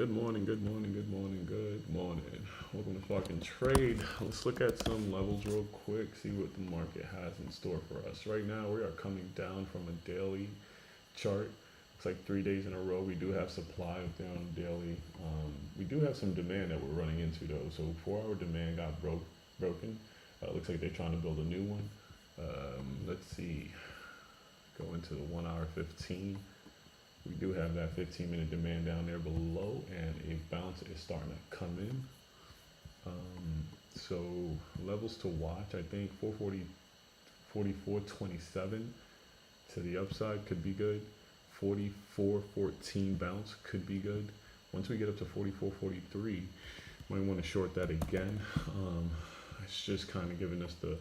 Good morning, good morning, good morning, good morning. Welcome to Fucking Trade. Let's look at some levels real quick, see what the market has in store for us. Right now, we are coming down from a daily chart. Looks like 3 days in a row. We do have supply down daily. We do have some demand that we're running into though. So 4-hour demand got broken. Looks like they're trying to build a new one. Let's see. Go into the 1 hour 15. We do have that 15-minute demand down there below, and a bounce is starting to come in. So levels to watch, I think 440, 44.27 to the upside could be good. 44.14 bounce could be good. Once we get up to 44.43, might want to short that again. It's just kind of giving us the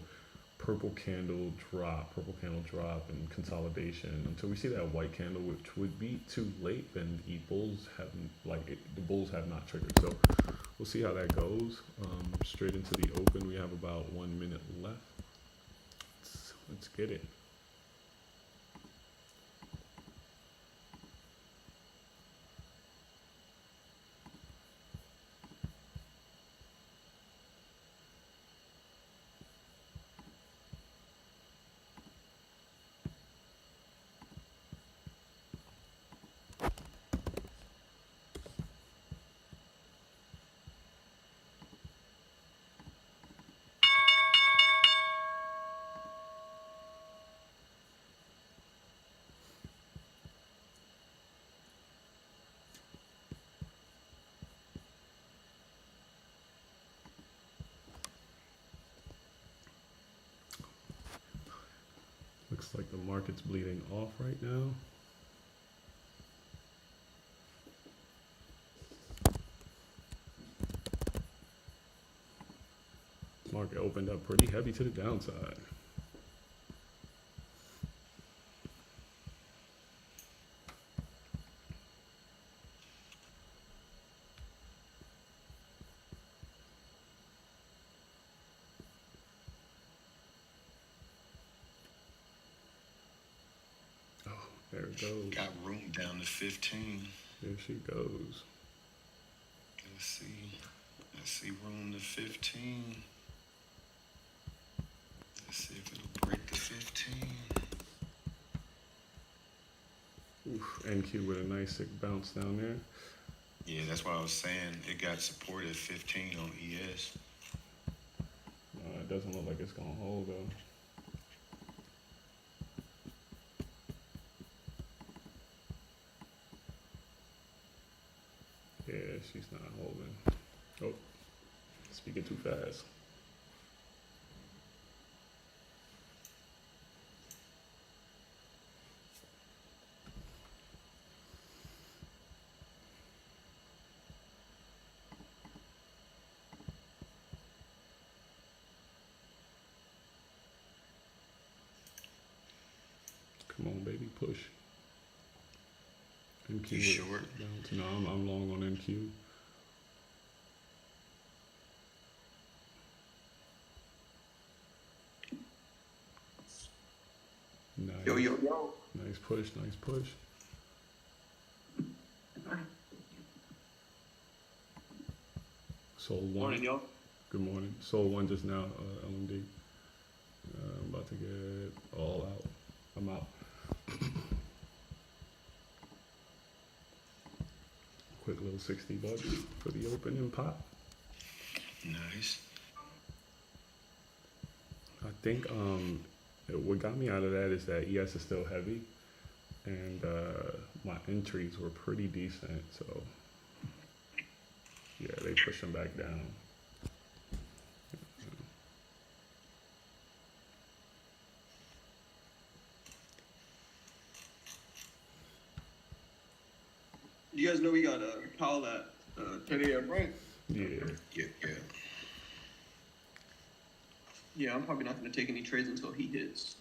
purple candle drop and consolidation until we see that white candle, which would be too late. Then the bulls have not triggered, so we'll see how that goes. Straight into the open, we have about 1 minute left. Let's get it. Looks like the market's bleeding off right now. Market opened up pretty heavy to the downside. There it goes. Got room down to 15. There she goes. Let's see room to 15. Let's see if it'll break the 15. Oof, NQ with a nice sick bounce down there. Yeah, that's why I was saying it got support at 15 on ES. It doesn't look like it's gonna hold though. Yeah, she's not holding. Oh, speaking too fast. Come on, baby, push. NQ. You short? No, I'm long on NQ. Nice. Yo. Nice push, nice push. Sold one. Morning, yo. Good morning. Sold one just now, LMD. I'm about to get all out. I'm out. Quick little $60 for the opening pop. Nice. I think what got me out of that is that ES is still heavy, and my entries were pretty decent. So yeah, they push them back down. You guys know we got Powell at 10 a.m., right? Yeah. Yeah, I'm probably not going to take any trades until he hits.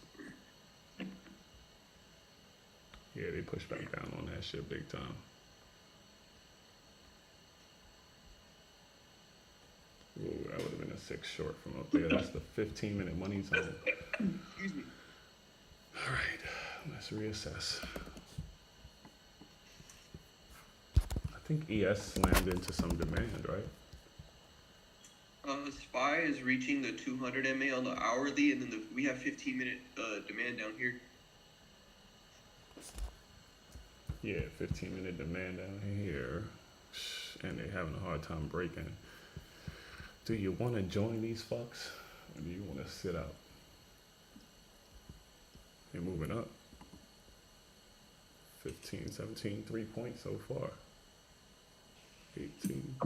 Yeah, they push back down on that shit big time. Ooh, that would have been a 6 short from up there. That's the 15-minute money zone. Excuse me. All right, let's reassess. I think ES slammed into some demand, right? SPY is reaching the 200 MA on the hourly, and then we have 15-minute demand down here. Yeah, 15-minute demand down here. And they're having a hard time breaking. Do you want to join these fucks? Or do you want to sit out? They're moving up. 15, 17, 3 points so far. 18.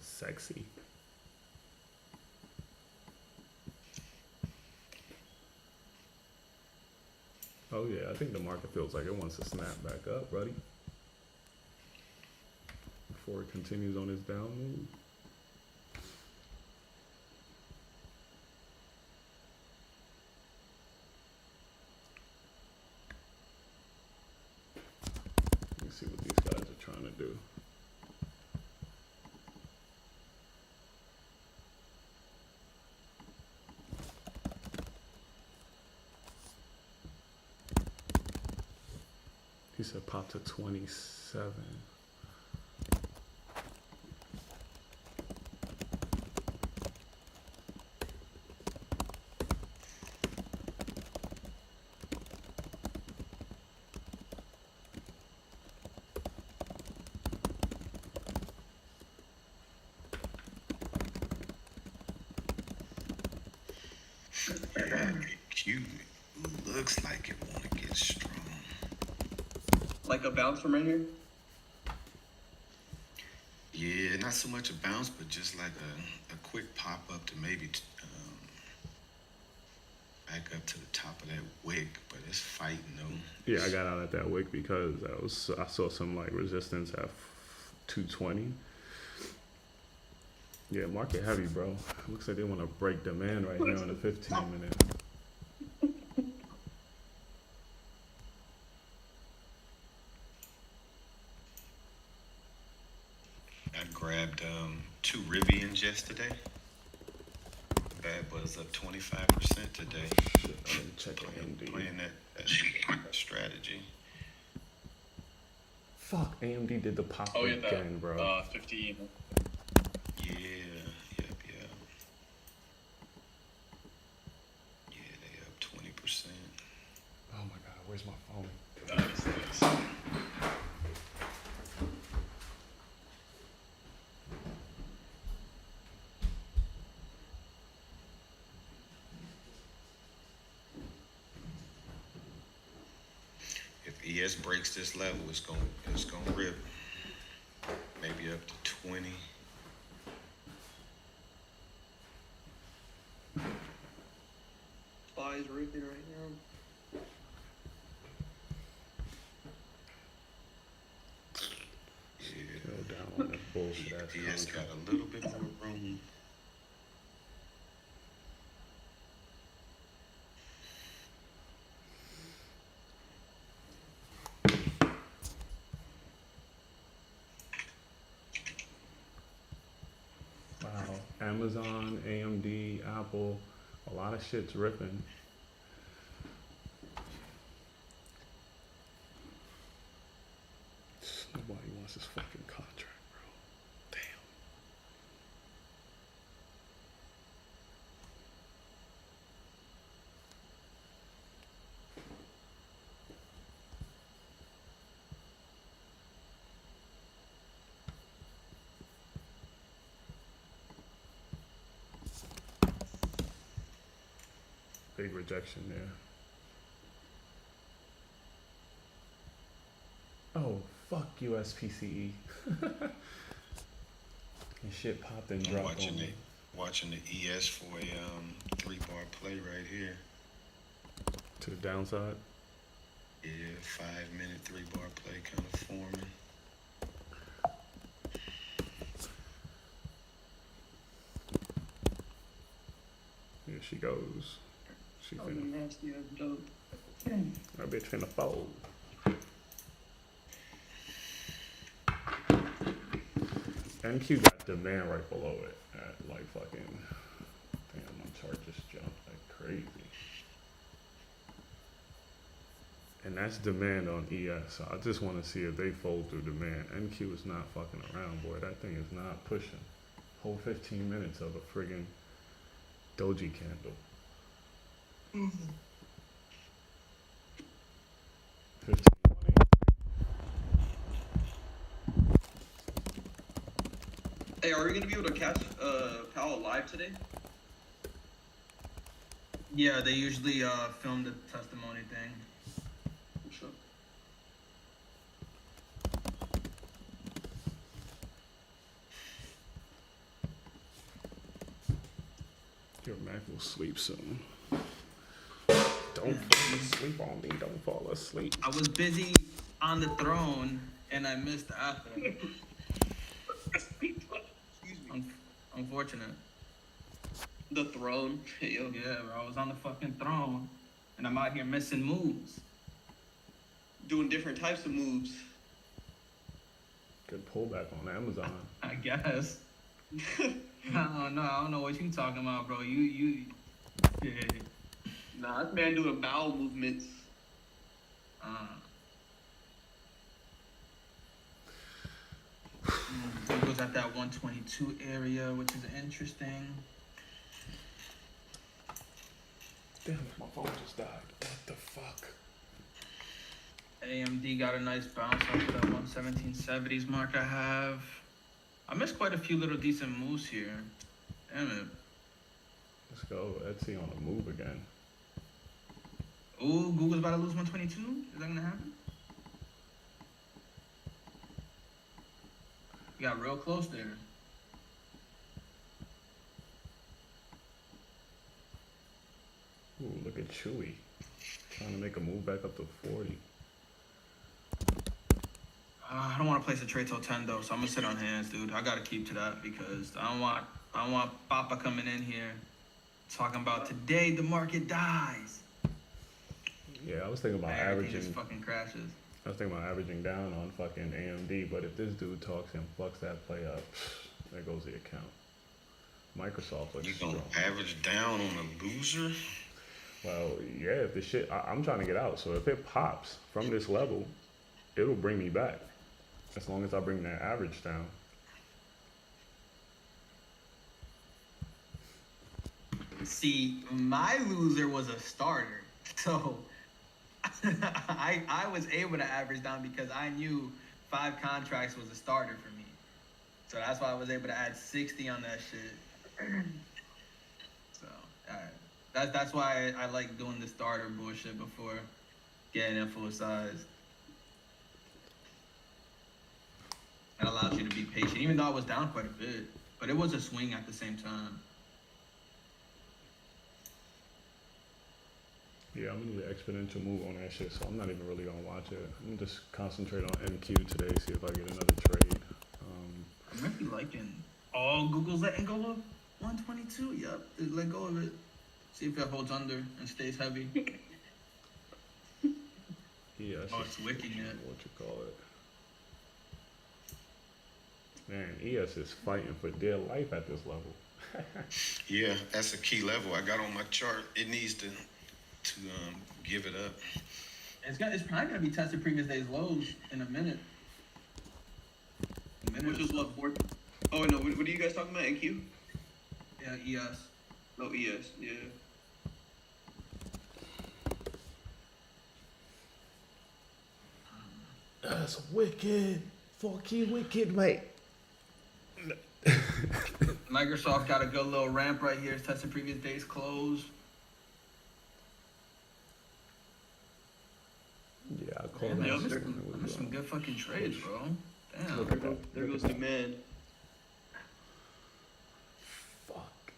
Sexy. Oh yeah, I think the market feels like it wants to snap back up, buddy. Before it continues on its down move. Let me see what these guys are trying to do. He said pop to 27. Q looks like it want to get strong. Like a bounce from right here? Yeah, not so much a bounce, but just like a quick pop up to maybe back up to the top of that wick, but it's fighting though. Yeah, I got out at that wick because I saw some like resistance at 220. Yeah, market heavy, bro. Looks like they want to break demand right here on the 15-minute. I grabbed 2 Rivians yesterday. Bad Buzz up 25% today. Shit, I didn't check AMD. Playing that strategy. Fuck, AMD did the pop Oh, yeah, again, bro. 15. Yeah, yep. Yeah, they up 20%. Oh my god, where's my phone? Nice. If ES breaks this level, it's gonna rip. Maybe up to 20. SPY is ripping right now. Yeah, Go down on that bullshit ass ES got contract. a little bit more room. Wow, Amazon, AMD, Apple, a lot of shit's ripping. Nobody wants this fucking contract, bro. Damn. Big rejection there. Oh, fuck USPCE. And shit popped and I'm dropped watching on me. watching the ES for a 3-bar play right here. To the downside. Yeah, 5-minute 3-bar play kind of forming. Here she goes. She Oh, finna, nasty ass dope. that bitch finna fold. NQ got demand right below it at like fucking, damn, my chart just jumped like crazy. And that's demand on ES. So I just want to see if they fold through demand. NQ is not fucking around, boy. That thing is not pushing. Whole 15 minutes of a friggin' doji candle. 15, 183. Hey, are we gonna be able to catch Powell live today? Yeah, they usually film the testimony thing. Sure. Your Mac will sleep soon. Don't fall asleep on me. Don't fall asleep. I was busy on the throne and I missed the after. Excuse me. Unfortunate. The throne. Yo. Yeah, bro, I was on the fucking throne and I'm out here missing moves. Doing different types of moves. Good pullback on Amazon. I guess. I don't know what you talking about, bro. Yeah. Nah, this man doing bowel movements. It was at that 122 area, which is interesting. Damn it, my phone just died. What the fuck? AMD got a nice bounce off of that 117.70s mark I have. I missed quite a few little decent moves here. Damn it. Let's go. Etsy on the move again. Ooh, Google's about to lose 122? Is that gonna happen? We got real close there. Ooh, look at Chewy. Trying to make a move back up to 40. I don't want to place a trade till 10 though, so I'm gonna sit on hands, dude. I gotta keep to that because I don't want Papa coming in here talking about today the market dies. Yeah, I was thinking about Everything averaging. just fucking crashes. I was thinking about averaging down on fucking AMD, but if this dude talks and fucks that play up, there goes the account. Microsoft looks You strong. gonna average down on a loser? Well, yeah, if the shit, I'm trying to get out. So if it pops from this level, it'll bring me back. As long as I bring that average down. See, my loser was a starter, so I was able to average down because I knew 5 contracts was a starter for me. So that's why I was able to add 60 on that shit. So that's why I like doing the starter bullshit before getting in full size. That allows you to be patient, even though I was down quite a bit. But it was a swing at the same time. Yeah, I'm gonna need an exponential move on that shit, so I'm not even really gonna watch it. I'm gonna just concentrate on MQ today, see if I get another trade. I might be liking. Oh, Google's letting go of 122. Yep, they let go of it. See if it holds under and stays heavy. Yeah, Oh, it's wicking it. What you call it? Man, ES is fighting for dear life at this level. Yeah, that's a key level I got on my chart. It needs to give it up. It's probably gonna be tested previous day's lows in a minute. Which is what, 4? Oh, no, what are you guys talking about? NQ? Yeah, ES. Oh, ES, yeah. That's wicked. Fucking wicked, mate. Microsoft got a good little ramp right here. It's tested previous day's close. Yeah, I call Damn, that yo, shit there's when it was some good fucking trades, bro. Damn. Look at that. There goes demand. Fuck.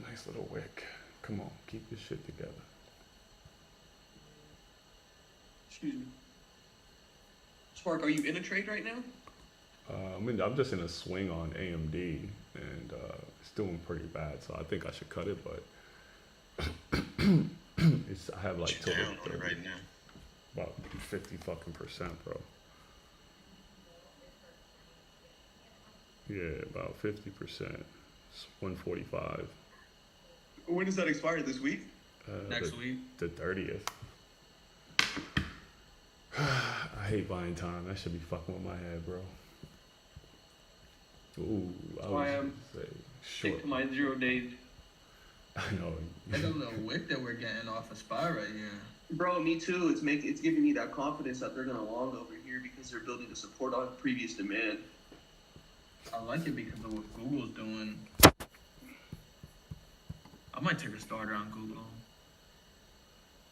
Nice little wick. Come on, keep this shit together. Excuse me. Spark, are you in a trade right now? I'm just in a swing on AMD, and it's doing pretty bad, so I think I should cut it, but I have like You're till down on it right now. about 50 fucking %, bro. Yeah, about 50%. It's 145. When does that expire? This week? Next week. The 30th. I hate buying time. That should be fucking with my head, bro. Ooh, I why was I'm gonna say Stick short. to my 0 days. I know. Look at the little wick that we're getting off a SPY right here. Bro, me too. It's giving me that confidence that they're gonna long over here because they're building the support on previous demand. I like it because of what Google's doing. I might take a starter on Google.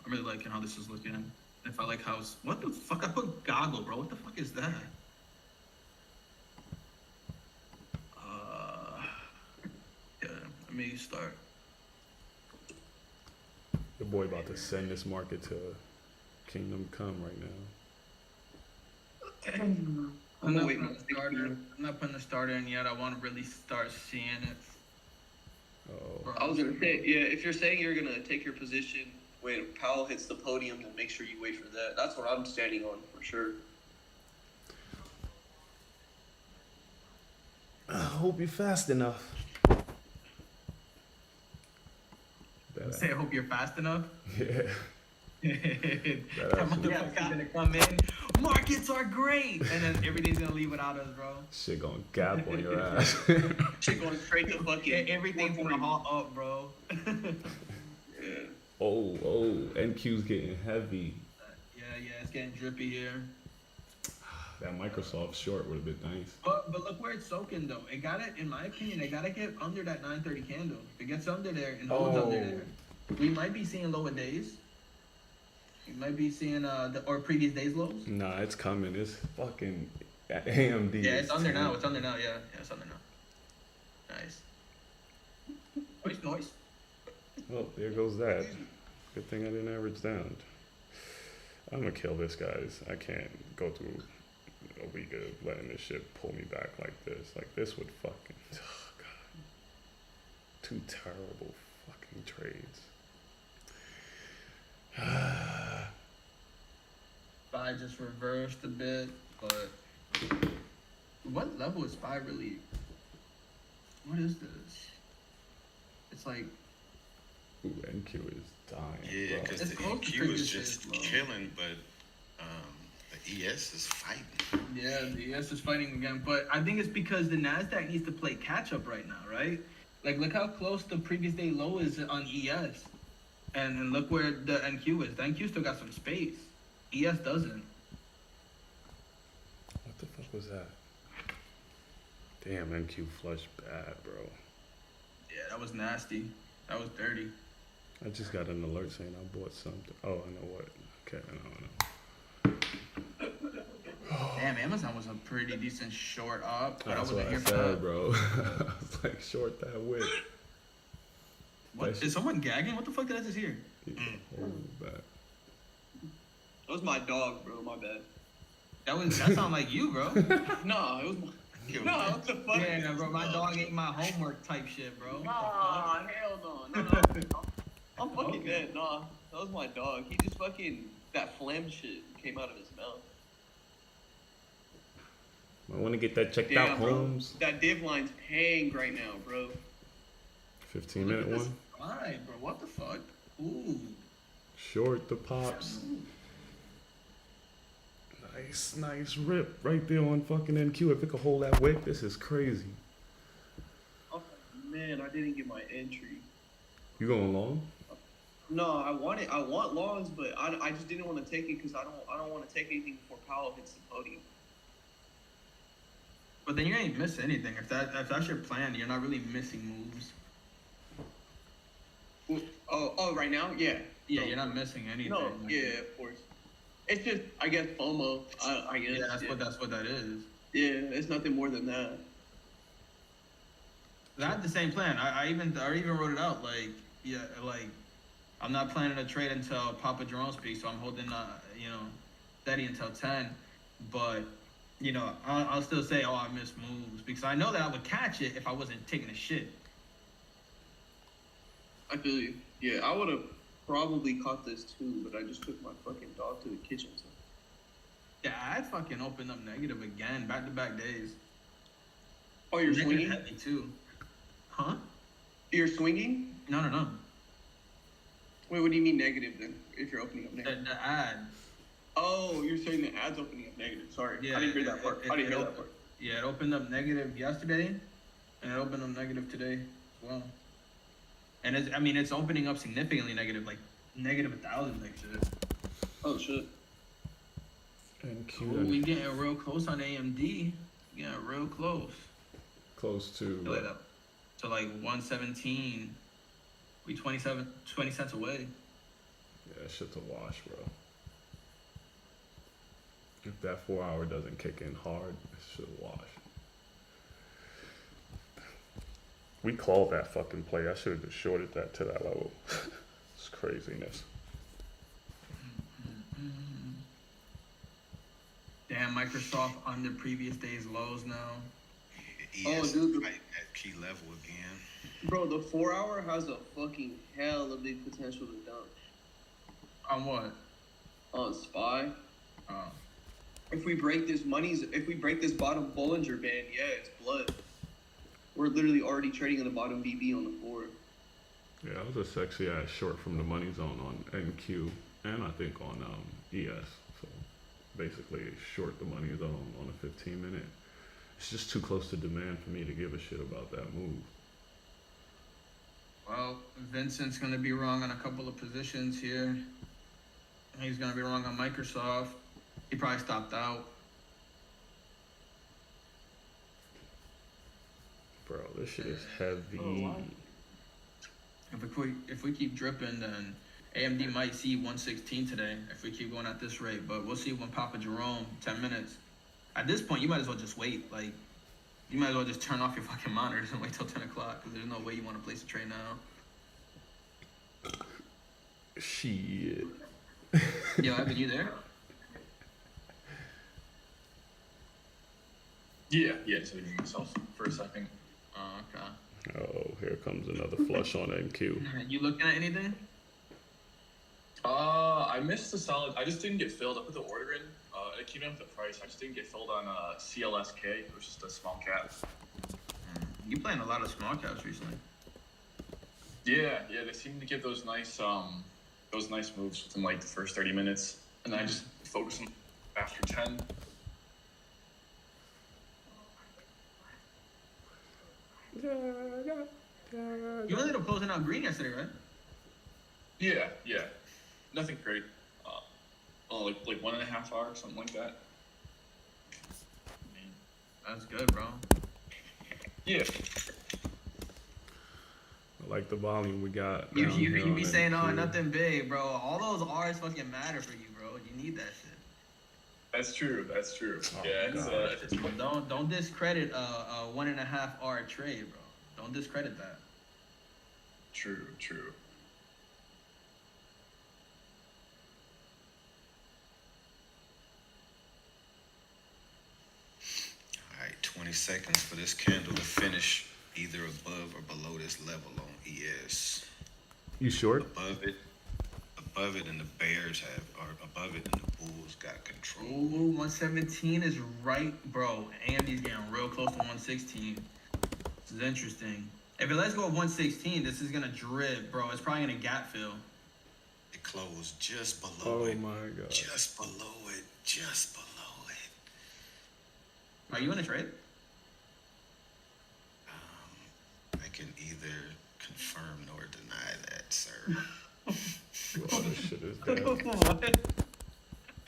I'm really liking how this is looking. If I like how it's, what the fuck? I put goggle, bro. What the fuck is that? Yeah, let me start. Your boy about to send this market to Kingdom Come right now. I'm not waiting putting on a starter. I'm not putting a starter in yet. I want to really start seeing it. Oh, I was gonna say, yeah, if you're saying you're gonna take your position when Powell hits the podium, then make sure you wait for that. That's what I'm standing on for sure. I hope you're fast enough. Say, I hope you're fast enough. Yeah. That motherfucker's gonna come in. Markets are great, and then everything's gonna leave without us, bro. Shit gonna gap on your ass. Shit going straight to fucking. Everything's gonna halt up, bro. Yeah. Oh, NQ's getting heavy. Yeah, it's getting drippy here. That Microsoft short would have been nice. But look where it's soaking though. It got it, in my opinion, it gotta get under that 930 candle. If it gets under there and holds under there, we might be seeing lower days. We might be seeing or previous days lows. Nah, it's coming. It's fucking AMD. Yeah, it's under now. It's under now. Yeah, it's under now. Nice. Noise. Well, there goes that. Good thing I didn't average down. I'm gonna kill this, guys. I can't go through a week of letting this shit pull me back like this. Like this would fucking, oh god, 2 terrible fucking trades. SPY just reversed a bit, but what level is SPY really? What is this? It's like, Ooh, NQ is dying. Yeah, bro. because It's the close to NQ previous is just days, bro. chilling, but the ES is fighting. yeah, the ES is fighting again, but I think it's because the NASDAQ needs to play catch up right now, right? Like, look how close the previous day low is on ES. And look where the NQ is. The NQ still got some space. ES doesn't. What the fuck was that? Damn, NQ flush bad, bro. Yeah, that was nasty. That was dirty. I just got an alert saying I bought something. Oh, I know what. Okay, I know. Damn, Amazon was a pretty decent short up, but That's I what wasn't I here for said, that. bro. I was like, short that wick. What? Is someone gagging? What the fuck did I just hear? Hold back. That was my dog, bro. My bad. That sounded like you, bro. No, it was my. No, what the fuck? Yeah, bro, my dog ate my homework type shit, bro. Nah, hell no. I'm fucking dead. Nah, that was my dog. He just fucking, that phlegm shit came out of his mouth. I want to get that checked Damn, out, bro. Holmes. That div line's paying right now, bro. 15-minute one. Alright, bro, what the fuck? Ooh. Short the pops. Nice rip right there on fucking NQ. If it could hold that wick, this is crazy. Oh, man, I didn't get my entry. You going long? No, I want longs, but I just didn't want to take it because I don't want to take anything before Powell hits the podium. But then you ain't miss anything. If that's your plan, you're not really missing moves. Oh, right now, yeah. Yeah, you're not missing anything. No, yeah, of course. It's just, I guess, FOMO. I guess. Yeah, that's what that is. Yeah, it's nothing more than that. I had the same plan. I even wrote it out. Like, yeah, like I'm not planning to trade until Papa Jerome speaks, so I'm holding, steady until 10. But I'll still say, I missed moves because I know that I would catch it if I wasn't taking a shit. I feel you. Yeah, I would have probably caught this too, but I just took my fucking dog to the kitchen. So. Yeah, I fucking opened up negative again, back-to-back days. Oh, you're Negative swinging? heavy too. Huh? You're swinging? No. Wait, what do you mean negative then? If you're opening up The, negative? the ad. Oh, you're saying the ad's opening up negative. Sorry, Yeah, I didn't hear that part. I didn't hear that part. Yeah, it opened up negative yesterday, and it opened up negative today as well. And it's opening up significantly negative, like negative 1,000 like shit. Oh shit. NQ Ooh, we getting real close on AMD. Yeah, real close. close to To like, to like 117. We 20 cents away. yeah, shit's a wash, bro. If that 4 hour doesn't kick in hard, it's shit a wash. We called that fucking play. I should have just shorted that to that level. It's craziness. Damn, Microsoft under previous day's lows now. ES dude. right at key level again. Bro, the 4 hour has a fucking hell of big potential to dump. On what? On SPY. Oh. If we break this bottom Bollinger Band, yeah, it's blood. We're literally already trading in the bottom BB on the 4. Yeah, that was a sexy ass short from the money zone on NQ and I think on ES. So basically short the money zone on a 15-minute. It's just too close to demand for me to give a shit about that move. Well, Vincent's gonna be wrong on a couple of positions here. He's gonna be wrong on Microsoft. He probably stopped out. Bro, this shit is heavy. Oh, wow. If we keep dripping, then AMD might see 116 today if we keep going at this rate. But we'll see when Papa Jerome 10 minutes. At this point, you might as well just wait. Like, you might as well just turn off your fucking monitors and wait till 10 o'clock because there's no way you want to place a trade now. Shit. Yo, Evan, you there? Yeah, just leaving myself for a second. Oh, okay. Oh, here comes another flush on NQ. You looking at anything? I missed the solid. I just didn't get filled. I put the order in. It came in with the price. I just didn't get filled on CLSK, which is the small cap. You playing a lot of small caps recently. Yeah, they seem to give those nice moves within like the first 30 minutes, and then I just focus on after 10. You only ended up closing out green yesterday, right? Yeah. Nothing great. Like 1.5 hours, something like that. That's good, bro. Yeah. I like the volume we got. You down here be on saying, oh, NQ. nothing big, bro. All those R's fucking matter for you, bro. You need that shit. That's true. Oh, Yeah, it's Don't discredit a 1.5 R trade, bro. Don't discredit that. true. All right, 20 seconds for this candle to finish either above or below this level on ES. You short? Above it, and the bears are above it, and the bulls got control. Ooh, 117 is right, bro. AMD's getting real close to 116. This is interesting. If it lets go of 116, this is gonna drip, bro. It's probably gonna gap fill. It closed just below Oh it. my god. Just below it. Are you in a trade? I can either confirm nor deny that, sir. Oh, this shit is dead. What?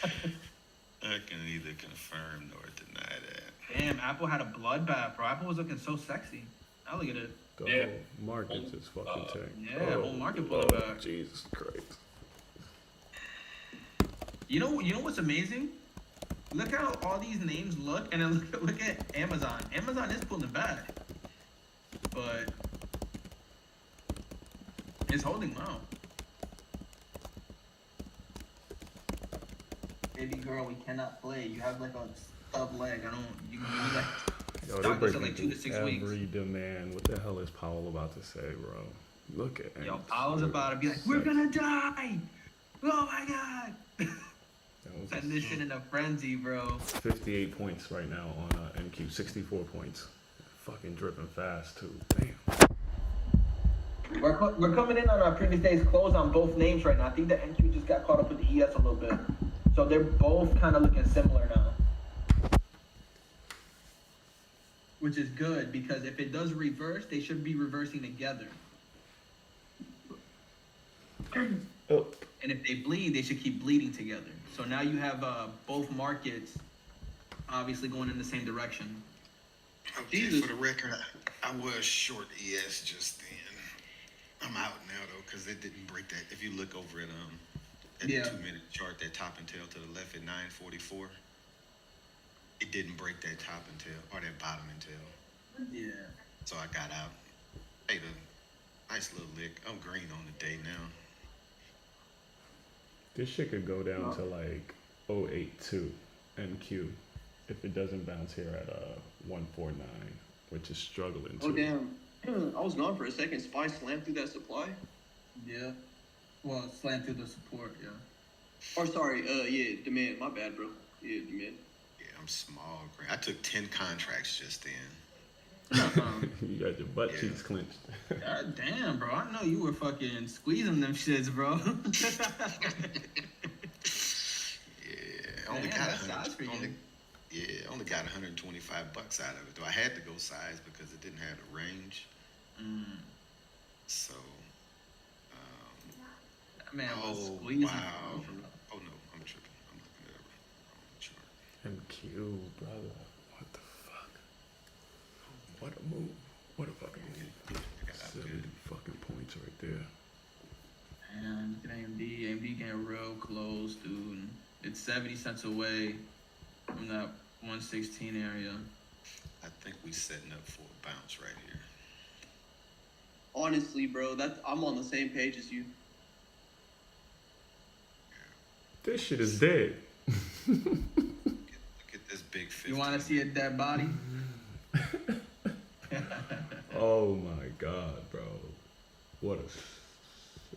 I can either confirm nor deny that. Damn, Apple had a bloodbath, bro. Apple was looking so sexy. Now look at it. The Yeah. whole market's is fucking tanked. Yeah, whole market Lord, pulled back. Jesus Christ. You know what's amazing? Look how all these names look, and then look at Amazon. Amazon is pulling back, but it's holding well. Baby girl, we cannot play. You have like a stub leg. You need like Yo, they're stock this in breaking like 2 to 6 weeks. every demand. What the hell is Powell about to say, bro? Look at Yo, NQ. Powell's about to be like, we're gonna die. Oh my god. That was Send this shit in a frenzy, bro. 58 points right now on NQ. 64 points. Fucking dripping fast too. Damn. We're coming in on our previous day's close on both names right now. I think the NQ just got caught up with the ES a little bit. So they're both kind of looking similar now. Which is good, because if it does reverse, they should be reversing together. Oh, And if they bleed, they should keep bleeding together. So now you have both markets obviously going in the same direction. Okay, Jesus. for the record, I was short ES just then. I'm out now though, because it didn't break that. If you look over at Yeah. the 2-minute chart, that top and tail to the left at 9:44, it didn't break that top and tail or that bottom and tail. Yeah. So I got out. Hey, the nice little lick. I'm green on the day now. this shit could go down to like 082 NQ if it doesn't bounce here at 149, which is struggling Oh too. damn. I was gone for a second. Spy slammed through that supply. Yeah. Well, slant through the support, yeah. Or sorry, yeah, demand. My bad, bro. Yeah, demand. Yeah, I'm small green. I took 10 contracts just then. You got your butt Yeah. cheeks clenched. God damn, bro. I know you were fucking squeezing them shits, bro. Yeah, I only Damn, got that's size for you. only got $125 out of it. Though I had to go size because it didn't have the range. So, That man was oh squeezing. wow. Bro. Oh no, I'm tripping. I'm looking at the wrong chart. NQ, brother. What the fuck? What a move. What a fucking move. I got out 70 good. fucking points right there. And look at AMD. AMD getting real close, dude. It's 70 cents away from that 116 area. I think we setting up for a bounce right here. Honestly, bro, I'm on the same page as you. This shit is dead. Look at this big 50. You want to see a dead body? Oh my god, bro. What a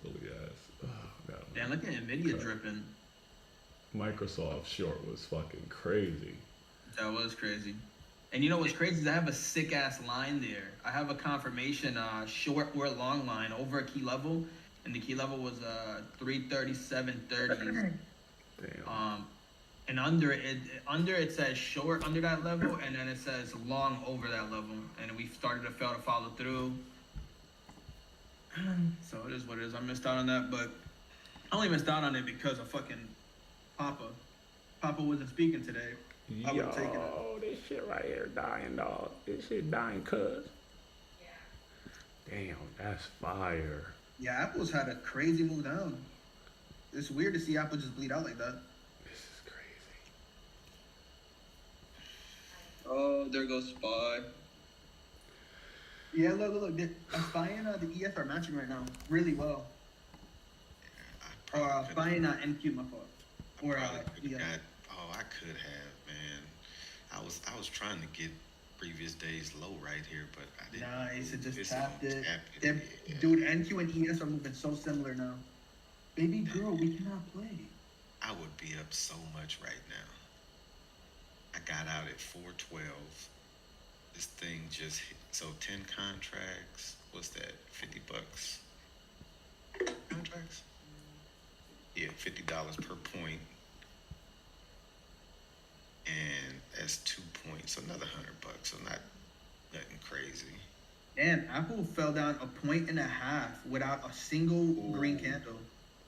silly ass. Oh, God. Damn, look at Nvidia dripping. Microsoft short was fucking crazy. That was crazy. And you know what's crazy is I have a sick ass line there. I have a confirmation short or long line over a key level, and the key level was 337.30. Damn. And under it says short under that level, and then it says long over that level, and we started to fail to follow through. So it is what it is. I missed out on that, but I only missed out on it because of fucking Papa. Papa wasn't speaking today. I would've taken it. Yo, this shit right here dying, dog. This shit dying, cuz. Damn, that's fire. Yeah, Apple's had a crazy move down. It's weird to see Apple just bleed out like that. This is crazy. Oh, there goes Spy. Yeah, look. Spy and the EF are matching right now really well. I probably Spy and NQ, my fault. Or could EF. have got. Oh, I could have, man. I was trying to get previous days low right here, but I didn't. Nice, it just It's tapped gonna it. tap They're- yeah. Dude, NQ and ES are moving so similar now. Baby girl, we cannot play. I would be up so much right now. I got out at 412. This thing just hit. So 10 contracts. What's that? $50. Contracts? Yeah, $50 per point. And that's 2 points. Another $100. So not nothing crazy. Damn, Apple fell down 1.5 points without a single green candle.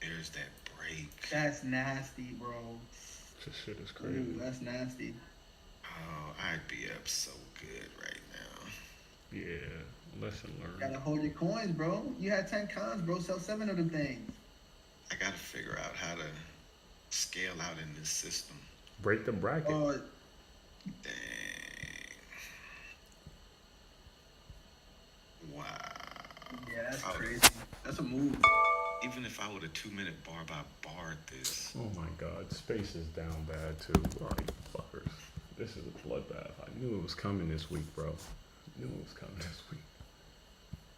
There's that break. That's nasty, bro. This shit is crazy. Ooh, that's nasty. Oh, I'd be up so good right now. Yeah, lesson learned. Gotta hold your coins, bro. You had 10 cons, bro. Sell 7 of them things. I gotta figure out how to scale out in this system. Break the bracket. Oh, Dang. Wow. yeah, that's Oh. crazy. That's a move. Even if I would have 2-minute barb, I barred this. Oh my god, space is down bad too. Alright, fuckers. This is a bloodbath. I knew it was coming this week, bro. I knew it was coming this week.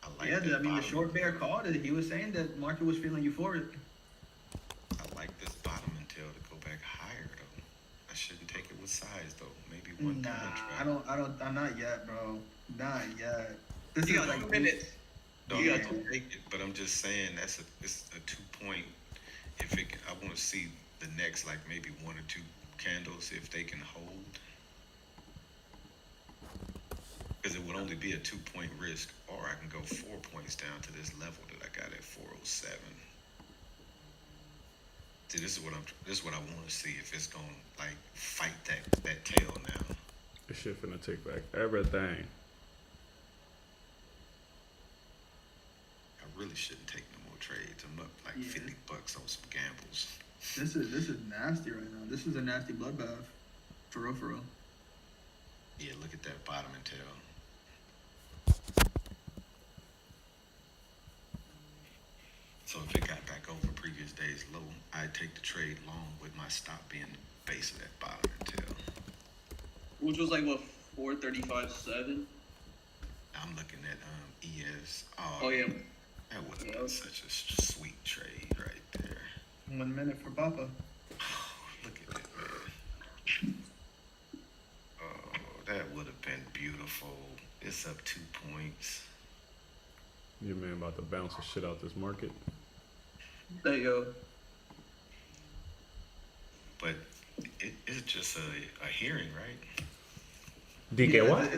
I like Yeah, this I mean, the bottom- short bear called it. He was saying that market was feeling euphoric. I like this bottom until to go back higher though. I shouldn't take it with size though. Maybe one Nah, contract. I'm not yet, bro. Not yet. This You is got like 2 minutes. No, Yeah. I'm not gonna take it, but I'm just saying it's a 2 point. If it, I want to see the next like maybe 1 or 2 candles if they can hold, because it would only be a 2 point risk, or I can go 4 points down to this level that I got at 407. See, this is what I want to see if it's gonna like fight that tail now. This shit finna take back everything. I really shouldn't take no more trades. I'm up like Yeah. $50 on some gambles. This is nasty right now. This is a nasty bloodbath. For real, for real. Yeah, look at that bottom and tail. So if it got back over previous day's low, I'd take the trade long with my stop being the base of that bottom and tail. Which was like what 435.7. I'm looking at ES. Oh yeah. That would have Yeah. been such a sweet trade right there. 1 minute for Papa. Look at that, man. Oh, that would have been beautiful. It's up 2 points. Your man about to bounce the shit out this market. There you go. But it's just a hearing, right? DK what?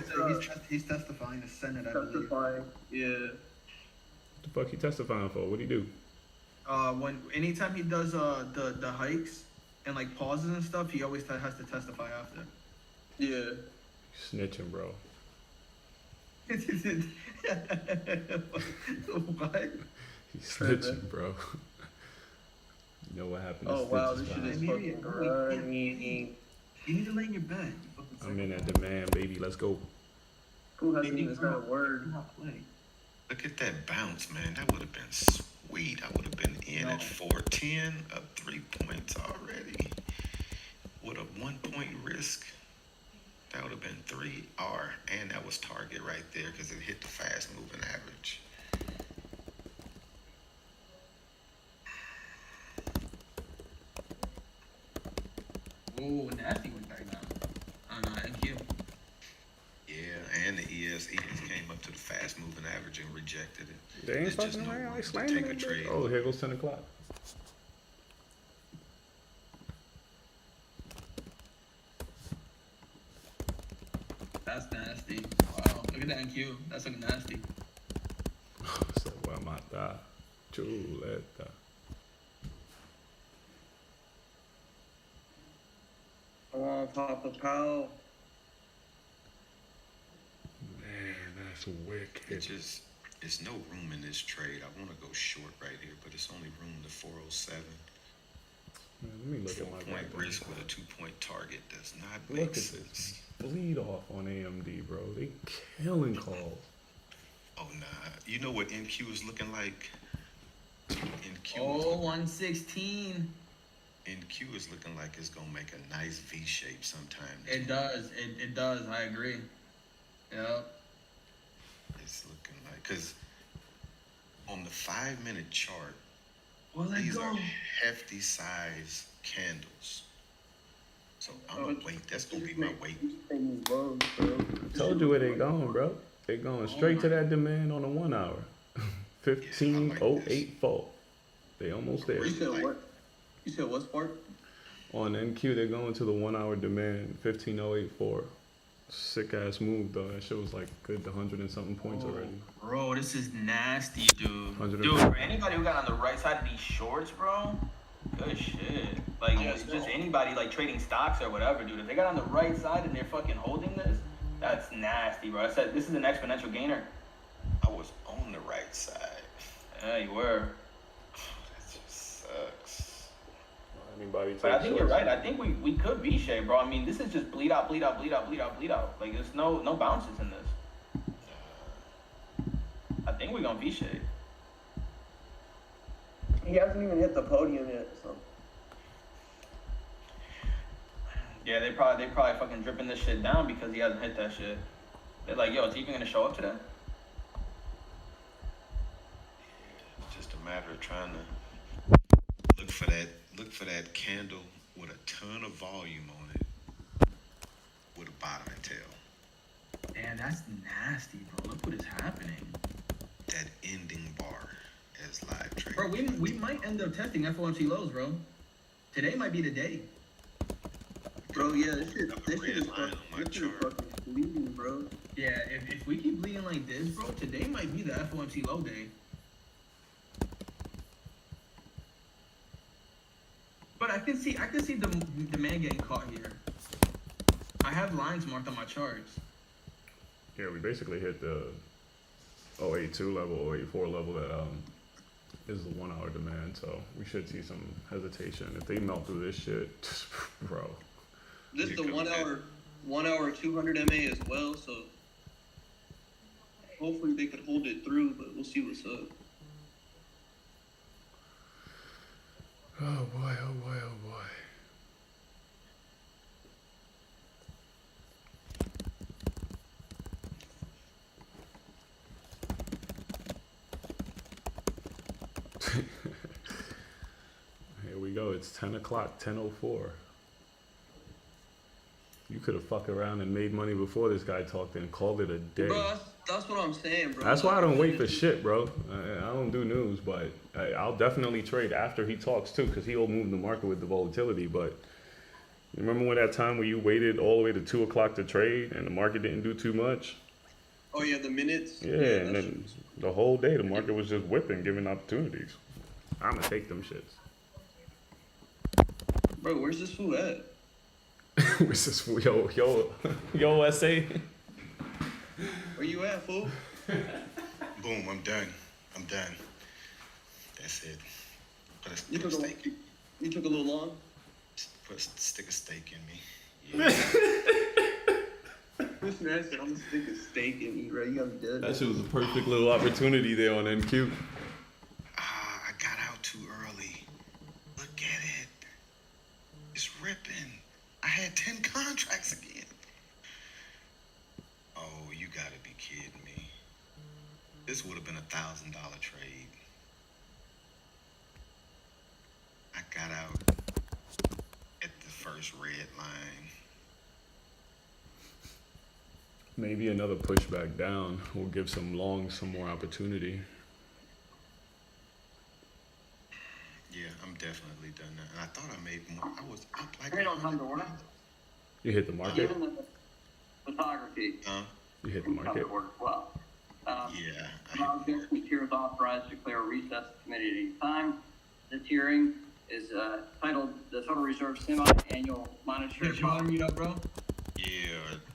He's testifying to Senate, I believe. Testifying. Yeah. What the fuck he testifying for? What'd he do? Anytime he does the hikes and like pauses and stuff, he always has to testify after. Yeah. Snitching, bro. What? He's snitching, bro. You know what happened to Oh wow, this snitches, shit man? is fucking grimy. You need to lay in your bed. You fucking I'm in that demand, baby. Let's go. Who hasn't even said a word? Look at that bounce, man. That would have been sweet. I would have been in at 410, up 3 points already. With a 1 point risk, that would have been 3R. And that was target right there because it hit the fast moving average. Oh, nasty went back down. Thank you. Yeah, and the ES came up to the fast moving average and rejected it. They ain't There's just fucking no around. room They to slamming take a that bitch. trade. Oh, here goes 10 o'clock. That's nasty. Wow. Look at that NQ. That's looking nasty. So, where mata. Chuleta. Oh, Papa Powell. Man, that's wicked. It's no room in this trade. I want to go short right here, but it's only room to 407. Man, let me look 4 at my point goddamn risk chart. with a 2 point target does not Look make at sense. this. Bleed off on AMD, bro. They killing calls. Oh nah. You know what NQ is looking like? NQ Oh, 116. NQ is looking like it's gonna make a nice V shape sometime. It does. It does. I agree. Yep. It's looking like, cause on the 5-minute chart, Well, let's these go. are hefty size candles. So I'm gonna wait. That's gonna be my wait. Told you where they going, bro. They going straight to that demand on the 1 hour. 15084. They almost there. You said what? You said what, Spark? On NQ, they're going to the 1 hour demand, 15084. Sick ass move though. That shit was like good to 100 and something points already. Bro, this is nasty, dude. 100. Dude, for anybody who got on the right side of these shorts, bro, good shit. Like, just anybody like trading stocks or whatever, dude. If they got on the right side and they're fucking holding this, that's nasty, bro. I said this is an exponential gainer. I was on the right side. Yeah, you were. That just sucks. Anybody But I take think you're shorts? right. I think we could V-shape, bro. I mean, this is just bleed out, bleed out, bleed out, bleed out, bleed out. Like, there's no bounces in this. I think we're gonna V-shape. He hasn't even hit the podium yet, so. Yeah, they probably fucking dripping this shit down because he hasn't hit that shit. They're like, yo, it's even gonna show up today. It's just a matter of trying to look for that candle with a ton of volume on it, with a bottom and tail. Damn, that's nasty, bro. Look what is happening. that ending bar as live trading. Bro, we might end up testing FOMC lows, bro. Today might be the day. Bro, yeah, this shit Red is line on my fucking chart. bleeding, bro. Yeah, if we keep bleeding like this, bro, today might be the FOMC low day. But I can see the man getting caught here. I have lines marked on my charts. Yeah, we basically hit the 082 level, 084 level that is the 1 hour demand, so we should see some hesitation. If they melt through this shit, bro. This is the Here comes 1 hour 200 MA as well, so hopefully they could hold it through, but we'll see what's up. Oh boy, oh boy, oh boy. Here we go, it's 10 o'clock, 10:04. You could have fucked around and made money before this guy talked and called it a day. Bro, that's what I'm saying, bro. That's why I don't wait for shit, bro. I don't do news, but I'll definitely trade after he talks too, because he'll move the market with the volatility. But you remember when that time where you waited all the way to 2 o'clock to trade and the market didn't do too much? Oh yeah, the minutes. Yeah, and then the whole day the market was just whipping, giving opportunities. I'm gonna take them shits. Bro, where's this fool at? What's this? Yo, SA. Where you at, fool? Boom, I'm done. I'm done. That's it. Put a, You put a took steak. you took a little long. Stick a steak in me. Yeah. This man said, I'm gonna stick a steak in me, bro. You gotta be dead. That shit was a perfect little opportunity there on NQ. I got out too early. Look at it. It's ripping. I had 10 contracts again. Oh, you gotta be kidding me. This would have been $1,000 trade. I got out at the first red line. Maybe another pushback down will give some longs some more opportunity. Yeah, I'm definitely done that. And I thought I made more. I was up like Trade on time to order. You hit the market. Even the photography You hit the can come to market. order as well. Yeah. Objects and tiers authorized to declare a recess committee at any time. This hearing is titled the Federal Reserve Semi-Annual Monetary Did you want to meet up, bro? Yeah,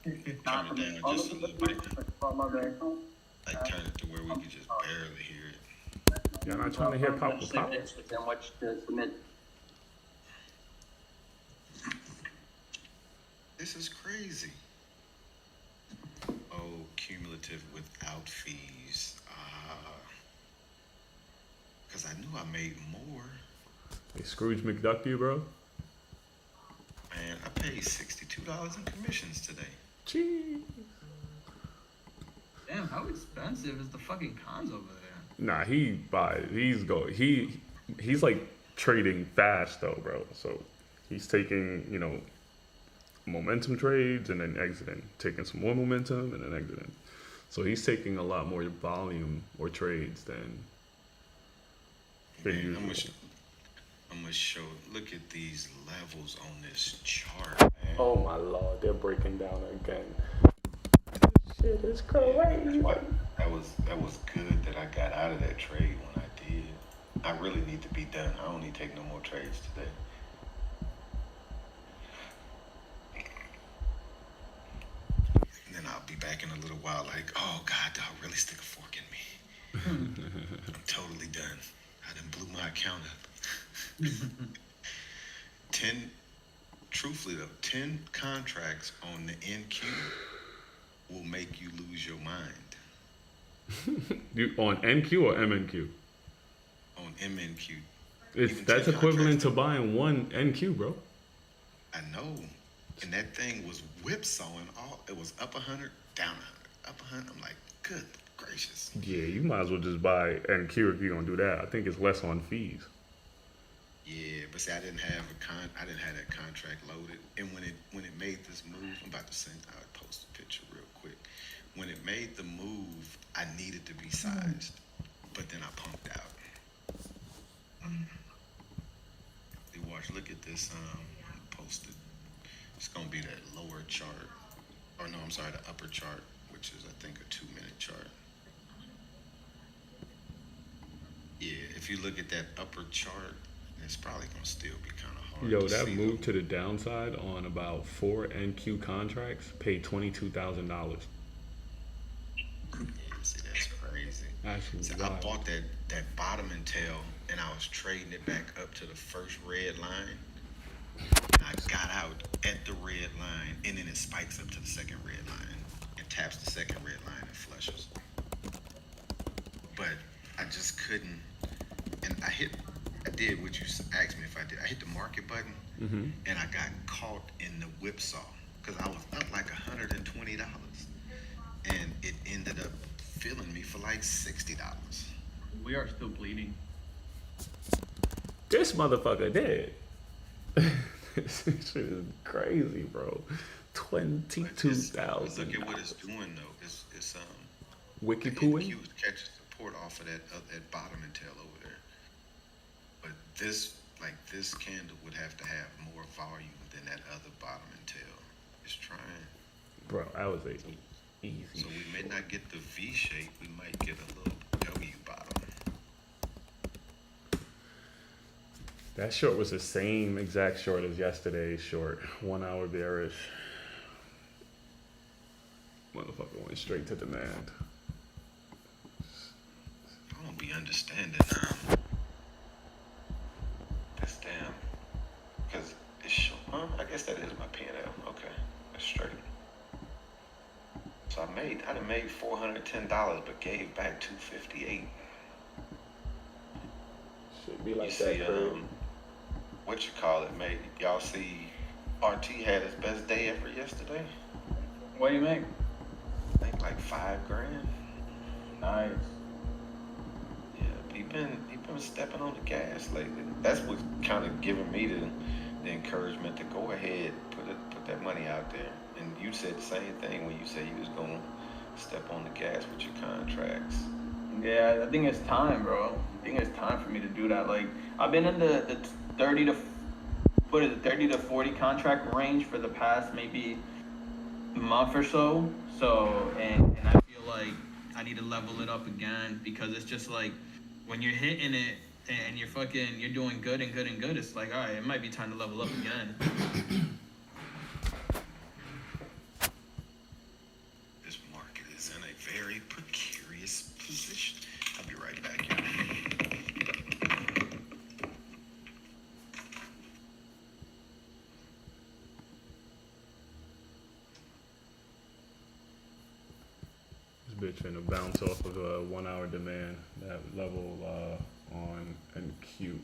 turn it down just a little bit. Like turn it to where we could just barely hear it. Y'all not trying to hear pop with pop? Within which to submit. This is crazy. Oh, cumulative without fees. Because I knew I made more. Hey, Scrooge McDuck you, bro? Man, I paid $62 in commissions today. Cheese. Damn, how expensive is the fucking cons over there? Nah, he's like trading fast though, bro. So he's taking, momentum trades and then exiting, taking some more momentum and then exiting. So he's taking a lot more volume or trades than Man, usual. I'm gonna show. Look at these levels on this chart, man. Oh my lord, they're breaking down again. Shit is crazy. That was good that I got out of that trade when I did. I really need to be done. I don't need to take no more trades today. And then I'll be back in a little while like, oh God, dog, really stick a fork in me. I'm totally done. I done blew my account up. 10 contracts on the NQ will make you lose your mind. You on NQ or MNQ? On MNQ. That's 10 equivalent contracts. to buying one NQ, bro. I know. And that thing was whipsawing all. It was up 100, down 100, up 100. I'm like, good gracious. Yeah, you might as well just buy NQ if you're gonna do that. I think it's less on fees. Yeah, but see, I didn't have that contract loaded. And when it made this move, I'm about to send. I'll post a picture real quick. When it made the move, I needed to be sized. but then I pumped out. You watch, look at this, posted. It's gonna be that lower chart, or no, I'm sorry, the upper chart, which is I think a 2-minute chart. Yeah, if you look at that upper chart, it's probably gonna still be kind of hard. Yo, to that see move to the downside on about 4 NQ contracts paid $22,000. Yeah, see, that's crazy. That's So I wild. bought that bottom and tail, and I was trading it back up to the first red line. And I got out at the red line, and then it spikes up to the second red line and taps the second red line and flushes. But I just couldn't, and I did what you asked me if I did. I hit the market button, and I got caught in the whipsaw because I was up like $120, and it ended up filling me for like $60. We are still bleeding. This motherfucker dead. This shit is crazy, bro. Look 22,000. at what it's doing though. It's Wiki the pooing? NQ catches support off of that bottom and tail over there. But this candle would have to have more volume than that other bottom and tail. It's trying. Bro, I was easy. So we may not get the V shape. We might get a little W bottom. That short was the same exact short as yesterday's short. 1 hour bearish. Motherfucker went straight to demand. I don't be understanding this damn, because it's short. Huh? I guess that is my P&L. Okay, that's straight. So I done made $410, but gave back $258. Should be You like see, that, bro. what you call it, mate? Y'all see, RT had his best day ever yesterday. What do you make? I think like $5,000. Nice. Yeah, he been stepping on the gas lately. That's what's kind of giving me the encouragement to go ahead, put that money out there. And you said the same thing when you said you was gonna step on the gas with your contracts. Yeah, I think it's time, bro. I think it's time for me to do that. Like, I've been in the 30 to 40 contract range for the past maybe month or so. So, and I feel like I need to level it up again because it's just like when you're hitting it and you're doing good and good and good, it's like, all right, it might be time to level up again. This market is in a very precarious position. I'll be right back, y'all. This bitch finna bounce off of a 1 hour demand. That level on NQ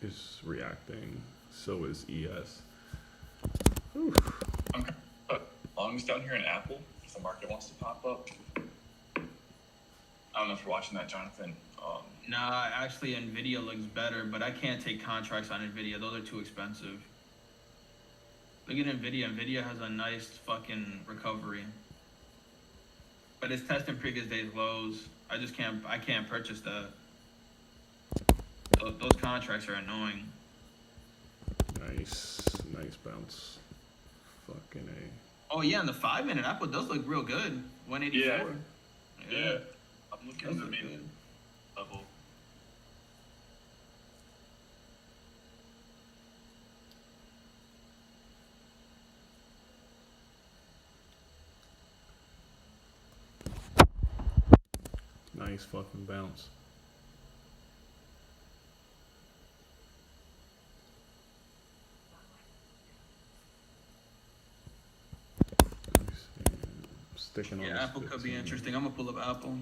is reacting. So is ES. Oof. I'm kind of longs down here in Apple if the market wants to pop up. I don't know if you're watching that, Jonathan. Nah, actually, Nvidia looks better, but I can't take contracts on Nvidia. Those are too expensive. Look at Nvidia. Nvidia has a nice fucking recovery, but it's testing previous day's lows. I can't purchase that. Those contracts are annoying. Nice bounce. Fucking A. Oh yeah, and the 5-minute Apple does look real good. 184. Yeah. I'm looking Does at the look main good. level. Nice fucking bounce. Sticking on Yeah, this Apple could be 15. interesting. I'm gonna pull up Apple.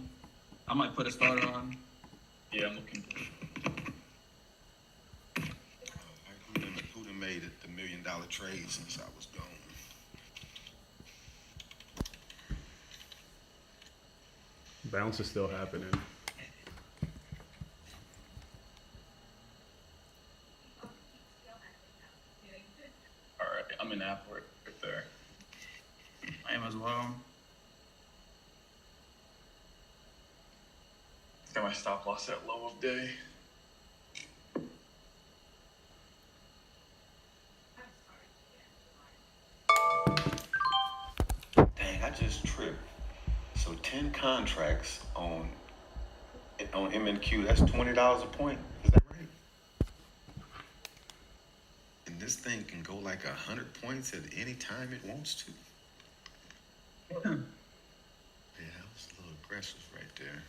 I might put a starter on. Yeah, I'm looking. Who done made it the $1 million trade since I was gone? Bounce is still happening. All right, I'm in Apple right there. I am as well. Got my stop loss at low of day. Dang, I just tripped. So 10 contracts on MNQ, that's $20 a point. Is that right? And this thing can go like 100 points at any time it wants to. Yeah, that was a little aggressive right there.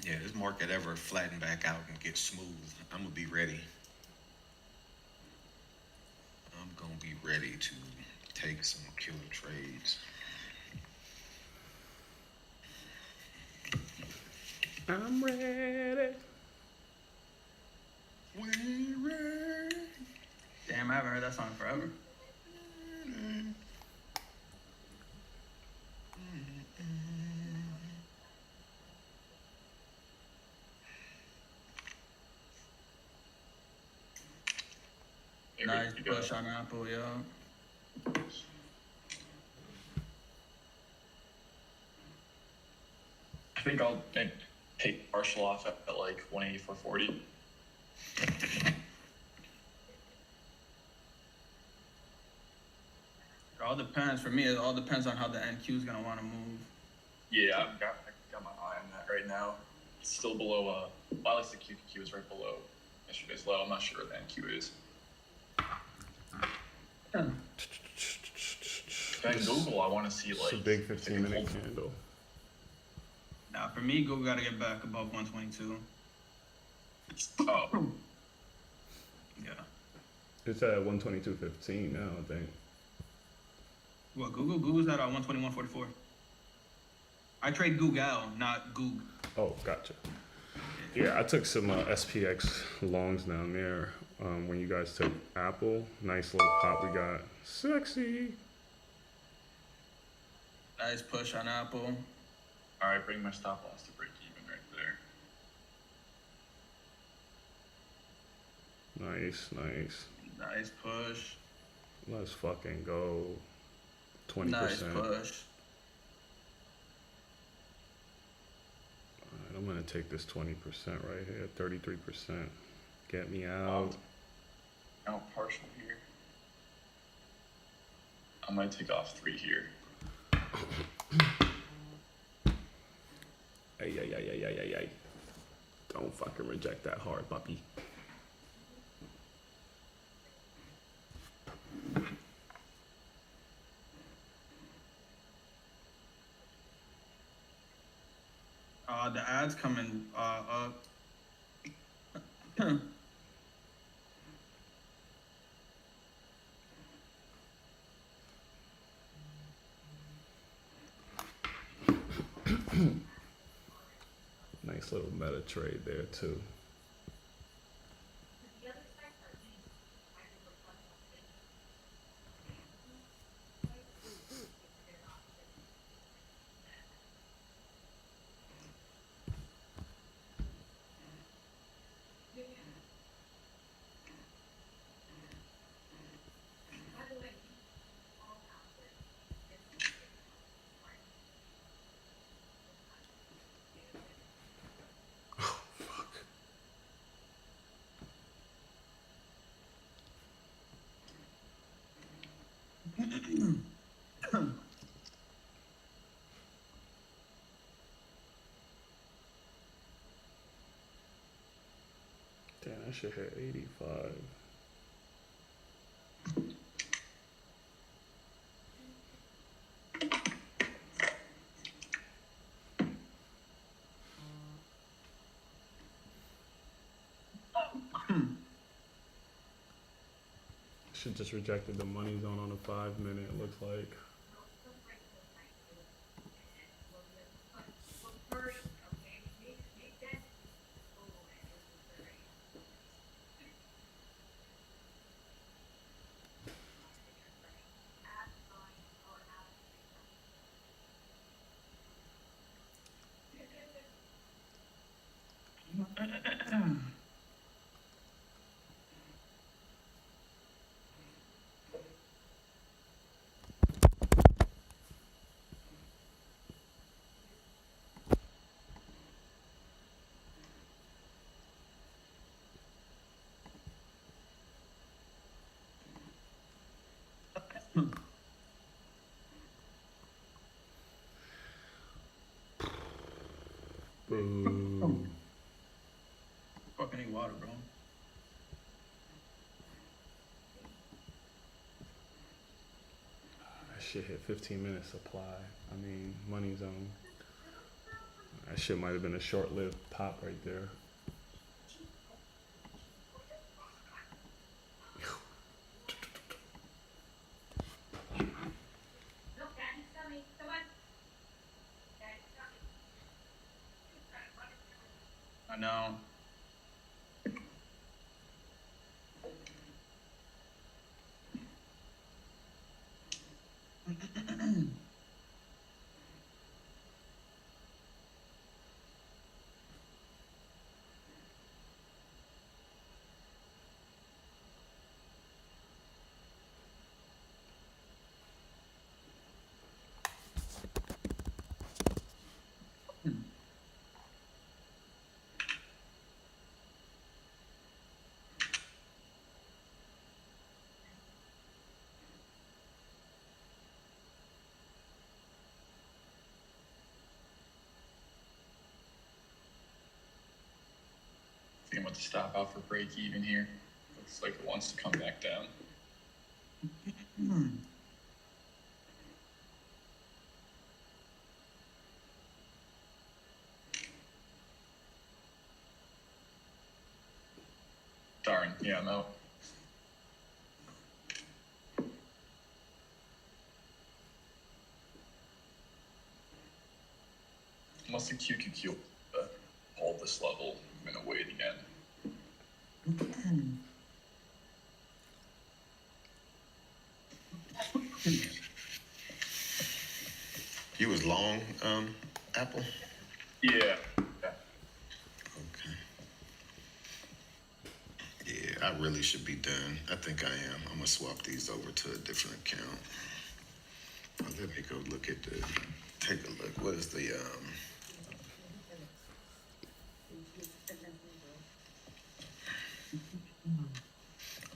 Yeah, this market ever flatten back out and get smooth, I'm gonna be ready. I'm gonna be ready to take some killer trades. I'm ready. We ready. Damn, I haven't heard that song in forever. Here Nice we go. push on Apple, yo. I think I'll take partial off at like 184.40. It all depends. For me, it all depends on how the NQ is gonna want to move. Yeah, I got my eye on that right now. It's still below, well, at least the QQQ is right below yesterday's low. I'm not sure what the NQ is. Then Google, I want to see It's like a big if it 15-minute can hold- candle. Now, for me, Google got to get back above 122. Oh, Yeah. It's at 122.15 now, I think. What, Google? Google's at 121.44. I trade Google, not Goog. Oh, gotcha. Yeah, I took some SPX longs down there when you guys took Apple. Nice little pop we got. Sexy. Nice push on Apple. all right, bring my stop loss to break even right there. Nice, nice. Nice push. Let's fucking go. 20%. Nice push. Alright, I'm gonna take this 20% right here, 33%. Get me out. Out partial here. I might take off 3 here. Ay, ay, ay, ay, ay, ay, ay. Don't fucking reject that hard, puppy. The ads coming up. Nice little meta trade there too. Damn, I should hit 85. Should just rejected the money zone on a 5-minute, it looks like. Boo. Fucking need water, bro. That shit hit 15-minute supply. I mean, money zone. That shit might have been a short-lived pop right there. I know. I think I'm about to stop out for break even here. Looks like it wants to come back down. Darn, yeah, I'm out. Unless the QQQ hold this level, I'm gonna wait again. You was long, Apple? Yeah. Okay. Yeah, I really should be done. I think I am. I'm gonna swap these over to a different account. Let me go look at take a look. What is the,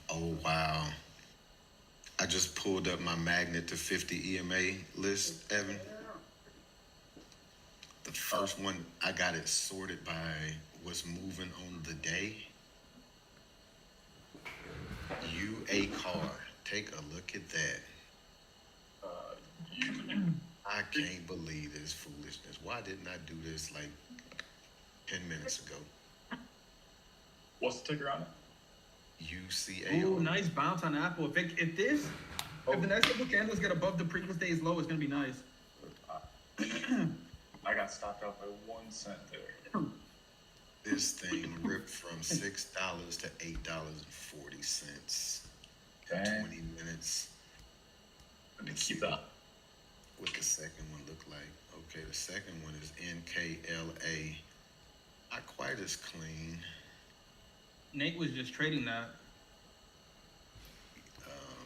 oh, wow. I just pulled up my magnet to 50 EMA list, Evan. The first one, I got it sorted by what's moving on the day. A car. Take a look at that. I can't believe this foolishness. Why didn't I do this like 10 minutes ago? What's the ticker on it? UCA. Ooh, nice bounce on Apple. If the next couple candles get above the previous day's low, it's gonna be nice. I got stopped out by 1 cent there. This thing ripped from $6 to $8.40 in 20 minutes. Let me keep that. What the second one look like? Okay, the second one is NKLA. Not quite as clean. Nate was just trading that.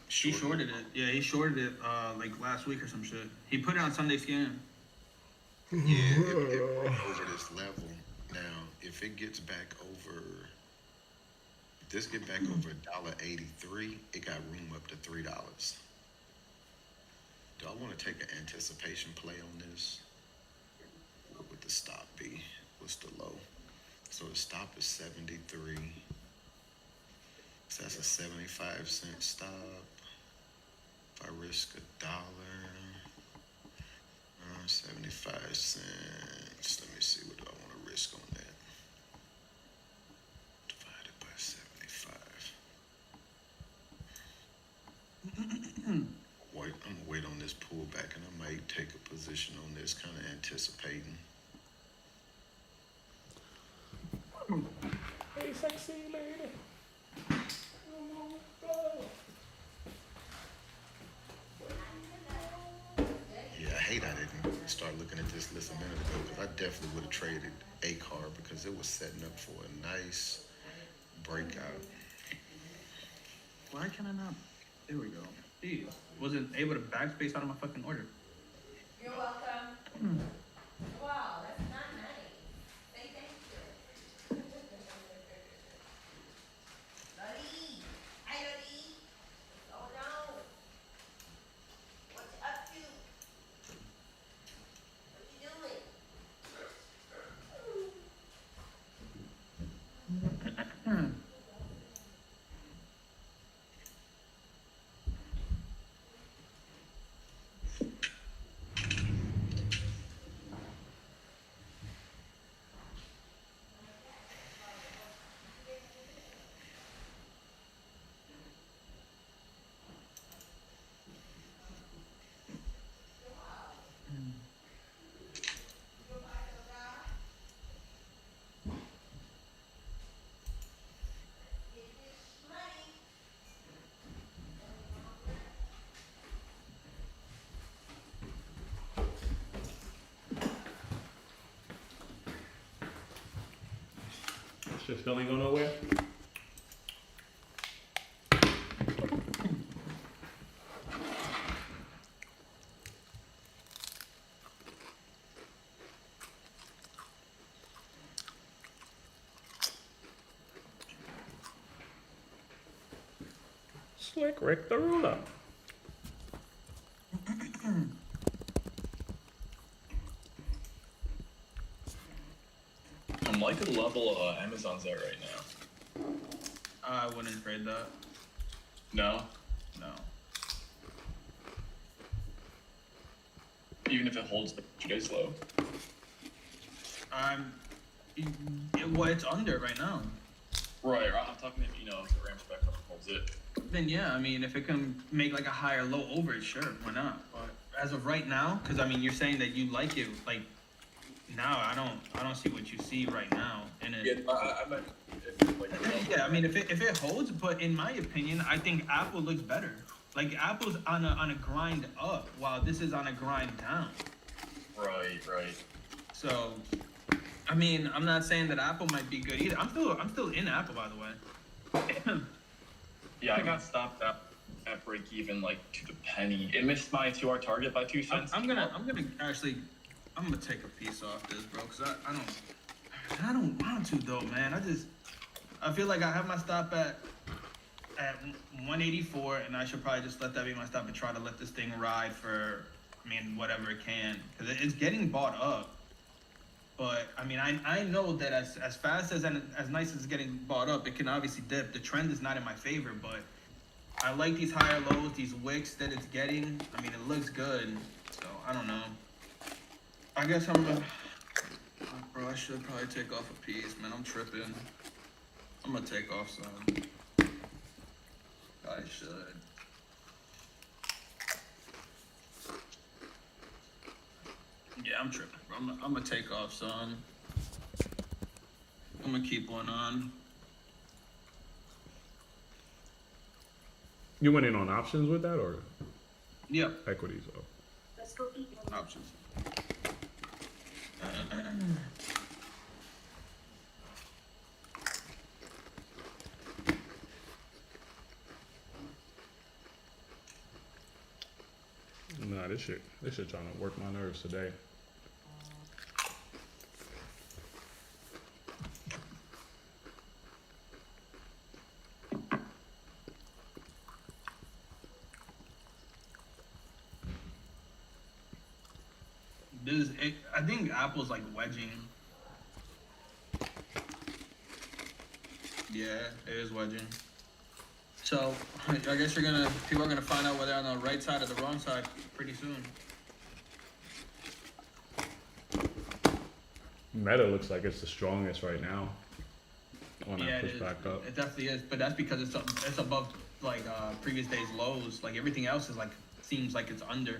He shorted it. Yeah, he shorted it like last week or some shit. He put it on Sunday Scan. Yeah, it over this level. Now, if it gets back over, if this get back over $1.83, it got room up to $3. Do I want to take an anticipation play on this? What would the stop be? What's the low? So the stop is 73. So that's a 75-cent stop. If I risk $1, 75 cents. Let me see, what do I want to risk on that? Divided by 75. I'm gonna wait on this pullback, and I might take a position on this, kind of anticipating. Hey, sexy lady. Yeah, I hate I didn't start looking at this list a minute ago, because I definitely would have traded a car because it was setting up for a nice breakout. Why can I not? There we go. Jeez. Wasn't able to backspace out of my fucking order. You're welcome. Wow, that's not nice. Say thank you. Buddy. Hi, buddy. Oh no. What you up to? What you doing? Shit still ain't go nowhere. Slick Rick the ruler. I'm liking the level Amazon's at right now. I wouldn't trade that. No? No. Even if it holds today's low? Well, it's under right now. Right, I'm talking if, you know, if it ramps back up and holds it. Then yeah, I mean, if it can make like a higher low over it, sure, why not? But as of right now, because I mean, you're saying that you like it, like now I don't see what you see right now in it. Yeah, I meant if, like, Yeah, I mean, if it holds, but in my opinion, I think Apple looks better. Like Apple's on a grind up, while this is on a grind down. Right. So, I mean, I'm not saying that Apple might be good either. I'm still in Apple, by the way. Yeah, I got stopped at break even like to the penny. It missed my 2-hour target by 2 cents. I'm gonna take a piece off this, bro, because I don't want to though, man. I feel like I have my stop at 184, and I should probably just let that be my stop and try to let this thing ride for, I mean, whatever it can, because it's getting bought up. But I mean, I know that as fast as nice as it's getting bought up, it can obviously dip. The trend is not in my favor, but I like these higher lows, these wicks that it's getting. I mean, it looks good. So I don't know. I guess bro, I should probably take off a piece, man. I'm tripping. I'm gonna take off some. I should. Yeah, I'm tripping, bro. I'm gonna take off some. I'm gonna keep one on. You went in on options with that or Yep. equities? Oh. Let's go eat. Options. Nah, this shit trying to work my nerves today. I think Apple's like wedging. Yeah, it is wedging. So I guess people are gonna find out whether they're on the right side or the wrong side pretty soon. Meta looks like it's the strongest right now. When I push back up. It definitely is, but that's because it's above like previous day's lows. Like everything else is like seems like it's under.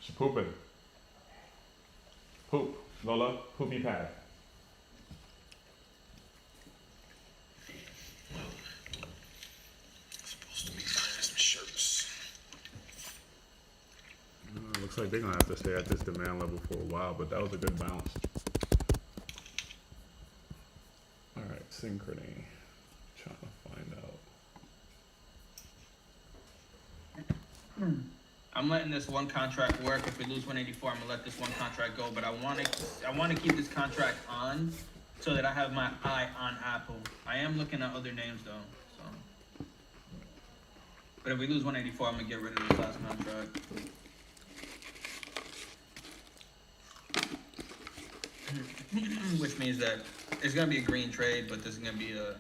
She's pooping. Poop. Lola, poopy pad. Supposed to be buying some shirts. Looks like they're gonna have to stay at this demand level for a while, but that was a good bounce. All right, synchrony. Trying to find out. I'm letting this one contract work. If we lose 184, I'm gonna let this one contract go. But I want to keep this contract on so that I have my eye on Apple. I am looking at other names though. So, but if we lose 184, I'm gonna get rid of this last contract. Which means that it's gonna be a green trade, but this is gonna be a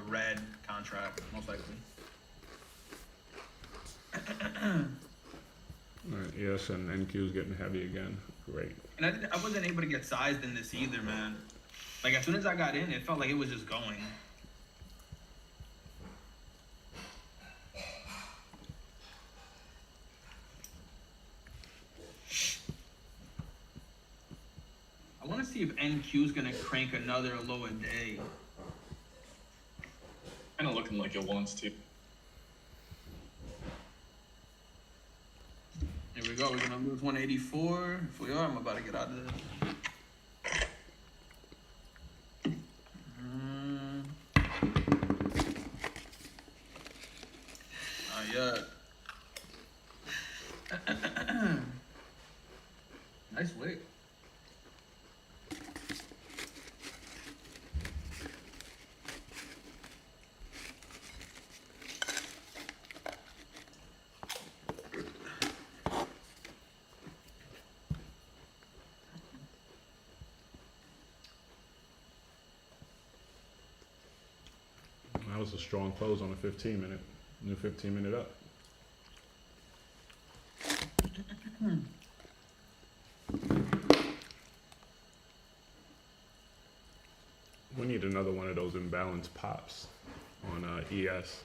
red contract most likely. Alright, yes, and NQ is getting heavy again. Great. And I wasn't able to get sized in this either, man. Like, as soon as I got in, it felt like it was just going. I want to see if NQ is going to crank another low a day. Kind of looking like it wants to. Here we go. We're going to lose 184. If we are, I'm about to get out of this. Not yet. Nice wick. That was a strong close on a 15-minute. New 15-minute up. We need another one of those imbalanced pops on ES.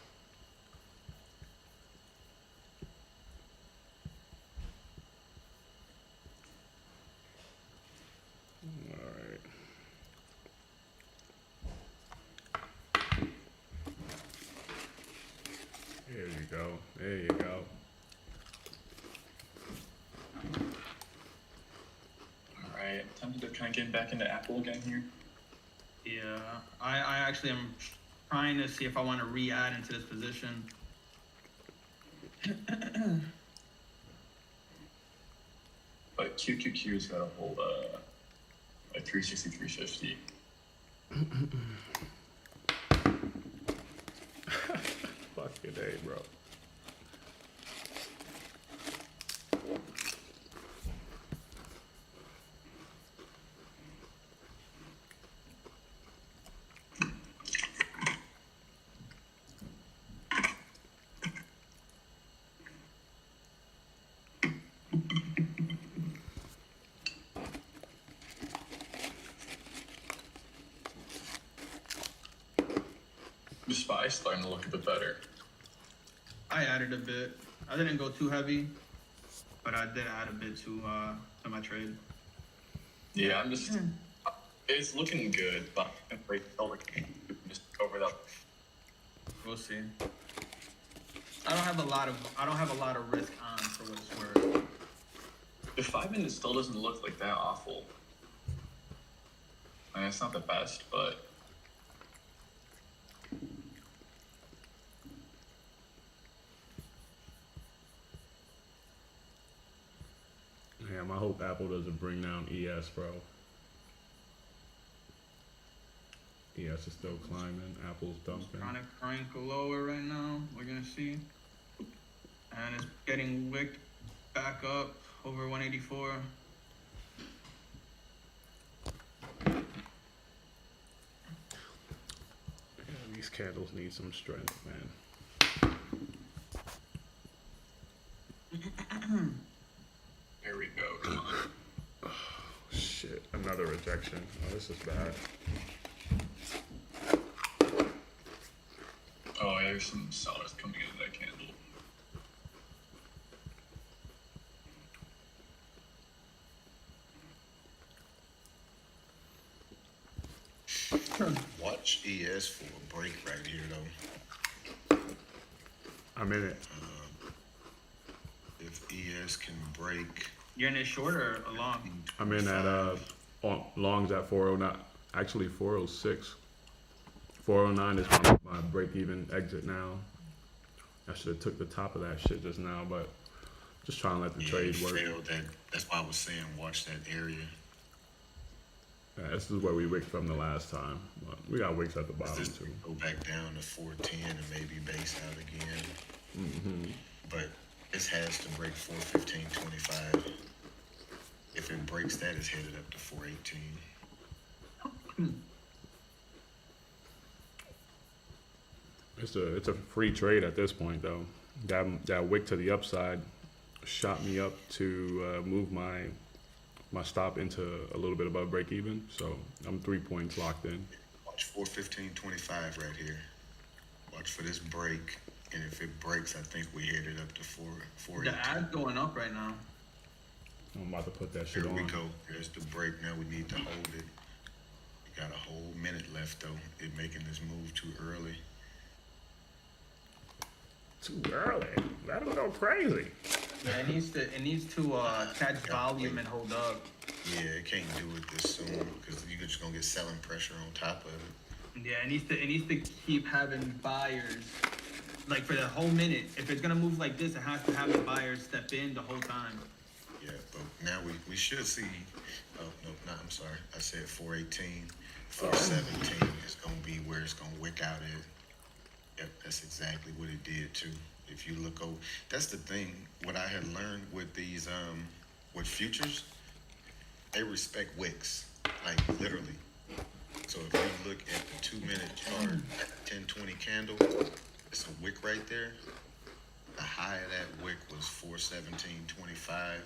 All right. There you go. There you go. Alright, time to kind of get back into Apple again here. Yeah, I actually am trying to see if I want to re-add into this position. But QQQ's got to hold like 360, 350. Fuck your day, bro. The SPY's starting to look a bit better. I added a bit. I didn't go too heavy, but I did add a bit to my trade. Yeah, I'm just. It's looking good, but I'm afraid just over that. We'll see. I don't have a lot of risk on for what it's worth. The 5 minute still doesn't look like that awful. I mean, it's not the best, but. Damn, I hope Apple doesn't bring down ES, bro. ES is still climbing. Apple's dumping. Trying to crank lower right now. We're gonna see, and it's getting wicked back up over 184. Yeah, these candles need some strength, man. Here we go, come on. Oh, shit, another rejection. Oh, this is bad. Oh, yeah, there's some sellers coming into that candle. Watch ES for a break right here, though. I'm in it. If ES can break You're in it short or a long? I'm in at longs at 409. Actually 406. 409 is my break even exit now. I should have took the top of that shit just now, but just trying to let the Yeah, trade you work. failed that. That's why I was saying watch that area. Yeah, this is where we wicked from the last time. But we got wicks at the 'Cause bottom this too. go back down to 410 and maybe base out again. Hmm. But this has to break 415.25. If it breaks that, it's headed up to 418. It's a free trade at this point though. That wick to the upside shot me up to move my stop into a little bit above break even. So I'm 3 points locked in. Watch 415.25 right here. Watch for this break, and if it breaks, I think we headed up to 418. The ad's going up right now. I'm about to put that shit Here we on. go. There's the break. Now we need to hold it. We got a whole minute left though. It making this move too early. Too early. Let him go crazy. Yeah, it needs to catch volume and hold up. Yeah, it can't do it this soon because you're just gonna get selling pressure on top of it. Yeah, it needs to keep having buyers. Like for the whole minute. If it's gonna move like this, it has to have the buyers step in the whole time. Yeah, but now we should see. Oh no, I'm sorry. I said 418. 417 is gonna be where it's gonna wick out at. Yep, that's exactly what it did too. If you look over, that's the thing. What I had learned with these with futures, they respect wicks, like literally. So if you look at the 2-minute chart, at the 1020 candle, it's a wick right there. The high of that wick was 417.25.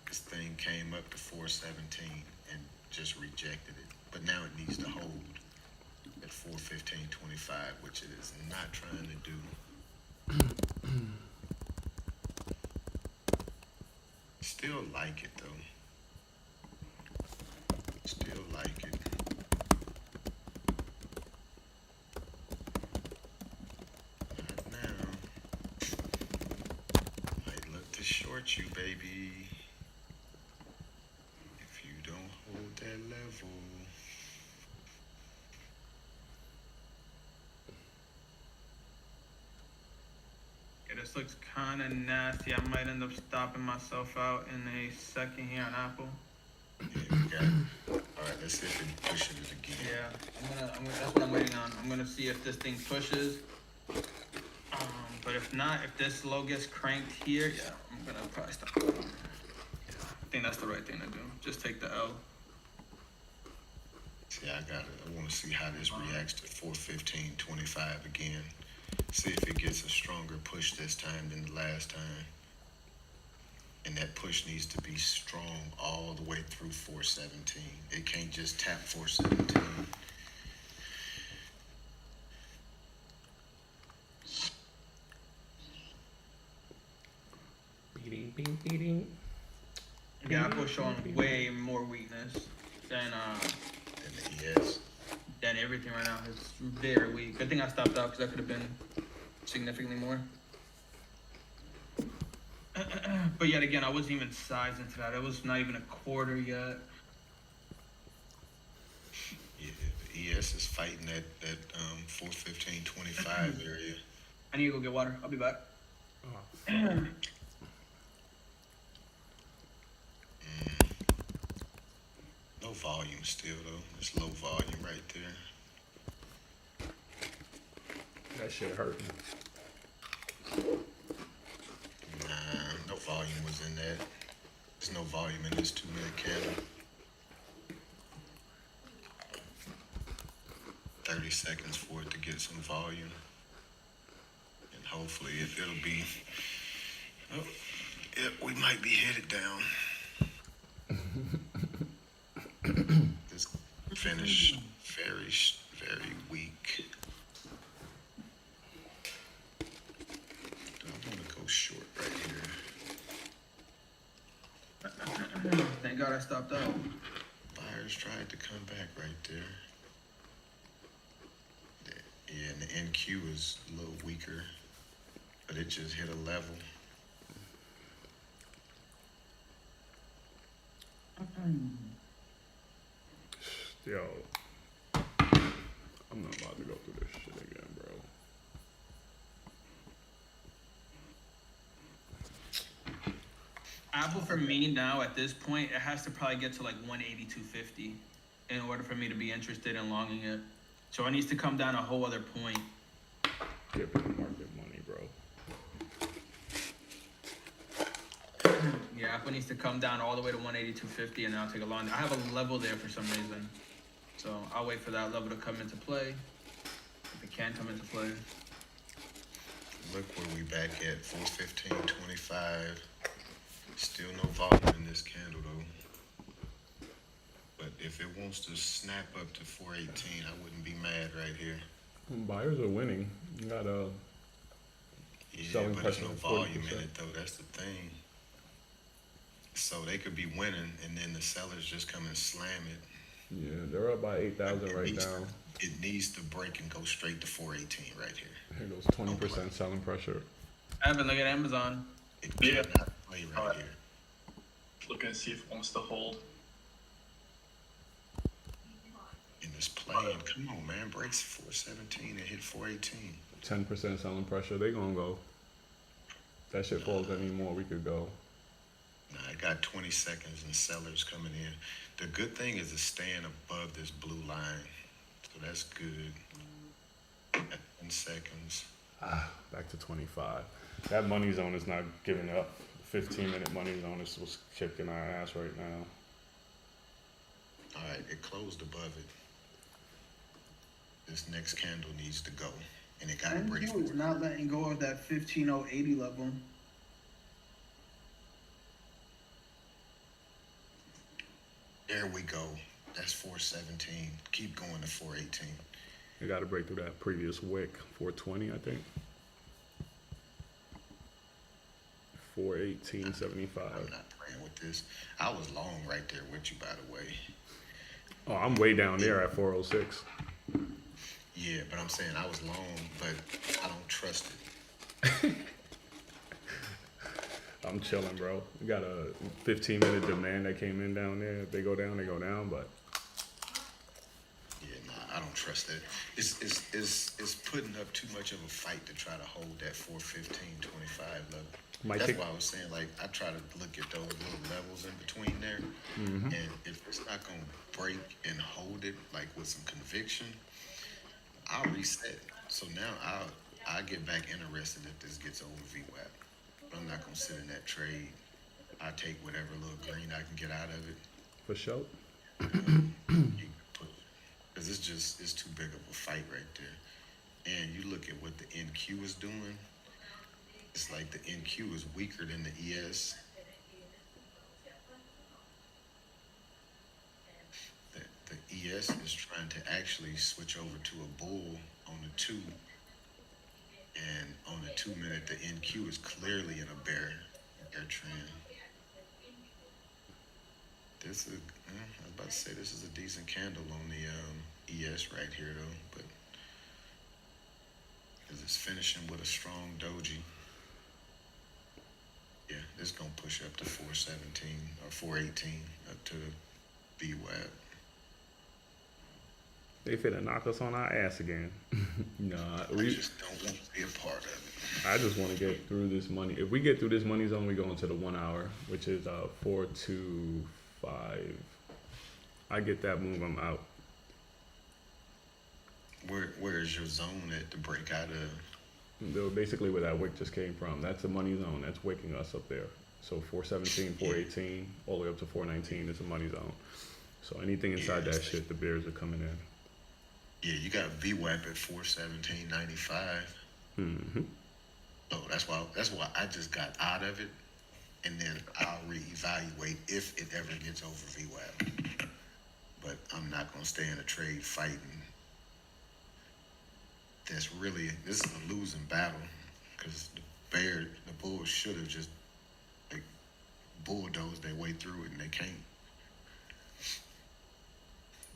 This thing came up to 417 and just rejected it. But now it needs to hold at 415.25, which it is not trying to do. Still like it though. Still like it. Not now. Might look to short you, baby. If you don't hold that level. Yeah, this looks kind of nasty. I might end up stopping myself out in a second here on Apple. Yeah, we got it. All right, let's see if it pushes it again. Yeah, I'm gonna. That's what I'm waiting on. I'm gonna see if this thing pushes. But if not, if this low gets cranked here, yeah, I'm gonna probably stop. Yeah, I think that's the right thing to do. Just take the L. See, I want to see how this reacts to 415.25 again. See if it gets a stronger push this time than the last time. And that push needs to be strong all the way through 417. It can't just tap 417. Beating. Yeah, Apple's showing way more weakness than And the ES. than everything right now. It's very weak. Good thing I stopped out because that could have been significantly more. But yet again, I wasn't even sizing to that. It was not even a quarter yet. Yeah, the ES is fighting that 415.25 area. I need to go get water. I'll be back. No volume still though. It's low volume right there. That shit hurting. Nah, no volume was in that. There's no volume in this 2-minute candle. 30 seconds for it to get some volume. And hopefully it'll be, oh, yeah, we might be headed down. This finish very weak. Do I want to go short right here? Thank God I stopped out. Buyers tried to come back right there. Yeah, and the NQ is a little weaker, but it just hit a level. Yo, I'm not about to go through this shit again, bro. Apple for me now at this point, it has to probably get to like 180, 250 in order for me to be interested in longing it. So it needs to come down a whole other point. Give me the market money, bro. Yeah, Apple needs to come down all the way to 180, 250, and then I'll take a long. I have a level there for some reason. So I'll wait for that level to come into play. If it can come into play. Look where we back at, 415.25. Still no volume in this candle though. But if it wants to snap up to 418, I wouldn't be mad right here. Buyers are winning. You got a Yeah, selling but there's pressure no of volume 40%. in it though, that's the thing. So they could be winning and then the sellers just come and slam it. Yeah, they're up by 8,000 It right needs now. It needs to break and go straight to 418 right here. Here goes 20% selling pressure. Evan, look at Amazon. It Yeah. cannot play right Alright. here. Looking to see if it wants to hold. And it's playing. Come on, man. Breaks 417 and hit 418. 10% selling pressure. They gonna go. That shit falls anymore. We could go. Nah, I got 20 seconds and sellers coming in. The good thing is it's staying above this blue line. So that's good. At 10 seconds. Back to 25. That money zone is not giving up. 15-minute money zone is what's kicking our ass right now. All right, it closed above it. This next candle needs to go. And it got to break. NQ is not letting go of that 15080 level. There we go. That's 417. Keep going to 418. You got to break through that previous wick. 420, I think. 418.75. I'm not praying with this. I was long right there with you, by the way. Oh, I'm way down there at 406. Yeah, but I'm saying I was long, but I don't trust it. I'm chilling, bro. We got a 15-minute demand that came in down there. If they go down, but Yeah, nah, I don't trust that. It's putting up too much of a fight to try to hold that 415.25 level. That's why I was saying, like, I try to look at those little levels in between there, and if it's not gonna break and hold it like with some conviction, I'll reset. So now I'll get back interested if this gets over VWAP. But I'm not gonna sit in that trade. I take whatever little green I can get out of it. for sure. Because it's too big of a fight right there. And you look at what the NQ is doing. It's like the NQ is weaker than the ES. The ES is trying to actually switch over to a bull on the 2. And on the 2 minute, the NQ is clearly in a bear trend. I was about to say this is a decent candle on the ES right here though, but because it's finishing with a strong doji. Yeah, it's gonna push up to 417 or 418 up to VWAP. They finna knock us on our ass again. Nah, I just don't want to be a part of it. I just want to get through this money. If we get through this money zone, we go into the 1 hour, which is 425. I get that move, I'm out. Where is your zone at to break out of? They're basically where that wick just came from. That's the money zone. That's wicking us up there. So 417, 418, all the way up to 419 is a money zone. So anything inside that shit, the bears are coming in. Yeah, you got VWAP at 417.95. Mm-hmm. So that's why I just got out of it, and then I'll reevaluate if it ever gets over VWAP. But I'm not gonna stay in a trade fighting. This is a losing battle because the Bulls should have just like bulldozed their way through it, and they can't.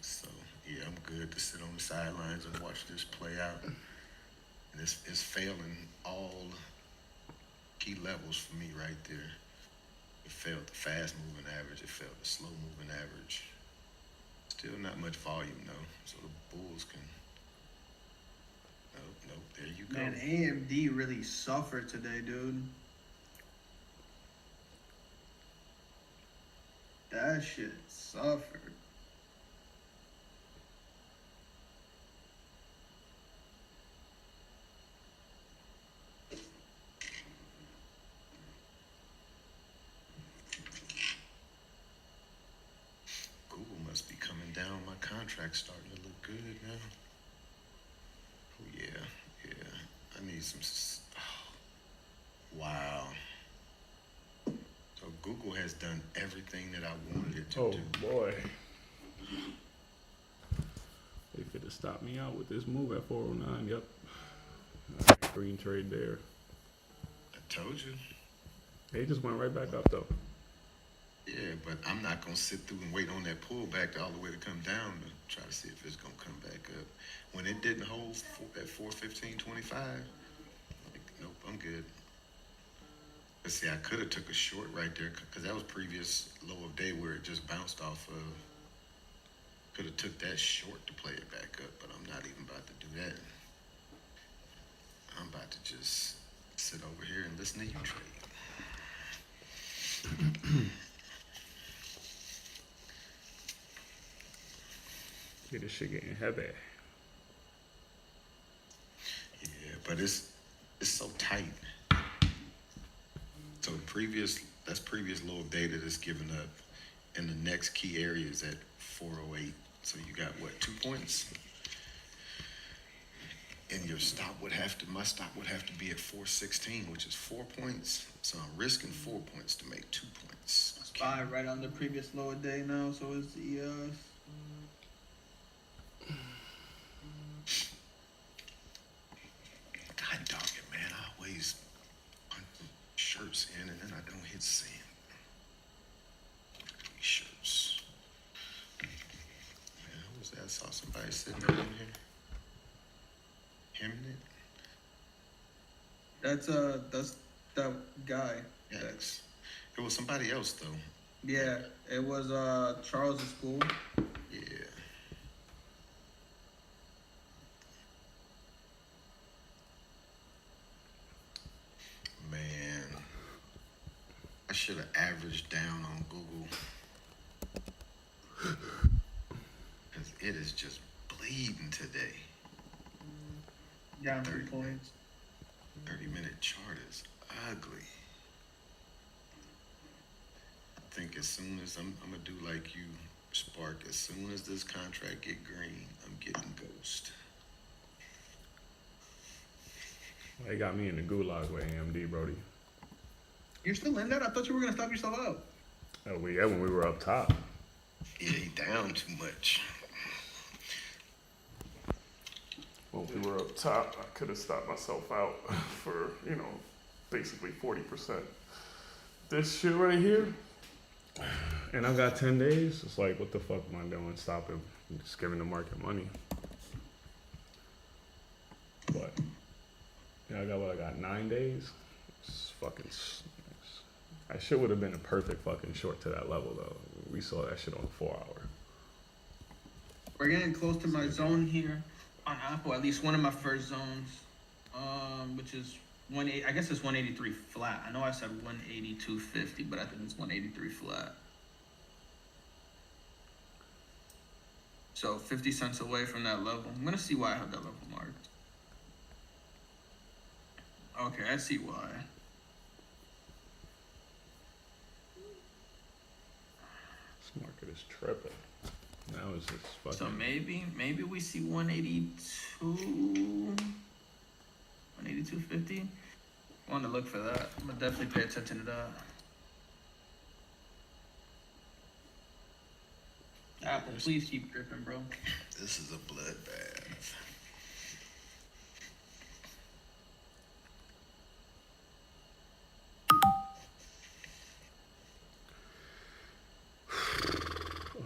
So yeah, I'm good to sit on the sidelines and watch this play out. And it's failing all key levels for me right there. It failed the fast moving average. It failed the slow moving average. Still not much volume though, so the bulls can. Nope. There you go. Man, AMD really suffered today, dude. That shit suffered. Google must be coming down. My contract's starting to look good now. Oh yeah. I need some. Wow. So Google has done everything that I wanted it to Oh do. boy. They could have stopped me out with this move at 409. Yep. Alright, green trade there. I told you. They just went right back up though. Yeah, but I'm not gonna sit through and wait on that pullback all the way to come down to try to see if it's gonna come back up. When it didn't hold at 415.25, like, nope, I'm good. Let's see, I could have took a short right there because that was previous low of day where it just bounced off of. Could have took that short to play it back up, but I'm not even about to do that. I'm about to just sit over here and listen to you trade. Yeah, this shit getting heavy. Yeah, but it's so tight. So that's previous low of data that's given up, and the next key area is at 408. So you got what, 2 points? And my stop would have to be at 416, which is 4 points. So I'm risking 4 points to make 2 points. Spy right on the previous lower day now, so it's the God dog it, man. I always put shirts in and then I don't hit send. These shirts. Man, who was that? I saw somebody sitting right in here. Hemming it? that's that guy. Yes. It was somebody else though. Yeah, it was Charles' school. Yeah. Man, I should have averaged down on Google. Because it is just bleeding today. Down 3 points. 30-minute chart is ugly. I think as soon as I'm gonna do like you, Spark, as soon as this contract get green, I'm getting ghost. They got me in the gulag with AMD, Brody. You're still in that? I thought you were gonna stop yourself out. Oh, yeah, when we were up top. Yeah, he down too much. When we were up top, I could have stopped myself out for, basically 40%. This shit right here, and I got 10 days. It's like, what the fuck am I doing? Stopping, just giving the market money. But yeah, I got 9 days. It's fucking. I shit would have been a perfect fucking short to that level though. We saw that shit on the 4 hour. We're getting close to my zone here on Apple, at least one of my first zones, which is 180. I guess it's 183 flat. I know I said 182.50, but I think it's 183 flat. So 50 cents away from that level. I'm gonna see why I have that level marked. Okay, I see why. This market is tripping. Now it's just fucking. So maybe we see 182, 182.50. I want to look for that. I'm gonna definitely pay attention to that. Apple, please keep dripping, bro. This is a bloodbath.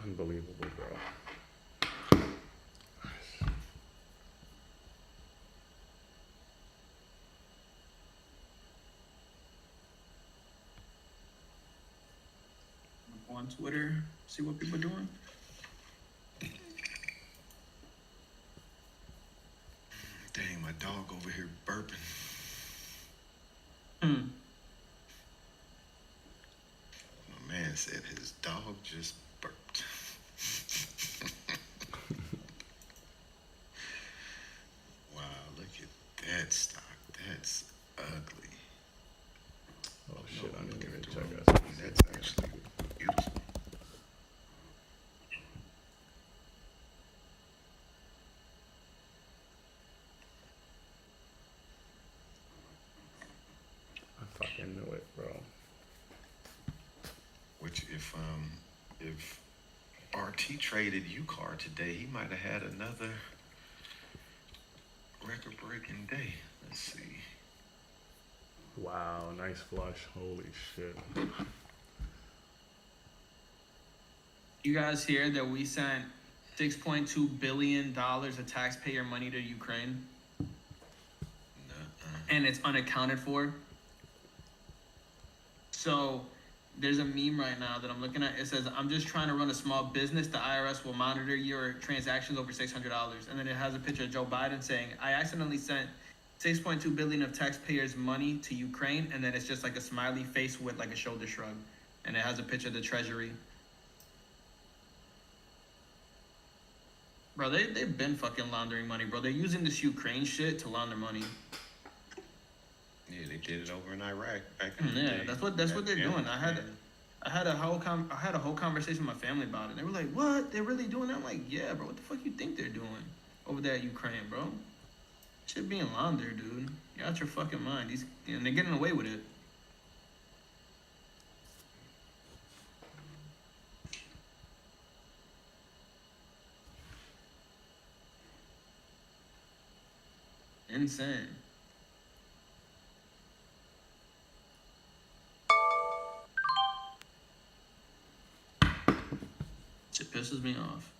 Unbelievable, bro. Twitter, see what people are doing. Dang, my dog over here burping. My man said his dog just burped. Wow, look at that stock. That's ugly. Oh shit, I didn't even check that. that. That's actually beautiful. I fucking knew it, bro. Which if RT traded UCAR today, he might have had another record-breaking day. Let's see. Wow, nice flush. Holy shit. You guys hear that we sent $6.2 billion of taxpayer money to Ukraine, Nuh-uh. and it's unaccounted for? So there's a meme right now that I'm looking at. It says, "I'm just trying to run a small business. The IRS will monitor your transactions over $600." And then it has a picture of Joe Biden saying, "I accidentally sent 6.2 billion of taxpayers' money to Ukraine," and then it's just like a smiley face with like a shoulder shrug, and it has a picture of the Treasury. Bro, they've been fucking laundering money, bro. They're using this Ukraine shit to launder money. Yeah, they did it over in Iraq back in the Yeah, day. that's what they're doing. I had a whole conversation with my family about it. They were like, "What? They're really doing that?" I'm like, "Yeah, bro. What the fuck you think they're doing over there at Ukraine, bro? Shit being laundered, dude. You're out your fucking mind. And they're getting away with it." Insane. Shit pisses me off.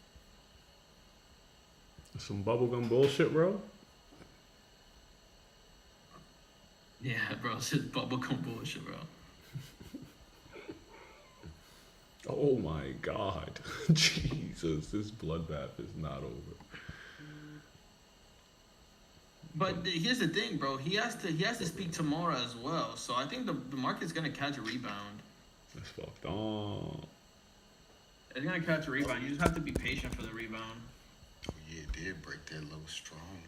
Some bubblegum bullshit, bro. Yeah, bro. It's just bubblegum bullshit, bro. Oh my god. Jesus, this bloodbath is not over. But here's the thing, bro. He has to speak tomorrow as well. So I think the market's gonna catch a rebound. That's fucked on. It's gonna catch a rebound. You just have to be patient for the rebound. Oh yeah, it did break that low strong.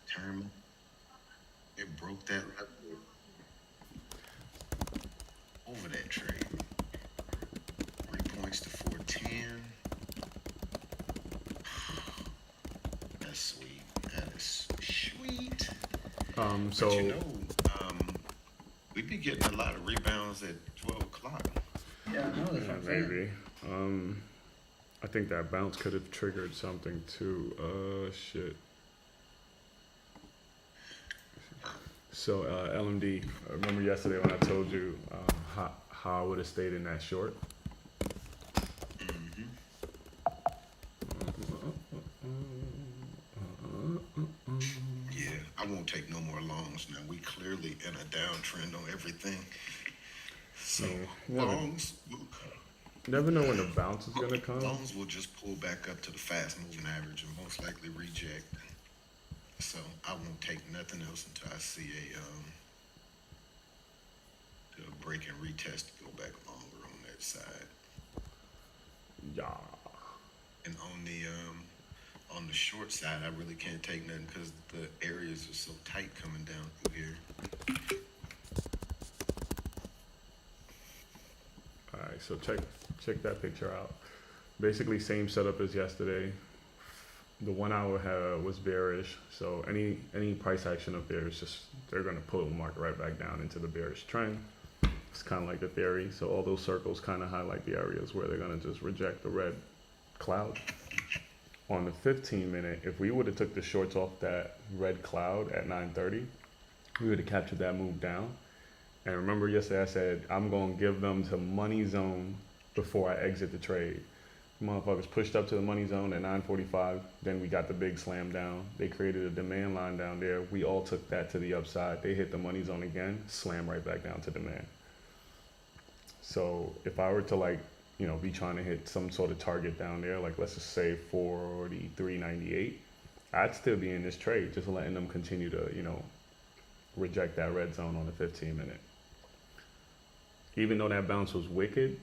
Determined. It broke that level over that trade. 3 points to 410. That's sweet. That is sweet. So But you know, we be getting a lot of rebounds at 12 o'clock. Yeah, I know that's yeah, what I'm saying. maybe. I think that bounce could have triggered something too. Shit. So LMD, remember yesterday when I told you how I would have stayed in that short? Mm-hmm. Yeah, I won't take no more longs now. We clearly in a downtrend on everything. So Yeah, longs, never know when the bounce is gonna come. longs will just pull back up to the fast moving average and most likely reject. So I won't take nothing else until I see a break and retest to go back longer on that side. Yeah. And on the short side, I really can't take nothing because the areas are so tight coming down through here. All right, so check that picture out. Basically, same setup as yesterday. The 1 hour was bearish, so any price action up there is just they're gonna pull the market right back down into the bearish trend. It's kind of like the theory. So all those circles kind of highlight the areas where they're gonna just reject the red cloud. On the 15-minute, if we would have took the shorts off that red cloud at 9:30, we would have captured that move down. And remember yesterday I said I'm gonna give them to money zone before I exit the trade. Motherfuckers pushed up to the money zone at 9:45. Then we got the big slam down. They created a demand line down there. We all took that to the upside. They hit the money zone again, slam right back down to demand. So if I were to like, you know, be trying to hit some sort of target down there, like let's just say 43.98, I'd still be in this trade, just letting them continue to, you know, reject that red zone on the 15-minute. Even though that bounce was wicked,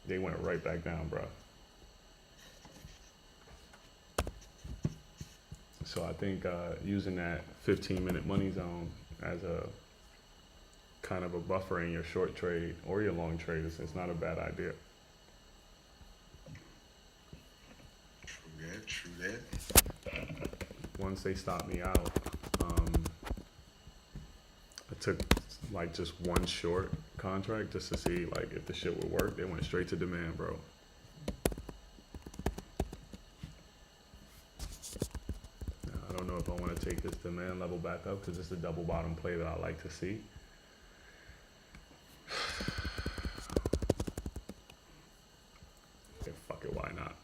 they went right back down, bro. So I think using that 15-minute money zone as a kind of a buffer in your short trade or your long trade is not a bad idea. True that. Once they stopped me out, I took like just one short contract just to see like if the shit would work. They went straight to demand, bro. I don't know if I want to take this demand level back up because it's the double bottom play that I like to see. Yeah, fuck it, why not?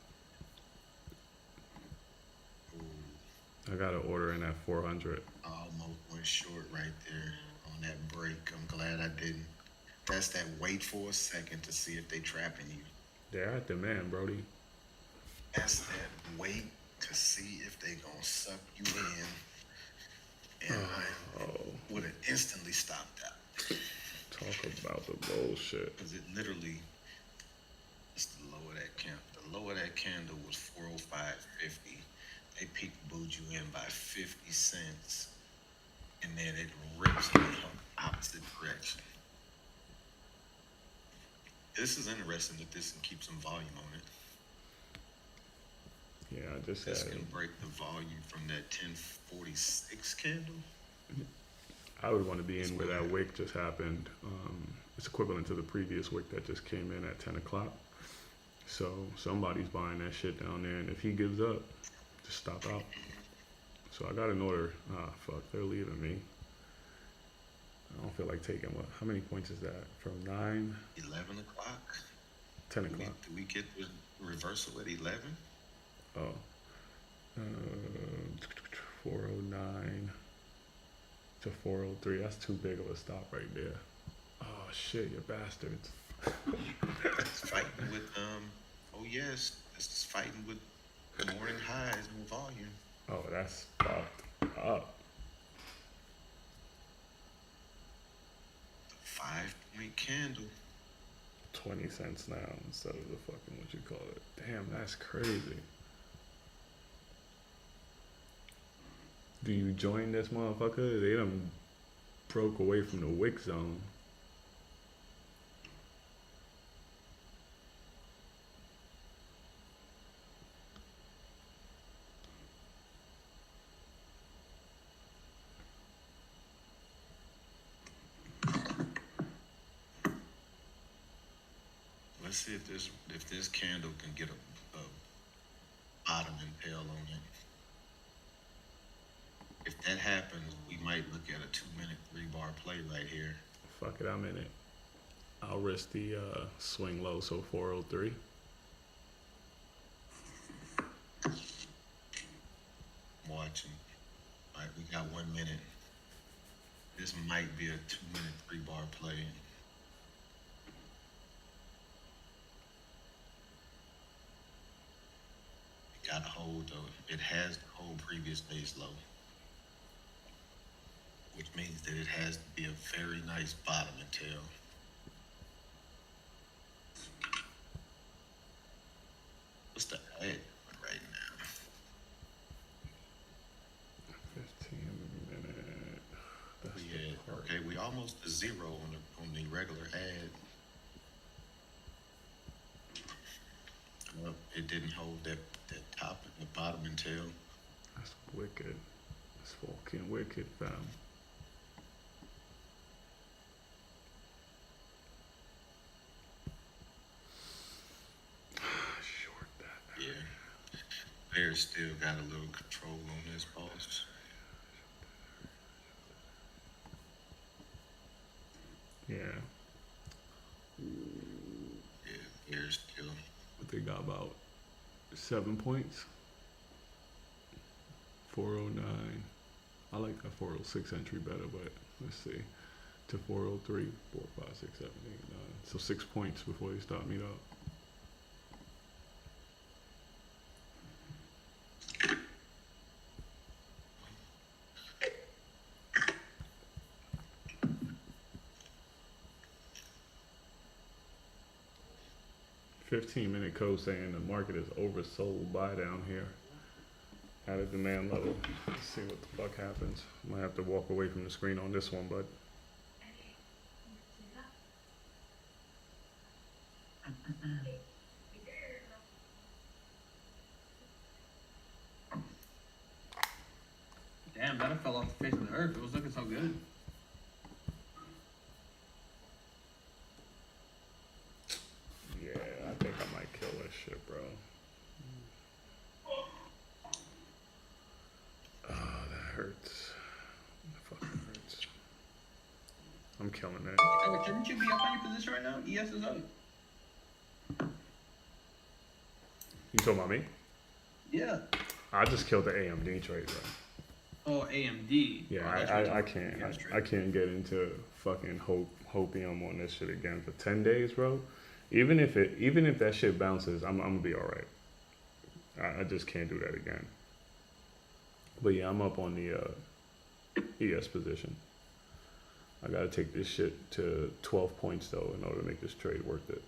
Ooh, I got an order in at 400. I almost went short right there on that break. I'm glad I didn't. That's that wait for a second to see if they trapping you. They're at demand, Brody. That's that wait to see if they gonna suck you in. And I would have instantly stopped out. Talk about the bullshit. Because it literally, it's the low of that candle. The low of that candle was 405.50. They peek booed you in by 50 cents. And then it rips in the opposite direction. This is interesting that this can keep some volume on it. Yeah, I just This had can break the volume from that 1046 candle. I would want to be in where that wick just happened. It's equivalent to the previous wick that just came in at 10 o'clock. So somebody's buying that shit down there, and if he gives up, just stop out. So I got an order. Ah, fuck, they're leaving me. I don't feel like taking what? How many points is that? From 9? 11 o'clock? 10 Do we, o'clock. do we get the reversal at 11? Oh. 409 to 403. That's too big of a stop right there. Oh shit, you bastards. It's fighting with, oh yes, this is fighting with morning highs and volume. Oh, that's fucked up. 5-point candle. 20 cents now instead of the fucking what you call it. Damn, that's crazy. Do you join this motherfucker? They done broke away from the wick zone. Let's see if this candle can get a bottom impale on it. If that happens, we might look at a 2-minute 3-bar play right here. Fuck it, I'm in it. I'll risk the swing low, so 403. Watching. All right, we got 1 minute. This might be a 2-minute 3-bar play. It got to hold though. It has to hold previous day's low, which means that it has to be a very nice bottom and tail. What's the ad right now? 15 minute. That's We the had, part. okay, we almost to zero on the regular ad. Well, it didn't hold that top and the bottom and tail. That's wicked. That's fucking wicked, fam. Short that. Yeah. Bears still got a little control on this, boss. Yeah. Yeah, Bears still. What they got about 7 points. 409. I like that 406 entry better, but let's see. To 403, 4, 5, 6, 7, 8, 9. So 6 points before they start me up. $15-minute code saying the market is oversold. Buy down here at a demand level. Let's see what the fuck happens. Might have to walk away from the screen on this one, but Damn, that fell off the face of the earth. It was looking so good. yeah, I think I might kill this shit, bro. Oh, that hurts. That fucking hurts. I'm killing that. Hey, shouldn't you be up on your position right now? ES is up. You talking about me? Yeah. I just killed the AMD trade, bro. Oh, AMD. Yeah, Oh, that's what I you're can't. talking about. I can't get into fucking hopium on this shit again for 10 days, bro. Even if that shit bounces, I'm gonna be all right. I just can't do that again. But yeah, I'm up on the ES position. I gotta take this shit to 12 points though in order to make this trade worth it.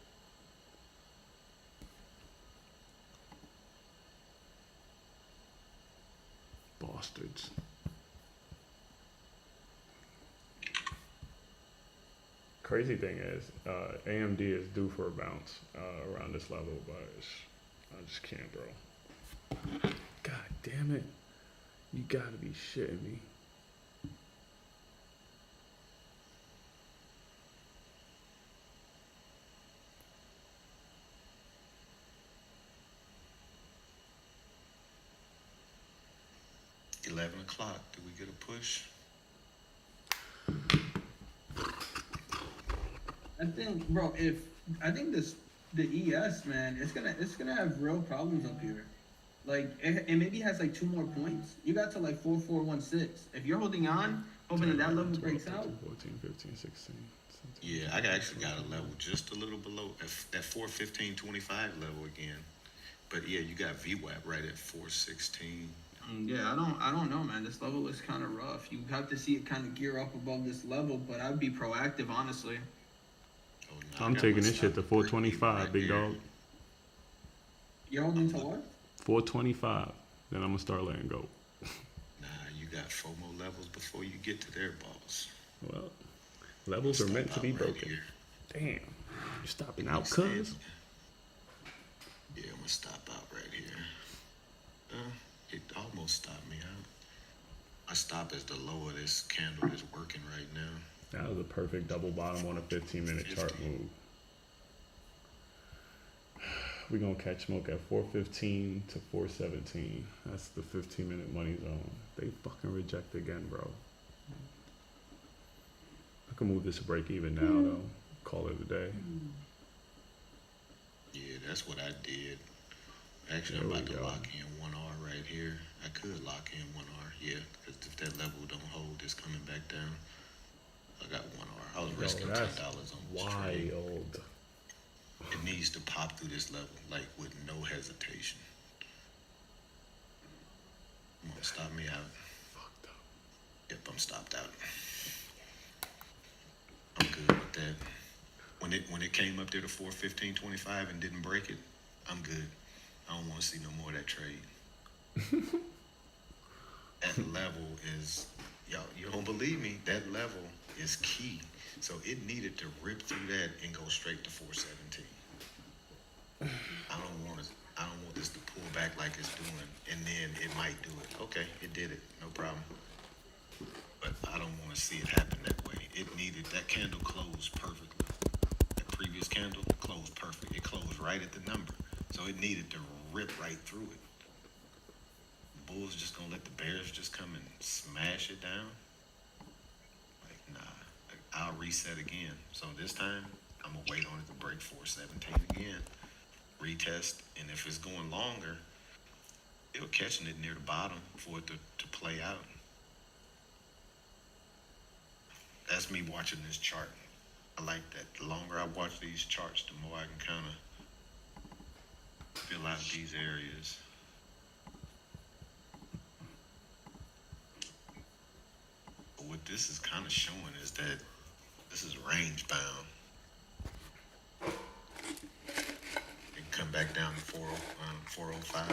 Bastards. Crazy thing is, AMD is due for a bounce around this level, but I just can't, bro. God damn it. You gotta be shitting me. $11. Do we get a push? I think, bro, the ES, man, it's gonna have real problems up here. Like, it maybe has like 2 more points. You got to like 4416. If you're holding on, hoping that level 12, breaks 13, out. 14, 15, 16. Yeah, I actually got a level just a little below that 415.25 level again. But yeah, you got VWAP right at 416. Yeah, I don't know, man. This level is kind of rough. You have to see it kind of gear up above this level, but I'd be proactive, honestly. Oh, no, I'm taking this shit to 425, big dog. You're holding to what? 425. Then I'm gonna start letting go. Nah, you got FOMO levels before you get to their balls. Well, levels are meant to be Stop out right broken. here. Damn. You stopping You out, said- cuz? Yeah, I'm gonna stop out right here. It almost stopped me out. I stop as the low of this candle is working right now. That was a perfect double bottom on a 15-minute chart move. We're gonna catch smoke at 415 to 417. That's the 15-minute money zone. They fucking reject again, bro. I can move this to break even now, though. Call it a day. Yeah, that's what I did. Actually, There I'm we about to go. lock in 1R right here. I could lock in 1R, yeah, because if that level don't hold, it's coming back down. I got 1R. I was risking $10 that's on this trade. wild. It needs to pop through this level, like with no hesitation. Come on, stop me out. Fucked up. Yep, I'm stopped out. I'm good with that. When it came up there to 415.25 and didn't break it, I'm good. I don't want to see no more of that trade. That level is, y'all, you don't believe me, that level is key. So it needed to rip through that and go straight to 417. I don't want this to pull back like it's doing, and then it might do it. Okay, it did it, no problem. But I don't want to see it happen that way. It needed, that candle closed perfectly. That previous candle closed perfect. It closed right at the number. So it needed to rip right through it. The bulls just gonna let the bears just come and smash it down? Like, nah. Like, I'll reset again. So this time, I'm gonna wait on it to break 417 again. retest, and if it's going longer, it'll catching it near the bottom for it to play out. That's me watching this chart. I like that. The longer I watch these charts, the more I can kind of fill out these areas. But what this is kind of showing is that this is range bound. It can come back down to 405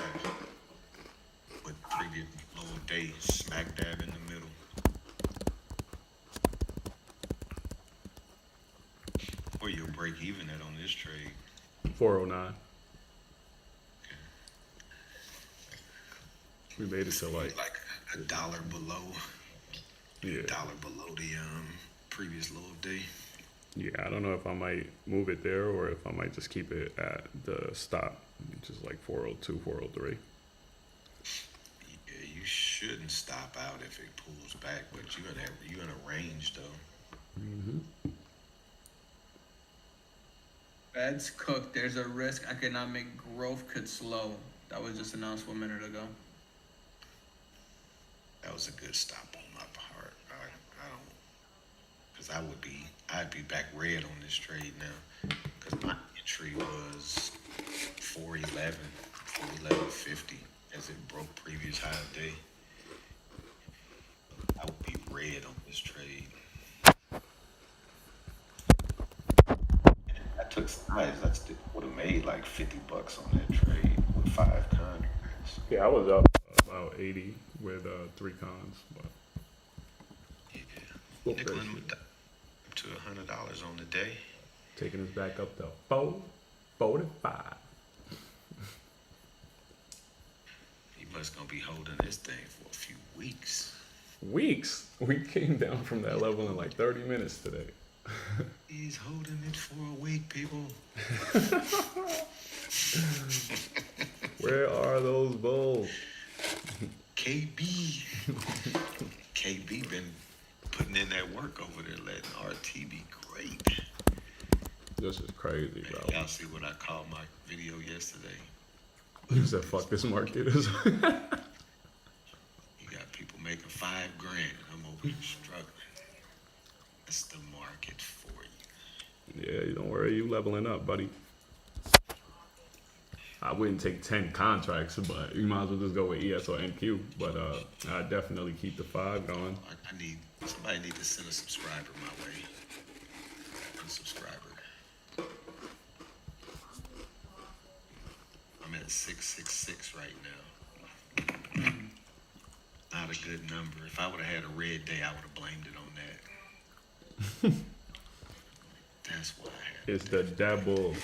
with previous low day smack dab in the middle. Where you'll break even at on this trade. 409. We made it to like a dollar below. Yeah. Dollar below the previous low of day. Yeah, I don't know if I might move it there or if I might just keep it at the stop, which is like 402, 403. Yeah, you shouldn't stop out if it pulls back, but you're in a range though. Mm-hmm. Fed's cooked. There's a risk economic growth could slow. That was just announced 1 minute ago. That was a good stop on my part. I don't, because I'd be back red on this trade now. Because my entry was 411, 411.50 as it broke previous high of day. I would be red on this trade. I took sides. I would have made like $50 on that trade with 5 contracts. Yeah, I was up about 80 with 3 cons, but Yeah, nickeling up to $100 on the day. Taking us back up to 445. You must gonna be holding this thing for a few weeks. Weeks? We came down from that level in like 30 minutes today. He's holding it for a week, people. Where are those bulls? KB. KB been putting in that work over there, letting RT be great. This is crazy, bro. Y'all see what I called my video yesterday? You said, fuck this market. You got people making $5 grand, and I'm over here struggling. That's the market for you. Yeah, don't worry, you leveling up, buddy. I wouldn't take 10 contracts, but you might as well just go with ES or NQ. But I definitely keep the 5 going. Somebody need to send a subscriber my way. Unsubscriber. I'm at 666 right now. Not a good number. If I would have had a red day, I would have blamed it on that. That's why I had. It's the devil.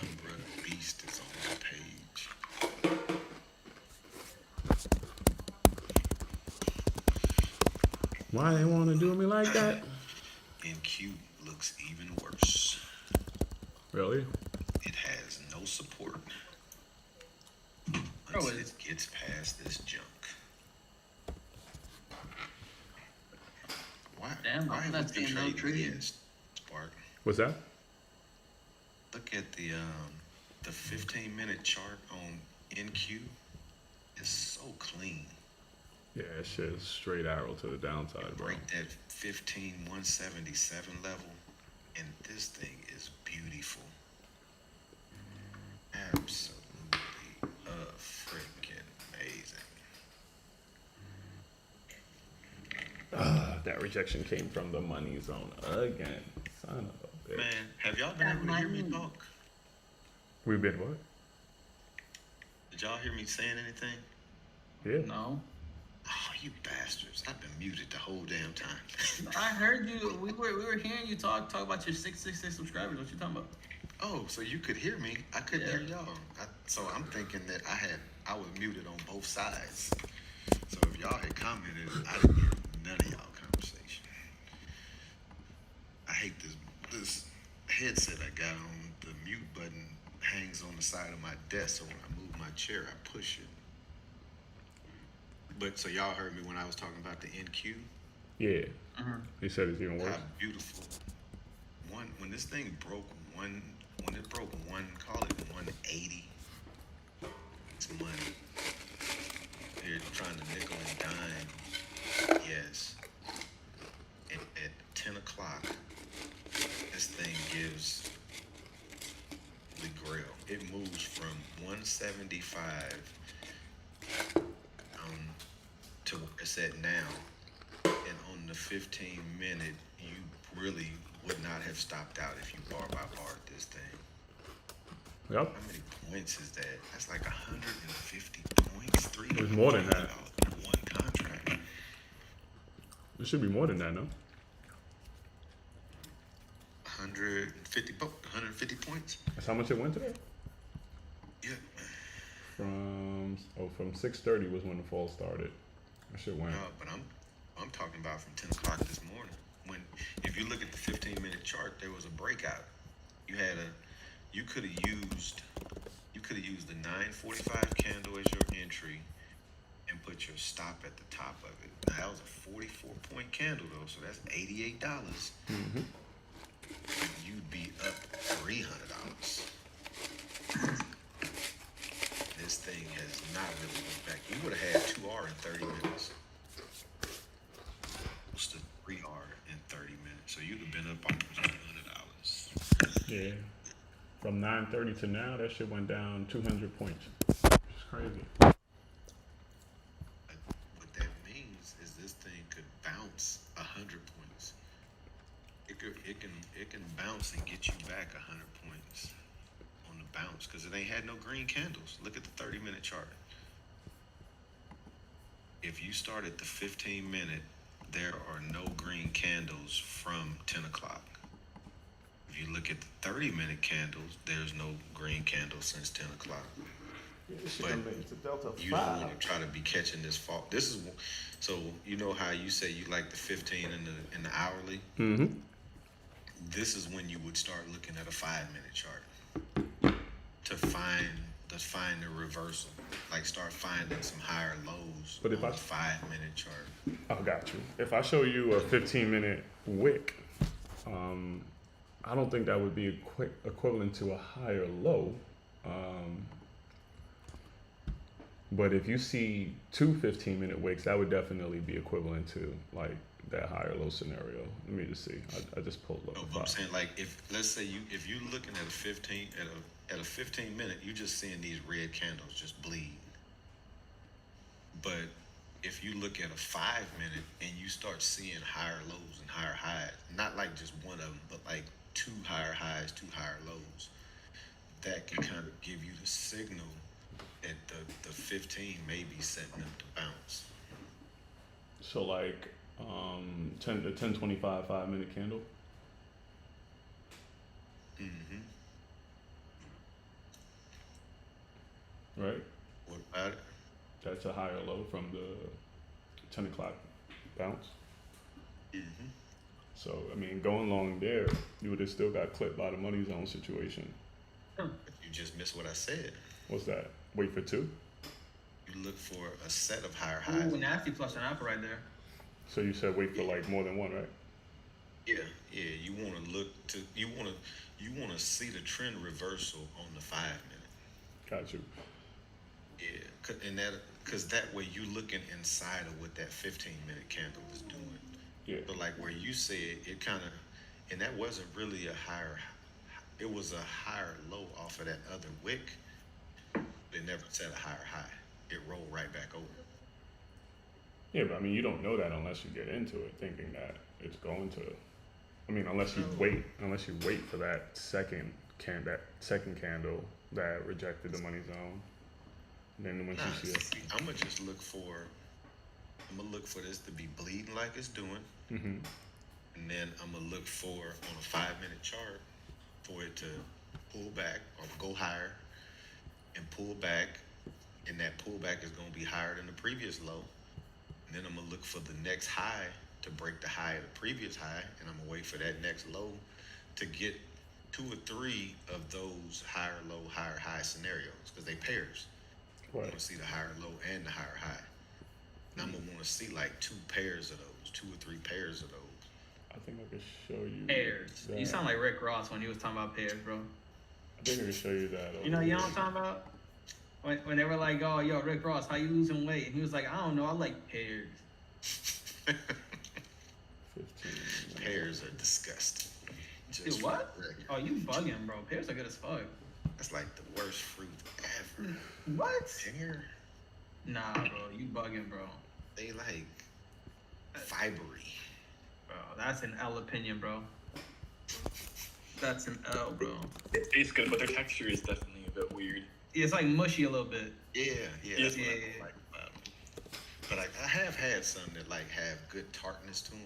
Umbrella Beast is on my page. Why they want to do me like that? NQ looks even worse. Really? It has no support Bro, until it gets past this junk. Damn, why I'm not seeing no trading. Spark? What's that? Look at the 15-minute chart on NQ. It's so clean. Yeah, that shit is straight arrow to the downside, bro. Break that 15,177 level, and this thing is beautiful. Absolutely freaking amazing. That rejection came from the money zone again. Son of a bitch. Man, have y'all been able to hear me talk? We've been what? Did y'all hear me saying anything? Yeah. No. Oh, you bastards. I've been muted the whole damn time. I heard you. We were hearing you talk about your 666 subscribers. What you talking about? Oh, so you could hear me. I couldn't hear y'all. So I'm thinking that I was muted on both sides. So if y'all had commented, I didn't hear none of y'all conversation. I hate this headset I got on. The mute button hangs on the side of my desk, so when I move my chair, I push it. But so y'all heard me when I was talking about the NQ. Yeah. He said it's even worse. How beautiful. When this thing broke when it broke call it 180, it's money. Here trying to nickel and dime, yes. At 10 o'clock, this thing gives the grill. It moves from 175 to where it's at now. And on the 15-minute, you really would not have stopped out if you bar by barred this thing. Yep. How many points is that? That's like 150 points. It's more than that. One contract. It should be more than that, no? 150 points. That's how much it went today? Yeah. From 6:30 was when the fall started. That shit went. No, but I'm talking about from 10 o'clock this morning. When if you look at the 15-minute chart, there was a breakout. You could have used the 9:45 candle as your entry and put your stop at the top of it. Now that was a 44-point candle though, so that's $88. Mm-hmm. You'd be up $300. This thing has not really went back. You would have had 2R in 30 minutes. What's the 3R in 30 minutes? So you'd have been up almost $100. Yeah. From 9:30 to now, that shit went down 200 points. It's crazy. What that means is this thing could bounce 100 points. It can bounce and get you back 100 points on the bounce because it ain't had no green candles. Look at the 30-minute chart. If you start at the 15-minute, there are no green candles from 10 o'clock. If you look at the 30-minute candles, there's no green candles since 10 o'clock. But it's a delta you don't want to try to be catching this fall. This is so you know how you say you like the 15 and the hourly. Mm-hmm. This is when you would start looking at a 5-minute chart to find the reversal. Like start finding some higher lows But if on I- the 5-minute chart. I got you. If I show you a 15-minute wick, I don't think that would be equivalent to a higher low. But if you see two 15-minute wicks, that would definitely be equivalent to like that higher low scenario. Let me just see. I just pulled up. No, the but I'm five. saying like if let's say if you're looking at a 15-minute, you're just seeing these red candles just bleed. But if you look at a 5-minute and you start seeing higher lows and higher highs, not like just one of them, but like two higher highs, two higher lows, that can kind of give you the signal that the 15 may be setting up to bounce. So like 1025 5-minute candle. Mm-hmm. Right? What about it? That's a higher low from the 10 o'clock bounce. Mm-hmm. So, I mean, going long there, you would have still got clipped by the money zone situation. But you just missed what I said. What's that? Wait for two? You look for a set of higher highs. Ooh, nasty flush on apple right there. So you said wait for like more than one, right? Yeah. You want to see the trend reversal on the 5-minute. Got you. Yeah, because that way you looking inside of what that 15-minute candle is doing. Yeah. But like where you said it kind of, and that wasn't really it was a higher low off of that other wick. It never set a higher high. It rolled right back over. Yeah, but I mean, you don't know that unless you get into it, thinking that it's going to. I mean, unless you wait for that second candle that rejected the money zone. Then once you see it, I'm gonna look for this to be bleeding like it's doing, mm-hmm. and then I'm gonna look for on a 5-minute chart for it to pull back or go higher and pull back, and that pullback is gonna be higher than the previous low. And then I'm gonna look for the next high to break the high of the previous high, and I'm gonna wait for that next low to get 2 or 3 of those higher low, higher high scenarios because they pairs. I want to see the higher low and the higher high. And I'm gonna want to see like 2 pairs of those, 2 or 3 pairs of those. I think I could show you. Pairs. that. You sound like Rick Ross when he was talking about pairs, bro. I think I can show you that. You know what I'm talking about? When they were like, oh, yo, Rick Ross, how you losing weight? And he was like, I don't know, I like pears. 15. Pears are disgusting. Dude, Just what? for the record. Oh, you bugging, bro. Pears are good as fuck. That's like the worst fruit ever. What? Pear, Nah, bro, you bugging, bro. they like fibery. Bro, that's an L opinion, bro. That's an L, bro. It tastes good, but their texture is definitely a bit weird. It's like mushy a little bit. Yeah, that's what I Yeah. don't like about them. But I have had some that like have good tartness to them.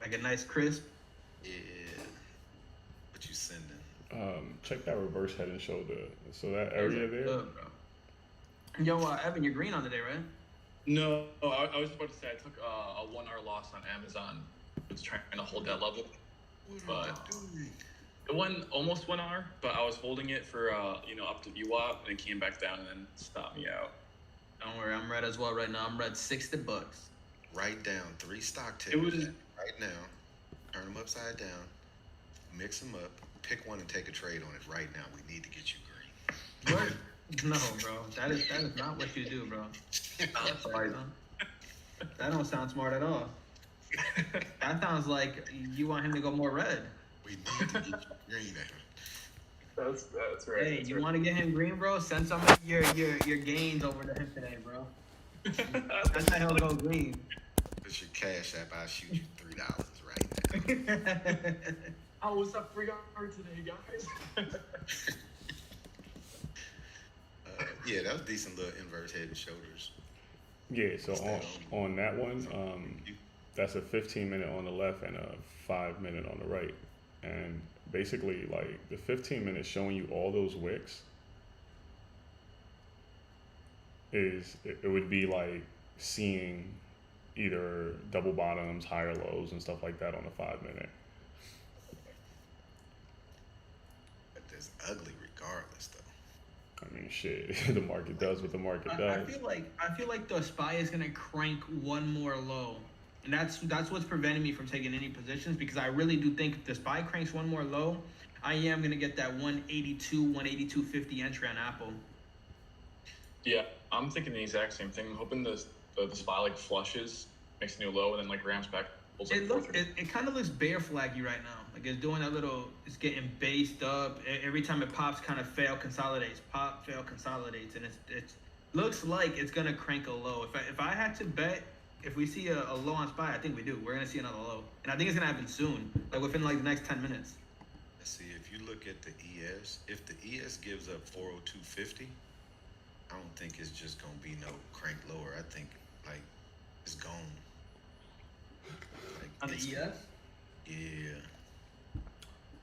Like a nice crisp. Yeah. What you sending? Check that reverse head and shoulder. So that area there. Good, bro. Yo, Evan, you're green on the day, right? No, I was about to say I took a 1 hour loss on Amazon. I was trying to hold that level. What am But- I doing? It went almost 1 hour, but I was holding it for up to VWAP, and it came back down and then stopped me out. Don't worry, I'm red as well right now. I'm red $60. Write down 3 stock It tickers was- right now. Turn them upside down. Mix them up. Pick one and take a trade on it right now. We need to get you green. What? No, bro. That is not what you do, bro. That don't sound smart at all. That sounds like you want him to go more red. We need to get you green, Evan. That's right. Hey, you want to get him green, bro? Send some of your gains over to him today, bro. That's how he'll go green. It's your cash app. I'll shoot you $3 right now. Oh, what's up, free guard today, guys? Yeah, that was decent little inverse head and shoulders. Yeah. So What's that on that one, You- that's a 15-minute on the left and a 5-minute on the right. And basically, like the 15 minutes showing you all those wicks it would be like seeing either double bottoms, higher lows, and stuff like that on the 5-minute. But that's ugly regardless, though. I mean, shit, the market does what the market I does. feel like the SPY is gonna crank one more low, and that's what's preventing me from taking any positions, because I really do think if the SPY cranks one more low, I am gonna get that 182.50 entry on Apple. Yeah, I'm thinking the exact same thing. I'm hoping the SPY like flushes, makes a new low, and then like ramps back. Pulls, like, It kind of looks bear flaggy right now. Like it's doing that little, it's getting based up. Every time it pops, kind of fail, consolidates, pop, fail, consolidates, and it looks like it's gonna crank a low. If I had to bet, if we see a low on SPY, I think we do. We're gonna see another low, and I think it's gonna happen soon, like within like the next 10 minutes. Let's see, if you look at the ES, if the ES gives up 402.50, I don't think it's just gonna be no crank lower. I think like it's gone. Like, On the it's- ES? Yeah.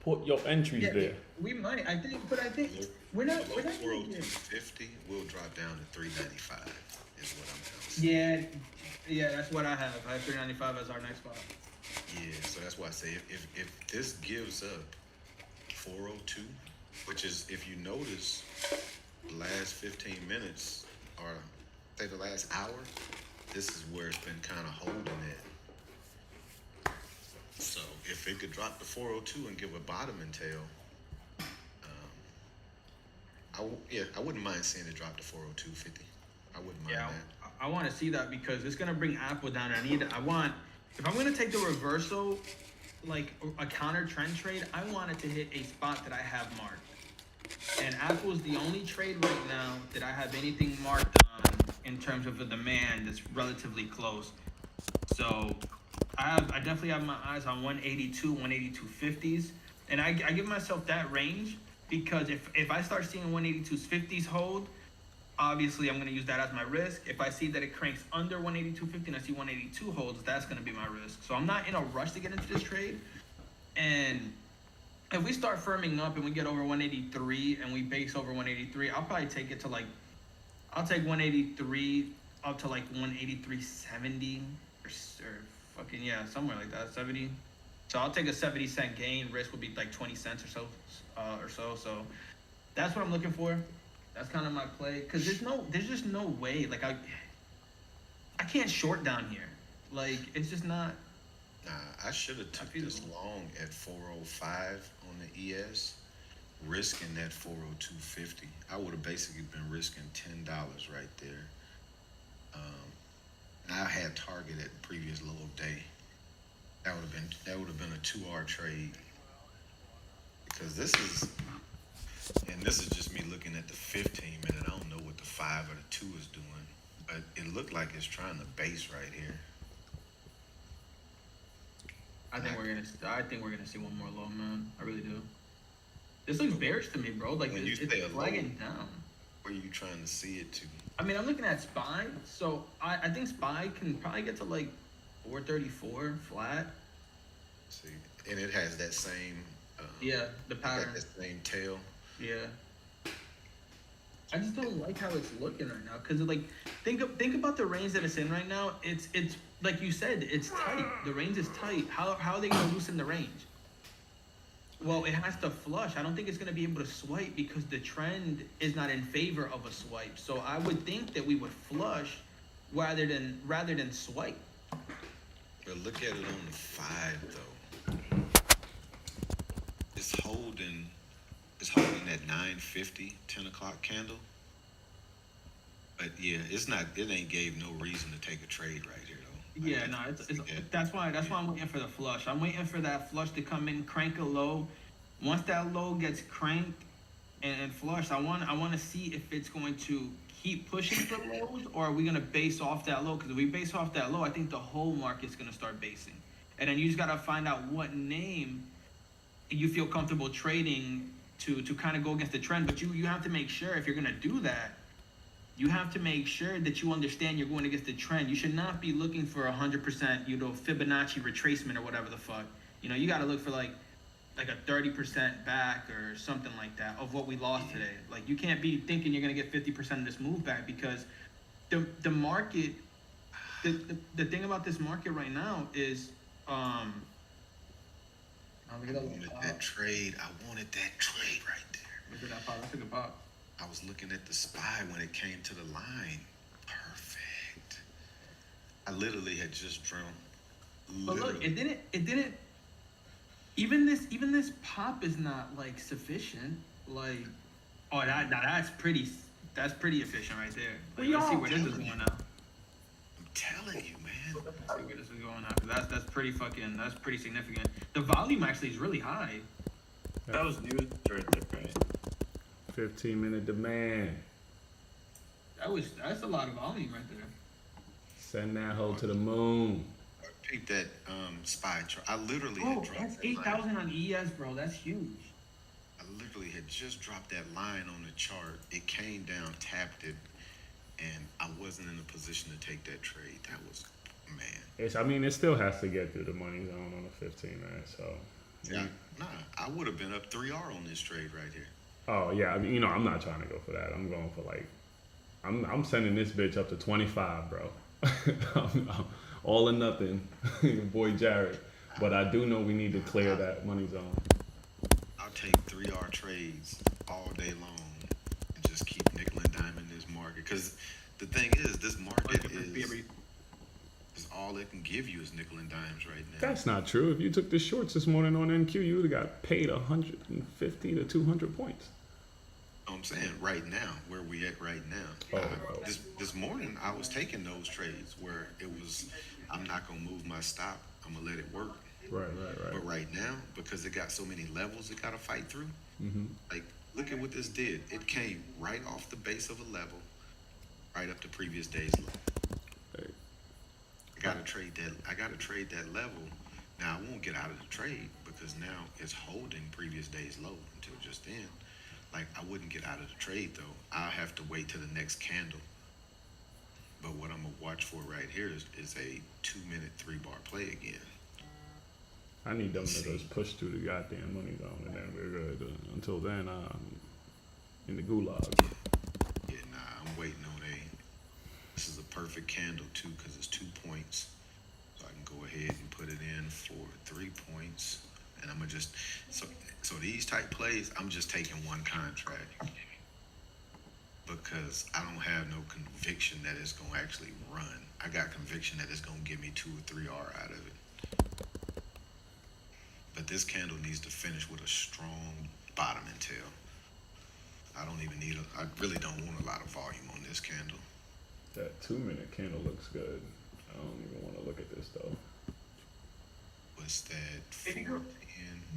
Put your entries there. we might. I think we're not. Below We're not gonna get- 402.50 will drop down to 395. Is what I'm telling you. Yeah, that's what I have. I have 395 as our next spot. Yeah, so that's why I say if this gives up 402, which is, if you notice, the last 15 minutes or say the last hour, this is where it's been kind of holding it. So if it could drop to 402 and give a bottom and tail, I wouldn't mind seeing it drop to 402.50. I wouldn't mind Yeah, that. I want to see that because it's gonna bring Apple down. If I'm gonna take the reversal, like a counter trend trade, I want it to hit a spot that I have marked. And Apple's the only trade right now that I have anything marked on in terms of the demand that's relatively close. So I definitely have my eyes on 182, 182.50s, and I give myself that range because if I start seeing 182.50s hold, obviously I'm going to use that as my risk. If I see that it cranks under 182.50 and I see 182 holds, that's going to be my risk. So I'm not in a rush to get into this trade. And if we start firming up and we get over 183 and we base over 183, I'll probably take it to I'll take 183 up to 183.70 or fucking, yeah, somewhere like that, 70. So I'll take a 70-cent gain. Risk would be 20 cents or so. So that's what I'm looking for. That's kind of my play, because there's just no way. I can't short down here. It's just not. Nah, I should have took this long at 405 on the ES, risking that 402.50. I would have basically been risking $10 right there. And I had target at the previous low of day. That would have been a 2R trade, because this is just me looking at the 15 minute. I don't know what the 5 or the 2 is doing, but it looked like it's trying to base right here. I think we're gonna see one more low, man. I really do. This looks bearish to me, bro. Like When you it's say a low, flagging down. where are you trying to see it to? I mean, I'm looking at SPY, so I think SPY can probably get to like 434 flat. See, and it has that same. Yeah, the Got pattern. that same tail. Yeah. I just don't like how it's looking right now, cause like think about the range that it's in right now. It's like you said, it's tight. The range is tight. How are they gonna loosen the range? Well, it has to flush. I don't think it's gonna be able to swipe because the trend is not in favor of a swipe. So I would think that we would flush rather than swipe. But look at it on the 5 though. It's holding that 9:50, 10 o'clock candle. But yeah, it ain't gave no reason to take a trade right here though. Like, Yeah, no, that's why I'm waiting for the flush. I'm waiting for that flush to come in, crank a low. Once that low gets cranked and flushed, I want to see if it's going to keep pushing for lows, or are we gonna base off that low? Because if we base off that low, I think the whole market's gonna start basing. And then you just gotta find out what name you feel comfortable trading to kind of go against the trend. But you have to make sure, if you're gonna do that, you have to make sure that you understand you're going against the trend. You should not be looking for 100%, Fibonacci retracement or whatever the fuck. You got to look for like a 30% back or something like that of what we lost today. Like, you can't be thinking you're going to get 50% of this move back, because the market, the thing about this market right now is, I wanted that trade. I wanted that trade right there. Look at that pop. That's a good pop. I was looking at the SPY when it came to the line. Perfect. I literally had just drawn. But look, it didn't. Even this pop is not like sufficient. Like, oh, that's pretty efficient right there. Like, let's see where this is going now. I'm telling you, man. Let's see where this is going now, 'cause that's pretty significant. The volume actually is really high. That was news right there, right? 15-minute demand. That's a lot of volume right there. Send that hoe to the moon. Peep that SPY chart. I literally Oh, had dropped that's that line. 8,000 on ES, bro. That's huge. I literally had just dropped that line on the chart. It came down, tapped it, and I wasn't in a position to take that trade. That was, man. It still has to get through the money zone on the 15-minute. So. Yeah, I would have been up 3R on this trade right here. Oh yeah, I'm not trying to go for that. I'm going for I'm sending this bitch up to 25, bro. I'm all or nothing, your boy Jared. But I do know we need to clear that money zone. I'll take 3R trades all day long and just keep nickel and diming this market. Because the thing is, this market is all it can give you is nickel and dimes right now. That's not true. If you took the shorts this morning on NQ, you would have got paid 150 to 200 points. I'm saying right now, where we at right now. Oh. This morning, I was taking those trades where it was, I'm not going to move my stop. I'm going to let it work. Right. But right now, because it got so many levels it got to fight through, like, look at what this did. It came right off the base of a level, right up to previous day's low. Hey. I got to trade that level. Now, I won't get out of the trade because now it's holding previous day's low until just then. Like, I wouldn't get out of the trade, though. I'll have to wait till the next candle. But what I'm going to watch for right here is a 2-minute 3-bar play again. I need them to just push through the goddamn money zone, and then we're good. Until then, in the gulag. Yeah, I'm waiting on this is a perfect candle, too, because it's 2 points. So I can go ahead and put it in for 3 points. And I'm going to just, so these type plays, I'm just taking one contract. Because I don't have no conviction that it's going to actually run. I got conviction that it's going to give me 2 or 3R out of it. But this candle needs to finish with a strong bottom and tail. I don't even need I really don't want a lot of volume on this candle. That 2-minute candle looks good. I don't even want to look at this though. What's that? 410,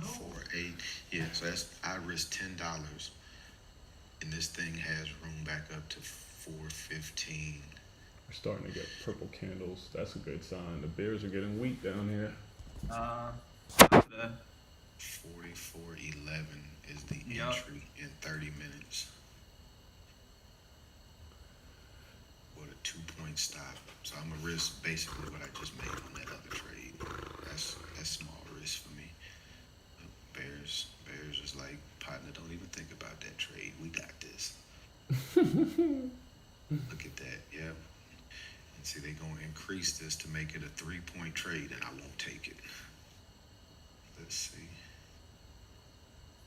48. Yeah, so I risked $10, and this thing has room back up to 415. We're starting to get purple candles. That's a good sign. The bears are getting weak down here. The 44.11 is the Yup. entry in 30 minutes. With a 2-point stop. So I'm gonna risk basically what I just made on that other trade. That's small risk for me. Bears is like, partner, don't even think about that trade. We got this. Look at that, yep. And see, they're gonna increase this to make it a 3-point trade, and I won't take it. Let's see.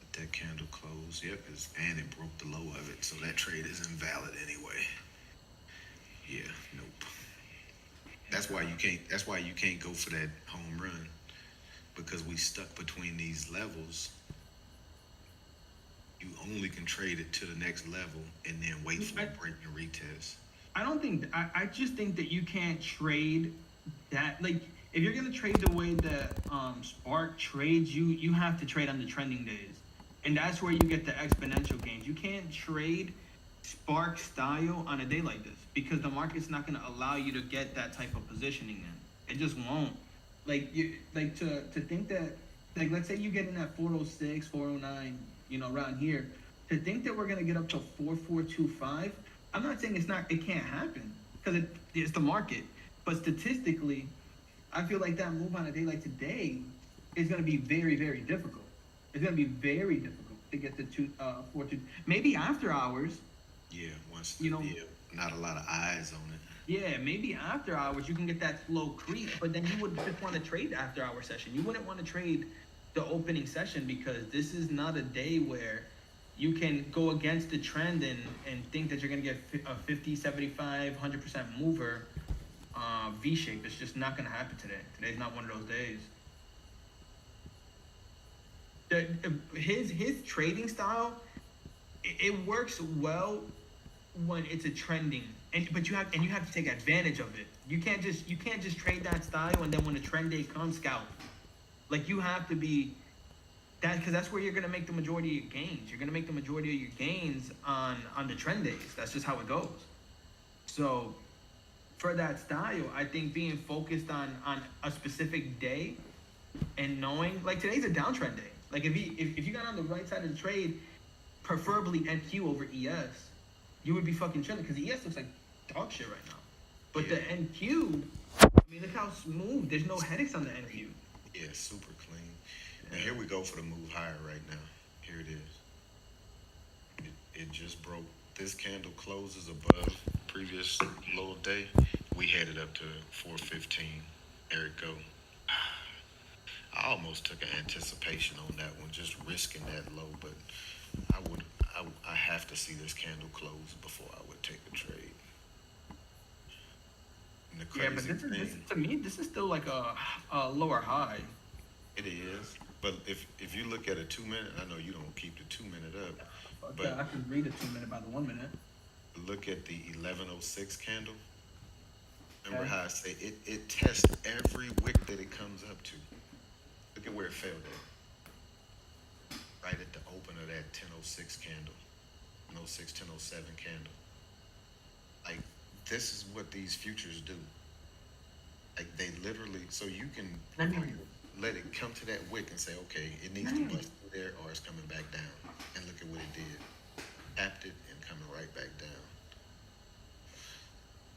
Let that candle close. Yep, and it broke the low of it, so that trade is invalid anyway. Yeah, nope. That's why you can't go for that home run, because we stuck between these levels. You only can trade it to the next level and then wait for a break and retest. I just think that you can't trade that. Like, if you're gonna trade the way that Spark trades, you have to trade on the trending days, and that's where you get the exponential gains. You can't trade Spark style on a day like this, because the market's not gonna allow you to get that type of positioning in. It just won't. To think that, like, let's say you get in at 406, 409, around here, to think that we're gonna get up to 4425. I'm not saying it can't happen, because it's the market, but statistically, I feel like that move on a day like today is gonna be very, very difficult. It's gonna be very difficult to get to 4.2. Maybe after hours. Yeah, once not a lot of eyes on it. Yeah, maybe after hours you can get that slow creep, but then you would just want to trade the after hour session. You wouldn't want to trade the opening session, because this is not a day where you can go against the trend and think that you're going to get a 50, 75, 100% mover V-shape. It's just not going to happen today. Today's not one of those days. His trading style, it works well when it's a trending, but you have to take advantage of it. You can't just trade that style and then when the trend day comes, scalp. Like, you have to be that, because that's where you're gonna make the majority of your gains. You're gonna make the majority of your gains on the trend days. That's just how it goes. So for that style, I think being focused on a specific day and knowing, like, today's a downtrend day. Like, if you got on the right side of the trade, preferably NQ over ES, you would be fucking chilling, because ES looks like dog shit right now. But the NQ, I mean, look how smooth. There's no headaches on the NQ. Yeah, super clean. And here we go for the move higher right now. Here it is. It just broke. This candle closes above previous low day. We headed up to 415. There it go. I almost took an anticipation on that one, just risking that low, but I have to see this candle close before I would take a trade. And the crazy But thing, to me, this is still like a lower high. it is. But if you look at a 2-minute, I know you don't keep the 2-minute up, But but I can read a 2-minute by the 1 minute. look at the 1106 candle. Remember Okay. how I say it tests every wick that it comes up to. Look at where it failed at. Right at the open of that 1006 candle. 1006, 1007 candle. Like, this is what these futures do. Like, they literally, so you can let it come to that wick and say, okay, it needs to bust through there or it's coming back down. And look at what it did. Tapped it and coming right back down.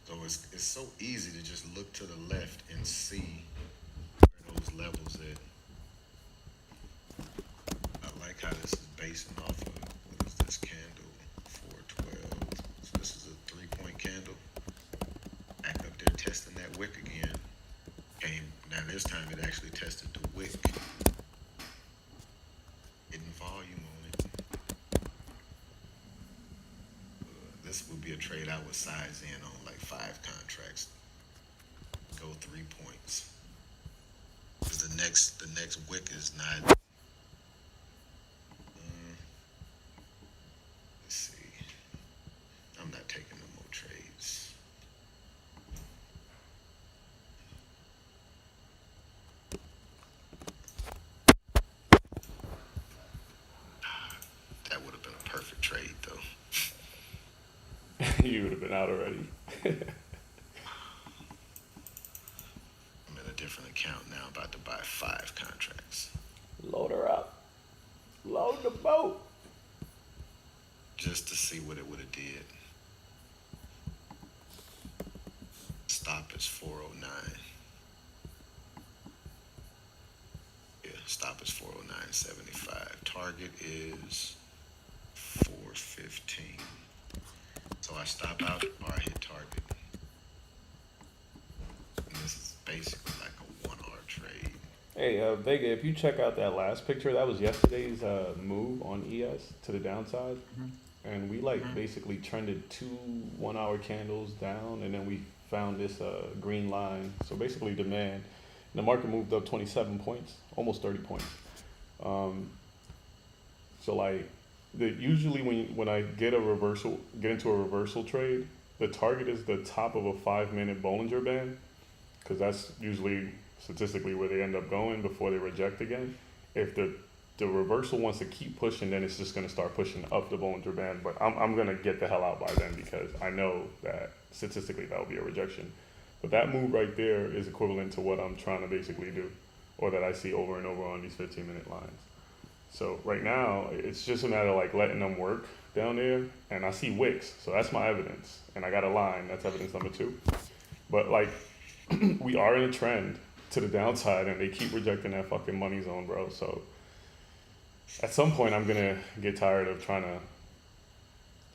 So it's so easy to just look to the left and see where those levels at. I like how this is basing off of, what is this candle? 412. So this is a 3-point candle. Back up there testing that wick again. Now this time it actually tested the wick. Getting volume on it. This would be a trade I would size in on like 5 contracts. Go 3 points. Because the next wick is not. trade though. You would have been out already. I'm in a different account now, about to buy 5 contracts. Load her up. Load the boat. Just to see what it would have did. Stop is 409. Yeah, stop is 409.75. Target is 415. So I stop out or I hit target. And this is basically like a 1-hour trade. Hey, Vega, if you check out that last picture, that was yesterday's move on ES to the downside. And we basically trended 2 1-hour candles down, and then we found this green line. So basically demand. And the market moved up 27 points, almost 30 points. So like, usually when I get into a reversal trade, the target is the top of a 5-minute Bollinger Band, because that's usually statistically where they end up going before they reject again. If the reversal wants to keep pushing, then it's just going to start pushing up the Bollinger Band. But I'm going to get the hell out by then, because I know that statistically that will be a rejection. But that move right there is equivalent to what I'm trying to basically do, or that I see over and over on these 15-minute lines. So right now, it's just a matter of like letting them work down there, and I see wicks, so that's my evidence. And I got a line, that's evidence number 2. But like, we are in a trend to the downside, and they keep rejecting that fucking money zone, bro. So at some point, I'm gonna get tired of trying to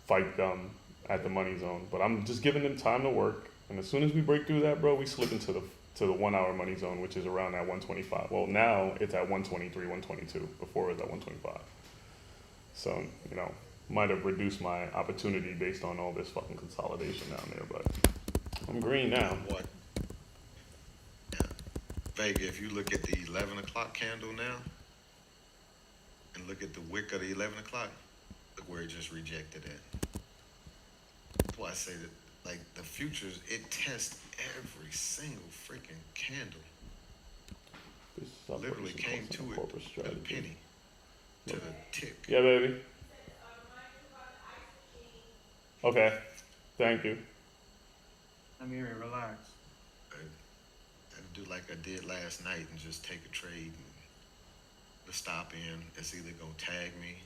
fight them at the money zone. But I'm just giving them time to work, and as soon as we break through that, bro, we slip into the 1-hour money zone, which is around that 125. Well, now it's at 123, 122. Before it was at 125. So, you know, might have reduced my opportunity based on all this fucking consolidation down there, but I'm green now. What? Yeah. Vega, if you look at the 11 o'clock candle now, and look at the wick of the 11 o'clock, look where it just rejected at. That's why I say that, like, the futures, it tests every single freaking candle. This Literally came to it corporate a strategy. penny to the tick. Yeah, baby. Okay. Thank you. Amiri, relax. I do like I did last night and just take a trade and the stop in. It's either gonna tag me.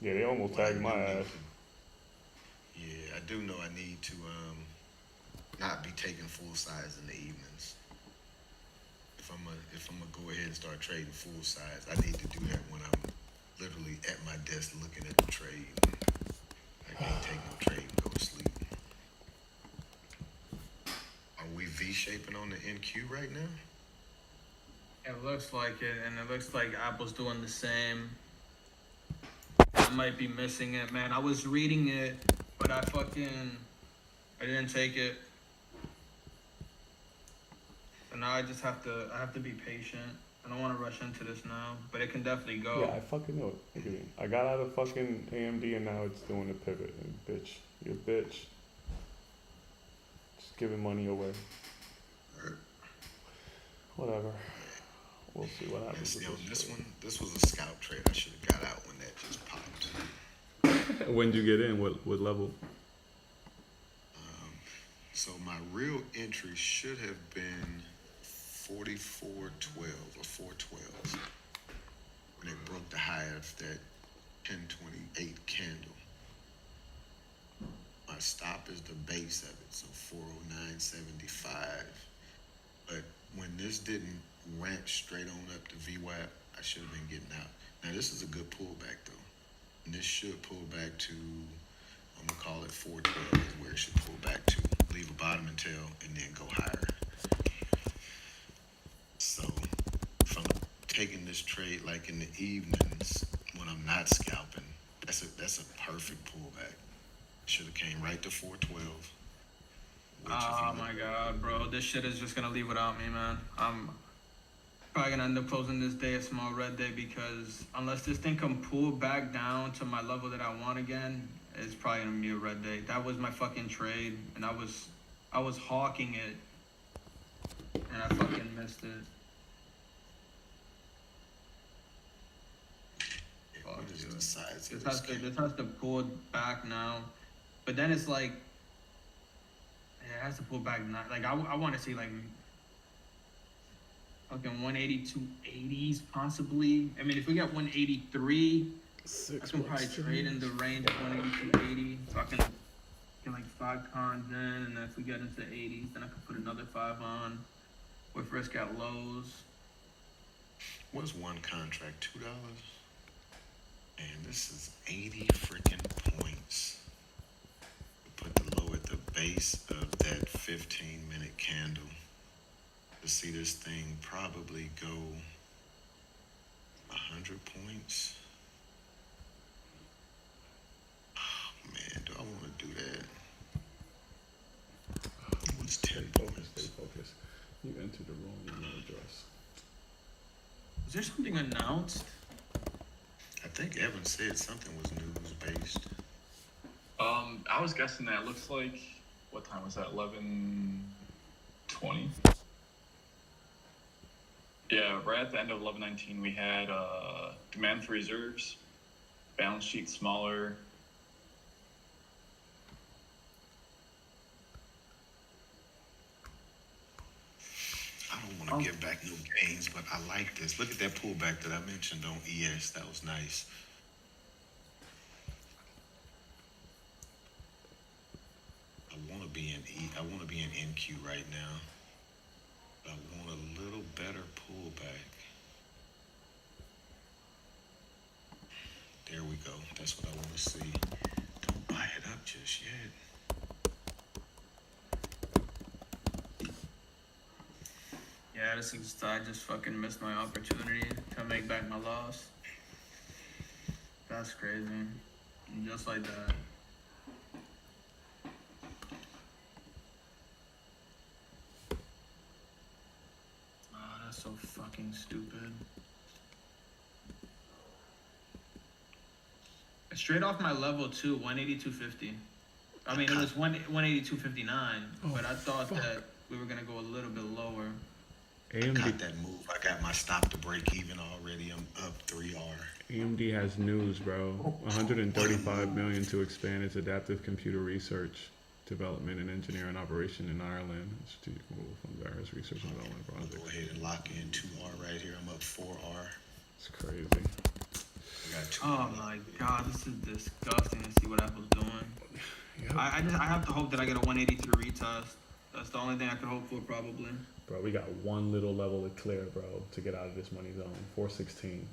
Yeah, they almost Well, tagged my ass. Yeah, I do know I need to not be taking full size in the evenings. If I'm gonna go ahead and start trading full size, I need to do that when I'm literally at my desk looking at the trade. I can't take no trade and go to sleep. Are we V-shaping on the NQ right now? It looks like it, and it looks like Apple's doing the same. I might be missing it, man. I was reading it, but I didn't take it. So now I have to be patient. I don't want to rush into this now, but it can definitely go. Yeah, I fucking know it. Look at me. I got out of fucking AMD and now it's doing the pivot. And bitch, you a bitch. Just giving money away. Whatever. We'll see what happens. Yes, on this one, this was a scalp trade. I should have got out when that just popped. When did you get in? What level? So my real entry should have been 44.12 or 4.12 when it broke the high of that 10.28 candle. My stop is the base of it, so 409.75. But when this didn't ramp straight on up to VWAP, I should have been getting out. Now this is a good pullback though. And this should pull back to, I'm gonna call it 412 is where it should pull back to. Leave a bottom and tail and then go higher. So if I'm taking this trade like in the evenings when I'm not scalping, that's a perfect pullback. Should have came right to 412. Oh my god, bro. This shit is just gonna leave without me, man. I'm probably gonna end up closing this day a small red day because unless this thing can pull back down to my level that I want again, it's probably gonna be a red day. That was my fucking trade, and I was hawking it, and I fucking missed it. What is the size of This this has to candle. this has to pull back now, but then it's like it has to pull back now. Like I want to see like fucking 182.80s possibly. I mean, if we got 183, I Six can probably bucks trade in the range of 182.80. So I can get like 5 cons in, and then if we get into the 80s, then I can put another 5 on with risk at lows. What's one contract? $2? And this is 80 freaking points. Put the low at the base of that 15-minute candle. To see this thing probably go 100 points. Oh man, do I want to do that? What's 10 Stay focused, points? stay focused. You entered the wrong email address. Is there something announced? I think Evan said something was news-based. I was guessing that. It looks like, what time was that? 11:20. Yeah, right at the end of 11:19, we had demand for reserves, balance sheet smaller. I don't want to give back no gains, but I like this. Look at that pullback that I mentioned on ES. That was nice. I want to be in I want to be in NQ right now. But I want a little better pullback. There we go. That's what I want to see. Don't buy it up just yet. Yeah, this is, I just fucking missed my opportunity to make back my loss. That's crazy. And just like that. Oh, that's so fucking stupid. Straight off my level 2, 182.50. I mean, it was 182.59, but I thought that we were gonna go a little bit lower. AMD, Got that move. I got my stop to break even already. I'm up 3R. AMD has news, bro. 135 million to expand its adaptive computer research, development, and engineering operation in Ireland. Strategic move from various research and development I'll go projects. ahead and lock in 2R right here. I'm up 4R. It's crazy. I got 2R. Oh my god, this is disgusting to see what Apple's doing. Yep. I have to hope that I get a 183 retest. That's the only thing I could hope for, probably. Bro, we got one little level to clear, bro, to get out of this money zone. 416.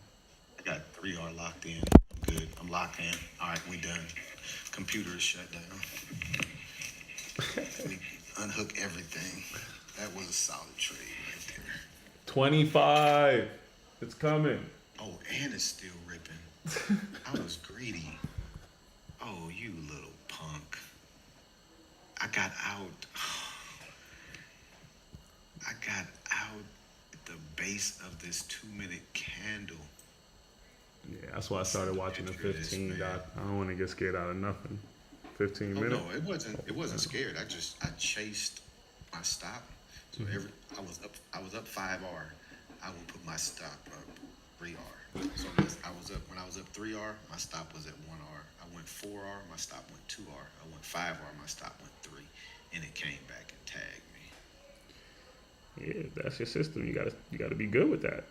I got 3R locked in. I'm good. I'm locked in. All right, we done. Computer is shut down. We unhook everything. That was a solid trade right there. 25. It's coming. Oh, and it's still ripping. I was greedy. Oh, you little punk. I got out. I got out at the base of this 2-minute candle. Yeah, that's why I started watching the 15 dot. I don't want to get scared out of nothing. 15 Oh minutes. no, it wasn't scared. I chased my stop. So I was up 5R. I would put my stop up 3R. So when I was up 3R, my stop was at 1R. I went 4R, my stop went 2R. I went 5R, my stop went 3. And it came back and tagged me. Yeah, that's your system. You gotta be good with that.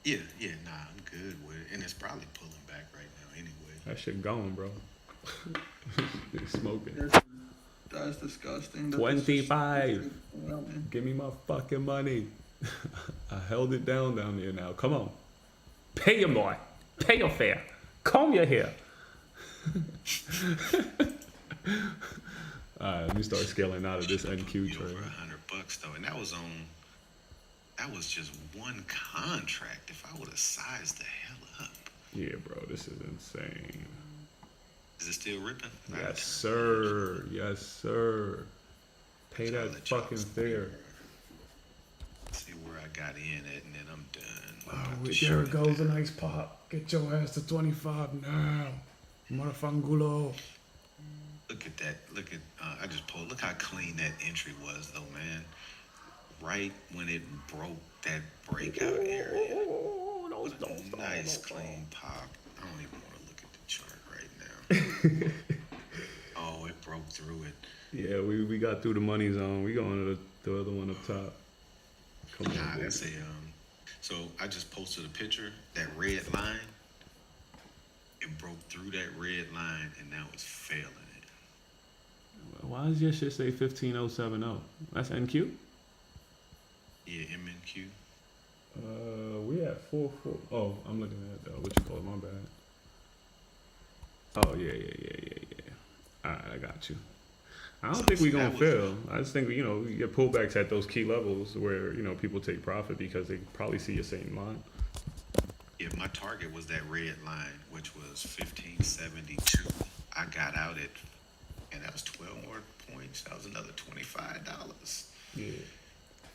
Yeah, nah, I'm good with it. And it's probably pulling back right now anyway. That shit going, bro. It's smoking. That's disgusting. 25. Give me my fucking money. I held it down there now. Come on. Pay your boy. Pay your fare. Comb your hair. Alright, let me start scaling out of this NQ trade. Over $100 though, and that was just one contract. If I would have sized the hell up. Yeah, bro, this is insane. Is it still ripping? Yes, sir. Yes, sir. Pay I'll that let y'all fucking see fare. where I got in at, and then I'm done. Oh, there it goes, a nice pop. Get your ass to 25 now. Motherfangulo. Look at that. Look at, I just pulled. Look how clean that entry was, though, man. Right when it broke that breakout area. Nice clean pop. I don't even want to Oh, it broke through it. Yeah, we got through the money zone. We going to the other one up top. Come on, Nah, baby. that's a So I just posted a picture. That red line, it broke through that red line, and now it's failing it. Why does your shit say 15070? That's NQ? Yeah, MNQ. We at 4. Oh, I'm looking at what you call it. My bad. Oh yeah. Alright, I got you. I don't think we gonna fail. I just think you get pullbacks at those key levels where people take profit because they probably see your same line. Yeah, my target was that red line, which was 1572. I got out at, and that was 12 more points. That was another $25. Yeah.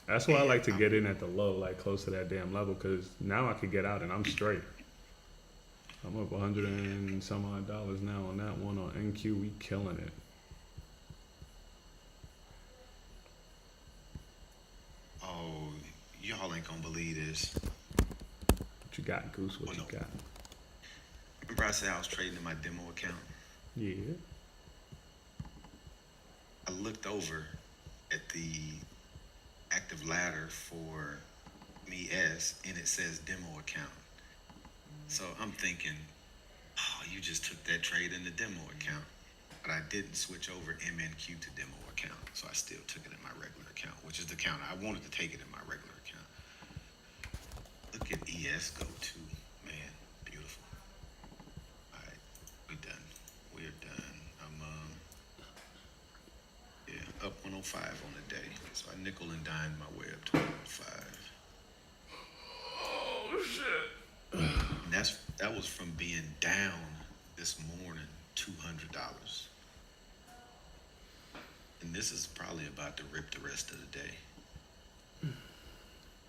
That's why I like to get in at the low, like close to that damn level, because now I could get out and I'm straight. I'm up 100 and some odd dollars now on that one on NQ. We killing it. Oh, y'all ain't gonna believe this. What you got, Goose? What you got? Remember I said I was trading in my demo account? Yeah. I looked over at the active ladder for MES and it says demo account. So I'm thinking, oh, you just took that trade in the demo account. But I didn't switch over MNQ to demo account. So I still took it in my regular account, which is the account I wanted to take it in my regular account. Look at ES go too, man, beautiful. All right, we done. We're done. I'm up 105 on the day. So I nickel and dime my way up to 105. Oh shit. And that was from being down this morning $200. And this is probably about to rip the rest of the day.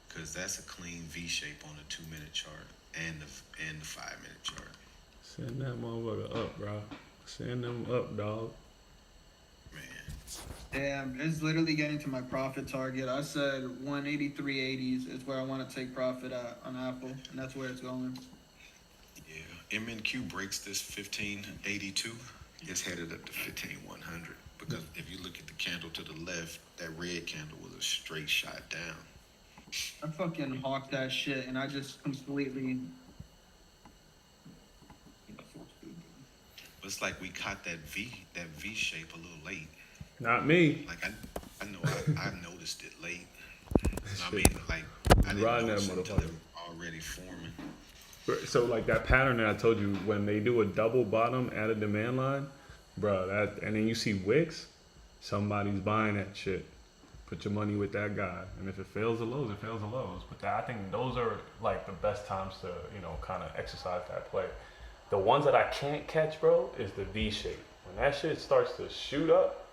Cause that's a clean V shape on the 2-minute chart and the 5-minute chart. Send that motherfucker up, bro. Send them up, dog. Man. Damn, it's literally getting to my profit target. I said 183.80s is where I want to take profit at on Apple, and that's where it's going. Yeah, MNQ breaks this 1582. It's headed up to 15100. Because if you look at the candle to the left, that red candle was a straight shot down. I fucking hawked that shit, and I just completely. It's like we caught that V shape a little late. Not me. Like I know I noticed it late. I mean, like I didn't Riding that notice it until motherfucker. it was already forming. So like that pattern that I told you, when they do a double bottom at a demand line, bro, and then you see wicks, somebody's buying that shit. Put your money with that guy, and if it fails the lows, it fails the lows. But I think those are like the best times to kind of exercise that play. The ones that I can't catch, bro, is the V shape. When that shit starts to shoot up,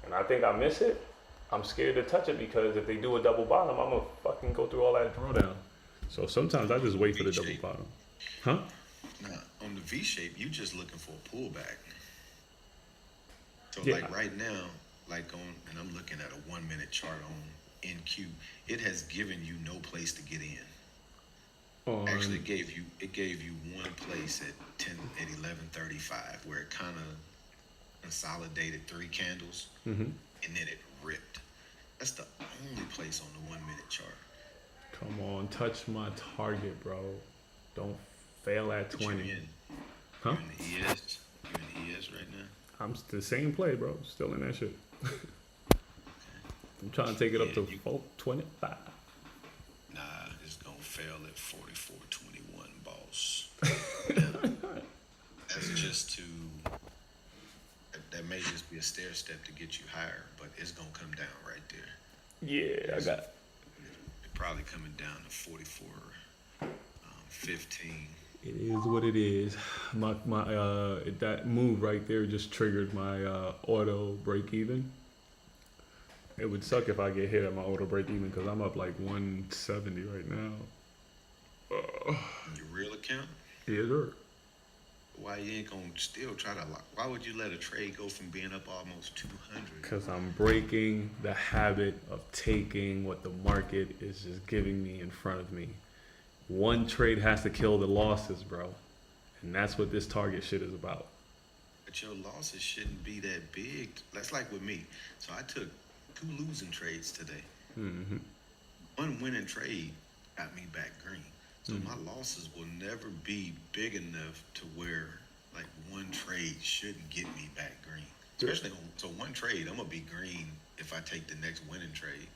and I think I miss it, I'm scared to touch it because if they do a double bottom, I'm gonna fucking go through all that drawdown. So sometimes I just wait for the double bottom. Huh? Nah, on the V shape, you just looking for a pullback. So Yeah. like right now, and I'm looking at a 1-minute chart on NQ, it has given you no place to get in. Actually, it gave you one place at 11:35 where it kind of consolidated 3 candles, and then it ripped. That's the only place on the 1-minute chart. Come on, touch my target, bro. Don't fail at But you 20. in, Huh? you in the ES? You in the ES right now? I'm the same play, bro. Still in that shit. I'm trying to take it up to 425. Nah, it's gonna fail at 44.21, boss. That's just that may just be a stair step to get you higher, but it's gonna come down right there. Yeah, I got. It's probably coming down to 44.15. It is what it is. My that move right there just triggered my auto break even. It would suck if I get hit at my auto break even because I'm up like 170 right now. Your real account? Yeah, sir. Why you ain't gonna still try to lock? Why would you let a trade go from being up almost 200? Because I'm breaking the habit of taking what the market is just giving me in front of me. One trade has to kill the losses, bro. And that's what this target shit is about. but your losses shouldn't be that big. That's like with me. So I took 2 losing trades today. Mm-hmm. One winning trade got me back green. So my losses will never be big enough to where like one trade shouldn't get me back green. Especially so one trade, I'm gonna be green if I take the next winning trade.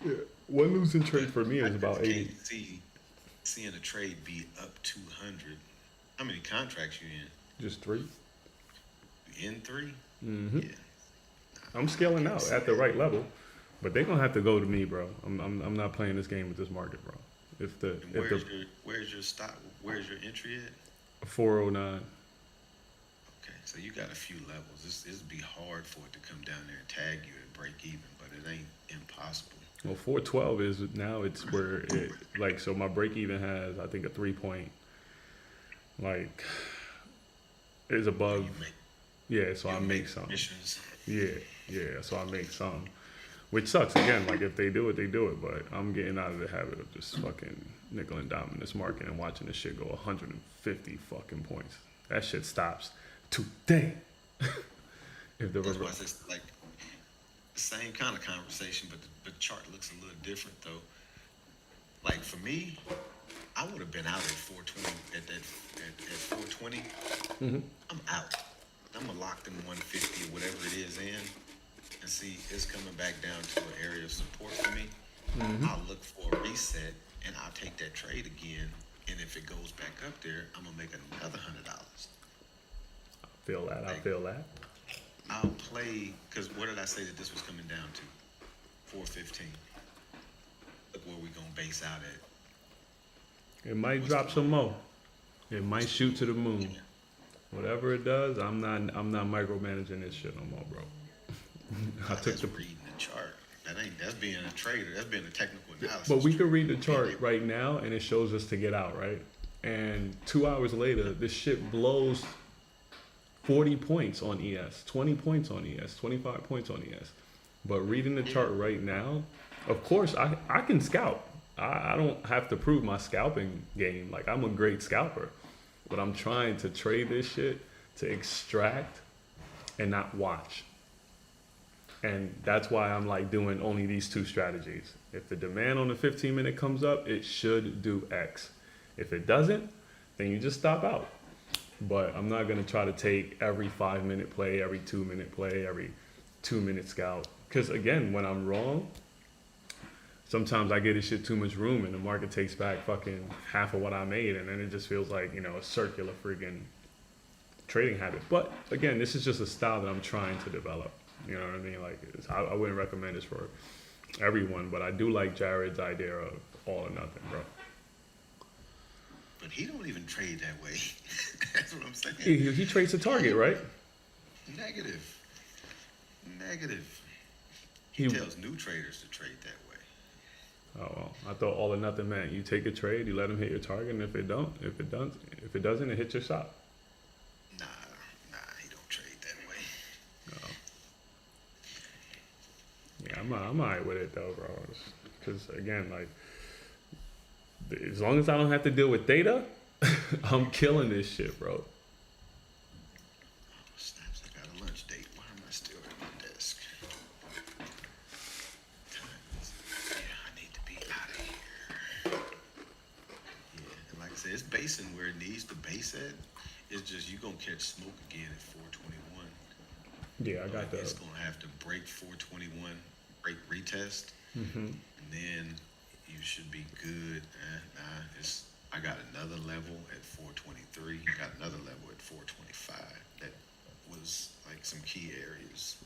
Yeah, one losing trade for me I is about just 80. can't see seeing a trade be up 200. How many contracts you Just 3. in? In 3? Mm-hmm. Yeah. I'm scaling out at the right level, but they're gonna have to go to me, bro. I'm not playing this game with this market, bro. If the And where's your stop? Where's your entry at? 409, Okay, so you got a few levels. It'd be hard for it to come down there and tag you and break even, but it ain't impossible. well, 412 is now. It's where it like so my break even has I think a 3 point like is above. You make, Yeah, so I you make some. missions. Yeah, so I make some. Which sucks again, like if they do it, they do it. But I'm getting out of the habit of just fucking nickel and diming this market and watching this shit go 150 fucking points. That shit stops today. If the That's why reverse, it's like the same kind of conversation, but the chart looks a little different though. Like for me, I would have been out at 420 at 420. I'm out. I'm gonna lock them 150 or whatever it is in, and see it's coming back down to an area of support for me. I'll look for a reset and I'll take that trade again. And if it goes back up there, I'm gonna make another $100. I feel that. I'll play because what did I say that this was coming down to? 415. Look where we gonna base out at. It might drop some more. It might shoot to the moon. Whatever it does, I'm not micromanaging this shit no more, bro. I took That's the. reading the chart. That's being a trader. That's being a technical analysis. But we could read the chart right now, and it shows us to get out, right? And 2 hours later, this shit blows 40 points on ES, 20 points on ES, 25 points on ES. But reading the chart right now, of course, I can scalp. I don't have to prove my scalping game. Like, I'm a great scalper. But I'm trying to trade this shit to extract and not watch. And that's why I'm like doing only these 2 strategies. If the demand on the 15-minute comes up, it should do X. If it doesn't, then you just stop out. But I'm not gonna try to take every 5-minute play, every 2-minute play, every 2-minute scout. Because again, when I'm wrong, sometimes I give this shit too much room and the market takes back fucking half of what I made, and then it just feels like, you know, a circular freaking trading habit. But again, this is just a style that I'm trying to develop. You know what I mean? Like, I wouldn't recommend this for everyone, but I do like Jared's idea of all or nothing, bro. But he don't even trade that way. That's what I'm saying. He trades a target, right? Negative. He He tells new traders to trade that way. Oh well, I thought all or nothing meant you take a trade, you let him hit your target, and if it doesn't, it hits your stop. Nah, he don't trade that way. Oh. Yeah, I'm alright with it though, bro. Because again, like, as long as I don't have to deal with data, I'm killing this shit, bro. Oh, snaps, I got a lunch date. Why am I still at my desk? Yeah, I need to be out of here. Yeah, and like I said, it's basing where it needs to base at. It's just you gonna catch smoke again at 421. Yeah, I got It's that. gonna have to break 421, break retest, and then you should be good. I got another level at 423. Got another level at 425. That was like some key areas.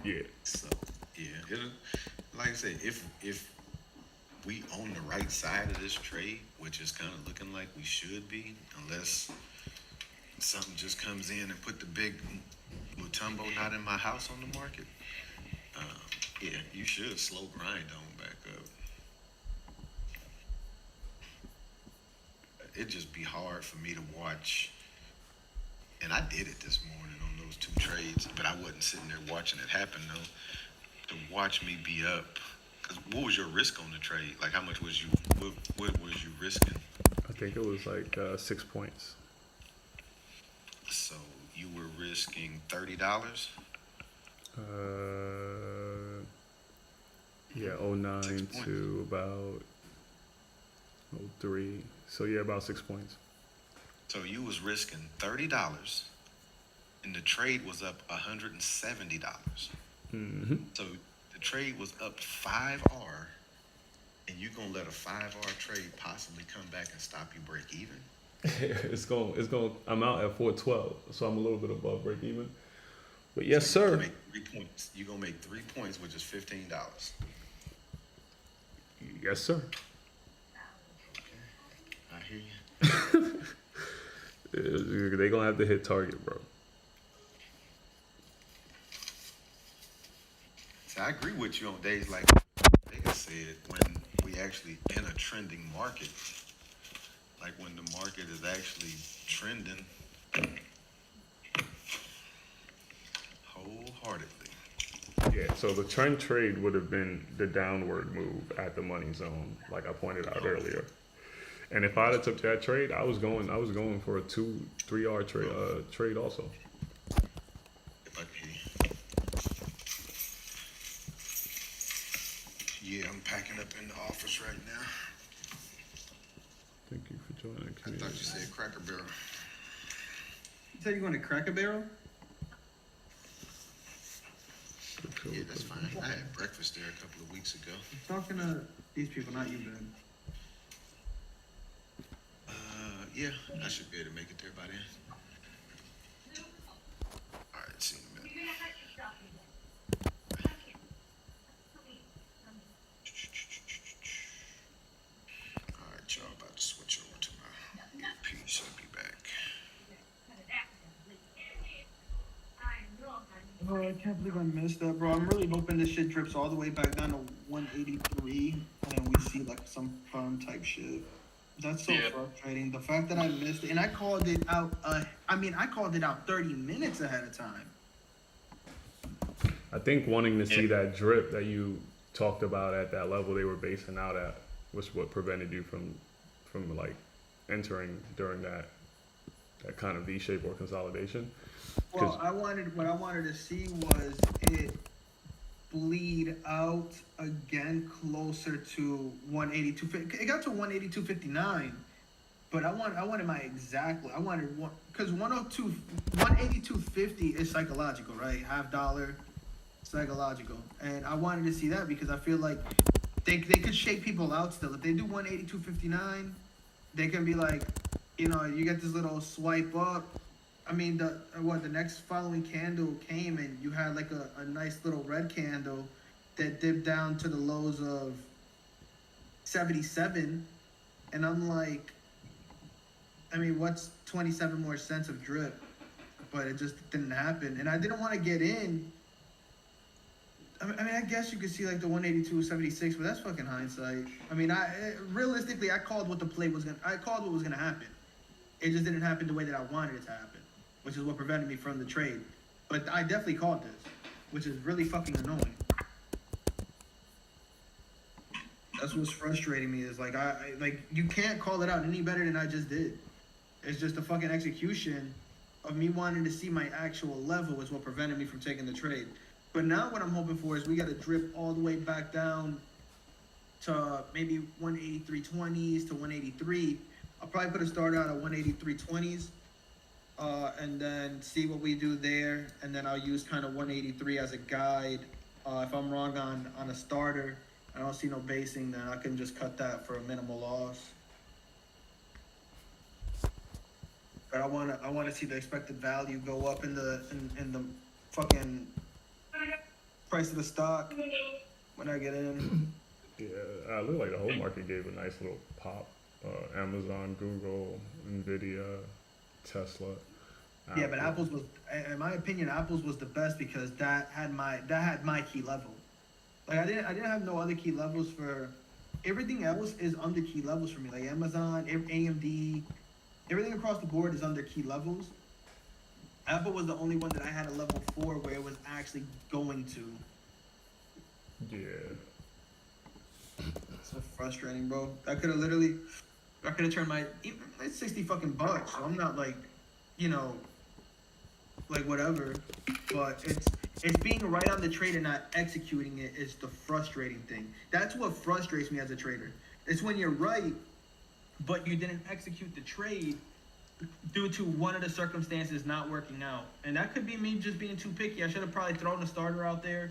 Yeah. So yeah, like I said, if we on the right side of this trade, which is kind of looking like we should be, unless something just comes in and put the big Mutombo not in my house on the market. Yeah, you should slow grind on back up. It'd just be hard for me to watch, and I did it this morning on those 2 trades, but I wasn't sitting there watching it happen though. To watch me be up, cause what was your risk on the trade? Like how much was you? What was you risking? I think it was like 6 points. So you were risking $30. Yeah, 09 6 points. to about 03. So yeah, about 6 points. So you was risking $30, and the trade was up $170. Hmm. So the trade was up 5R, and you gonna let a 5R trade possibly come back and stop you break even? It's going. I'm out at 412, so I'm a little bit above break even. But yes, So you're sir. gonna make 3 points. You're gonna make 3 points, which is $15. Yes, sir. I hear you. They gonna have to hit target, bro. So I agree with you on days like Vega said, when we actually in a trending market, like when the market is actually trending wholeheartedly. Yeah. So the trend trade would have been the downward move at the money zone, like I pointed out earlier. And if I'd have took that trade, I was going for a 2-3R trade also. If I can. Yeah, I'm packing up in the office right now. Thank you for joining the I thought community. you said Cracker Barrel. You said you want to crack a barrel? Yeah, that's fine. I had breakfast there a couple of weeks ago. I'm talking to these people, not you, Ben. Yeah, I should be able to make it there by then. All right, see you in a minute. All right, y'all, about to switch over to my piece. I'll be back. Oh, I can't believe I missed that, bro. I'm really hoping this shit drips all the way back down to 183, and then we see like some firm type shit. That's so Yeah. frustrating. The fact that I missed it, and I called it out. I called it out 30 minutes ahead of time. I think wanting to see Yeah. that drip that you talked about at that level they were basing out at was what prevented you from like entering during that kind of V shape or consolidation. Well, what I wanted to see was it bleed out again closer to 182. It got to 182.59, but I wanted my exact. I wanted one because 182.50 is psychological, right? $0.50 psychological, and I wanted to see that because I feel like they could shake people out still. If they do 182.59, they can be like, you get this little swipe up. I mean, the next following candle came and you had like a nice little red candle that dipped down to the lows of 77, and I'm like, I mean, what's 27 more cents of drip? But it just didn't happen, and I didn't want to get in. I mean, I guess you could see like the 182.76, but that's fucking hindsight. I mean, realistically, I called what the play was gonna. I called what was gonna happen. It just didn't happen the way that I wanted it to happen, which is what prevented me from the trade. But I definitely called this, which is really fucking annoying. That's what's frustrating me is like I like you can't call it out any better than I just did. It's just the fucking execution of me wanting to see my actual level is what prevented me from taking the trade. But now what I'm hoping for is we got to drip all the way back down to maybe 183.20s to 183. I'll probably put a start out at 183.20s, and then see what we do there, and then I'll use kind of 183 as a guide. If I'm wrong on a starter, I don't see no basing, then I can just cut that for a minimal loss. But I wanna see the expected value go up in the fucking price of the stock when I get in. Yeah, it looked like the whole market gave a nice little pop. Amazon, Google, Nvidia, Tesla. Yeah, but Apple's was, in my opinion, Apple's was the best because that had my key level. Like I didn't have no other key levels for everything else is under key levels for me. Like Amazon, AMD, everything across the board is under key levels. Apple was the only one that I had a level 4 where it was actually going to. Yeah. So frustrating, bro. I could have turned it's 60 fucking bucks. So I'm not like, like whatever. But it's being right on the trade and not executing it is the frustrating thing. That's what frustrates me as a trader. It's when you're right, but you didn't execute the trade due to one of the circumstances not working out. And that could be me just being too picky. I should have probably thrown a starter out there.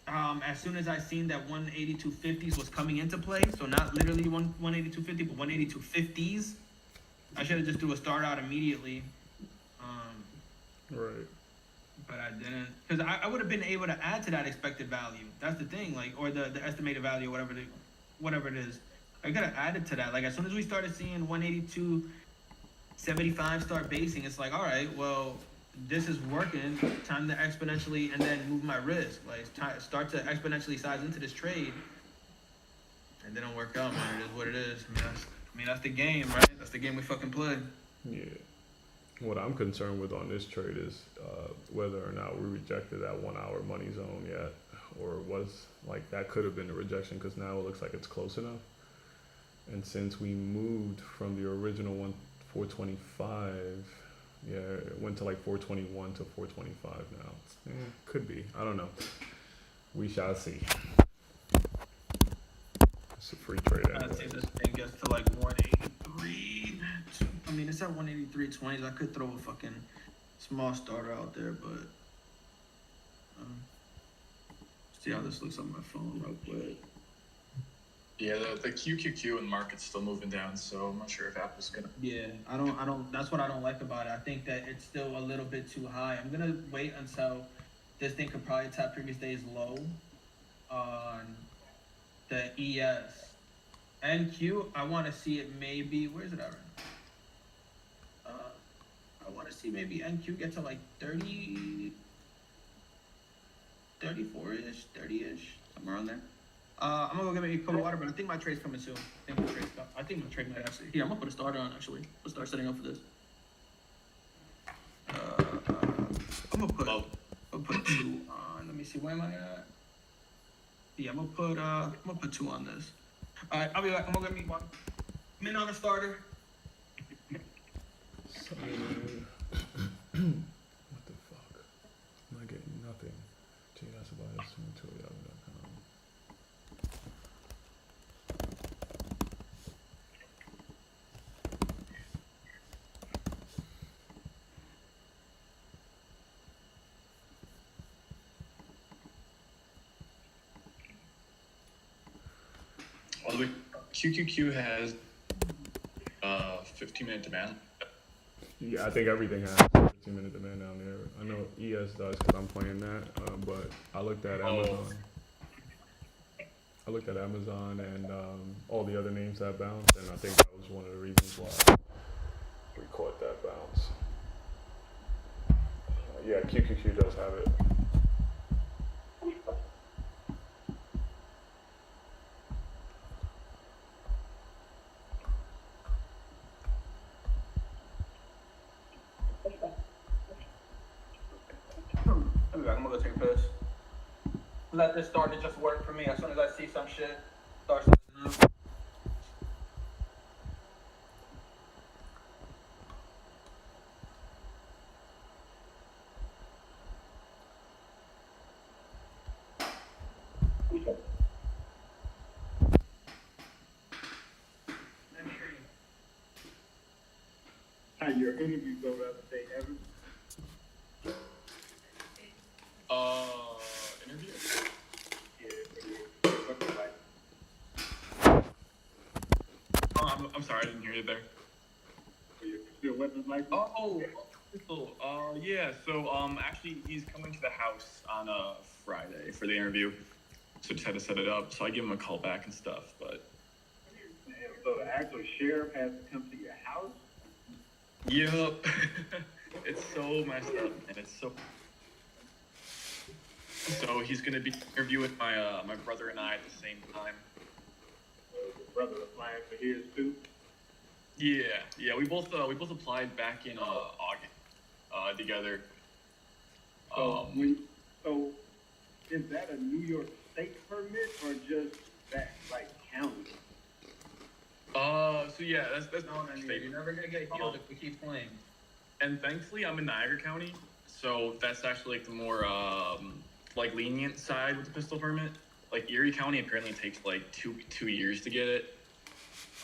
As soon as I seen that 182.50s was coming into play, so not literally 182.50, but 182.50s, I should have just threw a start out immediately. Right. But I didn't, because I would have been able to add to that expected value. That's the thing, like, or the estimated value, whatever it is. I could have added to that. Like, as soon as we started seeing 182.75 start basing, it's like, all right, well, this is working. Time to exponentially and then move my risk. Like, start to exponentially size into this trade. It didn't work out, man. It is what it is. I mean, that's the game, right? That's the game we fucking play. Yeah. What I'm concerned with on this trade is whether or not we rejected that 1 hour money zone yet, or was like that could have been a rejection, because now it looks like it's close enough. And since we moved from the original 425, yeah, it went to like 421 to 425 now. Could be. I don't know. We shall see. It's a free trade I anyway. think this thing gets to like 183. I mean, it's at 183.20. I could throw a fucking small starter out there, but see how this looks on my phone real quick. Yeah, the QQQ and market's still moving down, so I'm not sure if Apple's gonna. Yeah, I don't. That's what I don't like about it. I think that it's still a little bit too high. I'm gonna wait until this thing could probably tap previous day's low on the ES. NQ, I want to see it maybe. Where's it at right now? I want to see maybe NQ get to like 30, 34-ish, 30-ish, somewhere around there. I'm gonna go get me a cup of water, but I think my trade's coming soon. I think my trade might actually. Here, I'm gonna put a starter on actually. We'll start setting up for this. I'm gonna put 2 on. Let me see, where am I at? Yeah, I'm gonna put 2 on this. All right, I'll be back. I'm gonna get me one. I'm in on a starter. What the fuck? I'm not getting nothing. Gee, that's about S22.com. Well, the QQQ has 15-minute demand. Yeah, I think everything has 15-minute demand down there. I know ES does because I'm playing that, but I looked at Amazon. I looked at Amazon and all the other names that bounced, and I think that was one of the reasons why we caught that bounce. Yeah, QQQ does have it. I'm gonna go take a piss. Let this starter just work for me. As soon as I see some shit, start sizing up. How your interview go the other day, Evan? Interview? I'm sorry, I didn't hear you there. Your weapons like Yeah. So actually, he's coming to the house on a Friday for the interview. So just had to set it up. So I give him a call back and stuff. But so the actual sheriff has to come to your house? yep, it's so messed up, and it's so. So he's gonna be interviewing my brother and I at the same time. Your brother applying for his too? Yeah. We both applied back in August together. So is that a New York State permit or just that like county? So that's No, man, you're never gonna get healed if we keep playing. And thankfully I'm in Niagara County, So that's actually like the more like lenient side with the pistol permit. Like Erie County apparently takes like two years to get it.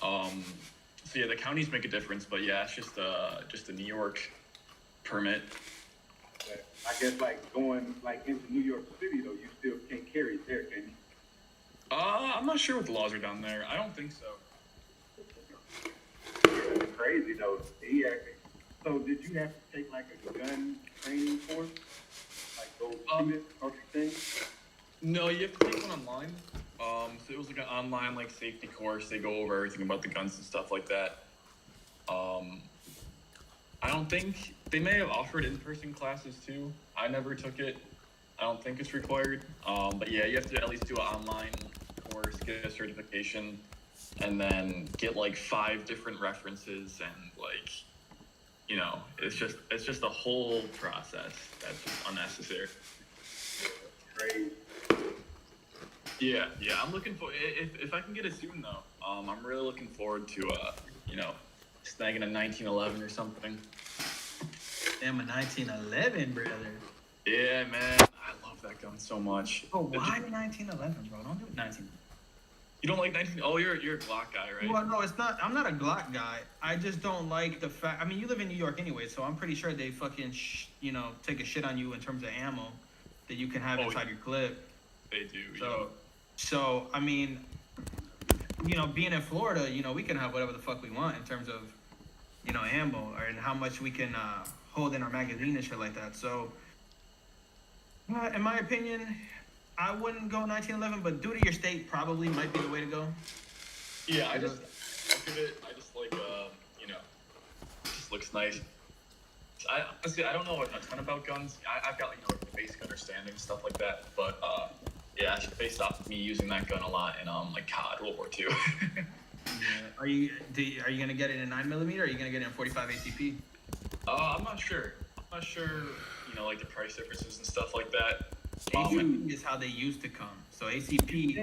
So yeah, the counties make a difference, but yeah, it's just a New York permit. But I guess like going like into New York City though, you still can't carry it there, can you? I'm not sure what the laws are down there. I don't think so. It's crazy though. He actually. So did you have to take like a gun training course, like go shoot it or thing? No, you have to take one online. So it was like an online like safety course. They go over everything about the guns and stuff like that. I don't think they may have offered in-person classes too. I never took it. I don't think it's required. But yeah, you have to at least do an online course, get a certification, and then get like 5 different references and like, you know, it's just a whole process that's just unnecessary. Crazy. Yeah, I'm looking for if I can get it soon though. I'm really looking forward to you know, snagging a 1911 or something. Damn, a 1911, brother. Yeah, man, I love that gun so much. Oh, why 1911, bro? Don't do it 19. You don't like 19? Oh, you're a Glock guy, right? Well, no, it's not. I'm not a Glock guy. I just don't like the fact. I mean, you live in New York anyway, so I'm pretty sure they fucking, you know, take a shit on you in terms of ammo that you can have inside your clip. They do. So I mean, you know, being in Florida, you know, we can have whatever the fuck we want in terms of, you know, ammo or and how much we can hold in our magazine and shit like that. So, in my opinion, I wouldn't go 1911, but due to your state, probably might be the way to go. Yeah, I just look at it. I just like you know, it just looks nice. I honestly I don't know a ton about guns. I've got, you know, like, basic understanding and stuff like that, but yeah, it's based off of me using that gun a lot in like COD World War II. Yeah. Are you gonna get it in 9mm or are you gonna get it in 45 ACP? I'm not sure. You know, like the price differences and stuff like that. ACP is how they used to come. So ACP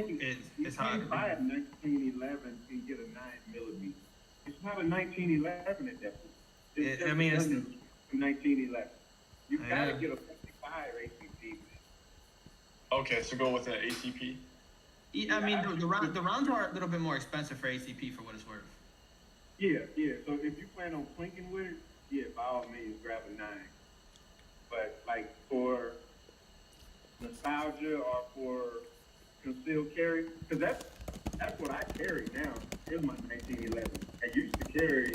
is how. You can buy a 1911 and get a 9mm. It's not a 1911 at that point. It's I mean, it's 1911. You gotta Yeah. get a 55 ACP. Okay, so go with an ACP. I mean, the rounds are a little bit more expensive for ACP for what it's worth. Yeah. So if you plan on plinking with it, yeah, by all means, grab a 9. But like for nostalgia or for concealed carry, because that's what I carry now. Is my 1911. I used to carry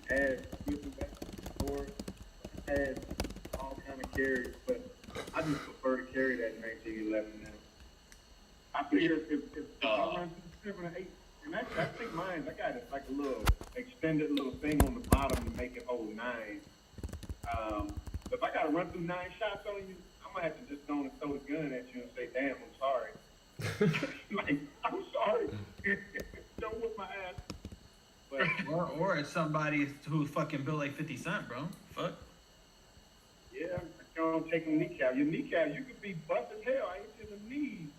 had or had all kind of carries, but I just prefer to carry that 1911 now. I figure if I run through 7 or 8, and I think mine, I got it like a little extended little thing on the bottom to make it hold 9. If I gotta run through 9 shots on you, I'm gonna have to just go and throw the gun at you and say, "Damn, I'm sorry." Like, I'm sorry. Don't whip my ass. But Or it's somebody who's fucking built like 50 Cent, bro. Fuck. yeah, don't take a kneecap. Your kneecap, you could be buff as hell. I hit you in the knees.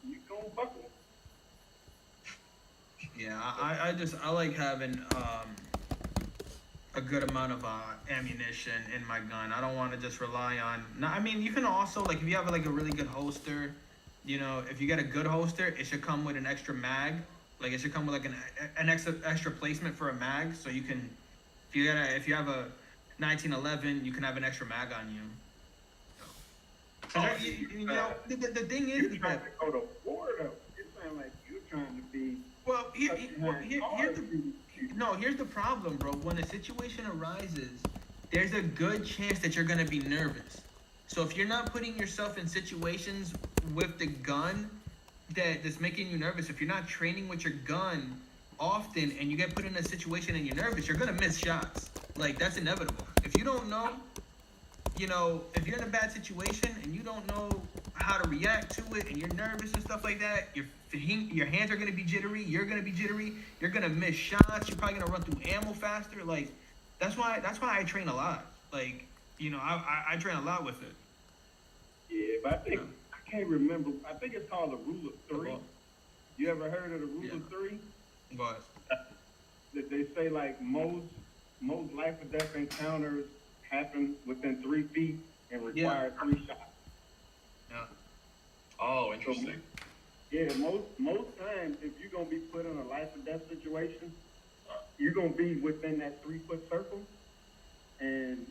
You gonna buckle. Yeah, I like having a good amount of ammunition in my gun. I don't want to just rely on. No, I mean, you can also, like, if you have like a really good holster, you know, if you get a good holster, it should come with an extra mag. Like, it should come with like an extra placement for a mag, so you can, if you have a 1911, you can have an extra mag on you. You know, the thing is You're trying to go to war though. It sounds like you're trying to be. Well, here's the problem, bro. When a situation arises, there's a good chance that you're gonna be nervous. So if you're not putting yourself in situations with the gun that's making you nervous, if you're not training with your gun often and you get put in a situation and you're nervous, you're gonna miss shots. Like, that's inevitable. If you don't know, you know, if you're in a bad situation and you don't know how to react to it and you're nervous and stuff like that, your hands are gonna be jittery, you're gonna be jittery, you're gonna miss shots, you're probably gonna run through ammo faster. Like, that's why I train a lot. Like, you know, I train a lot with it. Yeah, but I can't remember. I think it's called the rule of 3. You ever heard of the rule of 3? But That they say like most life or death encounters happen within 3 feet and require 3 shots. Yeah. Oh, interesting. Yeah, most times, if you're gonna be put in a life or death situation, you're gonna be within that 3-foot circle. And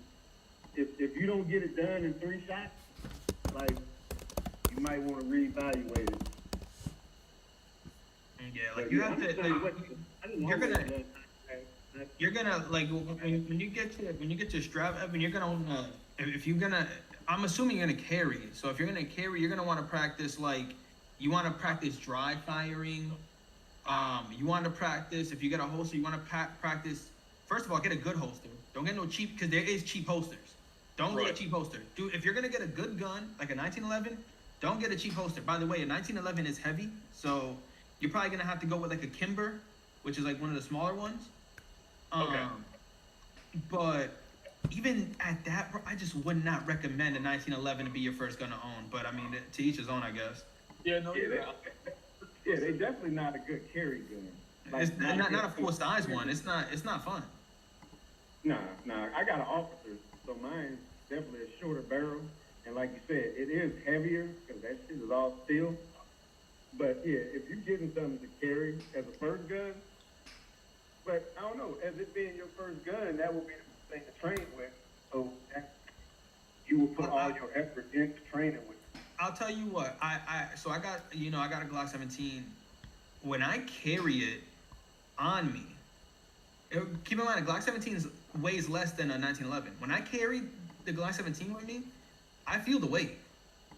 if you don't get it done in 3 shots, like, you might want to reevaluate it. Yeah, like But you yeah, have I'm to, just saying, like, I didn't you're know gonna- that. you're gonna like when you get to strap, Evan, you're gonna if you're gonna, I'm assuming you're gonna carry. So if you're gonna carry, you're gonna want to practice you want to practice dry firing. You want to practice if you get a holster, you want to practice. First of all, get a good holster. Don't get no cheap, because there is cheap holsters. Don't get a Right. cheap holster. Dude, if you're gonna get a good gun like a 1911, don't get a cheap holster. By the way, a 1911 is heavy, so you're probably gonna have to go with like a Kimber, which is like one of the smaller ones. Okay. But even at that, bro, I just would not recommend a 1911 to be your first gun to own. But I mean, to each his own, I guess. Yeah, no, Yeah, you're they, right. yeah, they definitely not a good carry gun. It's not a full size one. It's not fun. Nah, I got an officer, so mine's definitely a shorter barrel. And like you said, it is heavier, because that shit is all steel. But yeah, if you're getting something to carry as a first gun, but I don't know, as it being your first gun, that would be the thing to train with. So you will put all your effort into training with it. I'll tell you what. I got a Glock 17. When I carry it on me, keep in mind a Glock 17 weighs less than a 1911. When I carry the Glock 17 with me, I feel the weight.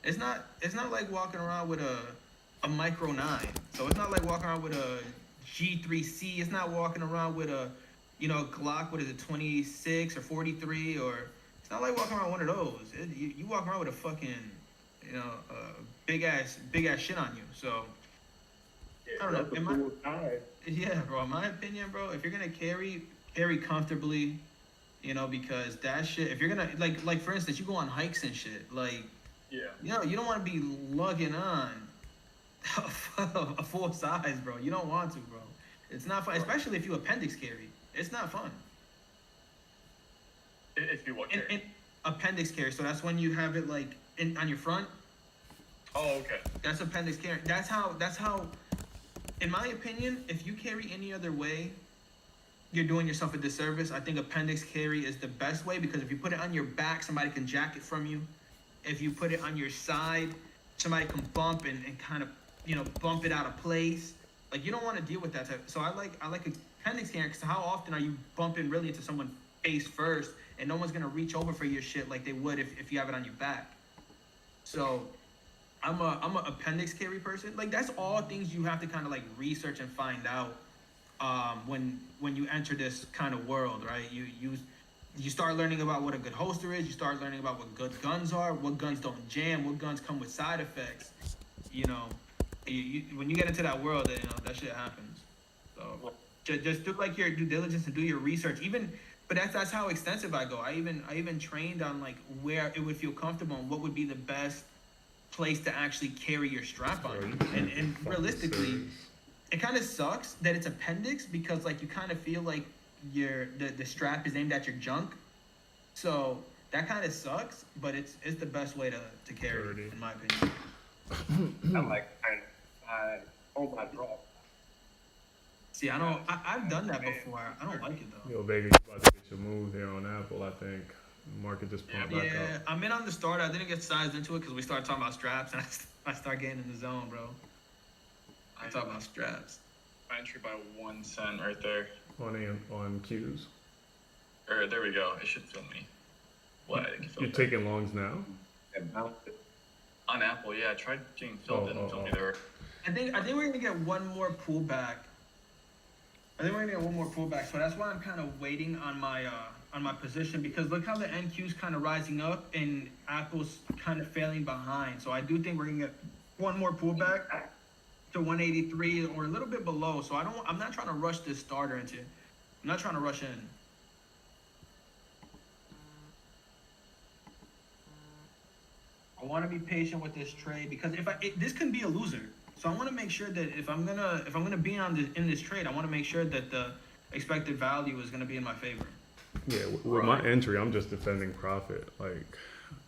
It's not like walking around with a micro 9. So it's not like walking around with a G3C. It's not walking around with a Glock, what is it, 26 or 43, or it's not like walking around one of those. You walk around with a fucking big ass shit on you. So I don't know. That's a full size. Yeah, bro. In my opinion, bro, if you're gonna carry comfortably, because that shit. If you're gonna like for instance, you go on hikes and shit, Yeah. you don't want to be lugging on a full size, bro. You don't want to, bro. It's not fun, especially if you appendix carry. It's not fun. If you what carry? And appendix carry. So that's when you have it like on your front. Oh, okay. That's appendix carry. That's how. In my opinion, if you carry any other way, you're doing yourself a disservice. I think appendix carry is the best way, because if you put it on your back, somebody can jack it from you. If you put it on your side, somebody can bump and kind of, bump it out of place. Like, you don't want to deal with that type. So I like appendix carry, because how often are you bumping really into someone face first, and no one's going to reach over for your shit like they would if you have it on your back. So I'm a appendix carry person. Like, that's all things you have to kind of like research and find out when you enter this kind of world, right? You start learning about what a good holster is. You start learning about what good guns are, what guns don't jam, what guns come with side effects. When you get into that world, that shit happens. So just do like your due diligence and do your research. But that's how extensive I go. I even trained on like where it would feel comfortable and what would be the best place to actually carry your strap on. And realistically, it kind of sucks that it's appendix, because like you kind of feel like the strap is aimed at your junk. So that kind of sucks, but it's the best way to carry, in my opinion. I'm like, I hold my draw. See, I've done that before. I don't like it though. Yo, Vega, you about to get your move here on Apple, I think. Market just pumped back Yeah, up. I'm in on the start. I didn't get sized into it because we started talking about straps, and I start getting in the zone, bro. I talk about straps. Entry by 1 cent right there. On Qs. Or there we go. It should film me. What? You're taking longs now? On Apple, yeah. I tried getting filled in and film me there. I think we're gonna get one more pullback. So that's why I'm kind of waiting on my position, because look how the NQ's kind of rising up and Apple's kind of failing behind. So I do think we're gonna get one more pullback to 183 or a little bit below. So I'm not trying to rush this starter into. I'm not trying to rush in. I want to be patient with this trade, because this can be a loser. So I want to make sure that if I'm gonna be in this trade, I want to make sure that the expected value is gonna be in my favor. Yeah, with my entry, I'm just defending profit. Like,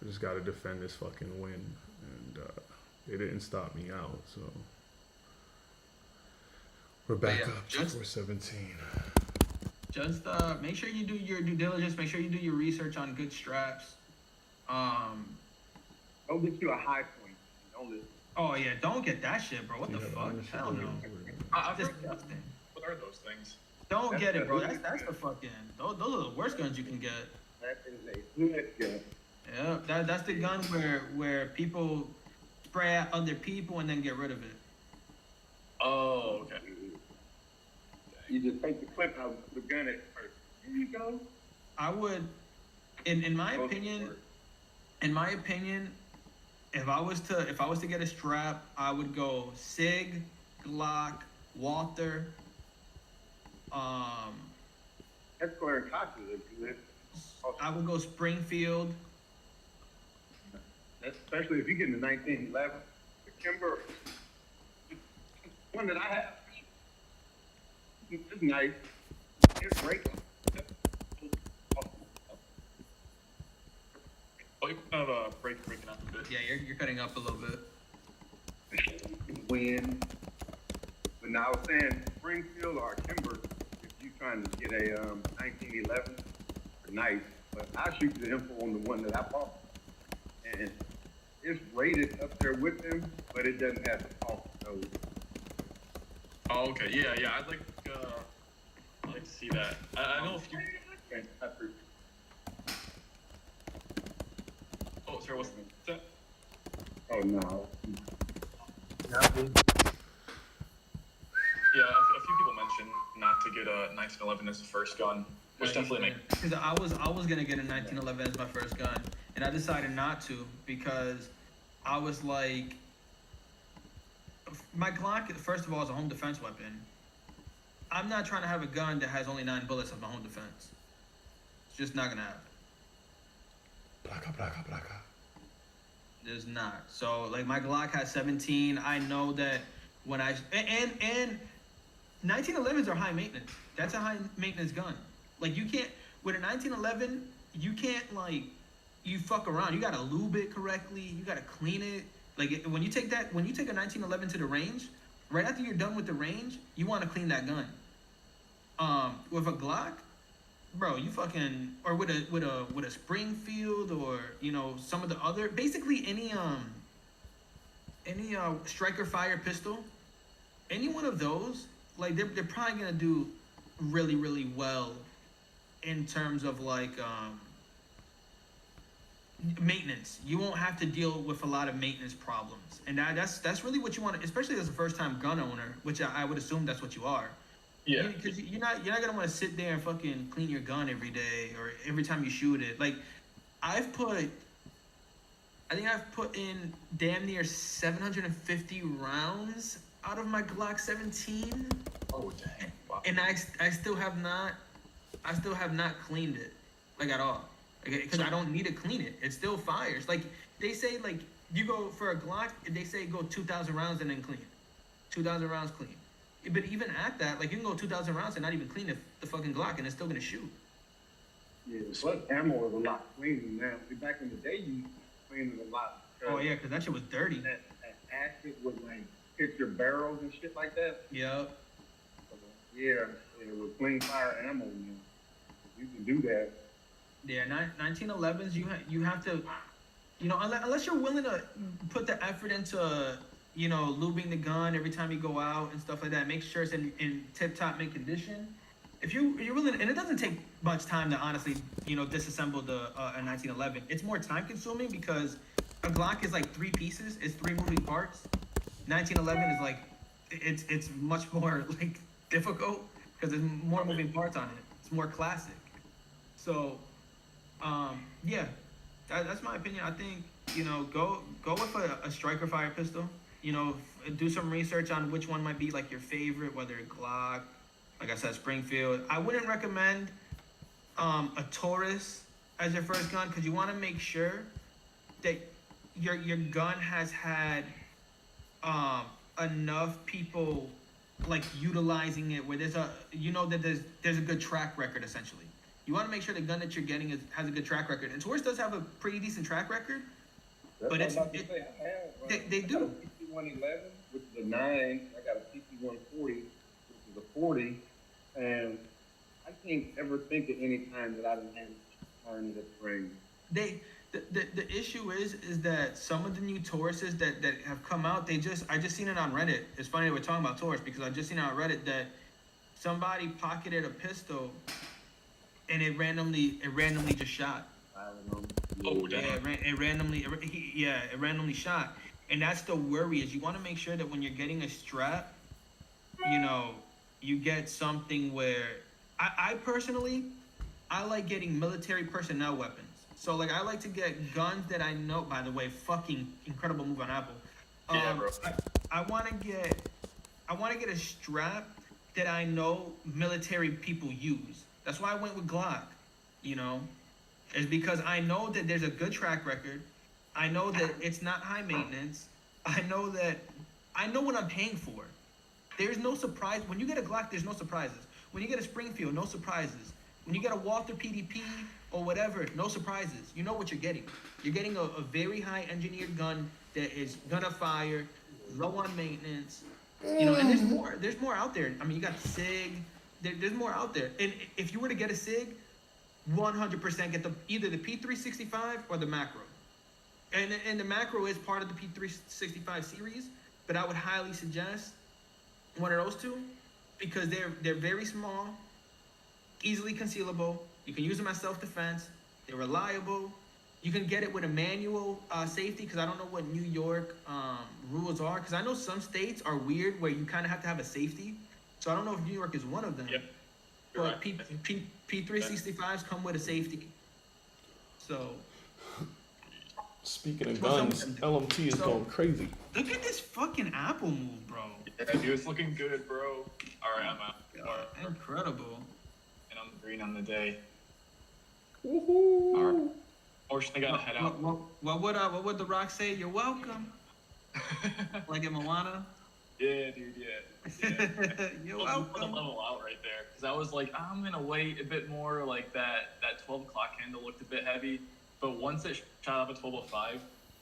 I just got to defend this fucking win, and they didn't stop me out. So we're back yeah, up to just- 417. Just make sure you do your due diligence. Make sure you do your research on good straps. Don't get you a high point. Don't listen. Oh yeah, don't get that shit, bro. What the fuck? Hell no. I've heard Disgusting. what are those things? Don't That's get it, the bro. hood That's the gun. fucking. Those are the worst guns you can get. That is a hood gun. Yeah, that's the gun where people spray at other people and then get rid of it. Oh, okay. You just take the clip out of the gun at first. Here you go. I would, in my Go for opinion, it. if I was to get a strap, I would go Sig, Glock, Walther. That's Square and Cox is a good. I would go Springfield. Especially if you get in the 1911. The Kimber, one that I have, it's nice. It's great. Oh, you kind of breaking up a bit. Yeah, you're cutting up a little bit. Win. But now I was saying Springfield or Kimber, if you trying to get a 1911, nice. But I'll shoot you the info on the one that I bought. And it's rated up there with them, but it doesn't have the cost. So Oh, okay. Yeah. I'd like to see that. I know if you. Oh, sorry. What's that? oh no. Yeah, a few people mentioned not to get a 1911 as a first gun, which definitely makes. Because I was gonna get a 1911 as my first gun, and I decided not to because I was like, my Glock first of all is a home defense weapon. I'm not trying to have a gun that has only 9 bullets as my home defense. It's just not gonna happen. Blaka. There's not. So like my Glock has 17. I know that when I and 1911s are high maintenance. That's a high maintenance gun. Like you can't with a 1911, you can't like you fuck around. You gotta lube it correctly. You gotta clean it. Like when you take a 1911 to the range, right after you're done with the range, you want to clean that gun. With a Glock, bro, you fucking or with a Springfield or some of the other basically any striker fire pistol, any one of those, like they're probably gonna do really really well in terms of like maintenance. You won't have to deal with a lot of maintenance problems, and that's really what you want, especially as a first time gun owner, which I would assume that's what you are. Yeah. Because you're not gonna want to sit there and fucking clean your gun every day or every time you shoot it. Like I think I've put in damn near 750 rounds out of my Glock 17, Oh, dang. Wow. and I still have not cleaned it like at all. Because I don't need to clean it. It still fires. Like they say, like you go for a Glock, they say go 2,000 rounds and then clean. 2,000 rounds clean. But even at that, like you can go 2,000 rounds and not even clean the fucking Glock, and it's still gonna shoot. Yeah, plus ammo is a lot cleaner now. See, back in the day, you cleaned it a lot. Oh yeah, because that shit was dirty. That acid would like hit your barrels and shit like that. Yep. So, yeah, with clean fire ammo, you can do that. Yeah, 1911s. You have to, unless you're willing to put the effort into, lubing the gun every time you go out and stuff like that. Make sure it's in tip-top mint condition. If you're willing, and it doesn't take much time to honestly, disassemble a 1911. It's more time consuming because a Glock is like 3 pieces. It's 3 moving parts. 1911 is like, it's much more like difficult because there's more moving parts on it. It's more classic. So, yeah, that's my opinion. I think, go with a striker fire pistol. Do some research on which one might be like your favorite, whether Glock, like I said, Springfield. I wouldn't recommend a Taurus as your first gun because you want to make sure that your gun has had enough people like utilizing it where there's a that there's a good track record essentially. You want to make sure the gun that you're getting has a good track record. And Taurus does have a pretty decent track record. That's But what it's- I'm about to say. I have, they I do. got a PC-111, which is a 9. I got a PC-140, which is a 40. And I can't ever think of any time that I didn't have to turn the spring. The issue is that some of the new Tauruses that have come out, I just seen it on Reddit. It's funny that we're talking about Taurus because I just seen it on Reddit that somebody pocketed a pistol and it randomly just shot. I don't know. Oh, Yeah, damn. it randomly shot. And that's the worry is you want to make sure that when you're getting a strap, you know, you get something where I personally, I like getting military personnel weapons. So like I like to get guns that I know, by the way, fucking incredible move on Apple. Yeah, bro. I want to get a strap that I know military people use. That's why I went with Glock, you know, is because I know that there's a good track record. I know that it's not high maintenance. I know what I'm paying for. There's no surprise. When you get a Glock, there's no surprises. When you get a Springfield, no surprises. When you get a Walther PDP or whatever, no surprises. You know what you're getting. You're getting a very high engineered gun that is gonna fire, low on maintenance. You know, and there's more out there. I mean, you got the SIG. There's more out there. And if you were to get a SIG, 100% get either the P365 or the macro. And the macro is part of the P365 series, but I would highly suggest one of those two because they're very small, easily concealable. You can use them as self-defense. They're reliable. You can get it with a manual safety because I don't know what New York rules are because I know some states are weird where you kind of have to have a safety. So I don't know if New York is one of them. Yep. You're But right. P365s come with a safety. So Speaking of Well, some guns, of them do. LMT is So- going crazy. look at this fucking Apple move, bro. Yeah, dude, it's looking good, bro. All right, I'm out. Incredible. And I'm green on the day. Woohoo! All right. Fortunately, gotta head out. What would the Rock say? You're welcome. Like in Moana. Yeah, dude, yeah. You're Well, you put a welcome. level out right there. Because I was like, I'm going to wait a bit more. Like that 12 o'clock handle looked a bit heavy. But once it shot up at 12:05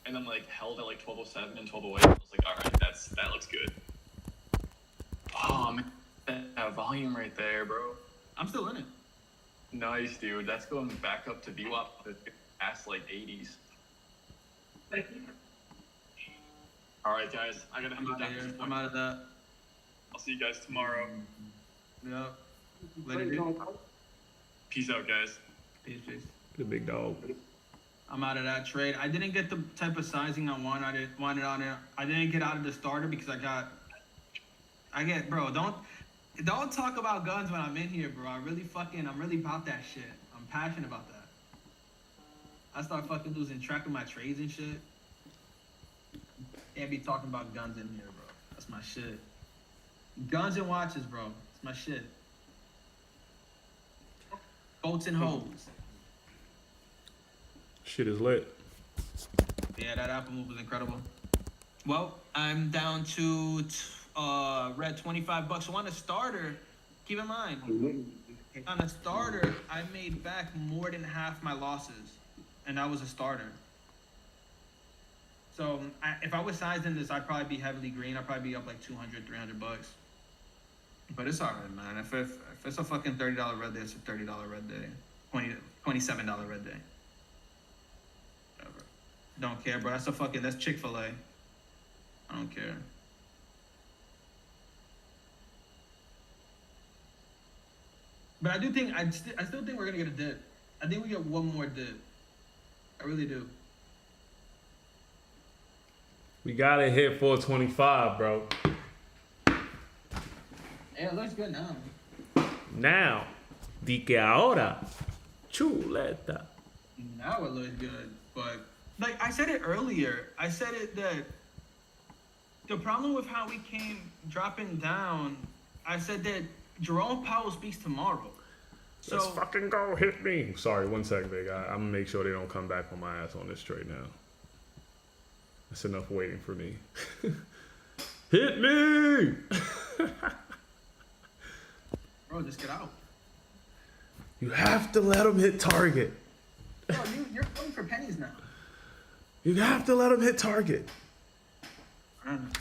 and then like held at like 12:07 and 12:08, I was like, all right, that looks good. Oh, man, that volume right there, bro. I'm still in it. Nice, dude. That's going back up to VWAP past like 80s. All right, guys. I gotta I'm head out down of to here. this I'm point. out of that. I'll see you guys tomorrow. Yep. Later, dude. Peace out, guys. Peace, peace. The big dog. I'm out of that trade. I didn't get the type of sizing I wanted on it. I didn't get out of the starter because bro, don't talk about guns when I'm in here, bro. I'm really about that shit. I'm passionate about that. I start fucking losing track of my trades and shit. Can't be talking about guns in here, bro. That's my shit. Guns and watches, bro. It's my shit. Boats and hoes. Shit is lit. Yeah, that Apple move was incredible. Well, I'm down to red $25. So on a starter, keep in mind, on a starter, I made back more than half my losses, and that was a starter. So if I was sized in this, I'd probably be heavily green. I'd probably be up like $200, $300. But it's alright, man. If it's a fucking $30 red day, it's a $30 red day. $27 red day. Whatever. Don't care, bro. That's Chick-fil-A. I don't care. But I still think we're gonna get a dip. I think we get one more dip. I really do. We gotta hit 425, bro. Yeah, it looks good now. Now, di que ahora, chuleta. Now it looks good, but like I said it earlier, I said it that the problem with how we came dropping down, I said that Jerome Powell speaks tomorrow. So Let's fucking go, hit me. Sorry, one second, big guy. I'm gonna make sure they don't come back on my ass on this trade now. That's enough waiting for me. Hit me! bro, just get out. You have to let him hit target. Bro, you're going for pennies now. You have to let him hit target. I don't know.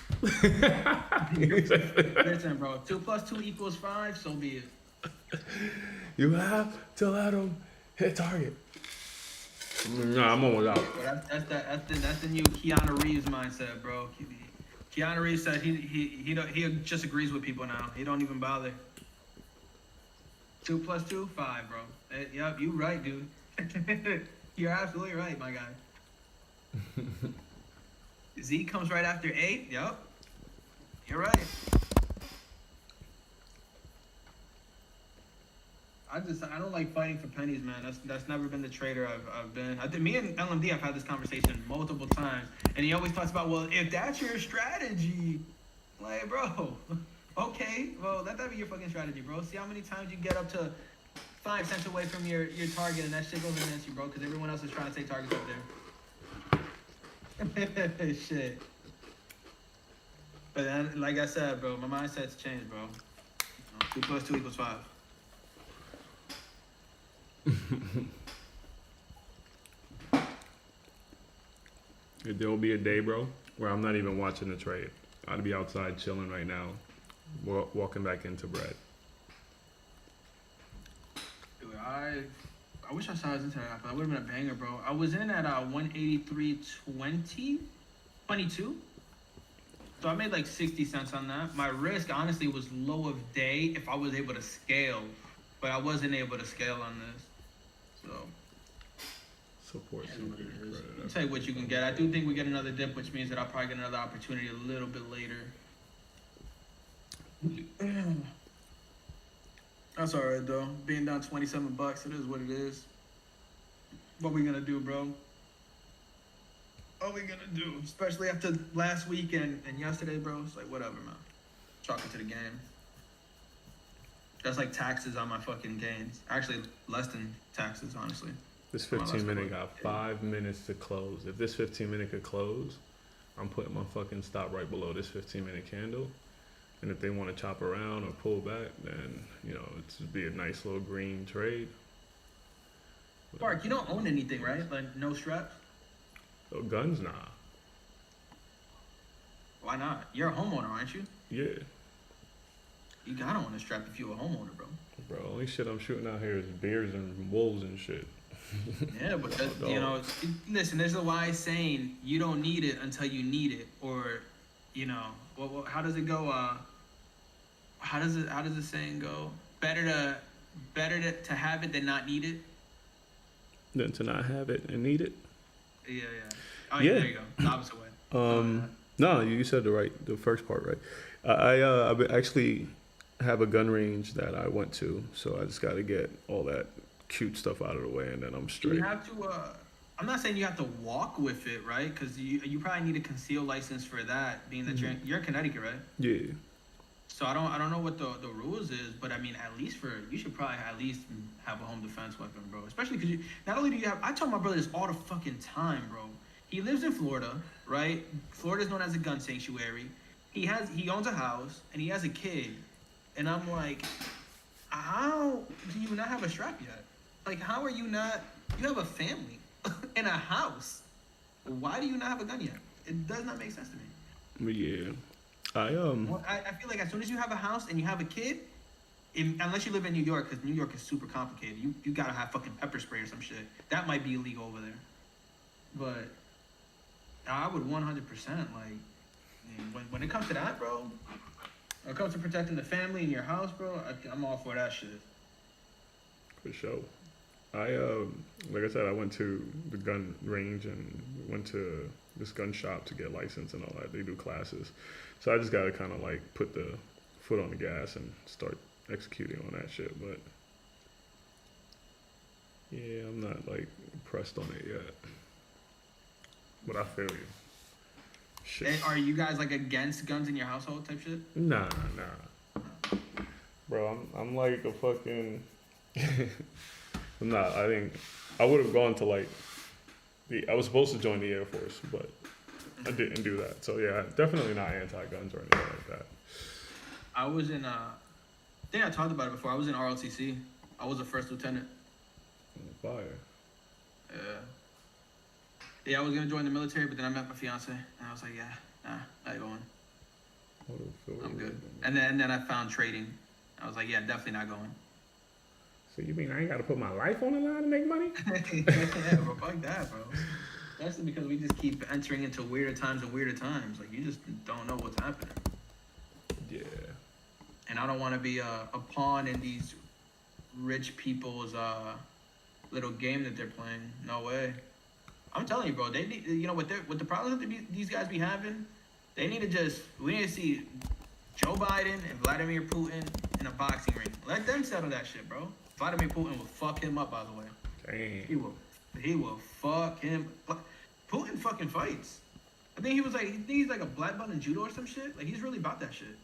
Listen, bro. 2 + 2 = 5. So be it. You have to let him hit target. Nah, I'm almost out. Bro, that's the new Keanu Reeves mindset, bro. Keanu Reeves said he just agrees with people now. He don't even bother. 2 + 2 = 5, bro. Yep, you right, dude. You're absolutely right, my guy. Z comes right after 8. Yep. You're right. I don't like fighting for pennies, man. That's never been the trader I've been. I think me and LMD have had this conversation multiple times, and he always talks about, well, if that's your strategy, like, bro, okay, well, let that be your fucking strategy, bro. See how many times you get up to 5 cents away from your target, and that shit goes against you, bro, because everyone else is trying to take targets up there. Shit. But then, like I said, bro, my mindset's changed, bro. 2 + 2 = 5. There will be a day, bro, where I'm not even watching the trade. I'd be outside chilling right now, walking back into bread. Dude, I wish I saw his into that, but that would have been a banger, bro. I was in at 183.20, 22. So I made like 60 cents on that. My risk, honestly, was low of day if I was able to scale, but I wasn't able to scale on this. So Support yeah, some what it good is. credit. I'll tell you what you can get. I do think we get another dip, which means that I'll probably get another opportunity a little bit later. That's all right, though. Being down $27, it is what it is. What we gonna do, bro? What we gonna do? Especially after last week and yesterday, bro. It's like, whatever, man. Chalk it to the game. That's like taxes on my fucking gains. Actually, less than taxes, honestly. This 15-minute got 5 minutes to close. If this 15-minute could close, I'm putting my fucking stop right below this 15-minute candle. And if they want to chop around or pull back, then, you know, it's just be a nice little green trade. Mark, you don't own anything, right? Like, no straps? Oh, guns, nah. Why not? You're a homeowner, aren't you? Yeah. You gotta own a strap if you're a homeowner, bro. Bro, only shit I'm shooting out here is bears and wolves and shit. Yeah, but that, you know, listen, there's a wise saying, you don't need it until you need it. Or, you know, how does it go? How does the saying go? Better to have it than not need it. Than to not have it and need it. Yeah. Oh, Yeah. yeah. There you go. The opposite way. No, you said the first part right. I actually have a gun range that I went to, so I just got to get all that cute stuff out of the way, and then I'm straight. You have to. I'm not saying you have to walk with it, right? Because you probably need a concealed license for that, being that you're in Connecticut, right? Yeah. So I don't know what the rules is, but I mean, at least you should probably at least have a home defense weapon, bro. Especially because not only do you have, I tell my brother this all the fucking time, bro. He lives in Florida, right? Florida is known as a gun sanctuary. He owns a house and he has a kid, and I'm like, how do you not have a strap yet? Like, how are you not? You have a family in a house. Why do you not have a gun yet? It does not make sense to me. Yeah. I feel like as soon as you have a house and you have a kid, unless you live in New York, because New York is super complicated, you gotta have fucking pepper spray or some shit. That might be illegal over there. But I would 100% like, when it comes to that, bro. When it comes to protecting the family and your house, bro, I'm all for that shit. For sure. Like I said, I went to the gun range and went to this gun shop to get licensed and all that. They do classes. So I just got to kind of like put the foot on the gas and start executing on that shit. But yeah, I'm not like pressed on it yet. But I feel you. Shit. Hey, are you guys like against guns in your household type shit? Nah. Bro, I'm like a fucking... I'm not. I think I would have gone to like I was supposed to join the Air Force, but I didn't do that. So yeah, definitely not anti-guns or anything like that. I was in I think I talked about it before. I was in ROTC I was a first lieutenant. Fire. Yeah, I was gonna join the military, but then I met my fiance, and I was like, yeah, nah, not going. I'm good. And then I found trading. I was like, yeah, definitely not going. So you mean I ain't got to put my life on the line to make money? Yeah, bro, fuck that, bro. Especially because we just keep entering into weirder times and weirder times. Like, you just don't know what's happening. Yeah. And I don't want to be a pawn in these rich people's little game that they're playing. No way. I'm telling you, bro. They need, you know, with the problems that these guys be having, we need to see Joe Biden and Vladimir Putin in a boxing ring. Let them settle that shit, bro. Vladimir Putin will fuck him up, by the way. Dang. He will fuck him. Putin fucking fights. I think he's like a black belt in judo or some shit. Like, he's really about that shit.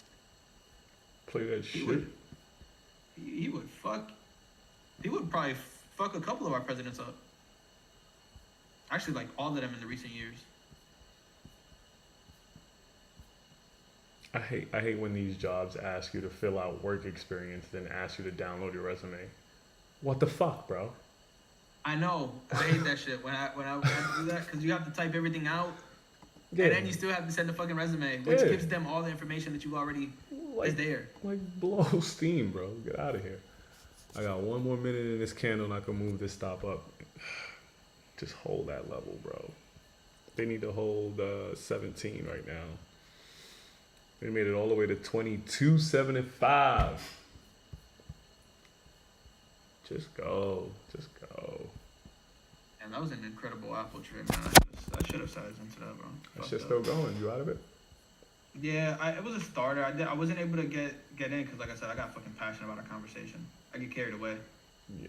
Play that shit. He would probably fuck a couple of our presidents up. Actually, like all of them in the recent years. I hate when these jobs ask you to fill out work experience, then ask you to download your resume. What the fuck, bro? I know. I hate that shit when I do that, because you have to type everything out, Yeah. and then you still have to send the fucking resume, which Yeah. gives them all the information that you already is there. Like, blow steam, bro. Get out of here. I got one more minute in this candle and I can move this stop up. Just hold that level, bro. They need to hold 17 right now. They made it all the way to 22.75. Just go. Just go. And that was an incredible Apple trade, man. I should have sized into that, bro. That shit's still going. You out of it? Yeah, it was a starter. I wasn't able to get in because, like I said, I got fucking passionate about our conversation. I get carried away. Yeah.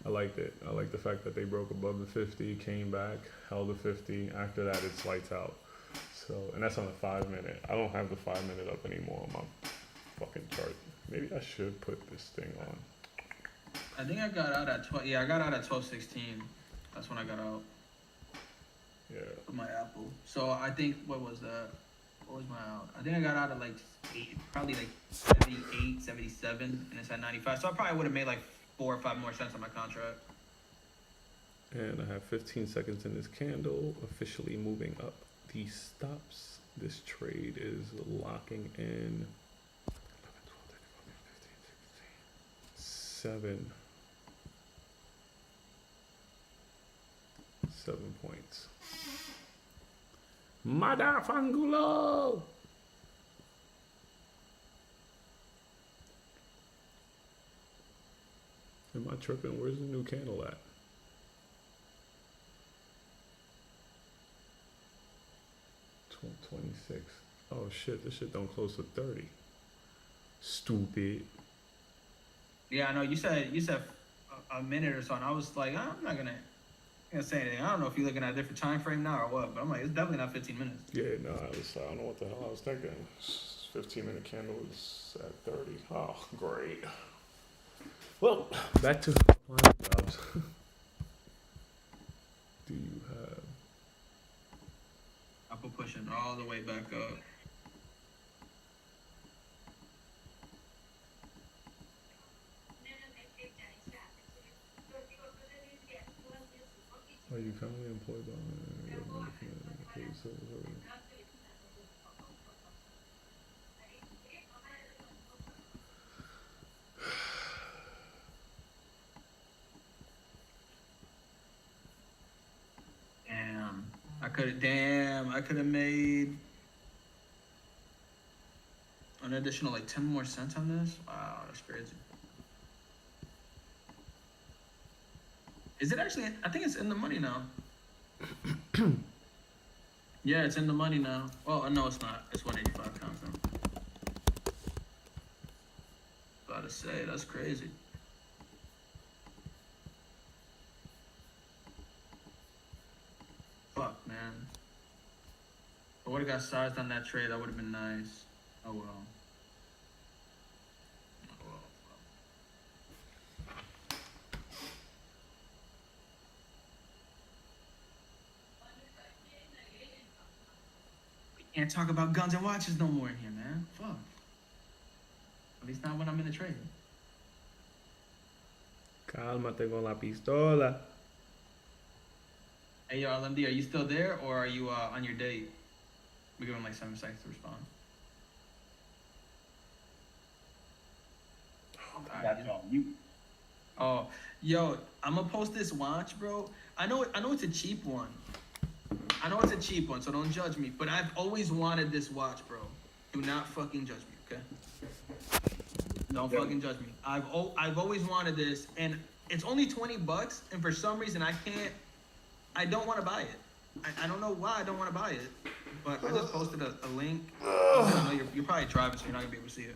I liked it. I like the fact that they broke above the 50, came back, held the 50. After that, it's lights out. So, and that's on the 5 minute. I don't have the 5 minute up anymore on my fucking chart. Maybe I should put this thing on. I think I got out at 12. Yeah, I got out at 12:16. That's when I got out Yeah. of my Apple. So I think what was my out? I think I got out at like probably like 78, 77, and it's at 95. So I probably would have made like 4 or 5 more cents on my contract. And I have 15 seconds in this candle, officially moving up the stops. This trade is locking in 7 points. Madafangulo! Am I tripping? Where's the new candle at? $26. Oh shit, this shit don't close to 30. Stupid. Yeah, I know. You said a minute or so, and I was like, I'm not gonna say anything. I don't know if you're looking at a different time frame now or what, but I'm like, it's definitely not 15 minutes. Yeah, no, I don't know what the hell I was thinking. 15-minute candle is at 30. Oh, great. Well, back to line jobs. Do you have? Apple pushing all the way back up. Are you currently employed by? I could have made an additional like 10 more cents on this. Wow, that's crazy. Is it actually? I think it's in the money now. Yeah, it's in the money now. Well, no, it's not. It's 185 pounds now. About to say, that's crazy. Fuck, man. If I would have got sized on that trade, that would have been nice. Oh well. Oh well. We can't talk about guns and watches no more in here, man. Fuck. At least not when I'm in the trade. Cálmate con la pistola. Hey, yo, LMD, are you still there or are you on your date? We give him like 7 seconds to respond. That's all you. Oh, yo, I'm gonna post this watch, bro. I know it's a cheap one. I know it's a cheap one, so don't judge me. But I've always wanted this watch, bro. Do not fucking judge me, okay? Don't fucking judge me. I've always wanted this, and it's only $20, and for some reason I don't want to buy it. I don't know why I don't want to buy it, but I just posted a link. I know you're probably driving, so you're not gonna be able to see it.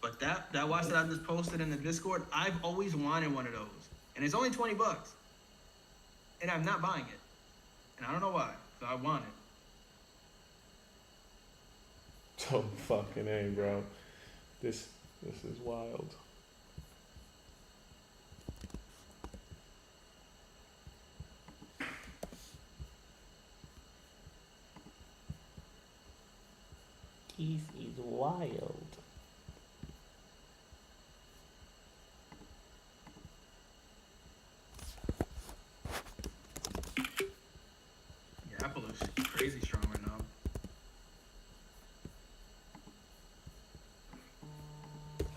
But that watch that I just posted in the Discord, I've always wanted one of those, and it's only $20, and I'm not buying it, and I don't know why. So I want it. So fucking A, bro. This is wild. This is wild. Yeah, Apple is crazy strong right now.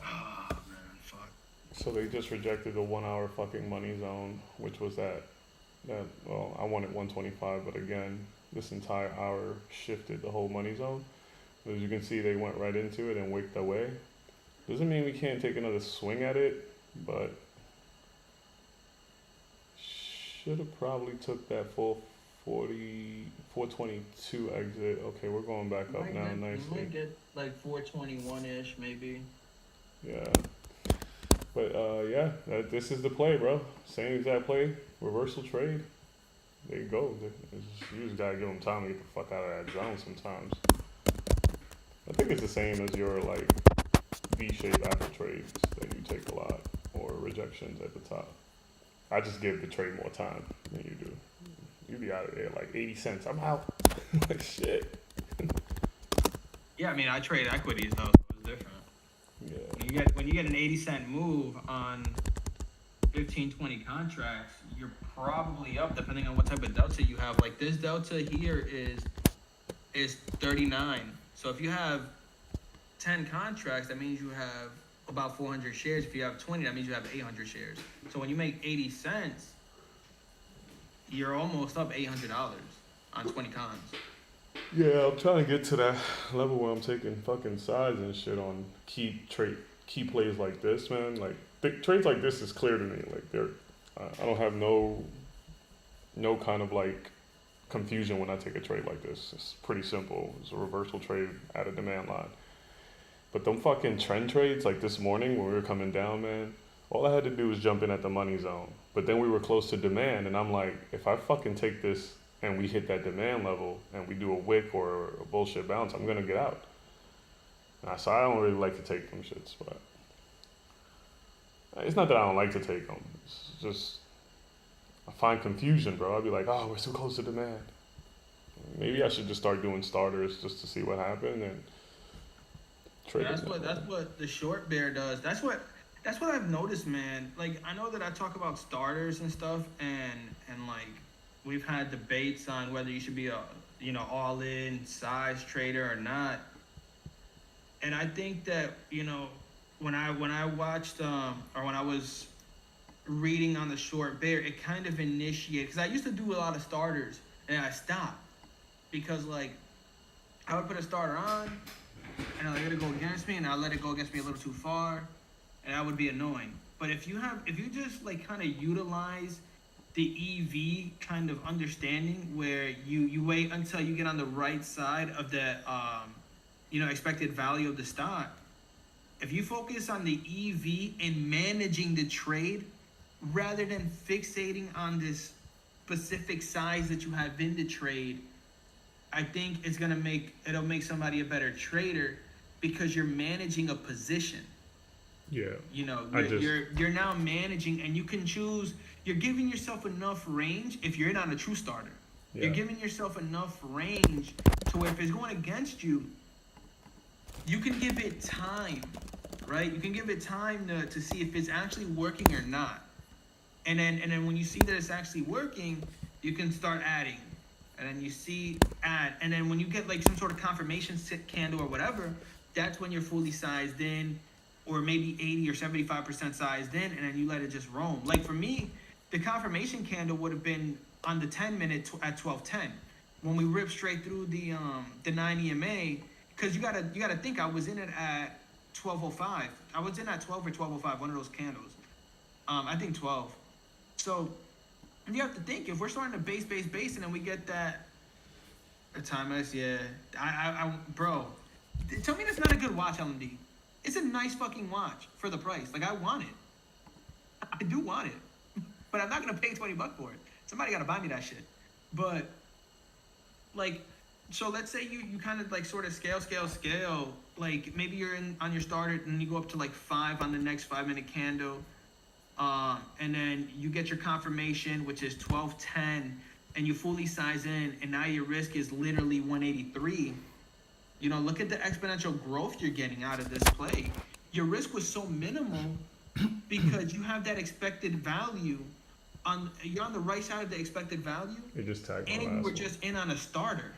Oh man, fuck. So they just rejected the 1 hour fucking money zone, which was that well, I wanted 125, but again, this entire hour shifted the whole money zone. As you can see, they went right into it and wicked away. Doesn't mean we can't take another swing at it, but should have probably took that full 422 exit. Okay, we're going back up now You nicely. might get like 421-ish, maybe. Yeah. But yeah, this is the play, bro. Same exact play, reversal trade. There you go. You just gotta give them time to get the fuck out of that zone sometimes. I think it's the same as your like V-shaped Apple trades that you take a lot, or rejections at the top. I just give the trade more time than you do. You be out of there like 80 cents. I'm out. Like shit. Yeah, I mean, I trade equities though, so it's different. Yeah. When you get an 80-cent move on 15, 20 contracts, you're probably up depending on what type of delta you have. Like this delta here is 39. So if you have 10 contracts, that means you have about 400 shares. If you have 20, that means you have 800 shares. So when you make 80 cents, you're almost up $800 on 20 cons. Yeah, I'm trying to get to that level where I'm taking fucking sides and shit on key plays like this, man. Like trades like this is clear to me. Like I don't have no kind of like confusion when I take a trade like this. It's pretty simple. It's a reversal trade at a demand line. But them fucking trend trades like this morning when we were coming down, man, all I had to do was jump in at the money zone. But then we were close to demand, and I'm like, if I fucking take this and we hit that demand level and we do a wick or a bullshit bounce, I'm gonna get out. So I don't really like to take them shits, but it's not that I don't like to take them. It's just I find confusion, bro. I'd be like, oh, we're so close to demand. Maybe I should just start doing starters just to see what happened and trade. That's what the short bear does. That's what I've noticed, man. Like I know that I talk about starters and stuff, and like we've had debates on whether you should be a all in size trader or not. And I think that when I watched or when I was reading on the short bear, it kind of initiated, because I used to do a lot of starters and I stopped because like I would put a starter on and I let it go against me, and I let it go against me a little too far, and that would be annoying. But if you just like kind of utilize the EV kind of understanding where you wait until you get on the right side of the expected value of the stock, if you focus on the EV and managing the trade rather than fixating on this specific size that you have in the trade, I think it'll make somebody a better trader because you're managing a position. Yeah. You're now managing, and you can choose. You're giving yourself enough range if you're not a true starter. Yeah. You're giving yourself enough range to where if it's going against you, you can give it time, right? You can give it time to see if it's actually working or not. And then when you see that it's actually working, you can start adding. And then you see add. And then when you get like some sort of confirmation candle or whatever, that's when you're fully sized in, or maybe 80 or 75% sized in, and then you let it just roam. Like for me, the confirmation candle would have been on the 10-minute at 12:10. When we ripped straight through the 9 EMA, because you gotta think I was in it at 12:05. I was in at 12 or 12:05, one of those candles. I think 12. So you have to think, if we're starting to base, and then we get that timeless, yeah. Bro, tell me that's not a good watch, LMD. It's a nice fucking watch for the price. Like, I want it. I do want it. But I'm not gonna pay $20 for it. Somebody gotta buy me that shit. But, like, so let's say you kind of like sort of scale. Like, maybe you're on your starter and you go up to like 5 on the next 5-minute candle. And then you get your confirmation, which is 12:10, and you fully size in, and now your risk is literally 183. You know, look at the exponential growth you're getting out of this play. Your risk was so minimal because you have that expected value. You're on the right side of the expected value, It just tagged my and you last were one. just in on a starter.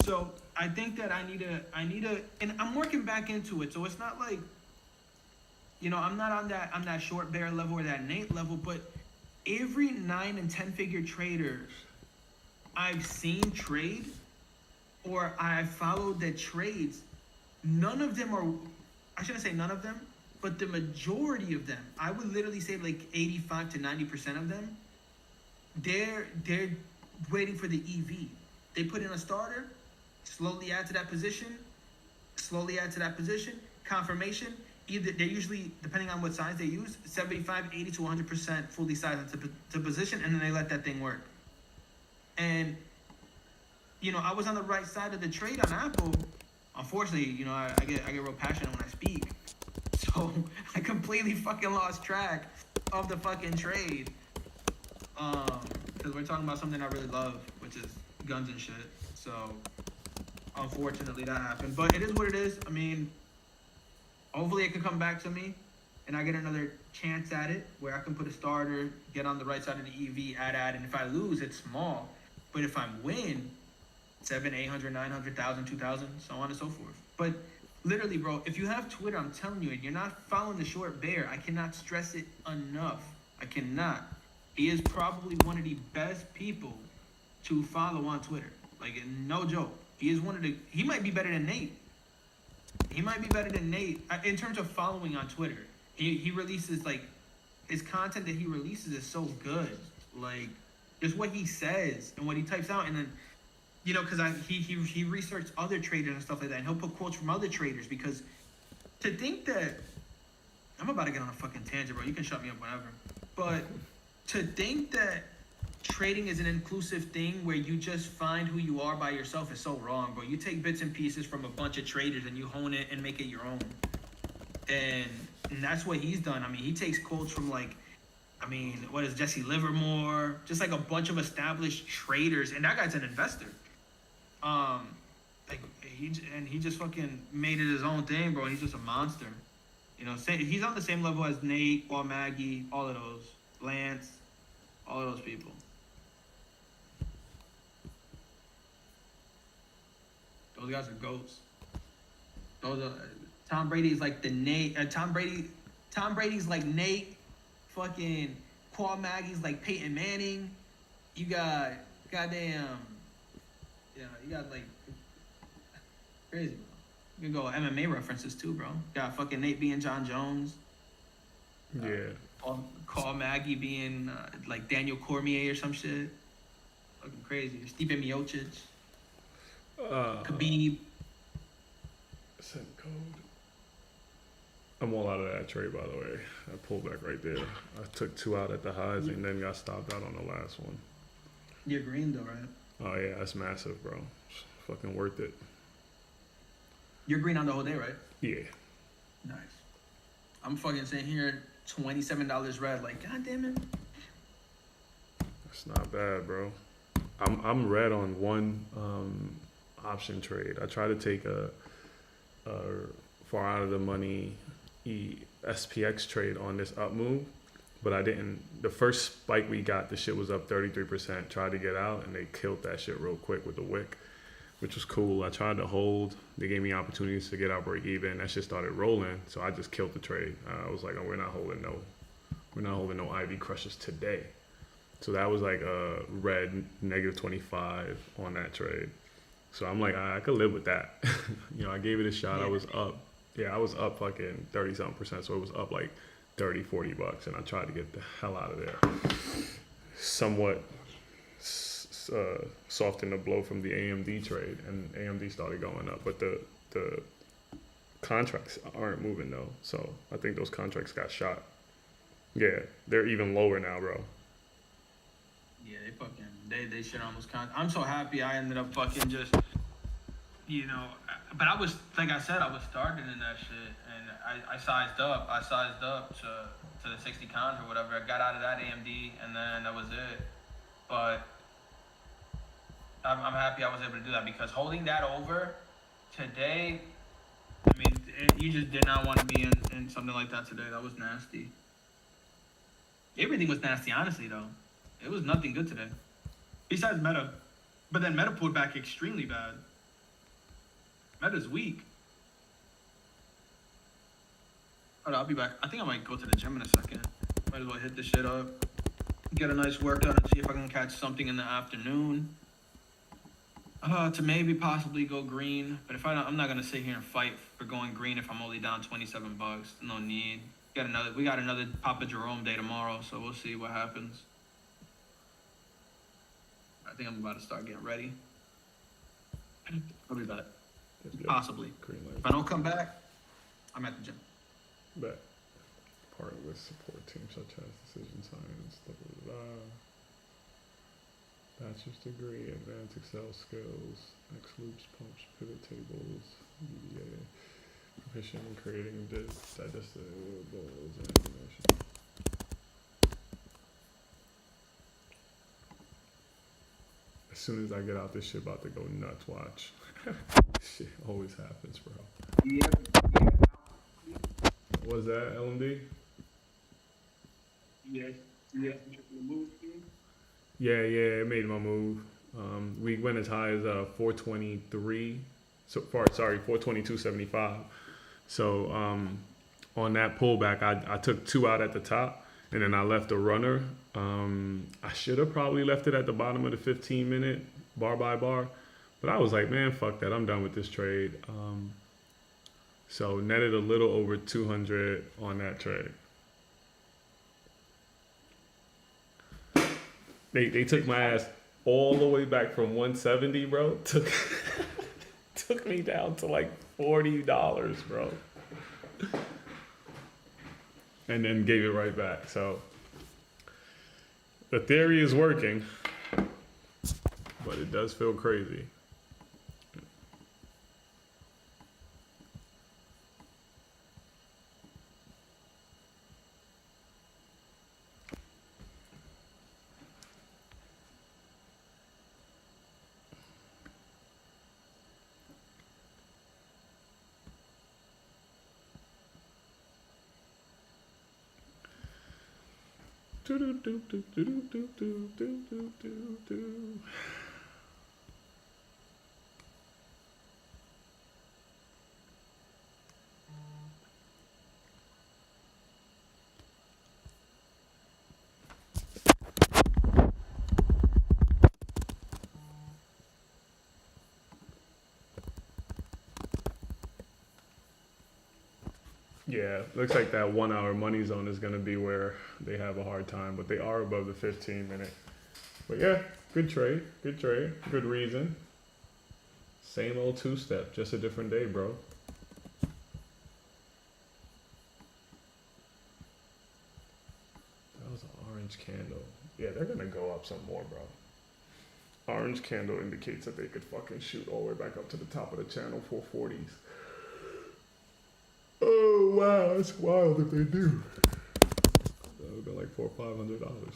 So I think that I need to, and I'm working back into it. So it's not like, you know, I'm not on that short bear level or that Nate level, but every 9 and 10 figure trader I've seen trade, or I've followed the trades, none of them are, I shouldn't say none of them, but the majority of them, I would literally say like 85 to 90% of them, they're waiting for the EV. They put in a starter, slowly add to that position, confirmation. Either they're usually, depending on what size they use, 75, 80 to 100% fully sized to position, and then they let that thing work. And, you know, I was on the right side of the trade on Apple. Unfortunately, you know, I get real passionate when I speak. So I completely fucking lost track of the fucking trade. Because we're talking about something I really love, which is guns and shit. So unfortunately that happened. But it is what it is. I mean, hopefully it can come back to me and I get another chance at it where I can put a starter, get on the right side of the EV, add, and if I lose, it's small. But if I win, 700, 800, 900,000, 2,000, so on and so forth. But literally, bro, if you have Twitter, I'm telling you, and you're not following the short bear, I cannot stress it enough. I cannot. He is probably one of the best people to follow on Twitter. Like, no joke. He might be better than Nate. He might be better than Nate in terms of following on Twitter. He releases, like, his content that he releases is so good. Like, just what he says and what he types out, and then, you know, because he researched other traders and stuff like that, and he'll put quotes from other traders, because to think that, I'm about to get on a fucking tangent, bro. You can shut me up whenever. But to think that trading is an inclusive thing where you just find who you are by yourself is so wrong, bro. You take bits and pieces from a bunch of traders and you hone it and make it your own. And that's what he's done. I mean, he takes quotes from, like, I mean, what is Jesse Livermore? Just like a bunch of established traders, and that guy's an investor. Like he just fucking made it his own thing, bro. He's just a monster. You know, he's on the same level as Nate, Paul Maggie, all of those, Lance, all of those people. Those guys are goats. Those are Tom Brady's like the Nate. Tom Brady's like Nate. Fucking Paul Maggie's like Peyton Manning. You got goddamn. Yeah, you got like crazy, bro. You can go MMA references too, bro. Got fucking Nate being John Jones. Yeah. Paul Maggie being like Daniel Cormier or some shit. Fucking crazy. Stipe Miocic. Khabib. Send code. I'm all out of that trade, by the way. I pulled back right there. I took 2 out at the highs and then got stopped out on the last one. You're green though, right? Oh yeah, that's massive, bro. It's fucking worth it. You're green on the whole day, right? Yeah. Nice. I'm fucking sitting here, $27 red. Like, god damn it. That's not bad, bro. I'm red on one option trade. I tried to take a far out of the money SPX trade on this up move, but I didn't. The first spike we got, the shit was up 33%. Tried to get out, and they killed that shit real quick with the wick, which was cool. I tried to hold. They gave me opportunities to get out break even. That shit started rolling, so I just killed the trade. I was like, oh, we're not holding no IV crushes today. So that was like a red -25 on that trade. So I'm like, I could live with that. You know, I gave it a shot. I was up. Yeah, I was up fucking 30-something%. So it was up like 30, $40, and I tried to get the hell out of there. Somewhat softened the blow from the AMD trade, and AMD started going up, but the contracts aren't moving though. So I think those contracts got shot. Yeah, they're even lower now, bro. Yeah, they shit on those I'm so happy I ended up fucking just, you know, but I was, like I said, I was starting in that shit, and I sized up to the 60 cons or whatever. I got out of that AMD, and then that was it. But I'm happy I was able to do that, because holding that over today, I mean, you just did not want to be in something like that today. That was nasty. Everything was nasty, honestly, though. It was nothing good today. Besides Meta. But then Meta pulled back extremely bad. Meta's weak. Hold on, I'll be back. I think I might go to the gym in a second. Might as well hit this shit up. Get a nice workout and see if I can catch something in the afternoon. To maybe possibly go green. But if I'm not going to sit here and fight for going green if I'm only down $27. No need. We got another Papa Jerome day tomorrow, so we'll see what happens. I think I'm about to start getting ready. I'll be back. Possibly. If I don't come back, I'm at the gym. Bet. Partner with support teams such as decision science, blah, blah, blah. Bachelor's degree, advanced Excel skills, X loops, pumps, pivot tables, VBA. Proficient in creating digestibles and information. As soon as I get out, this shit about to go nuts. Watch. Shit always happens, bro. Yeah. What was that, LMD? Yes. The move scheme. Yeah, it made my move. We went as high as 423. So far, sorry, 422.75. So on that pullback, I took 2 out at the top, and then I left a runner. I should have probably left it at the bottom of the 15-minute bar by bar, but I was like, man, fuck that. I'm done with this trade. So netted a little over 200 on that trade. They took my ass all the way back from 170, bro. Took me down to like $40, bro. And then gave it right back. So the theory is working, but it does feel crazy. Yeah, looks like that 1 hour money zone is going to be where they have a hard time, but they are above the 15-minute. But yeah, good trade, good reason. Same old two-step, just a different day, bro. That was an orange candle. Yeah, they're going to go up some more, bro. Orange candle indicates that they could fucking shoot all the way back up to the top of the channel, 440s. Oh wow, that's wild if they do. That would have been like $400 or $500.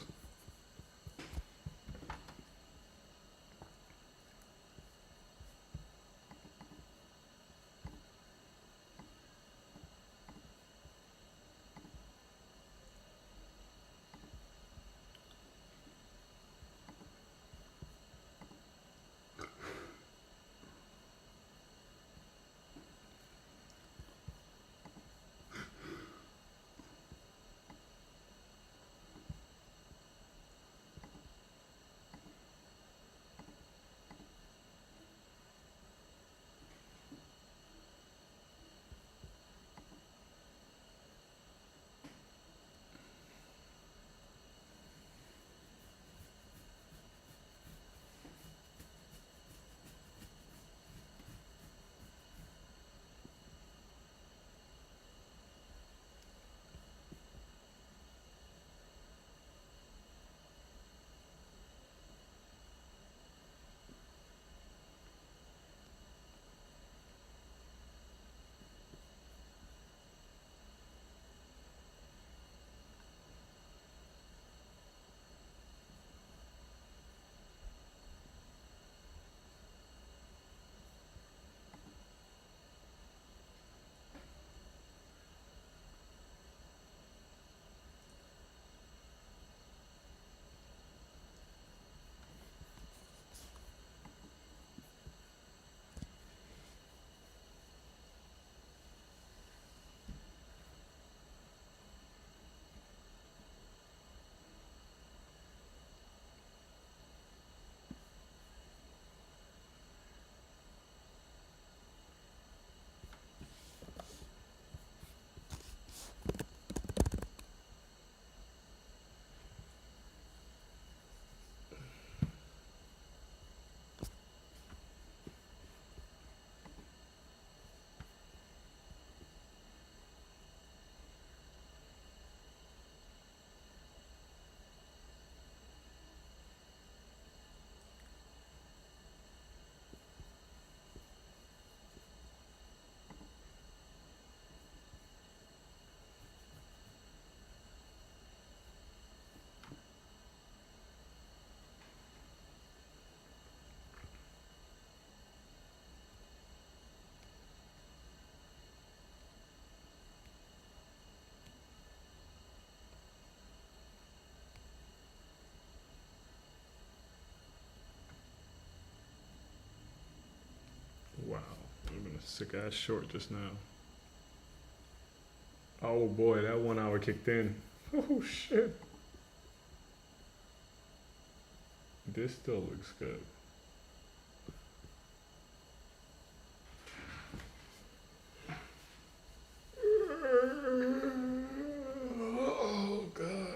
Sick ass short just now. Oh boy, that 1 hour kicked in. Oh shit. This still looks good. Oh god.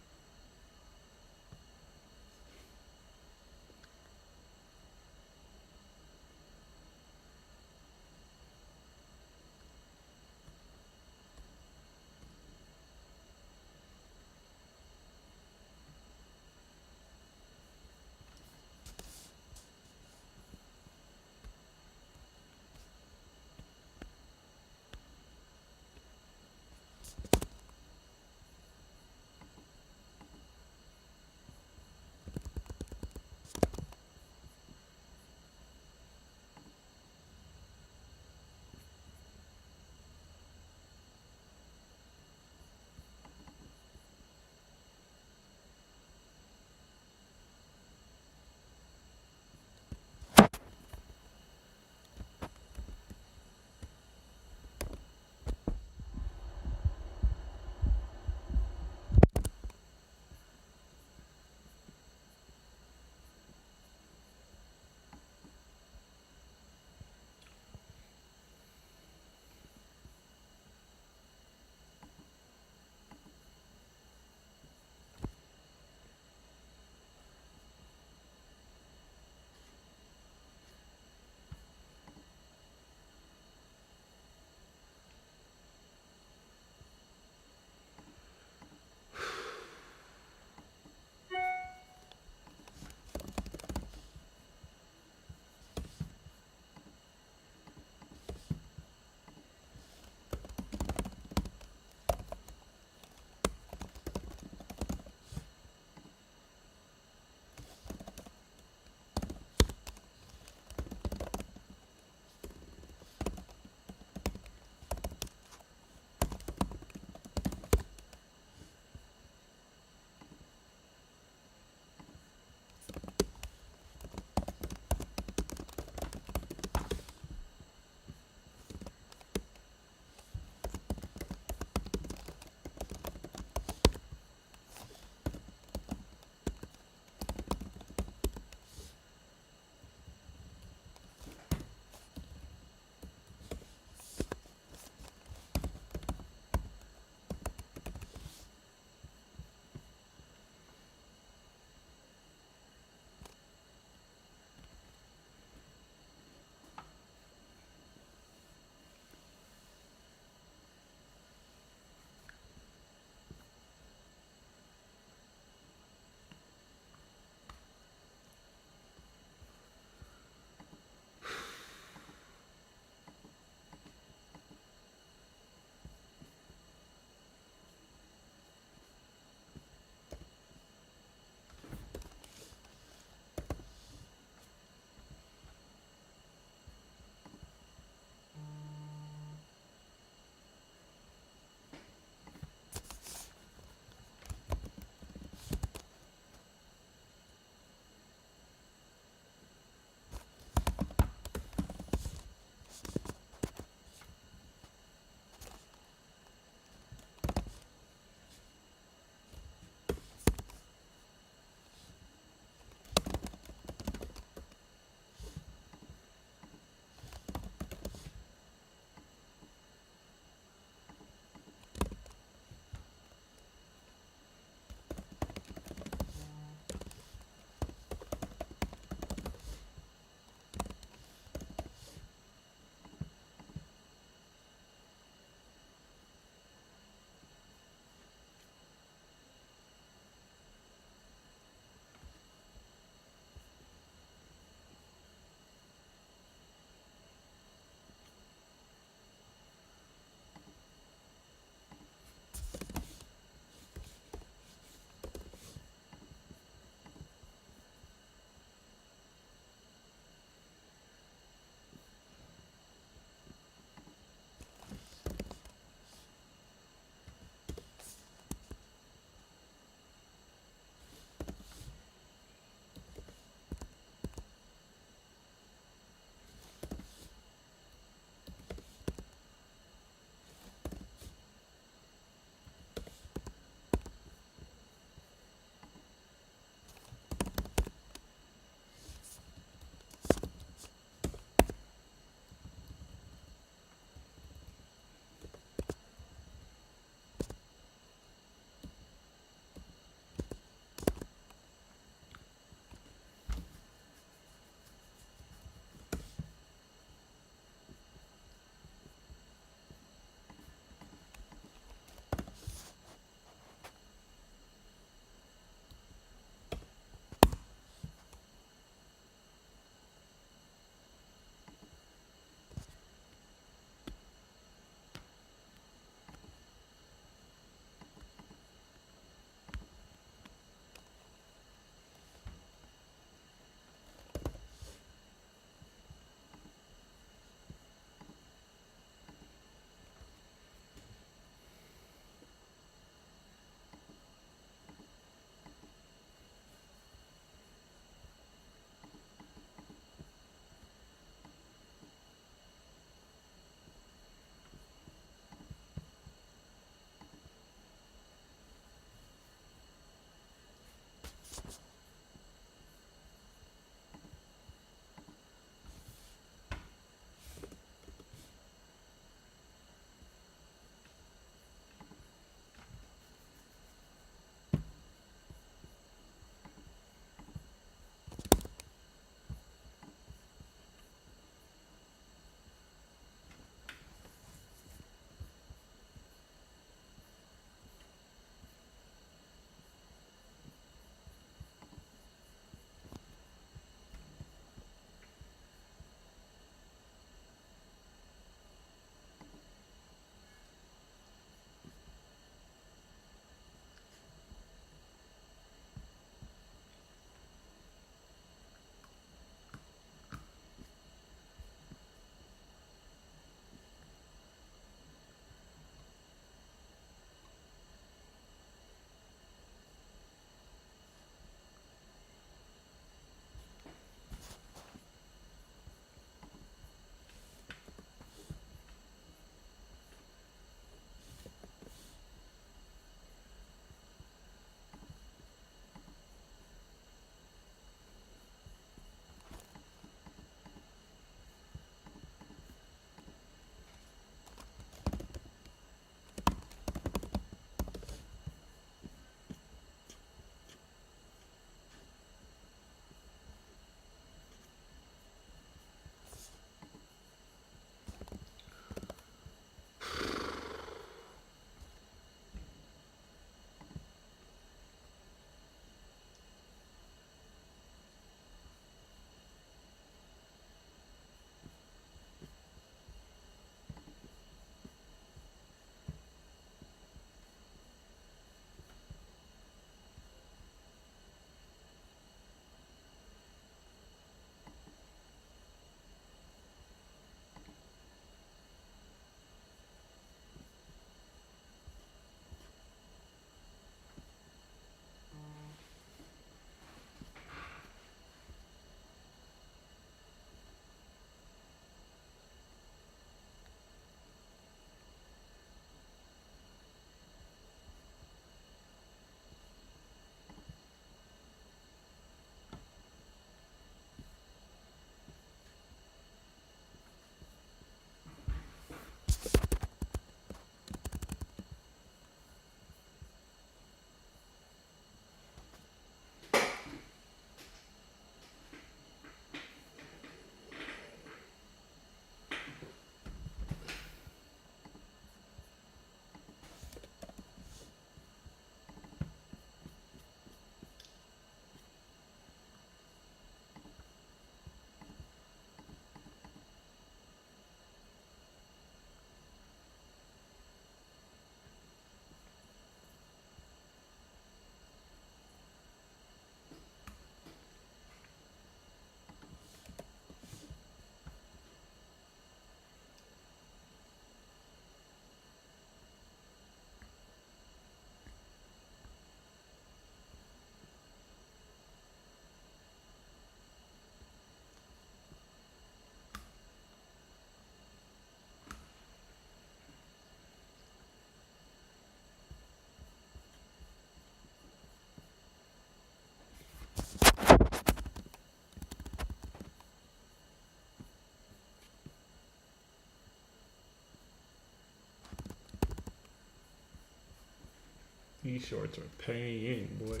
These shorts are paying, boy.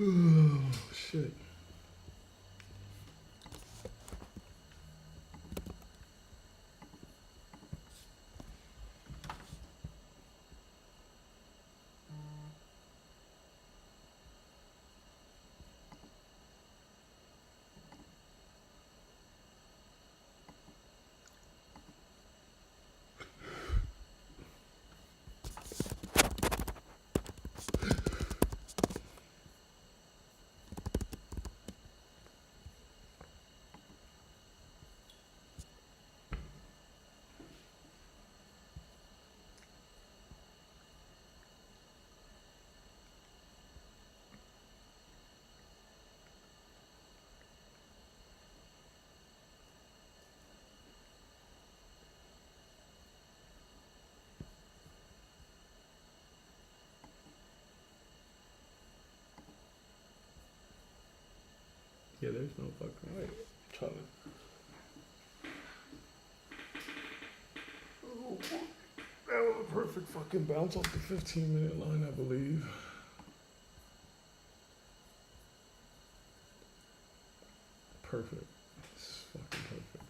Oh, shit. Yeah, there's no fucking way. Try to. Oh, that was a perfect fucking bounce off the 15-minute line, I believe. Perfect. It's fucking perfect.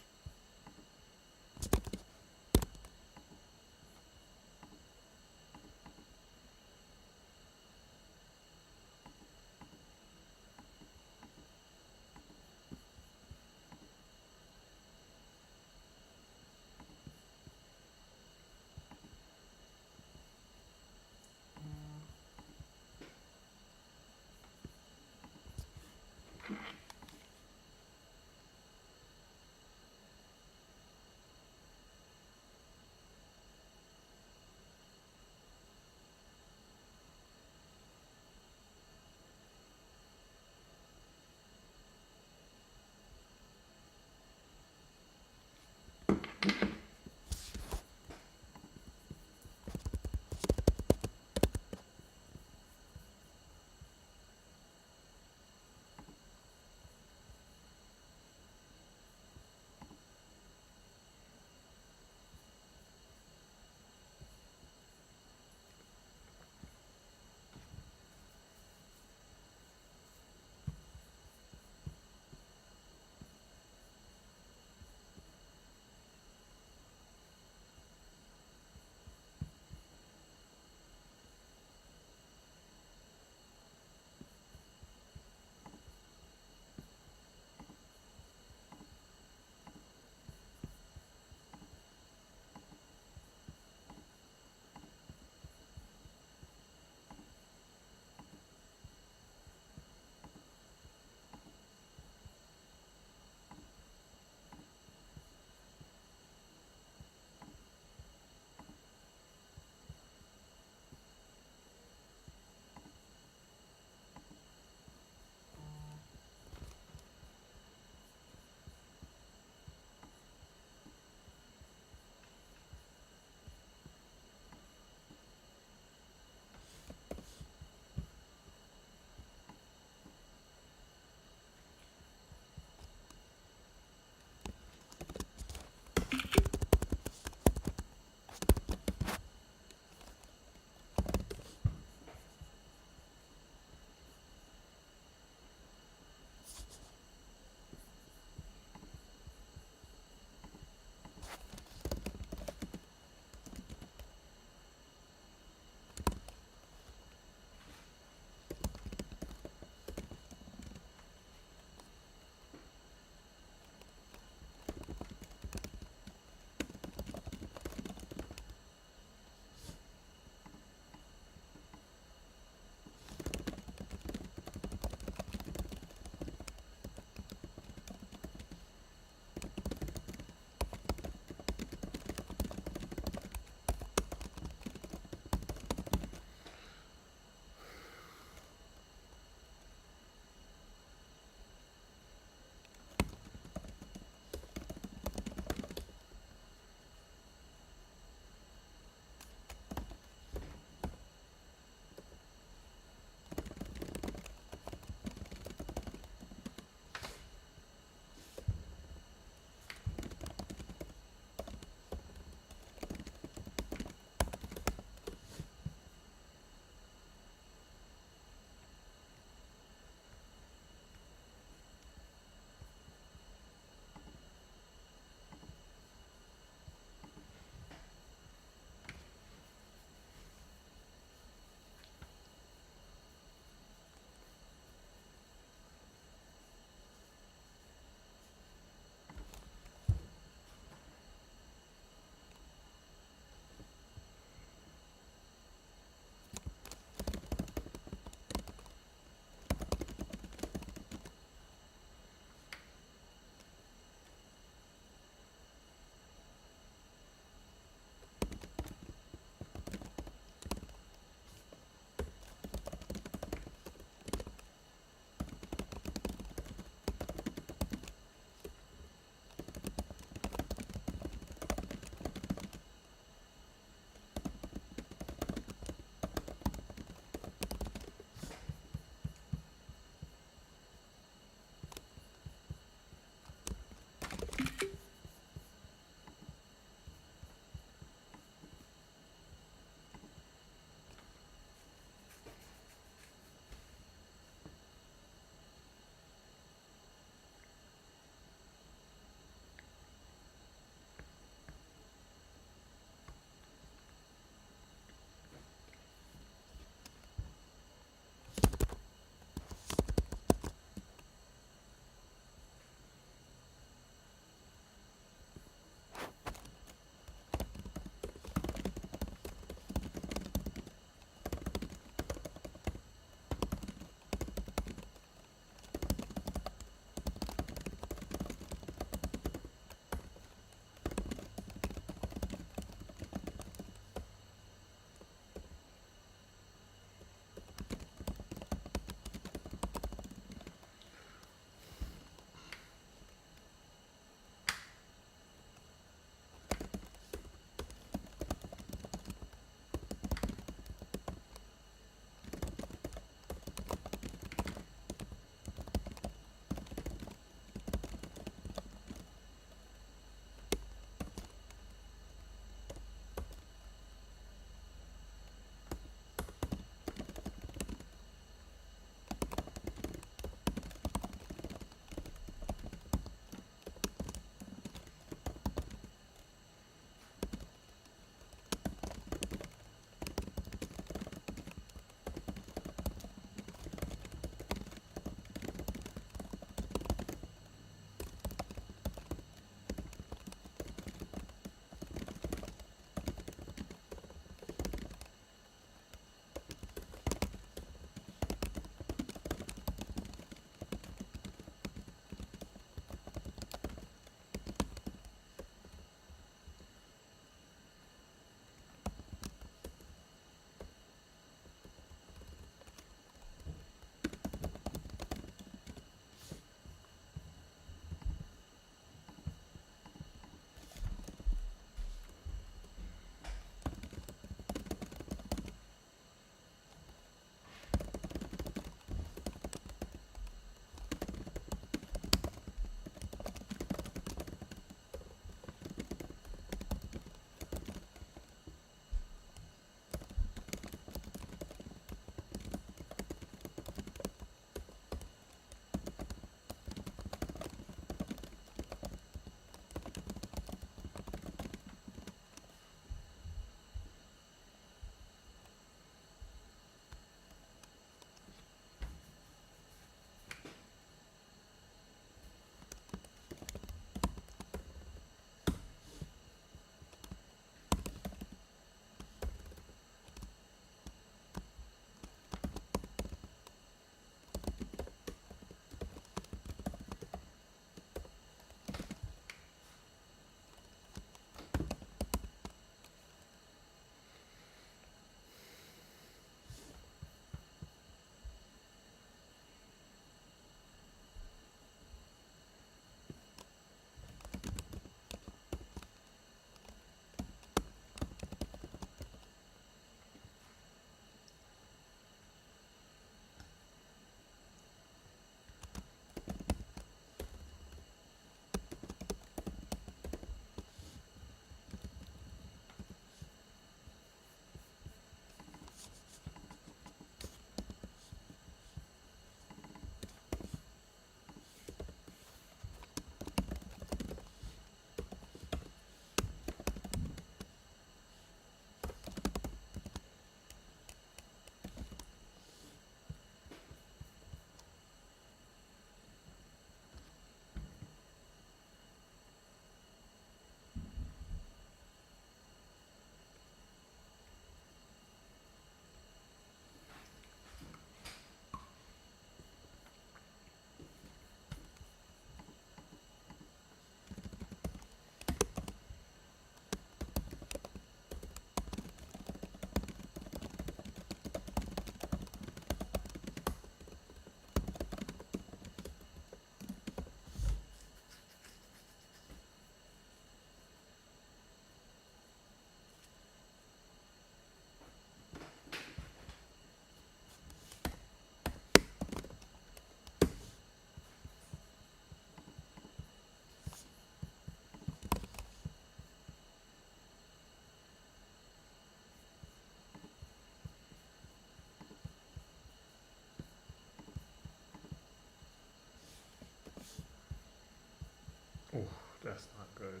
Oh, that's not good.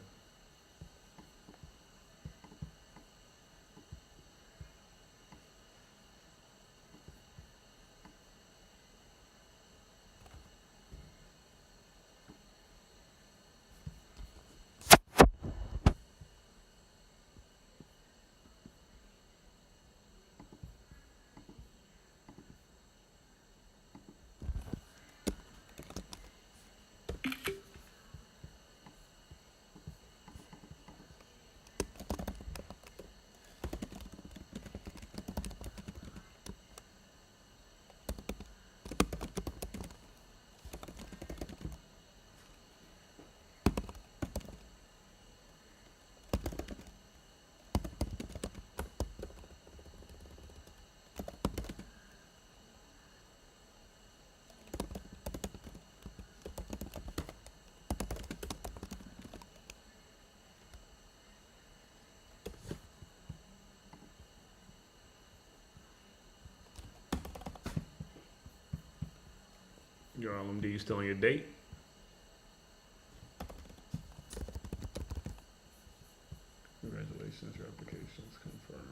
Your LMD, you still on your date? Congratulations, your application is confirmed.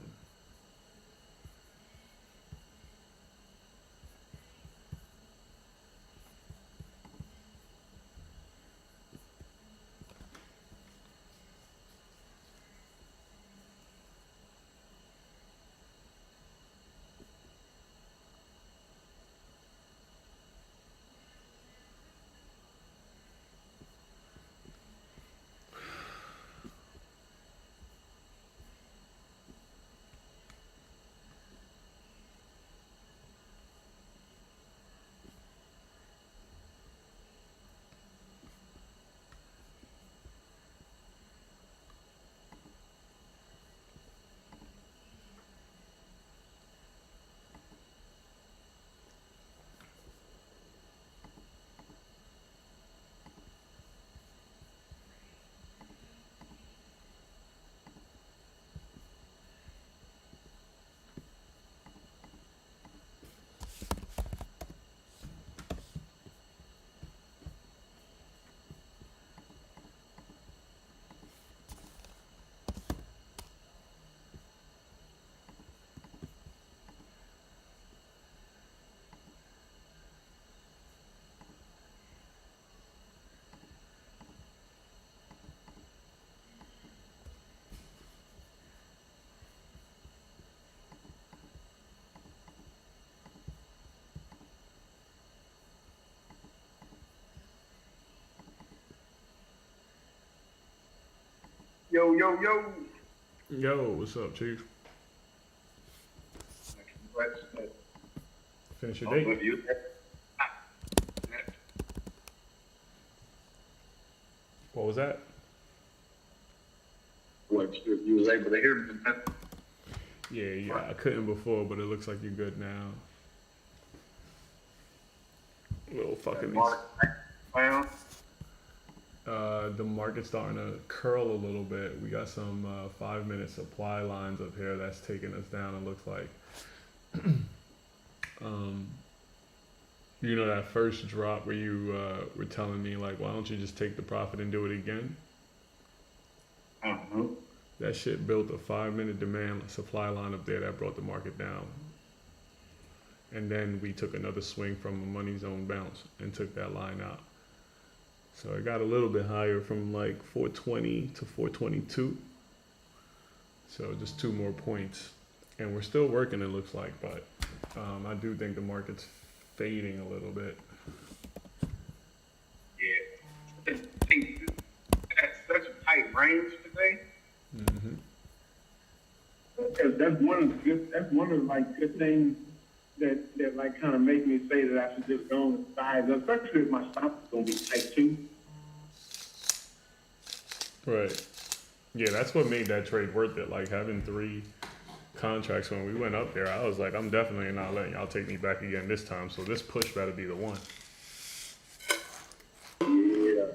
Yo, yo, yo. Yo, what's up, Chief? Finish your date? What was that? What, you was able to hear me? Yeah, I couldn't before, but it looks like you're good now. Little fucking. The market's starting to curl a little bit. We got some 5-minute supply lines up here that's taking us down, it looks like. You know that first drop where you were telling me, like, why don't you just take the profit and do it again? That shit built a 5-minute demand supply line up there that brought the market down. And then we took another swing from a money zone bounce and took that line out. So it got a little bit higher from like 420 to 422. So just 2 more points. And we're still working, it looks like, but I do think the market's fading a little bit. Yeah. That's such a tight range today. Mm-hmm. Because that's one of the like good things that like kind of make me say that I should just go on the sides, especially if my stop is gonna be tight too. Right. Yeah, that's what made that trade worth it. Like having 3 contracts when we went up there, I was like, I'm definitely not letting y'all take me back again this time. So this push better be the one. Yeah.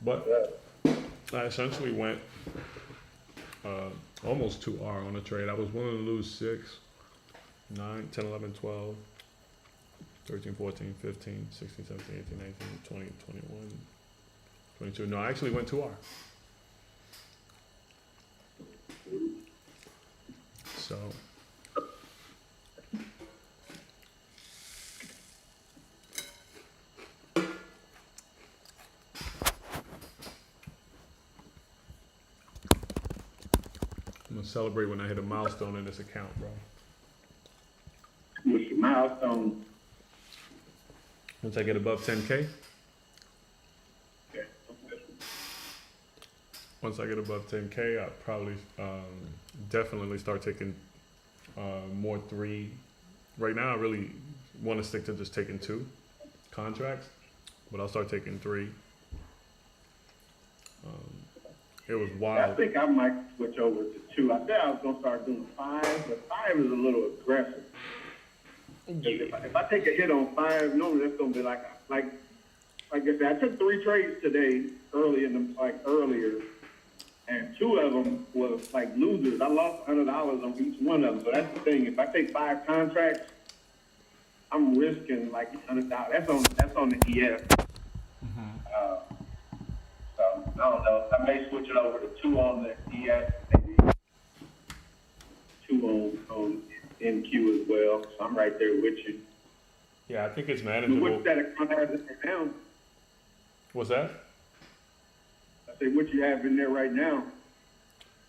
But I essentially went almost 2R on a trade. I was willing to lose 6, 9, 10, 11, 12. 13, 14, 15, 16, 17, 18, 19, 20, 21, 22. No, I actually went 2R. So, I'm gonna celebrate when I hit a milestone in this account, bro. What's your milestone? Once I get above 10K, Okay. once I get above 10K, I'll probably definitely start taking more 3. Right now, I really want to stick to just taking 2 contracts, but I'll start taking 3. It was I wild. think I might switch over to 2. I said I was gonna start doing 5, but 5 is a little aggressive. 'Cause if I take a hit on 5, normally that's gonna be like I said, I took 3 trades today, earlier, and 2 of them was like losers. I lost $100 on each one of them. So that's the thing. If I take 5 contracts, I'm risking like $100. That's on the EF. So I don't know. I may switch it over to 2 on the EF, maybe 2 on NQ as well. So I'm right there with you. Yeah, I think it's So manageable. what's that account has in there now? What's that? I say what you have in there right now.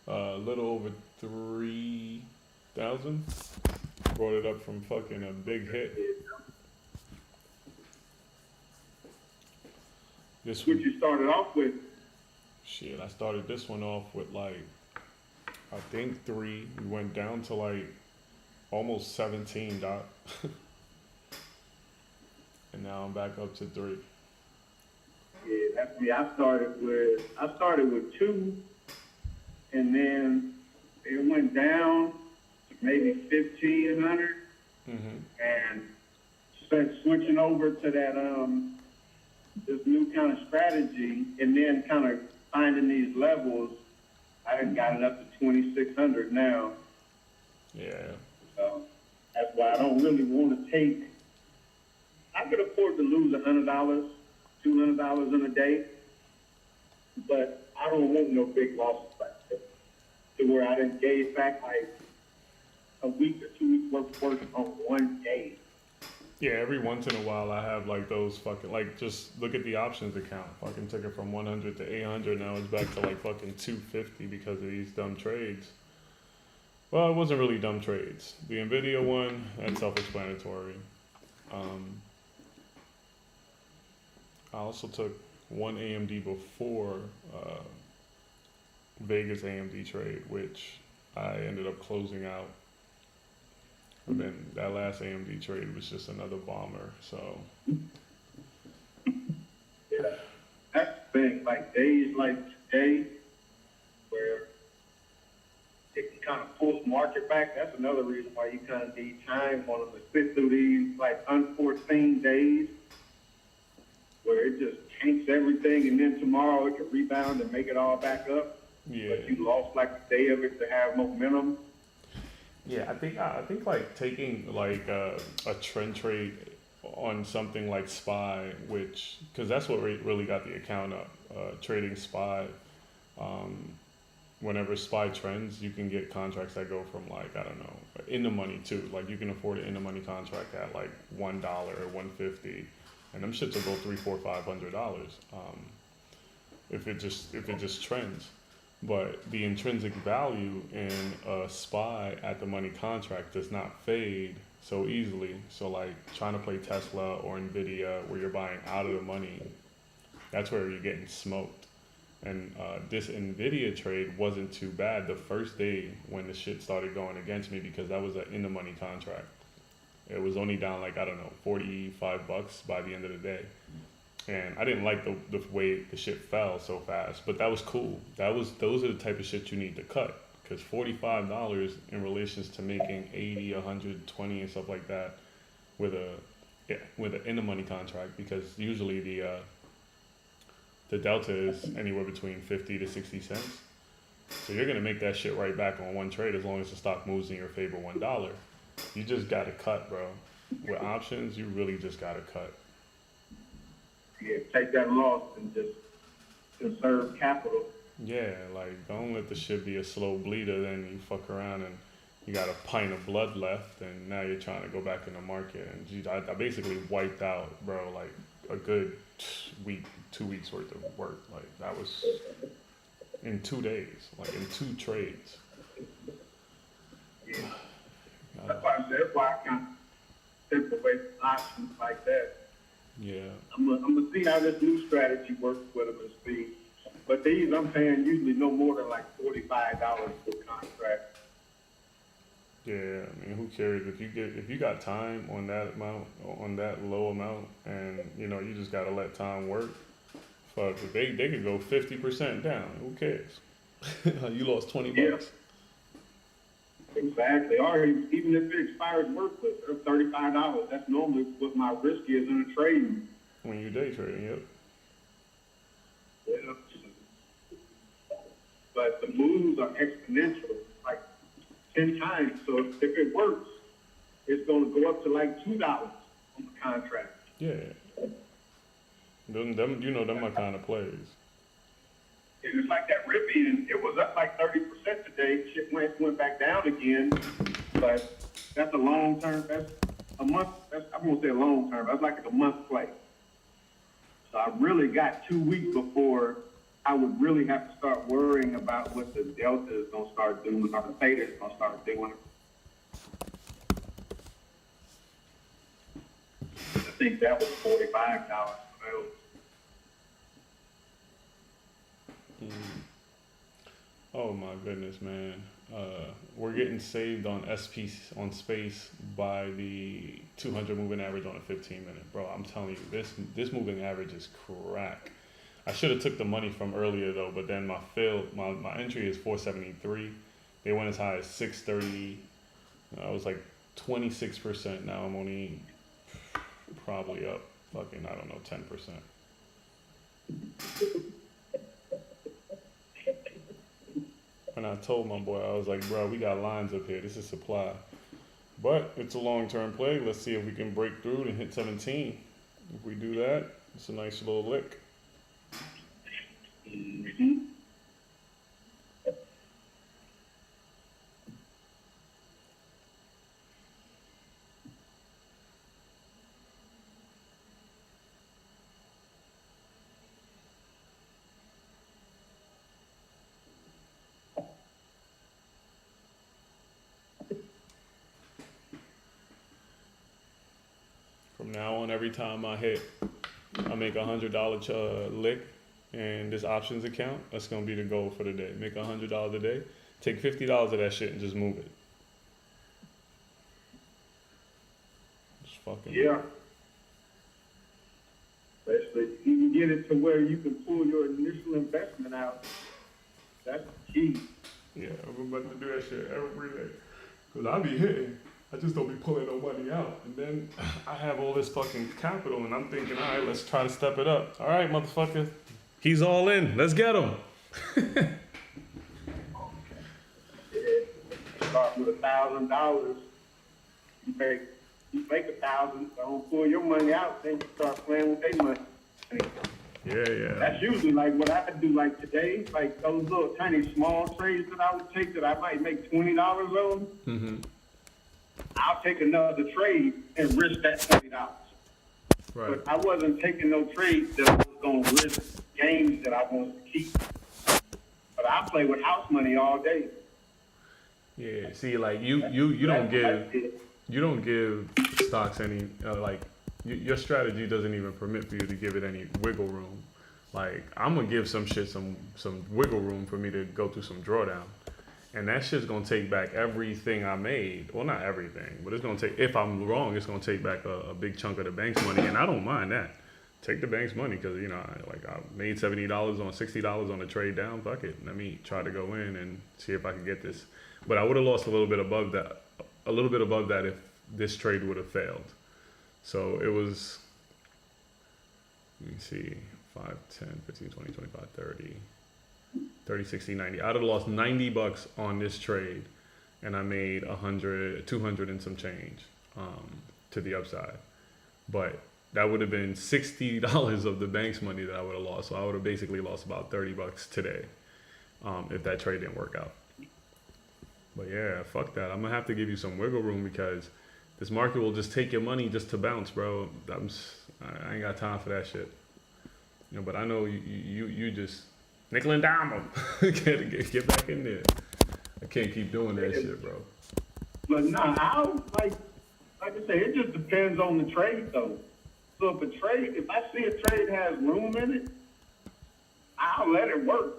A little over 3,000. Brought it up from fucking a big hit. This What one, you started off with. shit, I started this one off with like, I think 3. We went down to like almost 17, Doc. And now I'm back up to 3. Yeah, that's me. I started with 2, and then it went down to maybe 1,500, and since switching over to that this new kind of strategy, and then kind of finding these levels, I done got it up to 2,600 now. Yeah. So that's why I don't really want to take. I could afford to lose $100, $200 in a day, but I don't want no big losses like that. To where I didn't gave back like a week or 2 weeks worth of work on one day. Yeah, every once in a while I have like those fucking, like, just look at the options account. Fucking took it from 100 to 800. Now it's back to like fucking 250 because of these dumb trades. Well, it wasn't really dumb trades. The Nvidia one, that's self-explanatory. I also took one AMD before Vegas AMD trade, which I ended up closing out. And then that last AMD trade was just another bomber. So Yeah, that's the thing. Like days like today, where it can kind of pull the market back. That's another reason why you kind of need time on them to sit through these like unforeseen days, where it just tanks everything, and then tomorrow it can rebound and make it all back up. yeah. But you lost like a day of it to have momentum. Yeah, I think like taking like a trend trade on something like SPY, which, because that's what really got the account up, trading SPY. Whenever SPY trends, you can get contracts that go from like, I don't know, in the money too. Like you can afford an in the money contract at like $1 or $1.50, and them shits will go $300, $400, $500 if it just trends. But the intrinsic value in a SPY at the money contract does not fade so easily. So like trying to play Tesla or Nvidia where you're buying out of the money, that's where you're getting smoked. And this Nvidia trade wasn't too bad the first day when the shit started going against me, because that was an in the money contract. It was only down like, I don't know, $45 by the end of the day. And I didn't like the way the shit fell so fast, but that was cool. Those are the type of shit you need to cut, because $45 in relations to making 80, 120 and stuff like that with an in the money contract, because usually the delta is anywhere between 50 to 60 cents. So you're gonna make that shit right back on one trade as long as the stock moves in your favor $1. You just gotta cut, bro. with options, you really just gotta cut. Yeah, take that loss and just conserve capital. Yeah, like don't let the shit be a slow bleeder. Then you fuck around and you got a pint of blood left, and now you're trying to go back in the market. And geez, I basically wiped out, bro, like a good week, 2 weeks worth of work. Like that was in 2 days, like in 2 trades. Yeah. That's why I kind of step away from options like that. Yeah. I'm gonna see how this new strategy works with them and see. But these I'm paying usually no more than like $45 per contract. Yeah, I mean, who cares if you got time on that amount, on that low amount, and you know you just gotta let time work. Fuck, if they could go 50% down. Who cares? You lost $20. Yeah. Exactly. Or even if it expires worthless, $35. That's normally what my risk is in a trade. When you day trading, yep. Yeah. But the moves are exponential, like 10 times. So if it works, it's going to go up to like $2 on the contract. Yeah. Them, you know, them my kind of plays. And it's like that Rippy, and it was up like 30% today. Shit went back down again. But that's a long term. That's a month. I won't say a long term. That's like a month play. So I really got 2 weeks before I would really have to start worrying about what the delta is going to start doing, or the theta is going to start doing. I think that was $45. Oh my goodness, man. We're getting saved on SP on space by the 200 moving average on a 15-minute. Bro, I'm telling you, this moving average is crack. I should have took the money from earlier though, but then my entry is 473. They went as high as 630. I was like 26%. Now I'm only probably up fucking, I don't know, 10%. And I told my boy, I was like, bro, we got lines up here. This is supply. But it's a long-term play. Let's see if we can break through and hit 17. If we do that, it's a nice little lick. Mm-hmm. From now on, every time I make $100 lick and this options account, that's gonna be the goal for the day. Make $100 a day, take $50 of that shit and just move it. Just fucking Yeah. Especially if you can get it to where you can pull your initial investment out. That's the key. Yeah, I'm about to do that shit every day. Cause I be hitting. I just don't be pulling no money out. And then I have all this fucking capital and I'm thinking, all right, let's try to step it up. All right, motherfucker. He's all in. Let's get him. Start with $1,000. You make $1,000. Don't pull your money out, then you start playing with their money. Yeah. That's usually like what I do. Like today, like those little tiny small trades that I would take that I might make $20 on. Mm-hmm. I'll take another trade and risk that $20. Right. But I wasn't taking no trades that I was going to risk gains that I wanted to keep. But I play with house money all day. Yeah. See, like you don't give stocks any your strategy doesn't even permit for you to give it any wiggle room. Like I'm gonna give some shit some wiggle room for me to go through some drawdown. And that shit's gonna take back everything I made. Well, not everything, but it's gonna take, if I'm wrong, it's gonna take back a big chunk of the bank's money. And I don't mind that. Take the bank's money because, you know, I made $70 on $60 on the trade down. Fuck it. Let me try to go in and see if I can get this. But I would have lost a little bit above that if this trade would have failed. So it was, let me see, 5, 10, 15, 20, 25, 30. 30, 60, 90. I'd have lost $90 on this trade and I made 200 and some change. to the upside. But that would have been $60 of the bank's money that I would have lost. So I would have basically lost about $30 today if that trade didn't work out. But yeah, fuck that. I'm gonna have to give you some wiggle room because this market will just take your money just to bounce, bro. I ain't got time for that shit. You know, but I know you just nickel and dime them. get back in there. I can't keep doing that shit, bro. But nah, like I say, it just depends on the trade though. So if I see a trade has room in it, I'll let it work.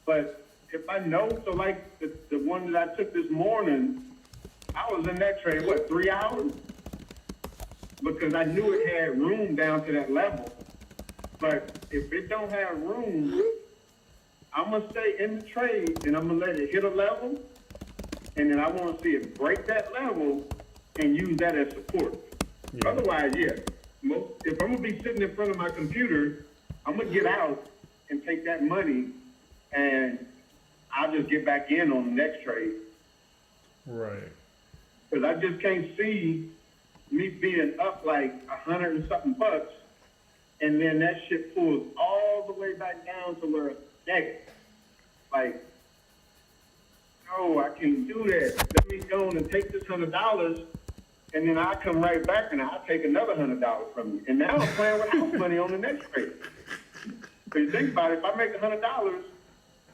But if I know, so like the one that I took this morning, I was in that trade, 3 hours? Because I knew it had room down to that level. But if it don't have room, I'm going to stay in the trade and I'm going to let it hit a level. And then I want to see it break that level and use that as support. Yeah. Otherwise, yeah. If I'm going to be sitting in front of my computer, I'm going to get out and take that money and I'll just get back in on the next trade. Right. Because I just can't see me being up like 100 and something bucks, and then that shit pulls all the way back down to where it's negative. Like, no, I can't do that. Let me go and take this $100, and then I'll come right back and I'll take another $100 from you. And now I'm playing with house money on the next trade. Because you think about it, if I make $100,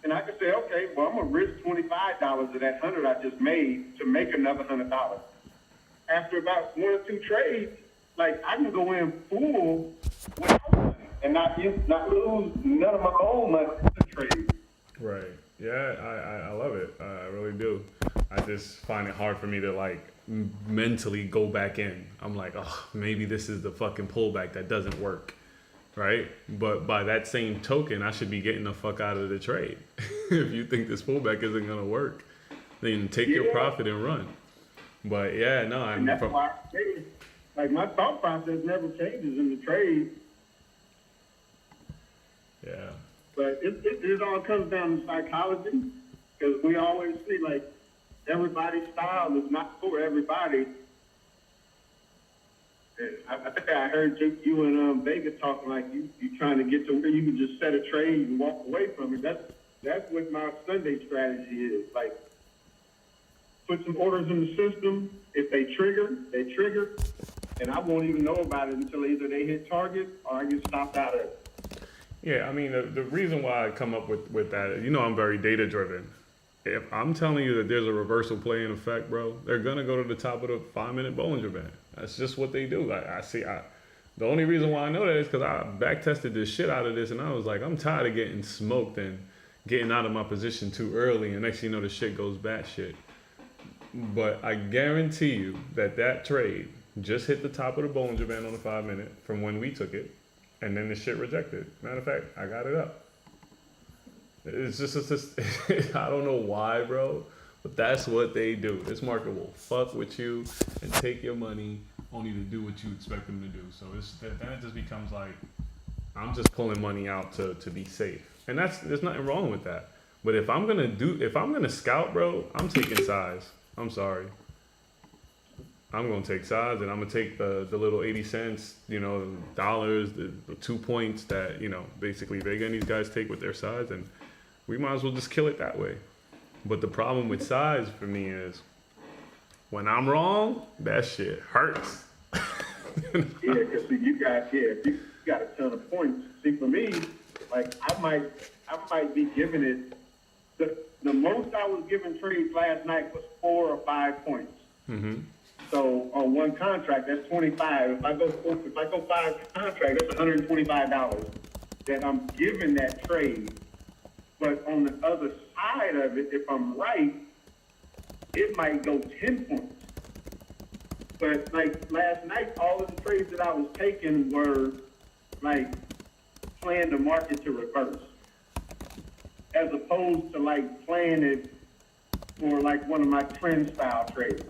and I can say, okay, well, I'm going to risk $25 of that 100 I just made to make another $100. After about 1 or 2 trades, like, I can go in full without money and not lose none of my own money in the trade. Right. Yeah, I love it. I really do. I just find it hard for me to, like, mentally go back in. I'm like, oh, maybe this is the fucking pullback that doesn't work. Right? But by that same token, I should be getting the fuck out of the trade. If you think this pullback isn't going to work, then take your profit and run. But yeah, no, and that's why I say, like, my thought process never changes in the trade. Yeah. But it all comes down to psychology, because we always see, like, everybody's style is not for everybody. I think I heard you and Vega talking like you trying to get to where you can just set a trade and walk away from it. That's what my Sunday strategy is. Like, put some orders in the system. If they trigger, and I won't even know about it until either they hit target or I get stopped out of it. Yeah, I mean, the reason why I come up with that, you know, I'm very data driven. If I'm telling you that there's a reversal play in effect, bro, they're gonna go to the top of the 5-minute Bollinger Band. That's just what they do. The only reason why I know that is because I back tested this shit out of this, and I was like, I'm tired of getting smoked and getting out of my position too early, and next thing you know, the shit goes batshit. But I guarantee you that trade just hit the top of the Bollinger Band on the 5-minute from when we took it, and then the shit rejected. Matter of fact, I got it up. It's just I don't know why, bro, but that's what they do. This market will fuck with you and take your money only to do what you expect them to do. So then it just becomes like, I'm just pulling money out to be safe. And there's nothing wrong with that. But if I'm gonna scout, bro, I'm taking size. I'm sorry. I'm gonna take sides, and I'm gonna take the little 80 cents, you know, dollars, the 2 points that, you know, basically Vega and these guys take with their sides, and we might as well just kill it that way. But the problem with size for me is when I'm wrong, that shit hurts. Yeah, because you got a ton of points. See, for me, like, I might be giving it the most I was giving trades last night was 4 or 5 points. Mm-hmm. So on one contract, that's 25. If I go 5 contracts, that's $125 that I'm giving that trade. But on the other side of it, if I'm right, it might go 10 points. But like last night, all of the trades that I was taking were like playing the market to reverse, as opposed to like playing it for like one of my trend style trades.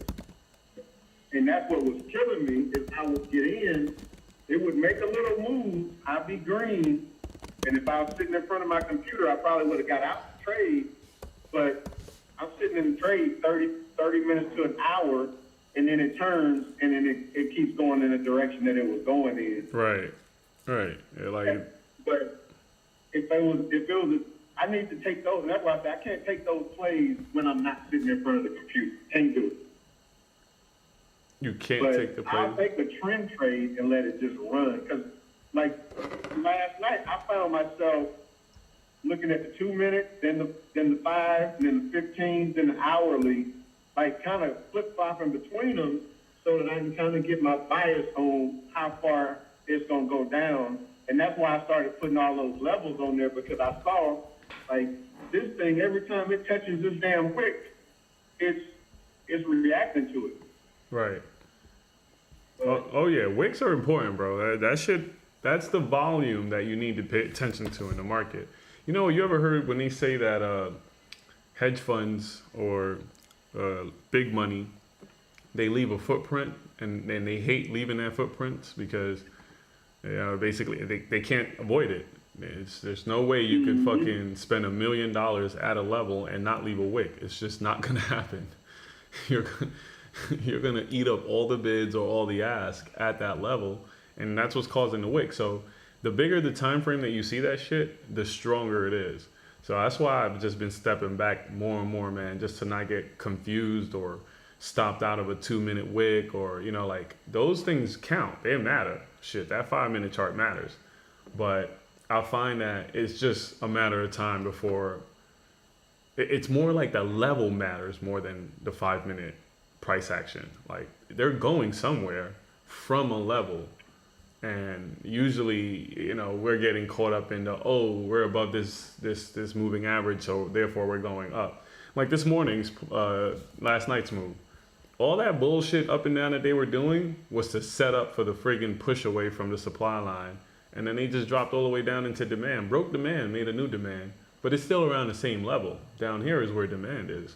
And that's what was killing me, is I would get in, it would make a little move, I'd be green, and if I was sitting in front of my computer, I probably would have got out the trade, but I'm sitting in the trade 30 minutes to an hour, and then it turns, and then it keeps going in the direction that it was going in. Right. Yeah, like, But if it was, I need to take those. That's why I say I can't take those plays when I'm not sitting in front of the computer. Can't do it. you can't But take the I'll play. take a trend trade and let it just run. Because, like, last night, I found myself looking at the 2 minute, then the 5, then the 15, then the hourly, like kind of flip flopping between them so that I can kind of get my bias on how far it's going to go down. And that's why I started putting all those levels on there, because I saw, like, this thing, every time it touches this damn wick, it's reacting to it. Right. Oh yeah, wicks are important, bro. That's the volume that you need to pay attention to in the market. You know, you ever heard when they say that hedge funds or big money, they leave a footprint, and they hate leaving that footprint because basically they can't avoid it. There's no way you can fucking spend $1 million at a level and not leave a wick. It's just not gonna happen. You're gonna eat up all the bids or all the ask at that level, and that's what's causing the wick. So the bigger the time frame that you see that shit, the stronger it is. So that's why I've just been stepping back more and more, man, just to not get confused or stopped out of a 2 minute wick, or like those things count. They matter. Shit, that 5 minute chart matters. But I find that it's just a matter of time before it's more like the level matters more than the 5 minute price action. Like they're going somewhere from a level, and usually we're getting caught up in the we're above this moving average, so therefore we're going up. Like this morning's last night's move, all that bullshit up and down that they were doing was to set up for the friggin' push away from the supply line, and then they just dropped all the way down into demand, broke demand, made a new demand, but it's still around the same level. Down here is where demand is.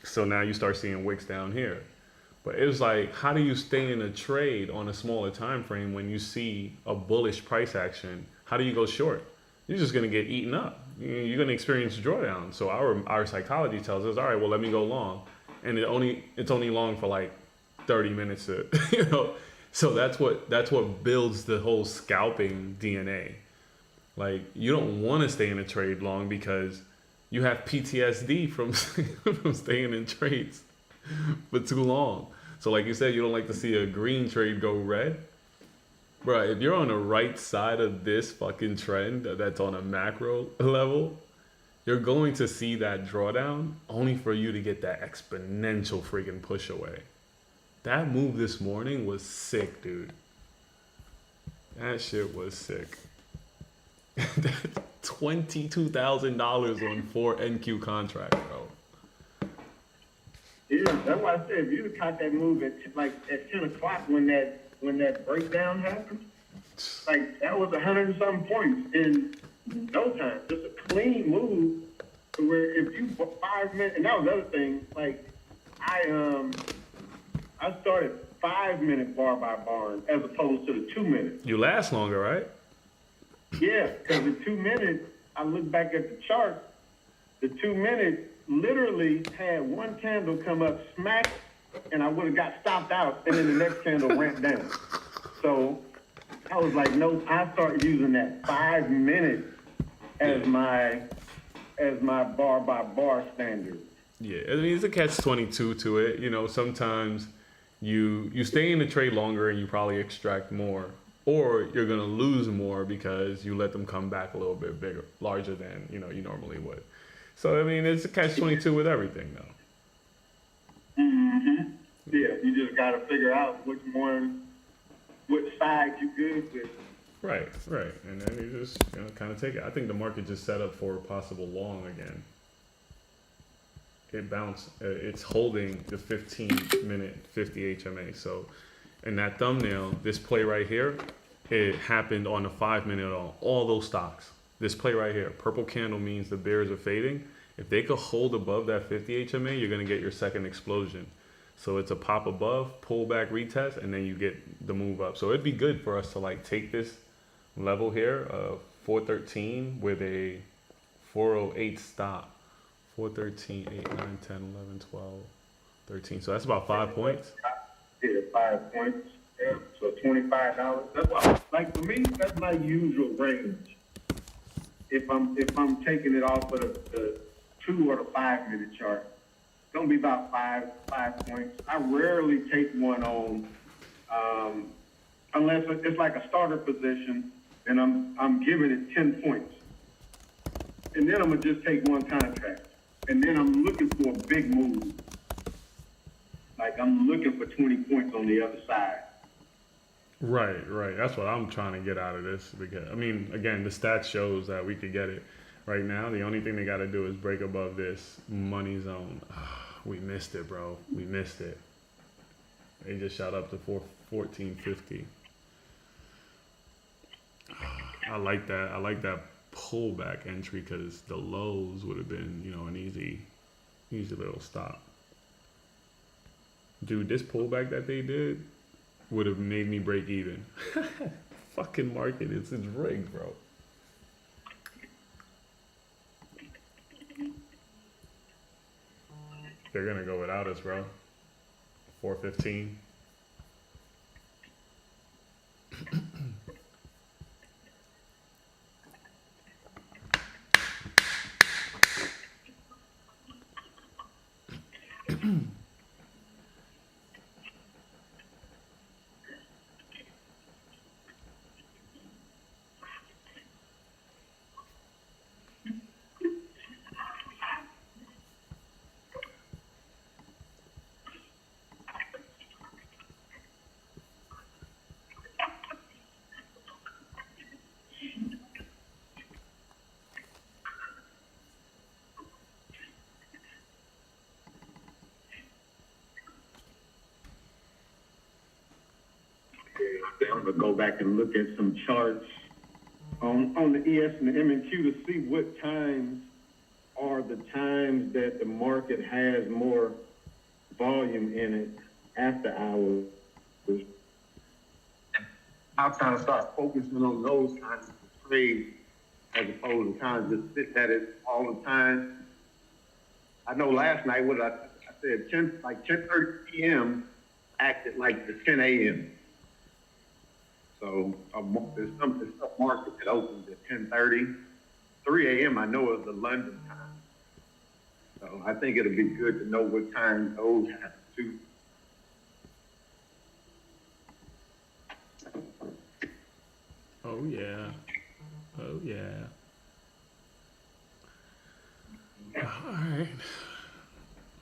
So now you start seeing wicks down here. But it was like, how do you stay in a trade on a smaller time frame when you see a bullish price action? How do you go short? You're just gonna get eaten up. You're gonna experience drawdown. So our psychology tells us, all right, well, let me go long, and it's only long for like 30 minutes. So that's what builds the whole scalping DNA. Like you don't want to stay in a trade long because you have PTSD from staying in trades for too long. So like you said, you don't like to see a green trade go red. Bro, if you're on the right side of this fucking trend that's on a macro level, you're going to see that drawdown only for you to get that exponential freaking push away. That move this morning was sick, dude. That shit was sick. $22,000 on 4 NQ contract, bro. Yeah, that's why I said if you'd have caught that move at 10 o'clock when that breakdown happened, like that was 100 and something points in no time. Just a clean move to where if you 5 minutes, and that was the other thing. Like I started 5 minute bar by bar as opposed to the 2 minute. You last longer, right? Yeah, because the 2 minutes, I look back at the chart, the 2 minutes literally had one candle come up smack, and I would have got stopped out, and then the next candle ramped down. So I was like, no, I started using that 5 minutes as my bar by bar standard. Yeah, I mean, it's a catch-22 to it. Sometimes you stay in the trade longer and you probably extract more, or you're gonna lose more because you let them come back a little bit larger than you normally would. So I mean, it's a catch-22 with everything, though. Mm-hmm. Yeah, you just gotta figure out which side you good with. Right, and then you just kind of take it. I think the market just set up for a possible long again. It bounced. It's holding the 15-minute 50 HMA. So in that thumbnail, this play right here, it happened on the 5 minute on all those stocks. This play right here, purple candle means the bears are fading. If they could hold above that 50 HMA, you're going to get your second explosion. So it's a pop above, pull back, retest, and then you get the move up. So it'd be good for us to like take this level here of 413 with a 408 stop. 413, 8, 9, 10, 11, 12, 13. So that's about 5 points. 5 points. Yeah, so $25. That's why, like for me, that's my usual range. If I'm taking it off of the 2 or the 5 minute chart, it's gonna be about 5 points. I rarely take one on, unless it's like a starter position and I'm giving it 10 points. And then I'm gonna just take one contract. And then I'm looking for a big move. Like I'm looking for 20 points on the other side. Right. That's what I'm trying to get out of this because I mean, again, the stats shows that we could get it. Right now, the only thing they got to do is break above this money zone. We missed it, bro. We missed it. They just shot up to 1450. I like that. I like that pullback entry because the lows would have been, an easy little stop. Dude, this pullback that they did would have made me break even. Fucking market, it's rigged, bro. They're gonna go without us, bro. 415. I'm gonna go back and look at some charts on the ES and the MQ to see what times are the times that the market has more volume in it after hours. I'll kind of start focusing on those kinds of trades as opposed to kind of just sit at it all the time. I know last night what I said 10:30 p.m. acted like the 10 a.m. So there's some market that opens at 10:30. 3 a.m. I know is the London time. So I think it'll be good to know what time those happen too. Oh yeah. All right.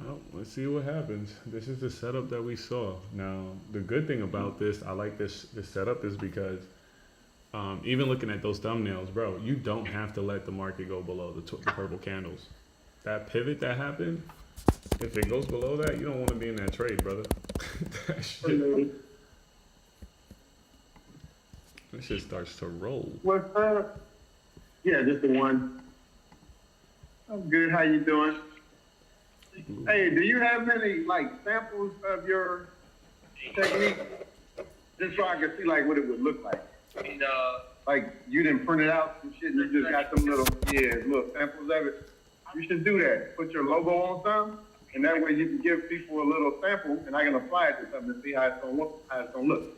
Well, let's see what happens. This is the setup that we saw. Now, the good thing about this, I like this setup is because even looking at those thumbnails, bro, you don't have to let the market go below the purple candles. That pivot that happened, if it goes below that, you don't want to be in that trade, brother. That shit starts to roll. What's up? Yeah, just the one. I'm good. How you doing? Hey, do you have any samples of your technique? Just so I can see what it would look like. I mean, you didn't print it out some shit. You just got some little samples of it. You should do that. Put your logo on some, and that way you can give people a little sample, and I can apply it to something and see how it's gonna look.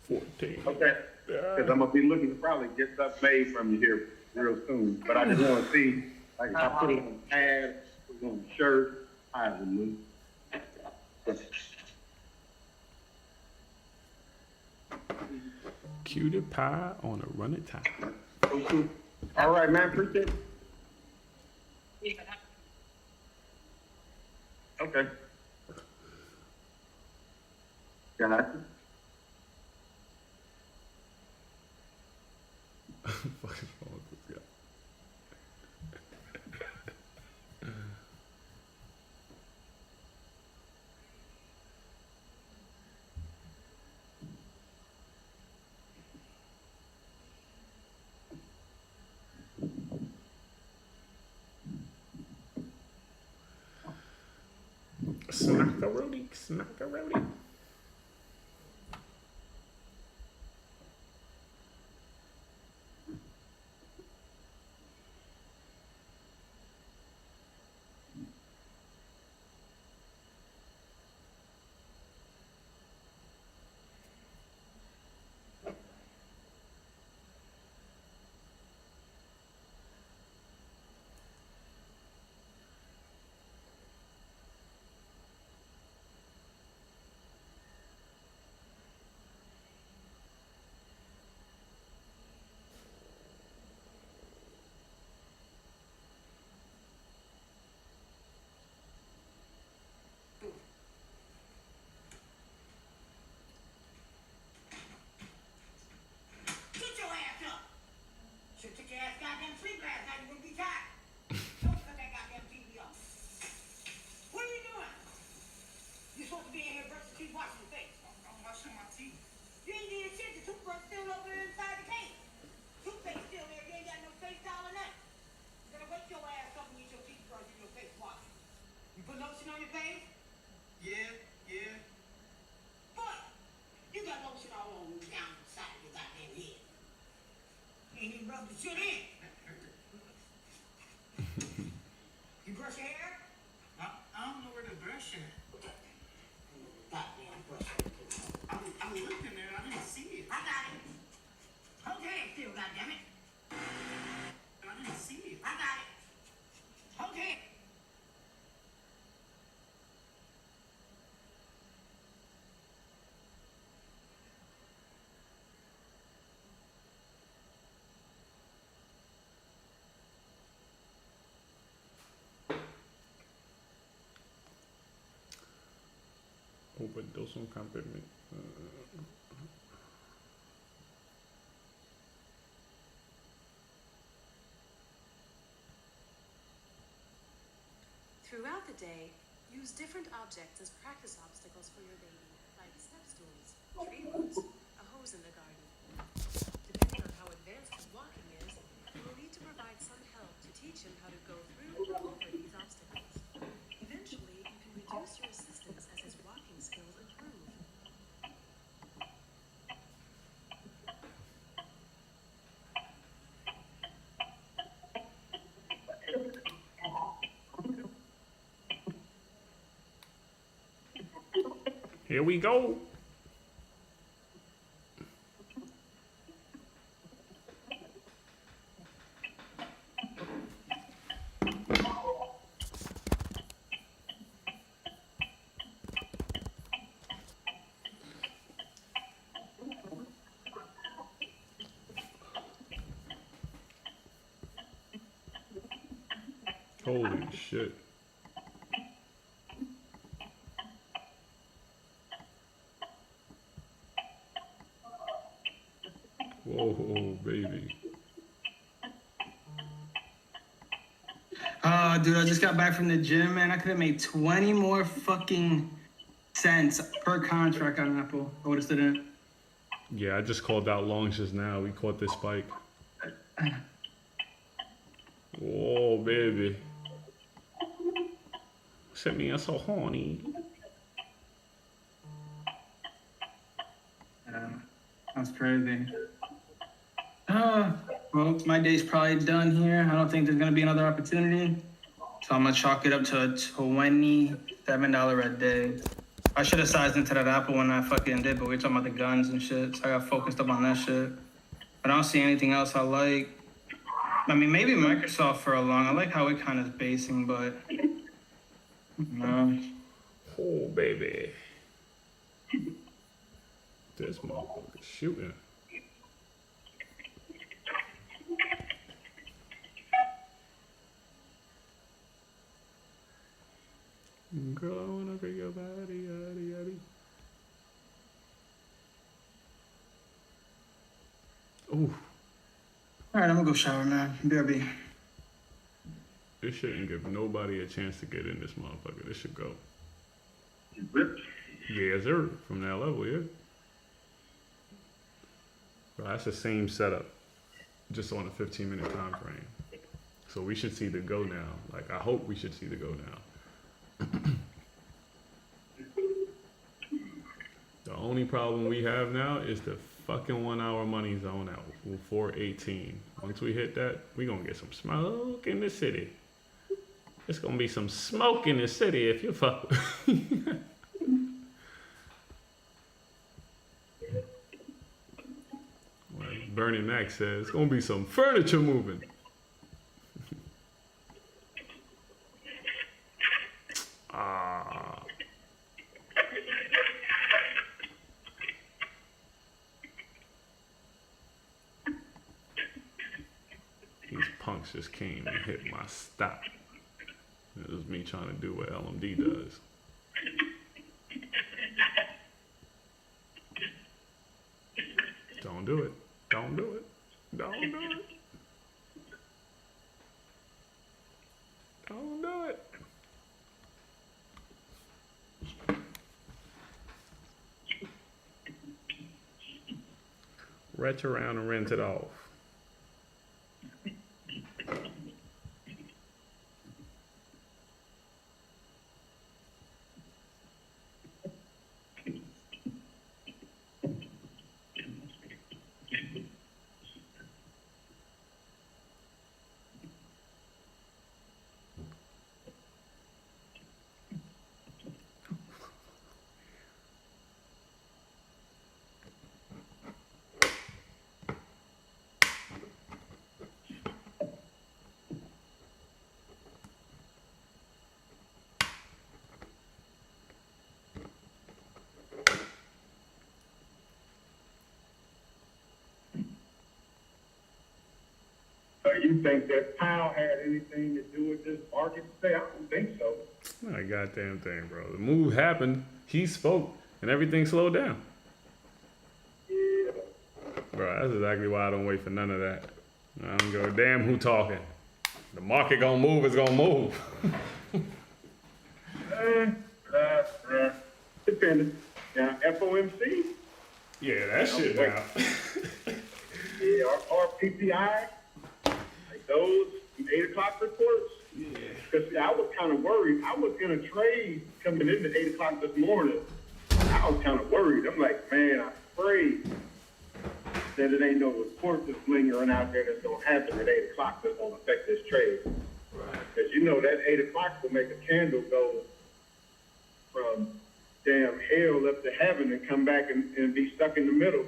14. Okay. Because I'm gonna be looking to probably get stuff made from you here real soon. But I just want to see, if I put it on pads, put it on shirt, how it would look. Cutie pie on a run it time. Okay. All right, man. Appreciate it. Okay. Got it. Fucking wrong with this guy. Smackaroni. Sit in. You brush your hair? I don't know where to brush it. Goddamn brush. I was looking there, I didn't see it. I got it. Hold your head still, goddammit. I didn't see it. I got it. Hold your head. Overdose on compliment. Throughout the day, use different objects as practice obstacles for your baby, like step stools, tree roots, a hose in the garden. Depending on how advanced his walking is, you will need to provide some help to teach him how to go through or over these obstacles. Eventually, you can reduce your assistance as his walking skills improve. Here we go. Holy shit. Whoa, baby. Dude, I just got back from the gym, man. I could have made 20 more fucking cents per contract on Apple. I would have stood in it. Yeah, I just called out longs just now. We caught this spike. Whoa, baby. Set me up so horny. That's crazy. Well, my day's probably done here. I don't think there's gonna be another opportunity. So I'm gonna chalk it up to a $27 a day. I should have sized into that Apple when I fucking did, but we were talking about the guns and shit. So I got focused up on that shit. But I don't see anything else I like. I mean, maybe Microsoft for a long. I like how it kind of is basing, but no. Oh, baby. This motherfucker's shooting. Girl, I wanna feel your body, yaddy, yaddy. Ooh, All right, I'm gonna go shower, man. BRB. this shouldn't give nobody a chance to get in this motherfucker. This should go. Yeah, sir. From that level, yeah. Bro, that's the same setup, just on a 15-minute time frame. So we should see the go now. Like, I hope we should see the go now. The only problem we have now is the fucking 1 hour money zone out, 418. Once we hit that, we gonna get some smoke in the city. It's gonna be some smoke in the city if you fuck. Well, Bernie Mac says it's gonna be some furniture moving. These punks just came and hit my stop. It was me trying to do what LMD does. Don't do it. Don't do it. Don't do it. Don't do it. Retch around and rent it off. you think that Powell had anything to do with this market today? I don't think so. Not a goddamn thing, bro. The move happened. He spoke, and everything slowed down. Yeah. Bro, that's exactly why I don't wait for none of that. I don't go damn who talking. The market gonna move, it's gonna move. Depending. Now, FOMC, Yeah, that shit now. yeah, our PPI, like those 8 o'clock reports. Yeah. Because I was kind of worried. I was in a trade coming into 8 o'clock this morning. I was kind of worried. I'm like, man, I'm afraid that it ain't no report that's lingering out there that's going to happen at 8 o'clock that's going to affect this trade. Right. Because you know that 8 o'clock will make a candle go from damn hell up to heaven and come back and be stuck in the middle.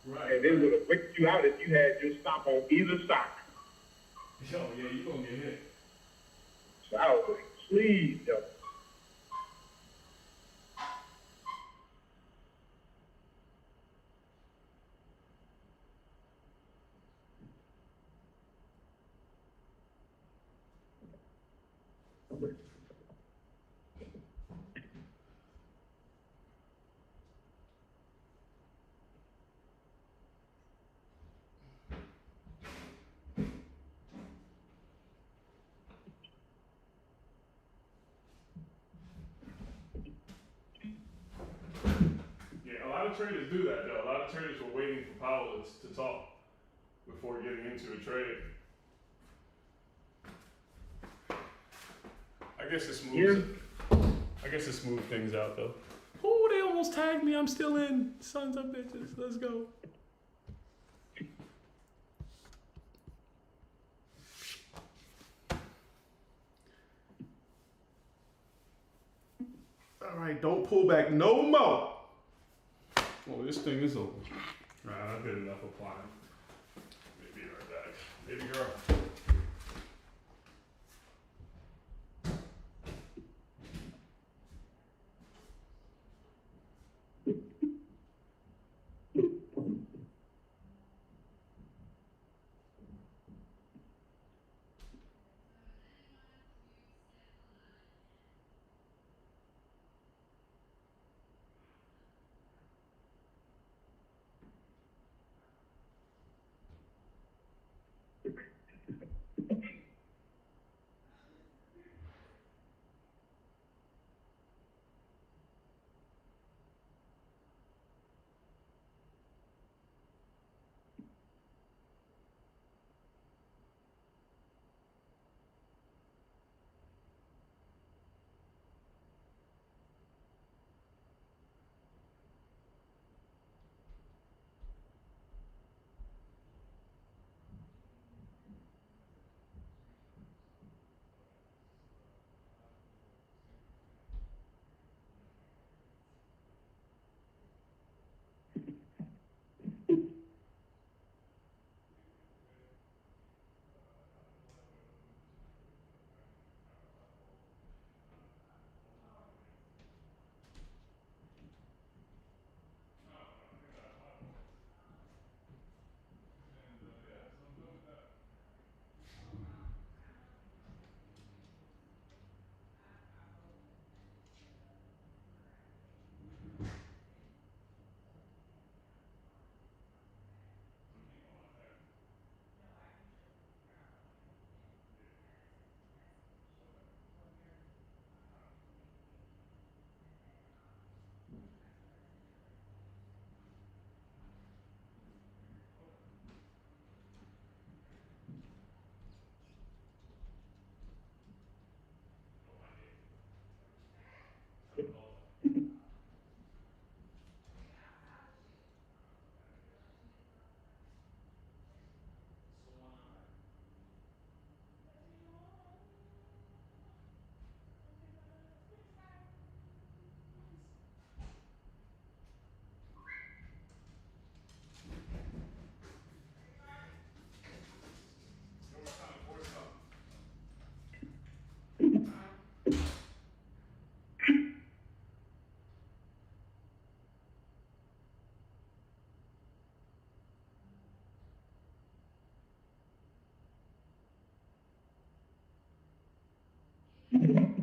Right. And it would have wicked you out if you had your stop on either side. Yo, yeah, you gonna get hit. So I was like, please don't. Yeah, a lot of traders do that though. A lot of traders were waiting for Powell to talk before getting into a trade. I guess it smooths. I guess it smooths things out though. Oh, they almost tagged me. I'm still in. Sons of bitches. Let's go. All right, don't pull back no more. Oh, this thing is over. Right, I did enough applying. Maybe right back. Baby girl. Sweet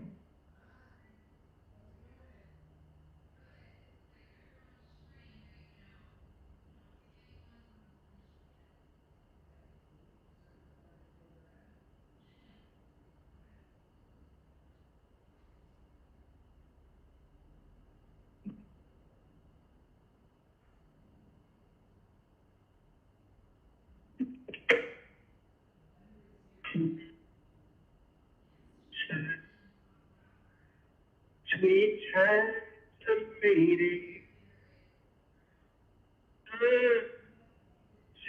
transformating.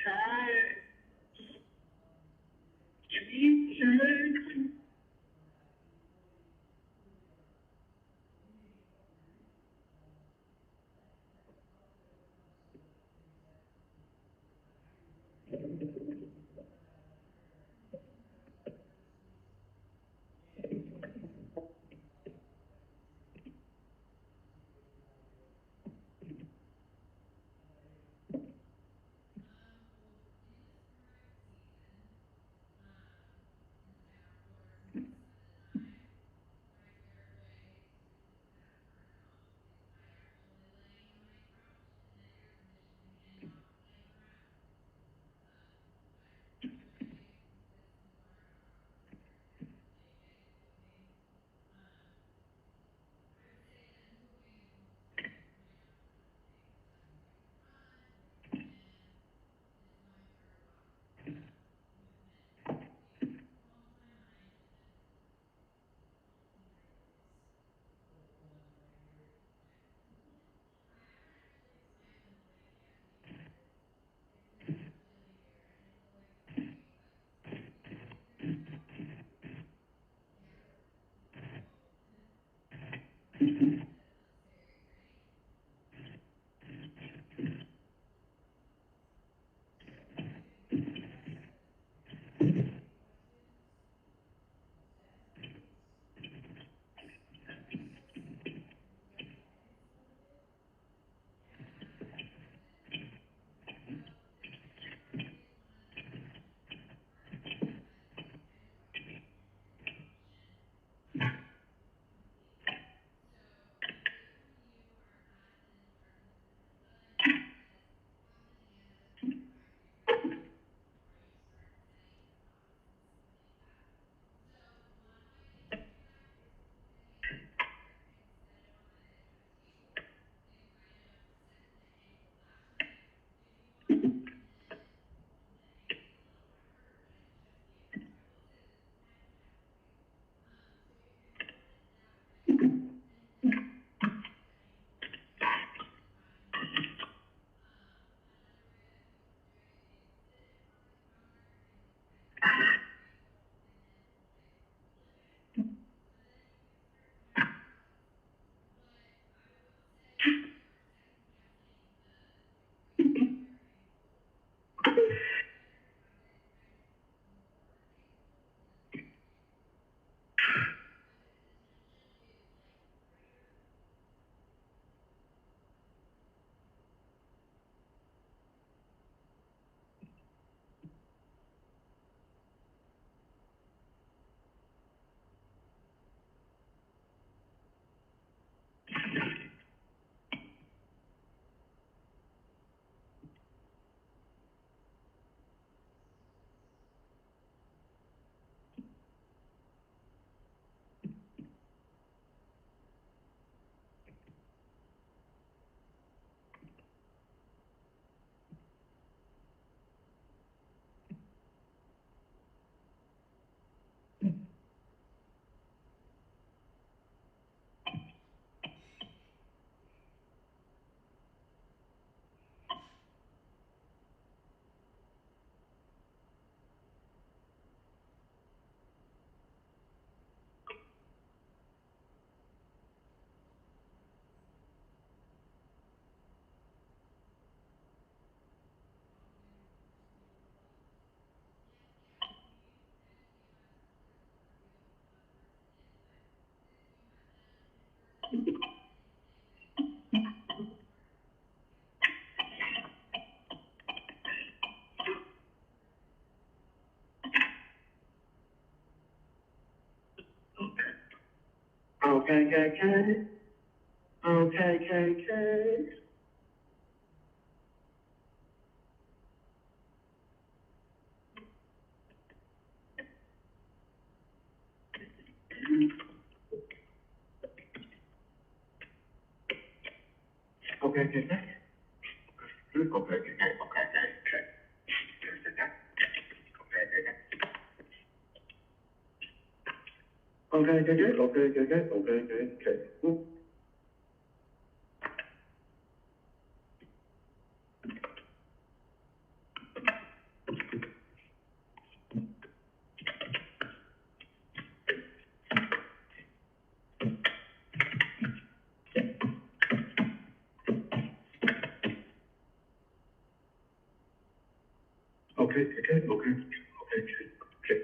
Child. Sweet transformating. Okay, okay. Okay, okay. Okay, okay, okay. Okay, okay, okay, okay, okay. Okay, okay, okay, okay, okay, okay, okay, okay. Ooh. Okay, okay, okay, okay, okay.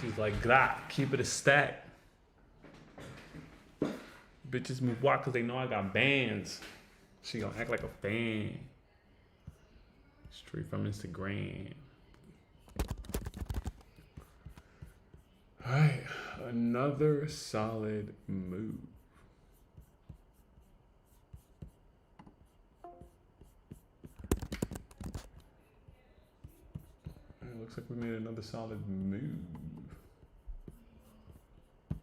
She's like, "God, keep it a stack." Bitches move walk because they know I got bands. She gonna act like a fan. Straight from Instagram. All right, another solid move. It looks like we made another solid move. I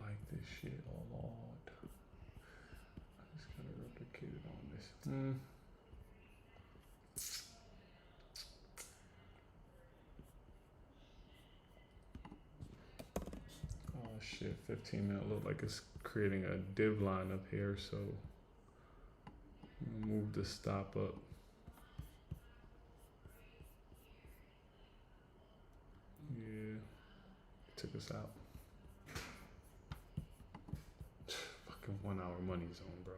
like this shit a lot. I just gotta replicate it on this. Oh shit, 15-minute look like it's creating a div line up here, so I'm gonna move the stop up. Yeah, took us out. Fucking 1 hour money zone, bro.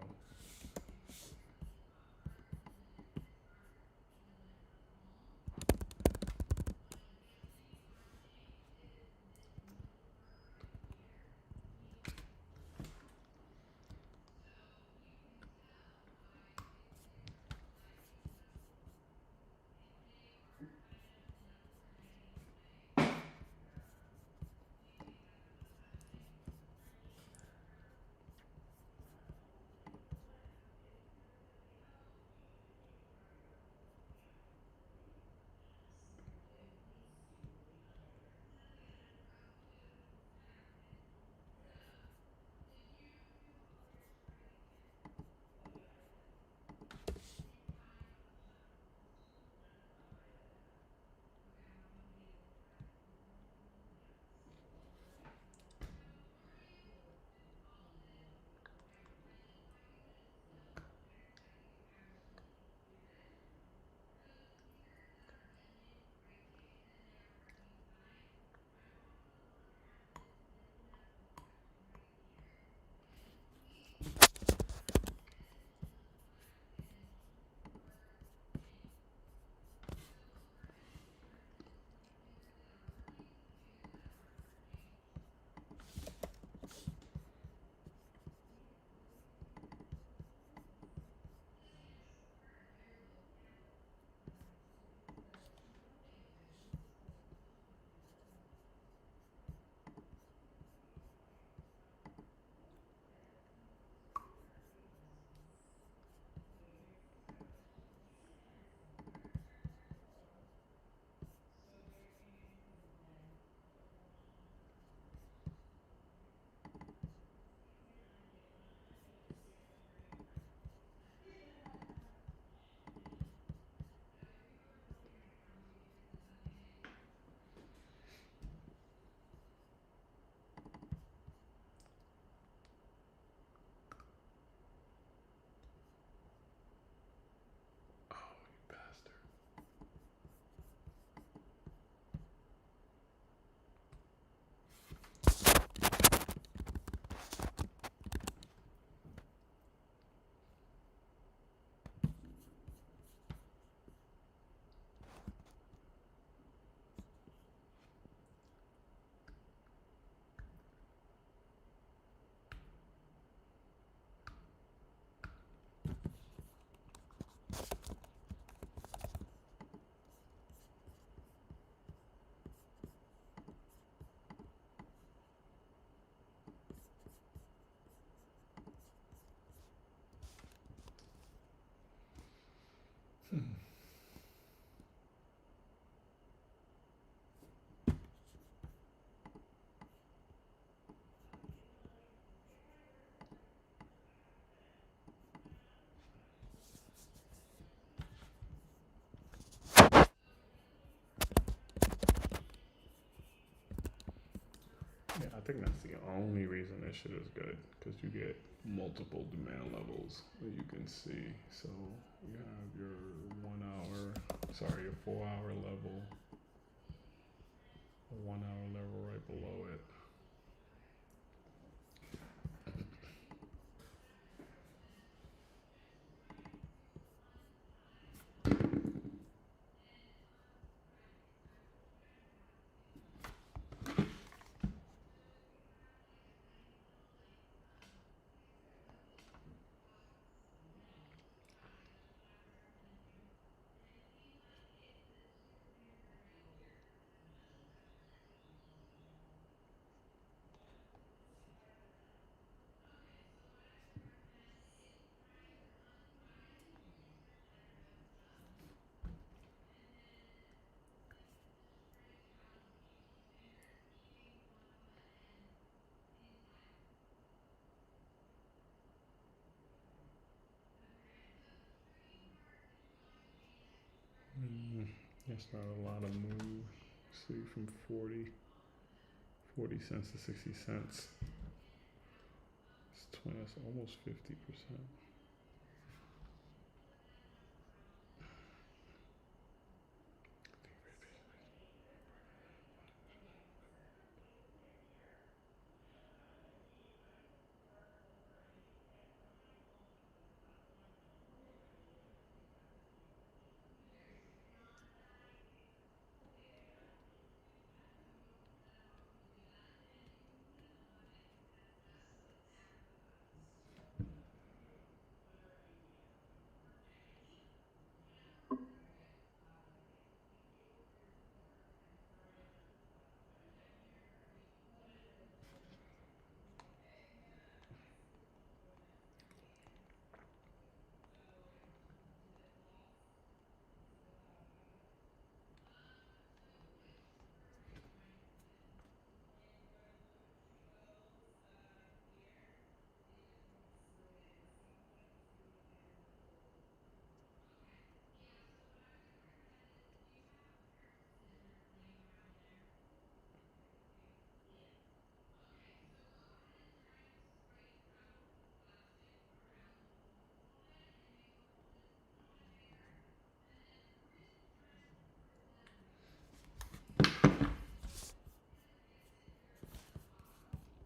Oh, you bastard. Yeah, I think that's the only reason this shit is good, because you get multiple demand levels that you can see. So you have your 1 hour, sorry, your 4 hour level, a 1 hour level right below it. That's not a lot of move. See, from 40 cents to 60 cents. It's 20, that's almost 50%.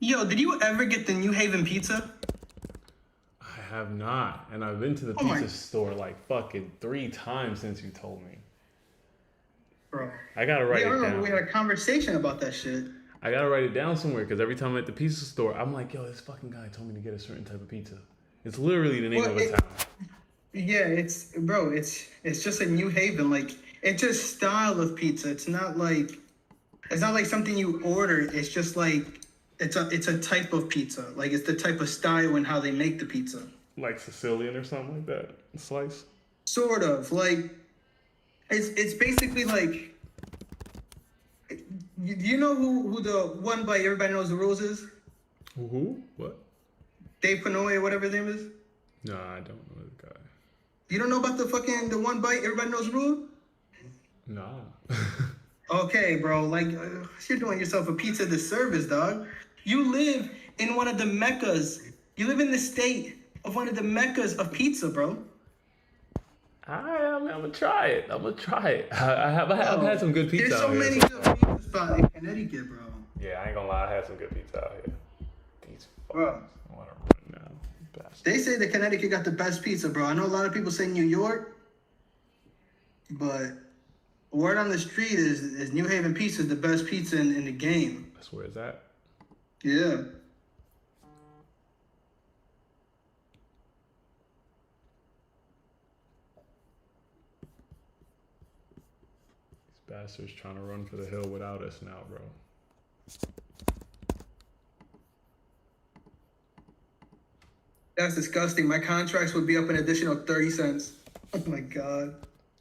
Yo, did you ever get the New Haven pizza? I have not, and I've been to the Oh my- pizza store like fucking 3 times since you told me. Bro. I gotta write I it remember down. we had a conversation about that shit. I gotta write it down somewhere because every time I'm at the pizza store, I'm like, yo, this fucking guy told me to get a certain type of pizza. It's literally the name Well, of a town. Yeah, it's just a New Haven. Like, it's a style of pizza. It's not like something you order. It's just like it's a type of pizza. Like, it's the type of style and how they make the pizza. Like Sicilian or something like that. Slice. Sort of like it's basically like you know who the one by Everybody Knows the Rules is? Who? What? Dave Panoy or whatever his name is. No, I don't know the guy. You don't know about the one bite Everybody Knows the Rule? Nah. Okay, bro. Like you're doing yourself a pizza disservice, dog. You live in one of the meccas. You live in the state of one of the meccas of pizza, bro. I'm gonna try it. I've had some good pizza There's so out here. many good pizza spots in Connecticut, bro. Yeah, I ain't gonna lie. I had some good pizza out here. These Bro. fuckers. I wanna run now. Bastard. They say that Connecticut got the best pizza, bro. I know a lot of people say New York, but word on the street is New Haven Pizza is the best pizza in the game. That's where it's at. Yeah. These bastards trying to run for the hill without us now, bro. That's disgusting. My contracts would be up an additional 30 cents. Oh my God.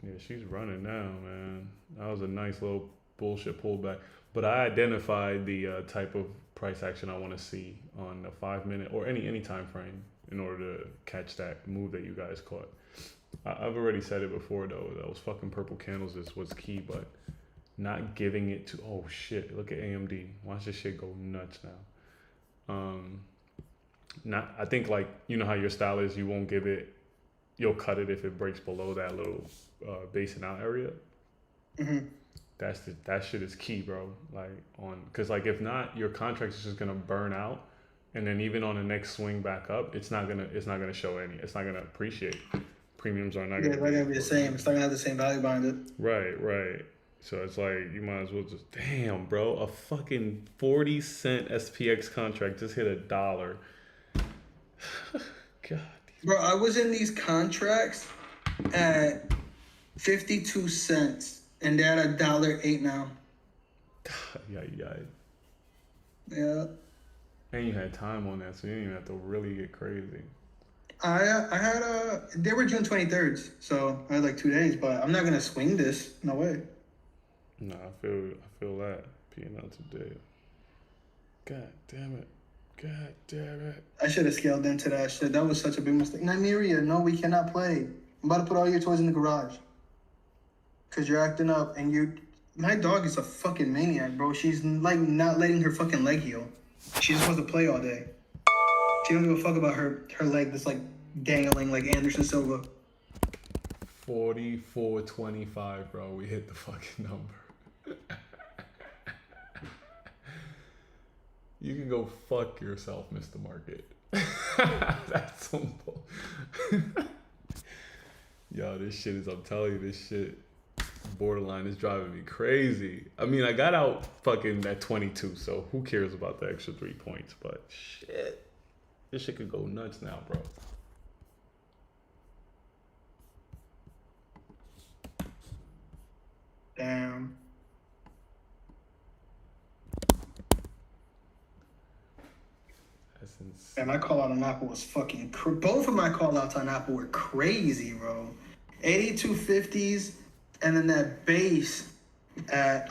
Yeah, she's running now, man. That was a nice little bullshit pullback. But I identified the type of price action I want to see on the 5 minute or any time frame in order to catch that move that you guys caught. I've already said it before though. Those fucking purple candles is what's key, but not giving it to. Oh shit! Look at AMD. Watch this shit go nuts now. Not. I think like you know how your style is. You won't give it. You'll cut it if it breaks below that little base and out area. Mm-hmm. That shit is key, bro. Like because like if not, your contract is just gonna burn out, and then even on the next swing back up, it's not gonna show any. It's not gonna appreciate. Premiums are not Yeah, it's not gonna be the same. It's not gonna have the same value behind it. Right. So it's like you might as well just damn, bro. A fucking 40-cent SPX contract just hit $1. God. Bro, I was in these contracts at 52 cents, and they're at $1.08 now. Yeah. Yeah. And you had time on that, so you didn't even have to really get crazy. I had they were June 23rd, so I had like 2 days, but I'm not gonna swing this. No way. No, I feel that being out today. God damn it. I should have scaled into that shit. That was such a big mistake. Nymeria, no, we cannot play. I'm about to put all your toys in the garage. because you're acting up, and you. My dog is a fucking maniac, bro. She's like not letting her fucking leg heal. She just wants to play all day. She don't give a fuck about her leg that's like dangling like Anderson Silva. 44.25, bro. We hit the fucking number. You can go fuck yourself, Mr. Market. That's some bull. Yo, this shit is, I'm telling you, this shit borderline is driving me crazy. I mean, I got out fucking at 22, so who cares about the extra 3 points? But shit, this shit could go nuts now, bro. Damn. That's insane. And my call out on Apple was fucking. Both of my call outs on Apple were crazy, bro. 8250s, and then that base at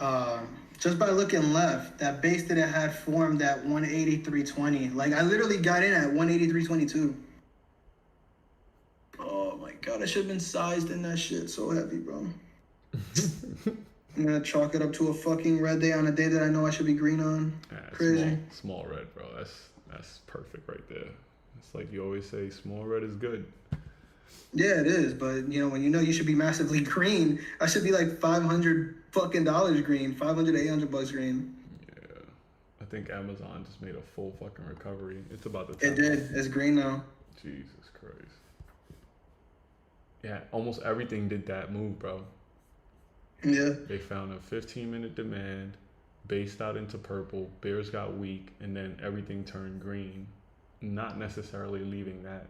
just by looking left, that base that it had formed at 183.20. Like I literally got in at 183.22. Oh my god, I should have been sized in that shit. So heavy, bro. I'm gonna chalk it up to a fucking red day on a day that I know I should be green on. Yeah, Crazy. Small red, bro. That's perfect right there. It's like you always say, small red is good. Yeah, it is, but you know when you know you should be massively green, I should be like $500 fucking green, 500 $800 green. Yeah, I think Amazon just made a full fucking recovery. It's about the It did. It's green now. Jesus Christ. Yeah, almost everything did that move, bro. Yeah. They found a 15-minute demand, based out into purple, bears got weak, and then everything turned green, not necessarily leaving that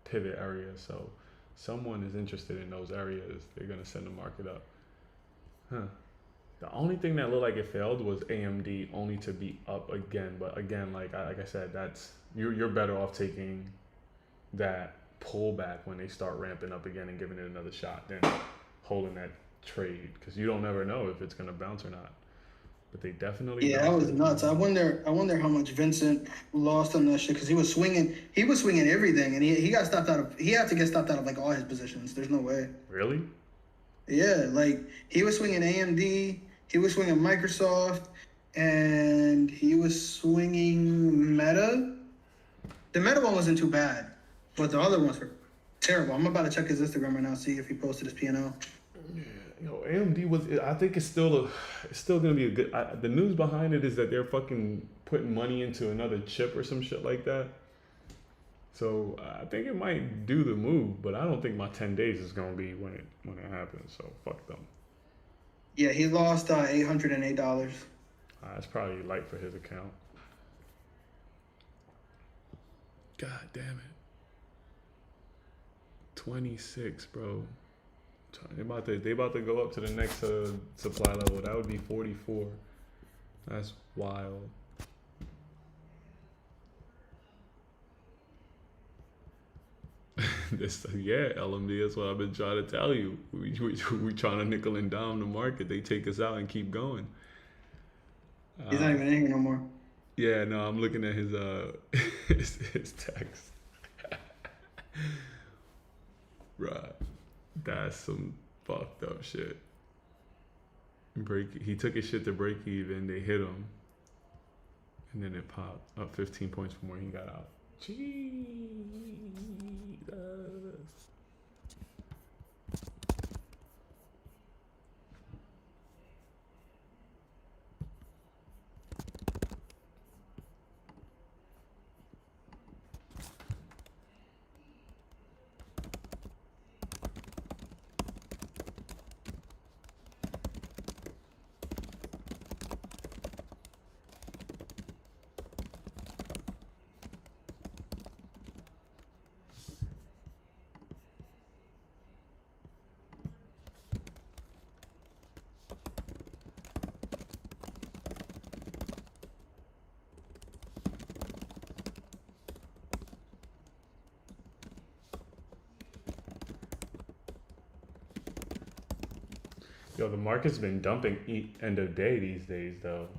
pivot area. So someone is interested in those areas, they're going to send the market up. Huh. The only thing that looked like it failed was AMD, only to be up again. But again, like I said, that's you're better off taking that pullback when they start ramping up again and giving it another shot than holding that trade, because you don't never know if it's going to bounce or not. But they definitely Yeah, that was nuts. I wonder how much Vincent lost on that shit, because he was swinging everything, and he got stopped out of. He had to get stopped out of like all his positions. There's no way. Really? Yeah, like he was swinging AMD, he was swinging Microsoft, and he was swinging Meta. The Meta one wasn't too bad, but the other ones were terrible. I'm about to check his Instagram right now, see if he posted his P&L. Yeah, AMD was. I think it's still gonna be a good. The news behind it is that they're fucking putting money into another chip or some shit like that. So I think it might do the move, but I don't think my 10 days is gonna be when it happens. So fuck them. Yeah, he lost $808. That's probably light for his account. God damn it. 26, bro. They about to go up to the next supply level. That would be 44. That's wild. Yeah, LMD. That's what I've been trying to tell you. We trying to nickel and dime the market. They take us out and keep going. He's not even in here no more. Yeah, no, I'm looking at his his text. Right. That's some fucked up shit. He took his shit to break even, they hit him, and then it popped up 15 points from where he got out. Jesus. Yo, the market's been dumping end of day these days, though.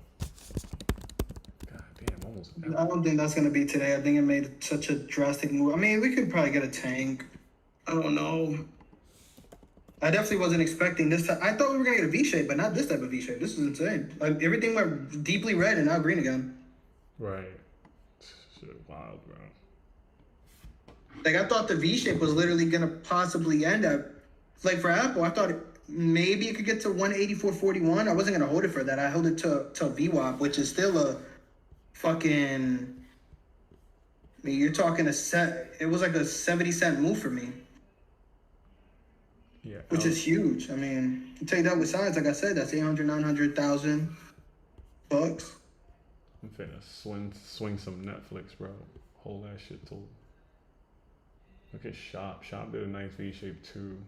God damn, almost. I don't think that's gonna be today. I think it made such a drastic move. I mean, we could probably get a tank. I don't know. I definitely wasn't expecting this. I thought we were gonna get a V shape, but not this type of V shape. This is insane. Like everything went deeply red and now green again. Right. Shit, wild, bro. Like I thought the V shape was literally gonna possibly end at, like for Apple, I thought maybe it could get to 184.41. I wasn't gonna hold it for that. I held it to VWAP, which is still a fucking. I mean, you're talking a set. It was like a 70-cent move for me, Yeah. which is huge. I mean, you take that with size, like I said, that's 800, 900,000 bucks. I'm finna swing some Netflix, bro. Hold that shit till. Look at Shop. Shop did a nice V shape too.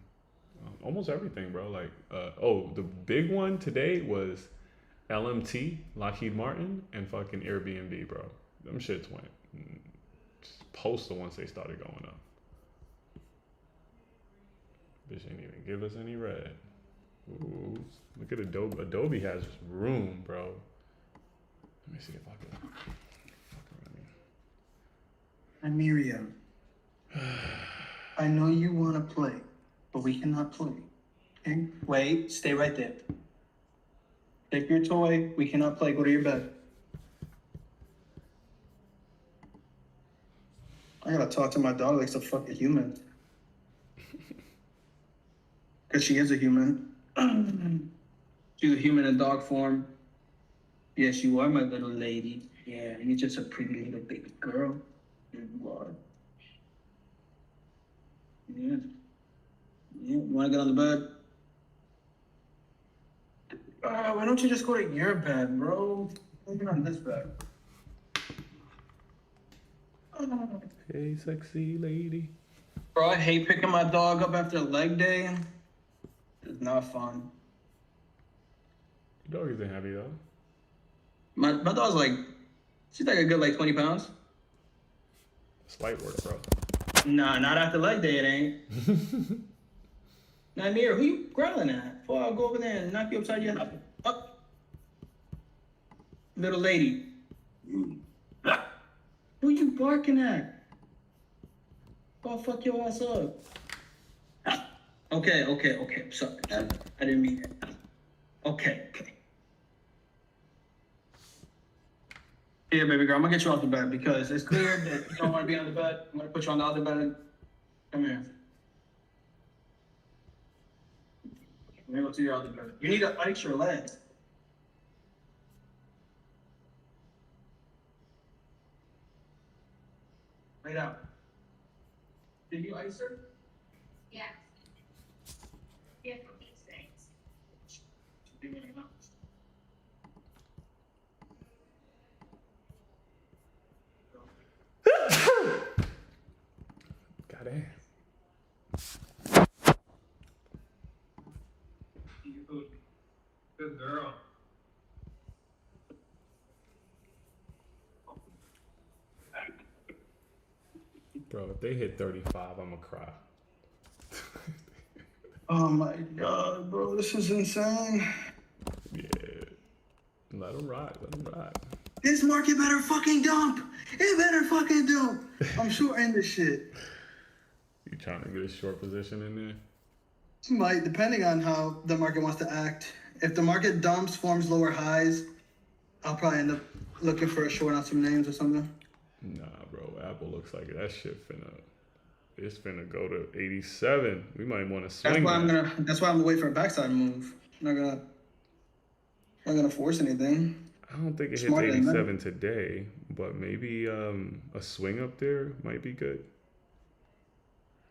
Almost everything, bro. Like, the big one today was LMT, Lockheed Martin, and fucking Airbnb, bro. Them shits went just postal once they started going up. Bitch ain't even give us any red. Ooh, look at Adobe. Adobe has room, bro. Let me see if I can. Miriam, I know you want to play, but we cannot play. Okay? Wait, stay right there. Take your toy. We cannot play. Go to your bed. I gotta talk to my dog like it's a fucking human. Because she is a human. She's a human in dog form. Yes, you are, my little lady. Yeah, you're just a pretty little baby girl. You are. Yeah. Yeah, you wanna get on the bed? Why don't you just go to your bed, bro? Get on this bed. Hey, sexy lady. Bro, I hate picking my dog up after leg day. It's not fun. Your dog isn't heavy though. My dog's like, she's like a good like 20 pounds. It's light work, bro. Nah, not after leg day, it ain't. Now, Amir, who you growling at? Before I go over there and knock you upside your head. Up. Little lady. Who you barking at? I'll fuck your ass up. Okay. I'm sorry. I didn't mean it. Okay. Here, baby girl, I'm gonna get you off the bed because it's clear that you don't want to be on the bed. I'm gonna put you on the other bed. Come here. Let me go to your other bed. You need to ice your legs. Lay down. Did you ice her? Yeah. Yeah, for these things. Got it. Good girl. Bro, if they hit 35, I'ma cry. Oh my god, bro, this is insane. Yeah. Let them ride. This market better fucking dump. It better fucking dump. I'm shorting this shit. You trying to get a short position in there? Might, depending on how the market wants to act. If the market dumps, forms lower highs, I'll probably end up looking for a short on some names or something. Nah, bro. Apple looks like that shit it's finna go to 87. We might want to swing. That's why I'm gonna wait for a backside move. I'm not gonna force anything. I don't think it hits Smarter than 87 today, but maybe a swing up there might be good.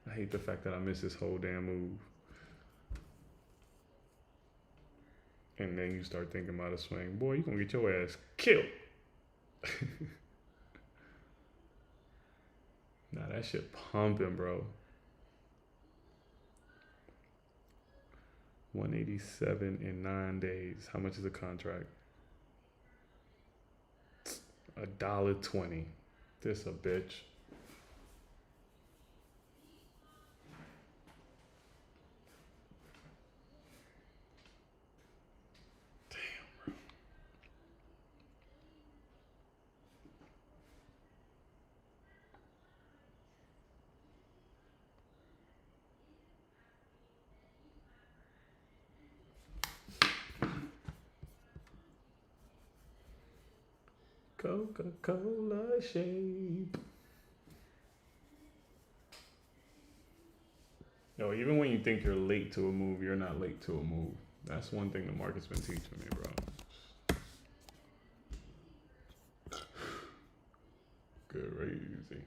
I hate the fact that I missed this whole damn move. And then you start thinking about a swing. Boy, you gonna get your ass killed. Nah, that shit pumping, bro. 187 in 9 days. How much is a contract? $1.20. This a bitch. Coca-Cola shape. Yo, even when you think you're late to a move, you're not late to a move. That's one thing the market's been teaching me, bro. Crazy.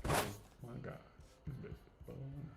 My God. This bitch is blowing.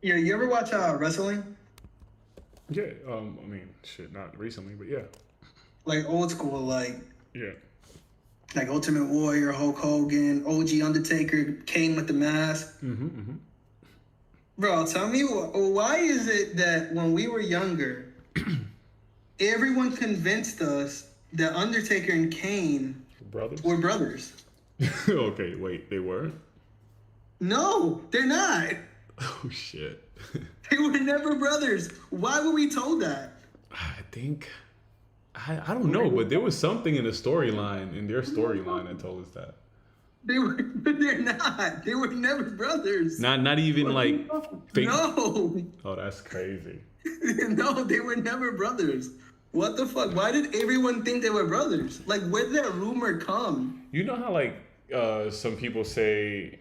Yeah, you ever watch wrestling? Yeah, I mean, shit, not recently, but yeah. Like old school, like Yeah. like Ultimate Warrior, Hulk Hogan, OG Undertaker, Kane with the mask. Bro, tell me why is it that when we were younger, everyone convinced us that Undertaker and Kane Brothers? were brothers? Okay, wait, they were? No, they're not. Oh, shit. They were never brothers. Why were we told that? I think, I don't know, but there was something in the storyline, in their storyline that told us that. They were, but they're not. They were never brothers. Not even like fake. No. Oh, that's crazy. No, they were never brothers. What the fuck? Why did everyone think they were brothers? Like, where did that rumor come? You know how like some people say,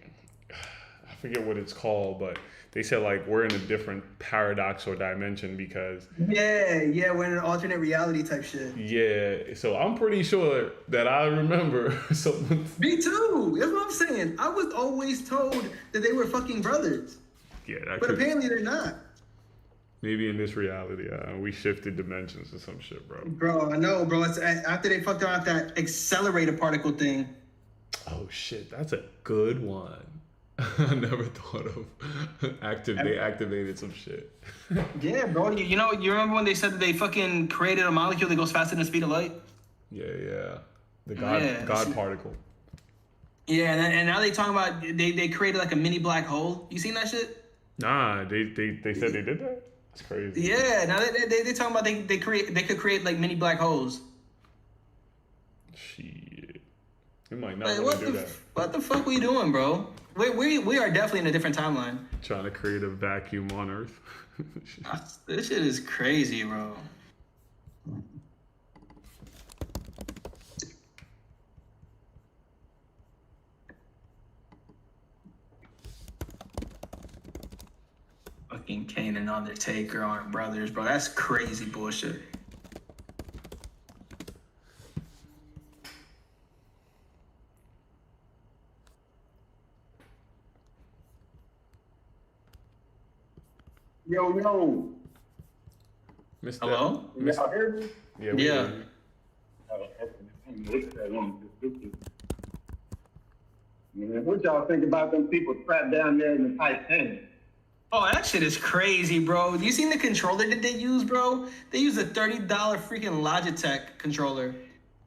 I forget what it's called, but they said like we're in a different paradox or dimension because Yeah, we're in an alternate reality type shit. yeah. So I'm pretty sure that I remember someone. Me too. That's what I'm saying. I was always told that they were fucking brothers, Yeah, that but could, apparently they're not. maybe in this reality, we shifted dimensions or some shit, bro. Bro, I know, bro. It's after they fucked around with that accelerator particle thing. Oh shit, that's a good one. I never thought of they activated some shit. Yeah, bro. You know, you remember when they said that they fucking created a molecule that goes faster than the speed of light? Yeah. The Yeah, God particle. Yeah, and now they talking about they created like a mini black hole. You seen that shit? Nah, they said they did that. It's crazy. Yeah, now they talking about they could create like mini black holes. Shit. We might not Like want to do that. what the fuck we doing, bro? We are definitely in a different timeline. Trying to create a vacuum on Earth. This shit is crazy, bro. Fucking Kane and Undertaker aren't brothers, bro. That's crazy bullshit. Yo, Mr. Hello? y'all hear me? Yeah. We Yeah. hear you. Oh, okay. Man, what y'all think about them people trapped down there in the Titanic? Oh, that shit is crazy, bro. You seen the controller that they use, bro? They use a $30 freaking Logitech controller.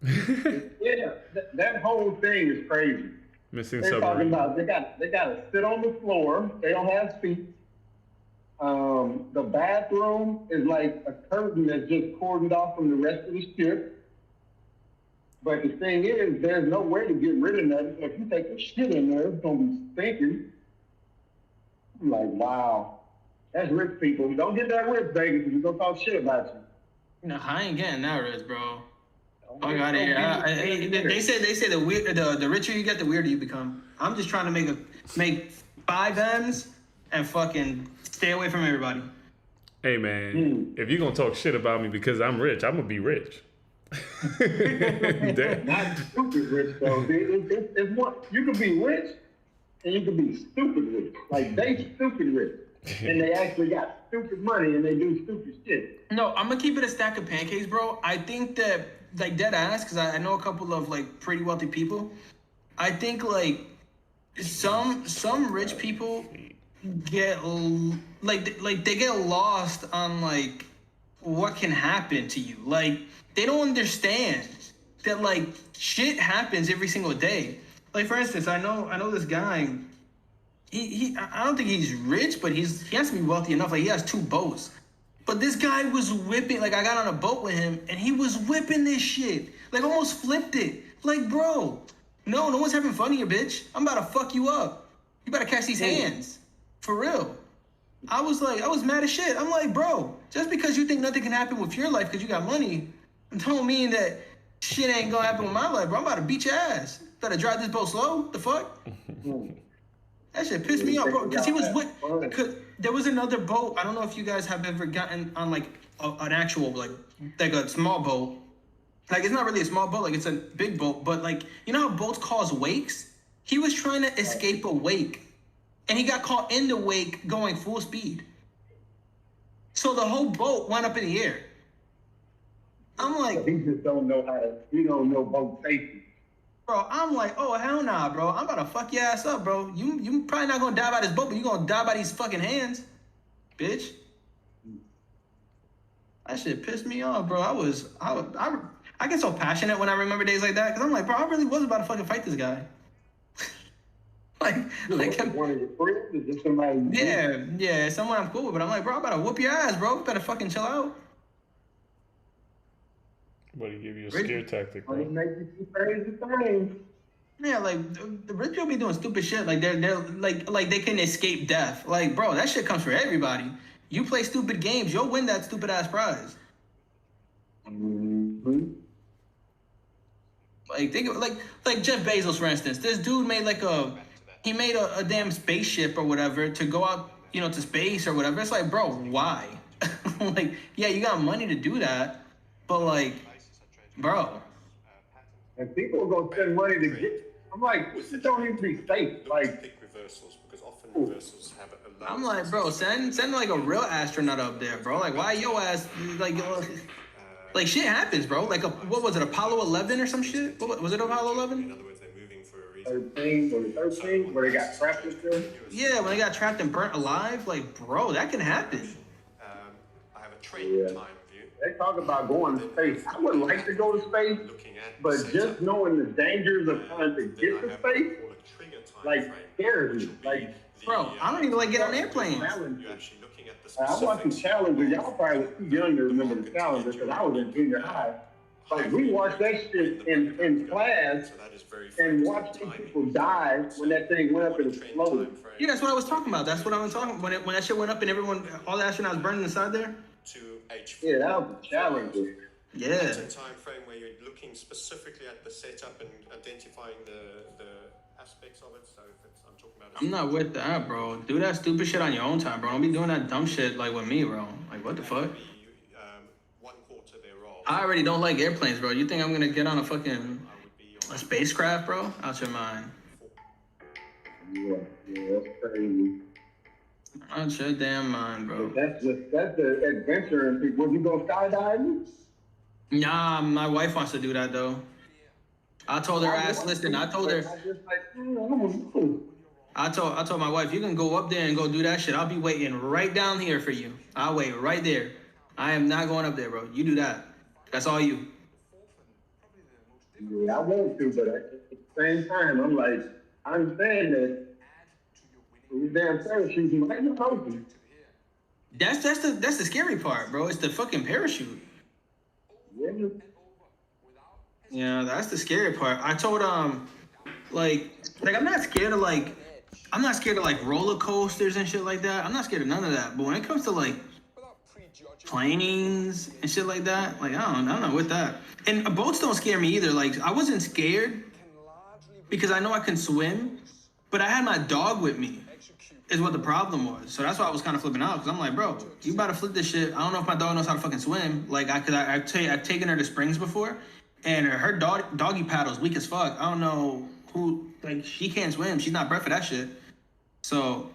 Yeah, that whole thing is crazy. Missing They're talking submarine. about they got to sit on the floor. They don't have seats. The bathroom is like a curtain that's just cordoned off from the rest of the ship. But the thing is, there's no way to get rid of that. So if you take a shit in there, it's gonna be stinking. I'm like, wow, that's rich people. Don't get that rich, Vegas, if you're gonna talk shit about you. No, I ain't getting that rich, bro. Oh, I got Don't it. get They say the richer you get, the weirder you become. I'm just trying to make 5 M's and fucking stay away from everybody. Hey man, if you're gonna talk shit about me because I'm rich, I'm gonna be rich. Damn. Not stupid rich though. It's what you can be rich and you can be stupid rich. Like they stupid rich, and they actually got stupid money and they do stupid shit. No, I'm gonna keep it a stack of pancakes, bro. I think that, like, dead ass, because I know a couple of like pretty wealthy people. I think like some rich people get like they get lost on like what can happen to you. Like they don't understand that like shit happens every single day. Like for instance, I know this guy. I don't think he's rich, but he has to be wealthy enough. Like he has 2 boats. But this guy was whipping, like I got on a boat with him and he was whipping this shit. Like almost flipped it. Like, bro, no one's having fun here, bitch. I'm about to fuck you up. You better catch these hands. For real. I was mad as shit. I'm like, bro, just because you think nothing can happen with your life because you got money, don't mean that shit ain't gonna happen with my life, bro. I'm about to beat your ass. Better drive this boat slow. The fuck? That shit pissed me off, bro. Because he was with. There was another boat. I don't know if you guys have ever gotten on like an actual like a small boat. Like it's not really a small boat. Like it's a big boat. But like you know how boats cause wakes? He was trying to escape a wake, and he got caught in the wake going full speed. So the whole boat went up in the air. I'm like, He just don't know he don't know boat safety. bro, I'm like, oh hell nah, bro. I'm about to fuck your ass up, bro. You probably not gonna die by this boat, but you gonna die by these fucking hands, bitch. That shit pissed me off, bro. I get so passionate when I remember days like that, because I'm like, bro, I really was about to fucking fight this guy. like One of your friends is just somebody. yeah, someone I'm cool with, but I'm like, bro, I'm about to whoop your ass, bro. You better fucking chill out. But he give you a scare tactic, bro. Make you do crazy things. Yeah, like the rich people be doing stupid shit. Like they're like they can escape death. Like, bro, that shit comes for everybody. You play stupid games, you'll win that stupid ass prize. Mm-hmm. Like think of like Jeff Bezos, for instance. This dude made he made a damn spaceship or whatever to go out, to space or whatever. It's like, bro, why? Like, yeah, you got money to do that, but like, bro. And people are gonna spend money to get. I'm like, this don't even be safe. Like, reversals because often reversals have a low. I'm like, bro, send like a real astronaut up there, bro. Like, why your ass like shit happens, bro. Like what was it, Apollo 11 or some shit? What was it, Apollo 11? In other words, they're moving for a reason. 13 where they got trapped in there. Yeah, when they got trapped and burnt alive, like, bro, that can happen. I have a trade time view. they talk about going to space. I would like to go to space, looking at but setup, just knowing the dangers of trying to then get I to have what I space, call a trigger time like, frame, scares which me. will be Like, the, Bro, I don't even like getting on airplanes. you're actually looking at the I watched the specifics Challenger. Y'all of probably too young to remember the market Challenger because I was in trajectory, junior high. Like, high we watched that frequency shit when the in market class so that is very and focused on watched these timing. people die when that thing went up What a and trend exploded. time frame Yeah, that's what I was talking about. That's what I was talking when that shit went up and everyone, all the astronauts burning inside there. to H4. Yeah, that was a Challenger. Yeah. That's a time frame where you're looking specifically at the setup and identifying the aspects of it. So if it's, I'm talking about. I'm not with that, bro. Do that stupid shit on your own time, bro. Don't be doing that dumb shit like with me, bro. Like, what the fuck? 1/4 thereof. I already don't like airplanes, bro. You think I'm gonna get on a fucking I would be on a spacecraft, bro? Out your mind. Yeah, that's crazy. Out your damn mind, bro. That's the adventure and people. Would you go skydiving? Nah, my wife wants to do that though. I told her ass, listen, I told her, I just like, I don't know. I told my wife, you can go up there and go do that shit. I'll be waiting right down here for you. I'll wait right there. I am not going up there, bro. You do that. That's all you. Yeah, I want to, but at the same time, I'm like, I understand that these damn parachutes might not open. That's the scary part, bro. It's the fucking parachute. Yeah. Yeah, that's the scary part. I told like I'm not scared of like roller coasters and shit like that. I'm not scared of none of that. But when it comes to like planes and shit like that, like I'm not with that. And boats don't scare me either. Like I wasn't scared because I know I can swim, but I had my dog with me. Is what the problem was. So that's why I was kind of flipping out because I'm like, bro, you about to flip this shit. I don't know if my dog knows how to fucking swim. Like I've taken her to springs before, and her doggy paddle's weak as fuck. I don't know who, like, she can't swim. She's not bred for that shit. So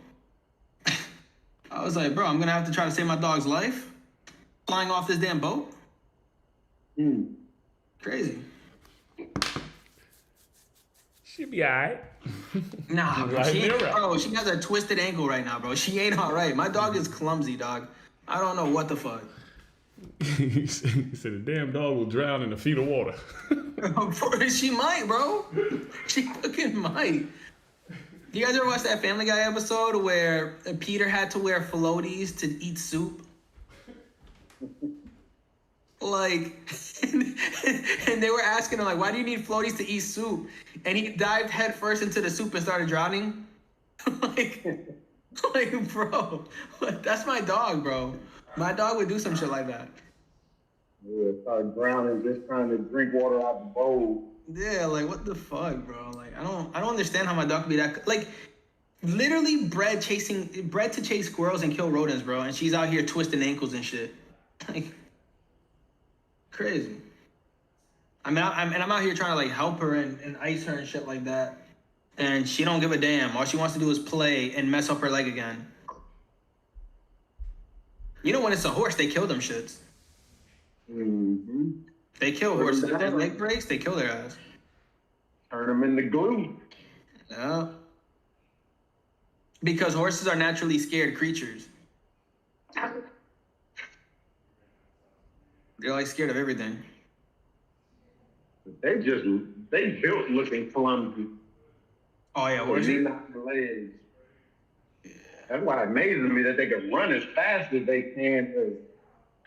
I was like, bro, I'm gonna have to try to save my dog's life flying off this damn boat. Crazy. She'll be alright. Nah, bro, Right, she right. has a twisted ankle right now, bro. She ain't all right. My dog is clumsy, dog. I don't know what the fuck. He said the damn dog will drown in a feet of water. She might, bro. She fucking might. You guys ever watch that Family Guy episode where Peter had to wear floaties to eat soup? Like, and they were asking him, like, why do you need floaties to eat soup? And he dived head first into the soup and started drowning. like, bro, that's my dog, bro. My dog would do some shit like that. Yeah, start drowning, just trying to drink water out the bowl. Yeah, like, what the fuck, bro? Like, I don't understand how my dog could be that, like, literally bred to chase squirrels and kill rodents, bro. And she's out here twisting ankles and shit. Like, crazy. I'm out here trying to like help her and ice her and shit like that, and she don't give a damn. All she wants to do is play and mess up her leg again. You know when it's a horse, they kill them shits. Mm-hmm. They kill horses. If their leg breaks, they kill their ass. Turn them into glue. Yeah. Because horses are naturally scared creatures. They're like scared of everything. They built looking clumsy. Oh yeah, They're horses. not the legs. Yeah. That's why it amazes me that they can run as fast as they can, as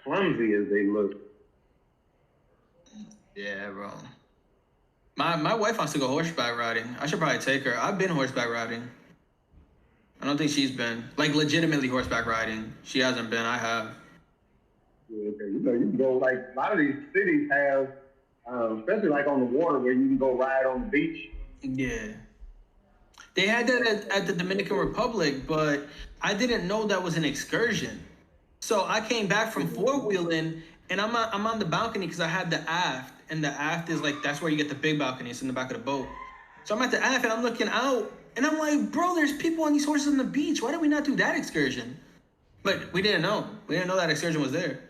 clumsy as they look. Yeah, bro. My wife wants to go horseback riding. I should probably take her. I've been horseback riding. I don't think she's been. Like, legitimately horseback riding. She hasn't been. I have. Yeah, okay. You know, you can go, like, a lot of these cities have, especially like on the water where you can go ride on the beach. Yeah. They had that at the Dominican Republic, but I didn't know that was an excursion. So I came back from four-wheeling, and I'm on the balcony because I had the aft, and the aft is like, that's where you get the big balcony. It's in the back of the boat. So I'm at the aft, and I'm looking out, and I'm like, bro, there's people on these horses on the beach. Why did we not do that excursion? But we didn't know. We didn't know that excursion was there.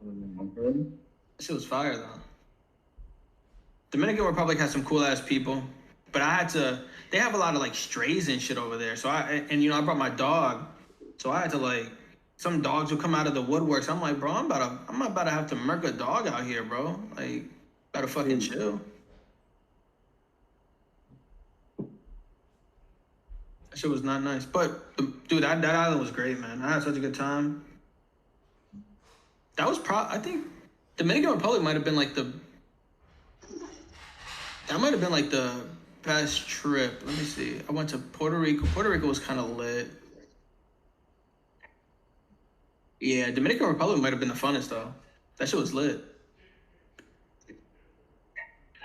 Mm-hmm. That shit was fire, though. Dominican Republic has some cool-ass people, but they have a lot of, like, strays and shit over there. So I brought my dog, so I had to, like, some dogs will come out of the woodworks. I'm like, bro, I'm about to have to murk a dog out here, bro. Like, gotta fucking chill. That shit was not nice. But dude, that island was great, man. I had such a good time. That was I think Dominican Republic might have been like the best trip. Let me see. I went to Puerto Rico. Puerto Rico was kind of lit. Yeah, Dominican Republic might have been the funnest though. That shit was lit.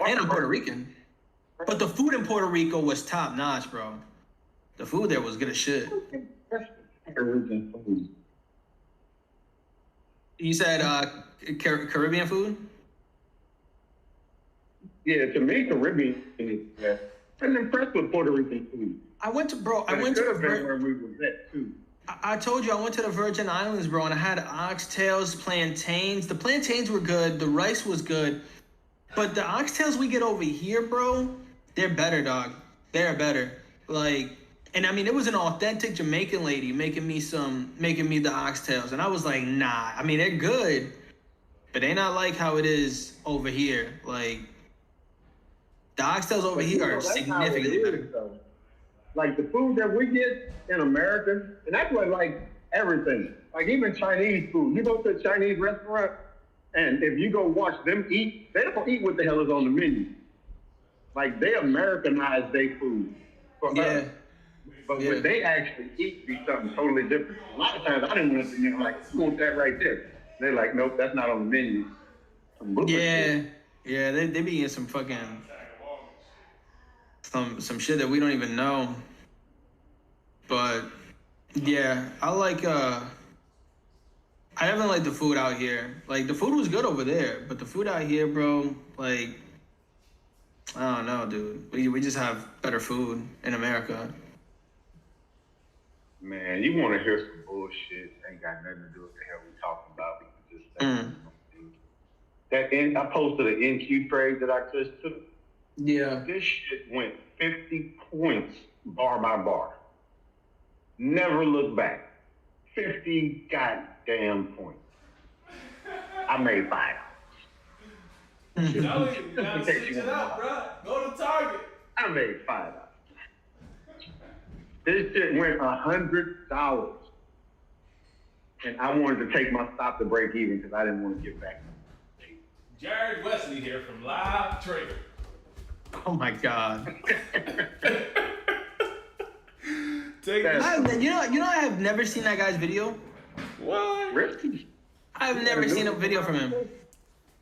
And I'm Puerto Rican. But the food in Puerto Rico was top notch, bro. The food there was good as shit. You said Caribbean food? Yeah, to me, Caribbean is I'm impressed with Puerto Rican food. I went to where we was at too. I told you I went to the Virgin Islands, bro, and I had oxtails, plantains. The plantains were good. The rice was good. But the oxtails we get over here, bro, they're better, dog. They're better. Like, and I mean, it was an authentic Jamaican lady making me the oxtails. And I was like, nah. I mean, they're good, but they're not like how it is over here. Like, the oxtails over here are significantly better. Though. Like the food that we get in America, and that's what like everything. Like even Chinese food. You go to a Chinese restaurant, and if you go watch them eat, they don't eat what the hell is on the menu. Like they Americanize their food for us. But what they actually eat be something totally different. A lot of times I didn't want to, like, you want that right there. They're like, nope, that's not on the menu. Yeah, they be eating some fucking some shit that we don't even know. But yeah, I haven't liked the food out here. Like the food was good over there, but the food out here, bro, like I don't know, dude. We just have better food in America. Man, you want to hear some bullshit? Ain't got nothing to do with the hell we talking about. We can just say I posted an NQ trade that I just took. Yeah. This shit went 50 points bar by bar. Never look back. 50 goddamn points. I made $5. Now switch it up, bro. Go to Target. I made $5. This shit went $100. And I wanted to take my stop to break even because I didn't want to get back. Jared Wesley here from Live Trader. Oh my God. Take this. You know I have never seen that guy's video. What? Really? I've never seen a video from him.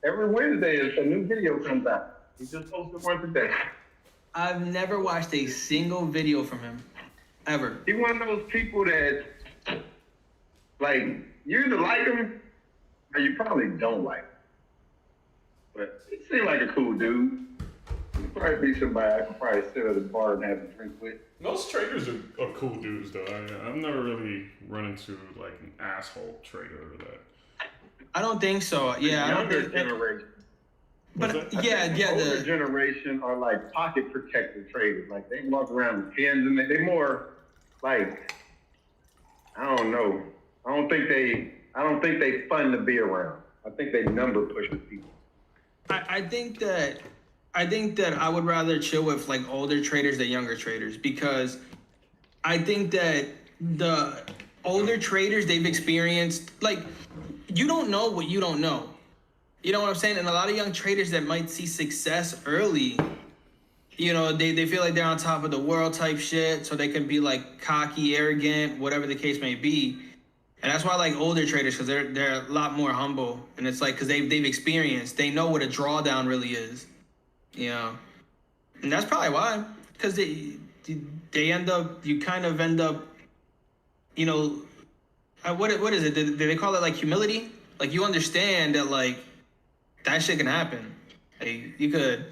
Every Wednesday a new video comes out. He just posted one today. I've never watched a single video from him. Ever. He's one of those people that, like, you either like him or you probably don't like him. But he seemed like a cool dude. He'd probably be somebody I could probably sit at a bar and have a drink with. Most traders are cool dudes, though. I've never really run into, like, an asshole trader or that. I don't think so. Yeah, I don't think generation. But the older generation are like pocket protector traders. Like they walk around with pins and they more like I don't know. I don't think they fun to be around. I think they number pushing people. I think that I would rather chill with like older traders than younger traders because I think that the older traders they've experienced like you don't know what you don't know. You know what I'm saying? And a lot of young traders that might see success early, you know, they feel like they're on top of the world type shit, so they can be like cocky, arrogant, whatever the case may be. And that's why I like older traders because they're a lot more humble. And it's like because they've experienced, they know what a drawdown really is, you know. And that's probably why, because they end up, you kind of end up, you know, what is it? Do they call it like humility? Like you understand that like that shit can happen. Like, you could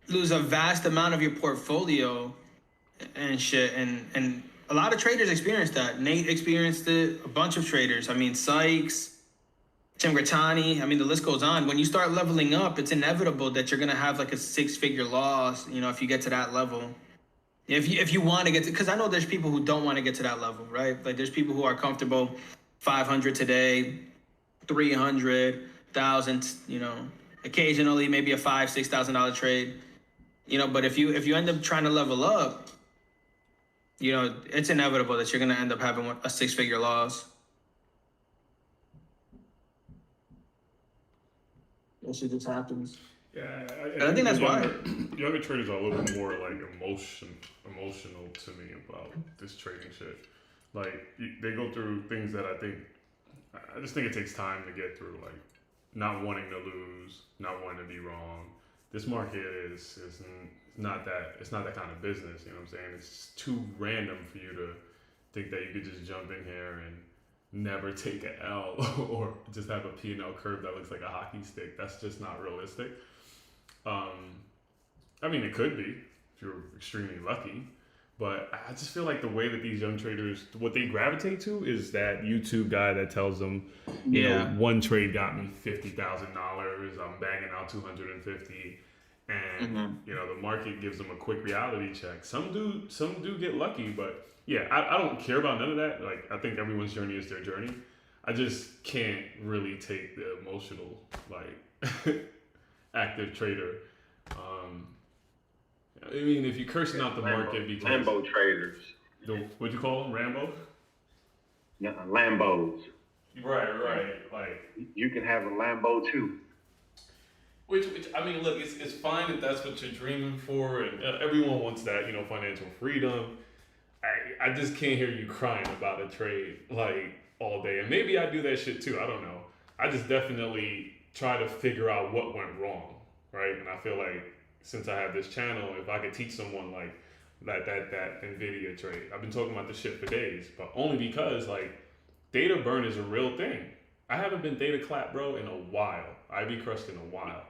lose a vast amount of your portfolio and shit. And a lot of traders experience that. Nate experienced it. A bunch of traders. I mean, Sykes, Tim Grattani. I mean, the list goes on. When you start leveling up, it's inevitable that you're gonna have like a 6-figure loss. You know, if you get to that level. If you want to get to, because I know there's people who don't want to get to that level, right? Like there's people who are comfortable 500 today, 300,000, you know, occasionally maybe a $5,000-6,000 trade, you know. But if you end up trying to level up, you know, it's inevitable that you're gonna end up having a 6-figure loss. That shit just happens. Yeah, I think that's why. Younger traders are a little bit more like emotional to me about this trading shit. Like they go through things that I just think it takes time to get through. Like not wanting to lose, not wanting to be wrong. This market is not that kind of business. You know what I'm saying? It's too random for you to think that you could just jump in here and never take an L or just have a P&L curve that looks like a hockey stick. That's just not realistic. I mean, it could be if you're extremely lucky, but I just feel like the way that these young traders, what they gravitate to is that YouTube guy that tells them, you know, one trade got me $50,000. I'm banging out 250, and you know the market gives them a quick reality check. Some do get lucky, but yeah, I don't care about none of that. Like I think everyone's journey is their journey. I just can't really take the emotional like active trader. I mean, if you're cursing out the market because Lambo traders. What'd you call them? Rambo? Yeah, Lambos. Right. Like You can have a Lambo too. which I mean, look, it's fine if that's what you're dreaming for, and everyone wants that, you know, financial freedom. I just can't hear you crying about a trade like all day, and maybe I do that shit too. I don't know. I just definitely try to figure out what went wrong, right? And I feel like since I have this channel, if I could teach someone like that Nvidia trade, I've been talking about this shit for days, but only because like data burn is a real thing. I haven't been data clapped, bro, in a while. IB crushed in a while.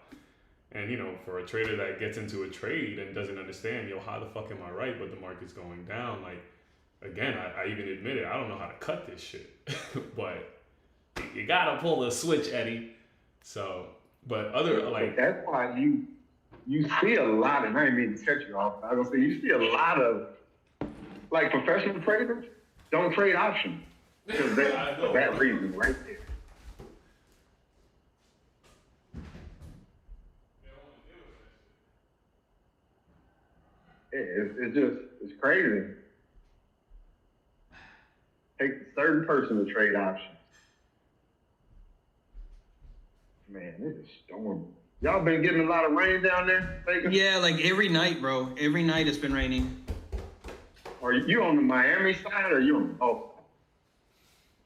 And you know, for a trader that gets into a trade and doesn't understand, yo, how the fuck am I right, but the market's going down? Like, again, I even admit it, I don't know how to cut this shit, but you gotta pull the switch, Eddie. So, but other like that's why you see a lot, and I didn't mean to cut you off. I was gonna say you see a lot of like professional traders don't trade options because for that reason, right there. It's crazy. Takes a certain person to trade options. Man, it is storming. Y'all been getting a lot of rain down there, Vegas? Yeah, like every night, bro. Every night it's been raining. Are you on the Miami side or you on the Gulf?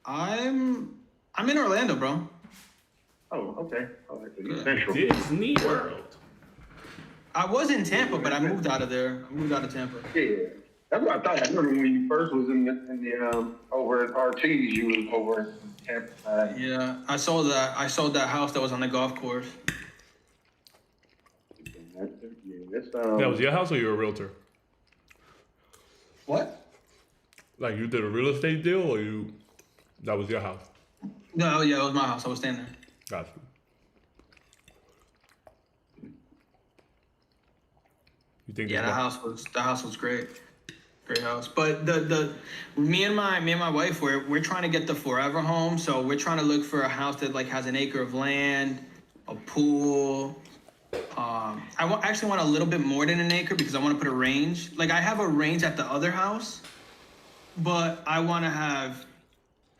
I'm in Orlando, bro. Oh, okay. Oh, so you central. Disney World. I was in Tampa, but I moved out of there. I moved out of Tampa. Yeah, that's what I thought. I remember when you first was in the over at RT's, you was over in Tampa side. Yeah, I sold that house that was on the golf course. That was your house or you were a realtor? What? Like you did a real estate deal or that was your house? No, yeah, it was my house. I was staying there. Gotcha. You think? Yeah, the house was great. Great house. But the me and my wife we're trying to get the forever home, so we're trying to look for a house that like has an acre of land, a pool. I actually want a little bit more than an acre because I want to put a range. Like I have a range at the other house, but I want to have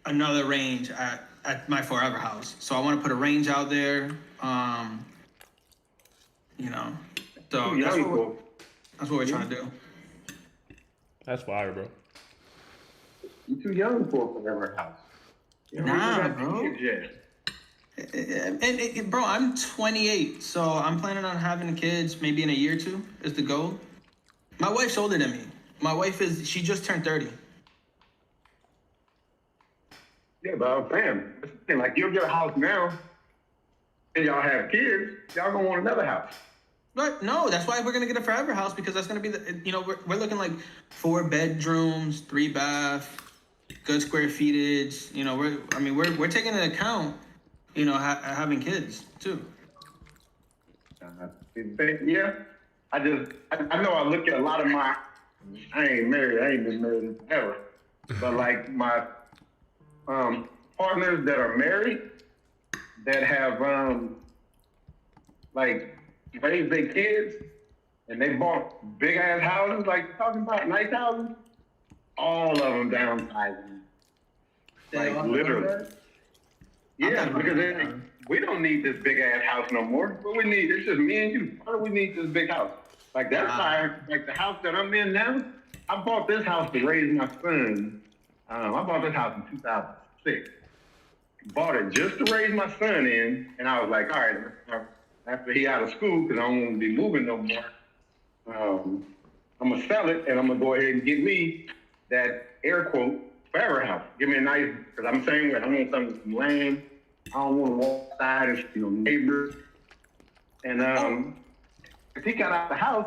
another range at my forever house. So I want to put a range out there. You know, so that's what we're trying to do. That's fire, bro. You too young for a forever house. Nah, bro. And bro, I'm 28, so I'm planning on having kids maybe in a year or two is the goal. My wife's older than me. My wife she just turned 30. Yeah, but I'm saying, like you'll get a house now, and y'all have kids, y'all gonna want another house. But no, that's why we're gonna get a forever house because that's gonna be we're looking like 4 bedrooms, 3 bath, good square feetage. You know, we're taking into account, having kids too. Yeah, I know I look at a lot of my I ain't married. I ain't been married forever. But like my partners that are married, that have like raised their kids, and they bought big ass houses, like you're talking about nice houses. All of them downsizing. Like literally. Yeah, because we don't need this big ass house no more. What we need, it's just me and you. Why do we need this big house? Like that's why, like the house that I'm in now, I bought this house to raise my son. I bought this house in 2006. Bought it just to raise my son in, and I was like, all right, after he out of school, because I don't want to be moving no more, I'm gonna sell it, and I'm gonna go ahead and get me that air quote forever house. Give me a nice, because I'm the same way. I want some land. I don't want to walk outside and neighbors. And if he got out the house,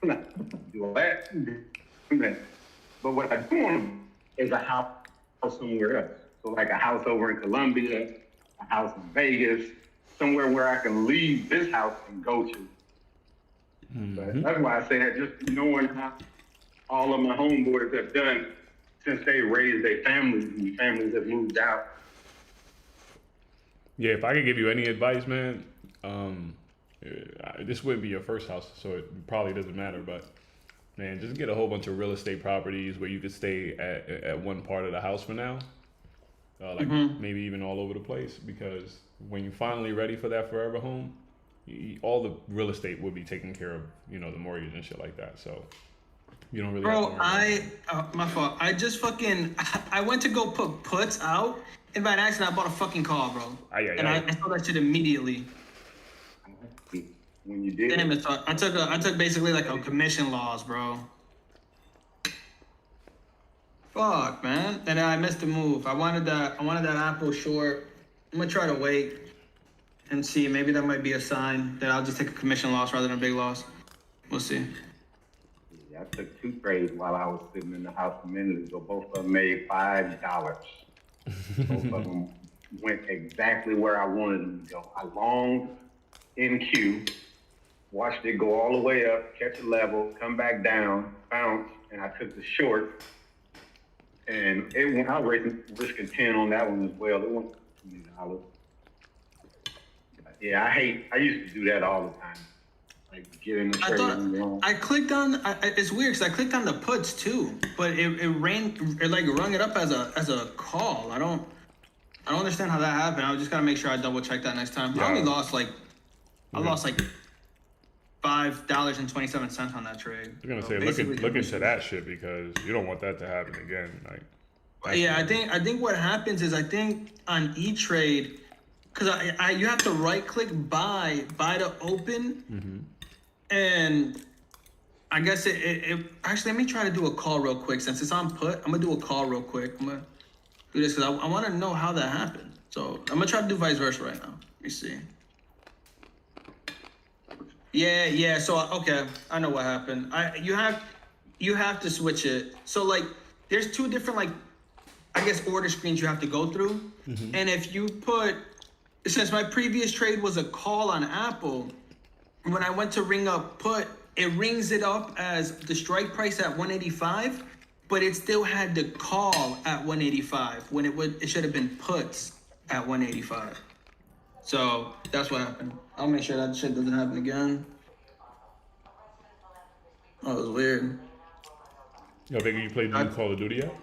I'm not do all that. But what I do want is a house somewhere else. So like a house over in Colombia, a house in Vegas, somewhere where I can leave this house and go to. But that's why I say that, just knowing how all of my homeboys have done since they raised their families and families have moved out. Yeah, if I could give you any advice, man, this wouldn't be your first house, so it probably doesn't matter. But man, just get a whole bunch of real estate properties where you could stay at one part of the house for now, maybe even all over the place. Because when you're finally ready for that forever home, all the real estate will be taken care of, the mortgage and shit like that. So you don't really. Bro, my fault. I just I went to go put puts out, and by accident I bought a fucking car, bro. I saw that shit immediately. When you did. Damn it! I took basically like a commission loss, bro. Fuck, man. And then I missed the move. I wanted that Apple short. I'm gonna try to wait and see. Maybe that might be a sign that I'll just take a commission loss rather than a big loss. We'll see. I took 2 trades while I was sitting in the house a minute ago. Both of them made $5. Both of them went exactly where I wanted them to go. I longed in Q, watched it go all the way up, catch a level, come back down, bounce, and I took the short. And it went, I was risking 10 on that one as well. It went $20. Yeah, I used to do that all the time. Like get in the trade. I clicked on. It's weird because I clicked on the puts too, but it rung it up as a call. I don't understand how that happened. I just gotta make sure I double check that next time. Yeah. I only lost I lost like $5.27 on that trade. I was gonna say look into that shit because you don't want that to happen again. I think what happens is on E-Trade, because you have to right click buy to open, and I guess it actually, let me try to do a call real quick since it's on put. I'm gonna do a call real quick. I'm gonna do this because I want to know how that happened. So I'm gonna try to do vice versa right now. Let me see. Yeah. So okay, I know what happened. You have to switch it. So like, there's 2 different order screens you have to go through, and if you put, since my previous trade was a call on Apple, when I went to ring up put, it rings it up as the strike price at 185, but it still had the call at 185 when it should have been puts at 185. So that's what happened. I'll make sure that shit doesn't happen again. Oh, it was weird. Yo, Biggie, you played Call of Duty yet?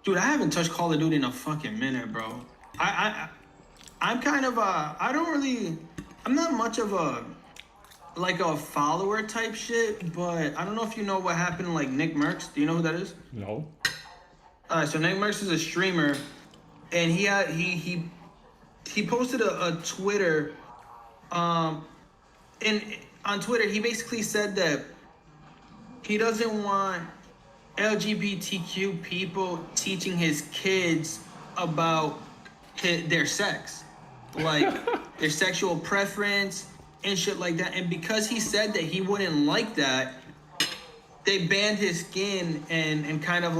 Dude, I haven't touched Call of Duty in a fucking minute, bro. I'm kind of I'm not much of a follower type shit, but I don't know if you know what happened to Nick Merckx. Do you know who that is? No. So Nick Merckx is a streamer, and he posted a Twitter, and on Twitter he basically said that he doesn't want LGBTQ people teaching his kids about their sex, their sexual preference and shit like that. And because he said that he wouldn't like that, they banned his skin and kind of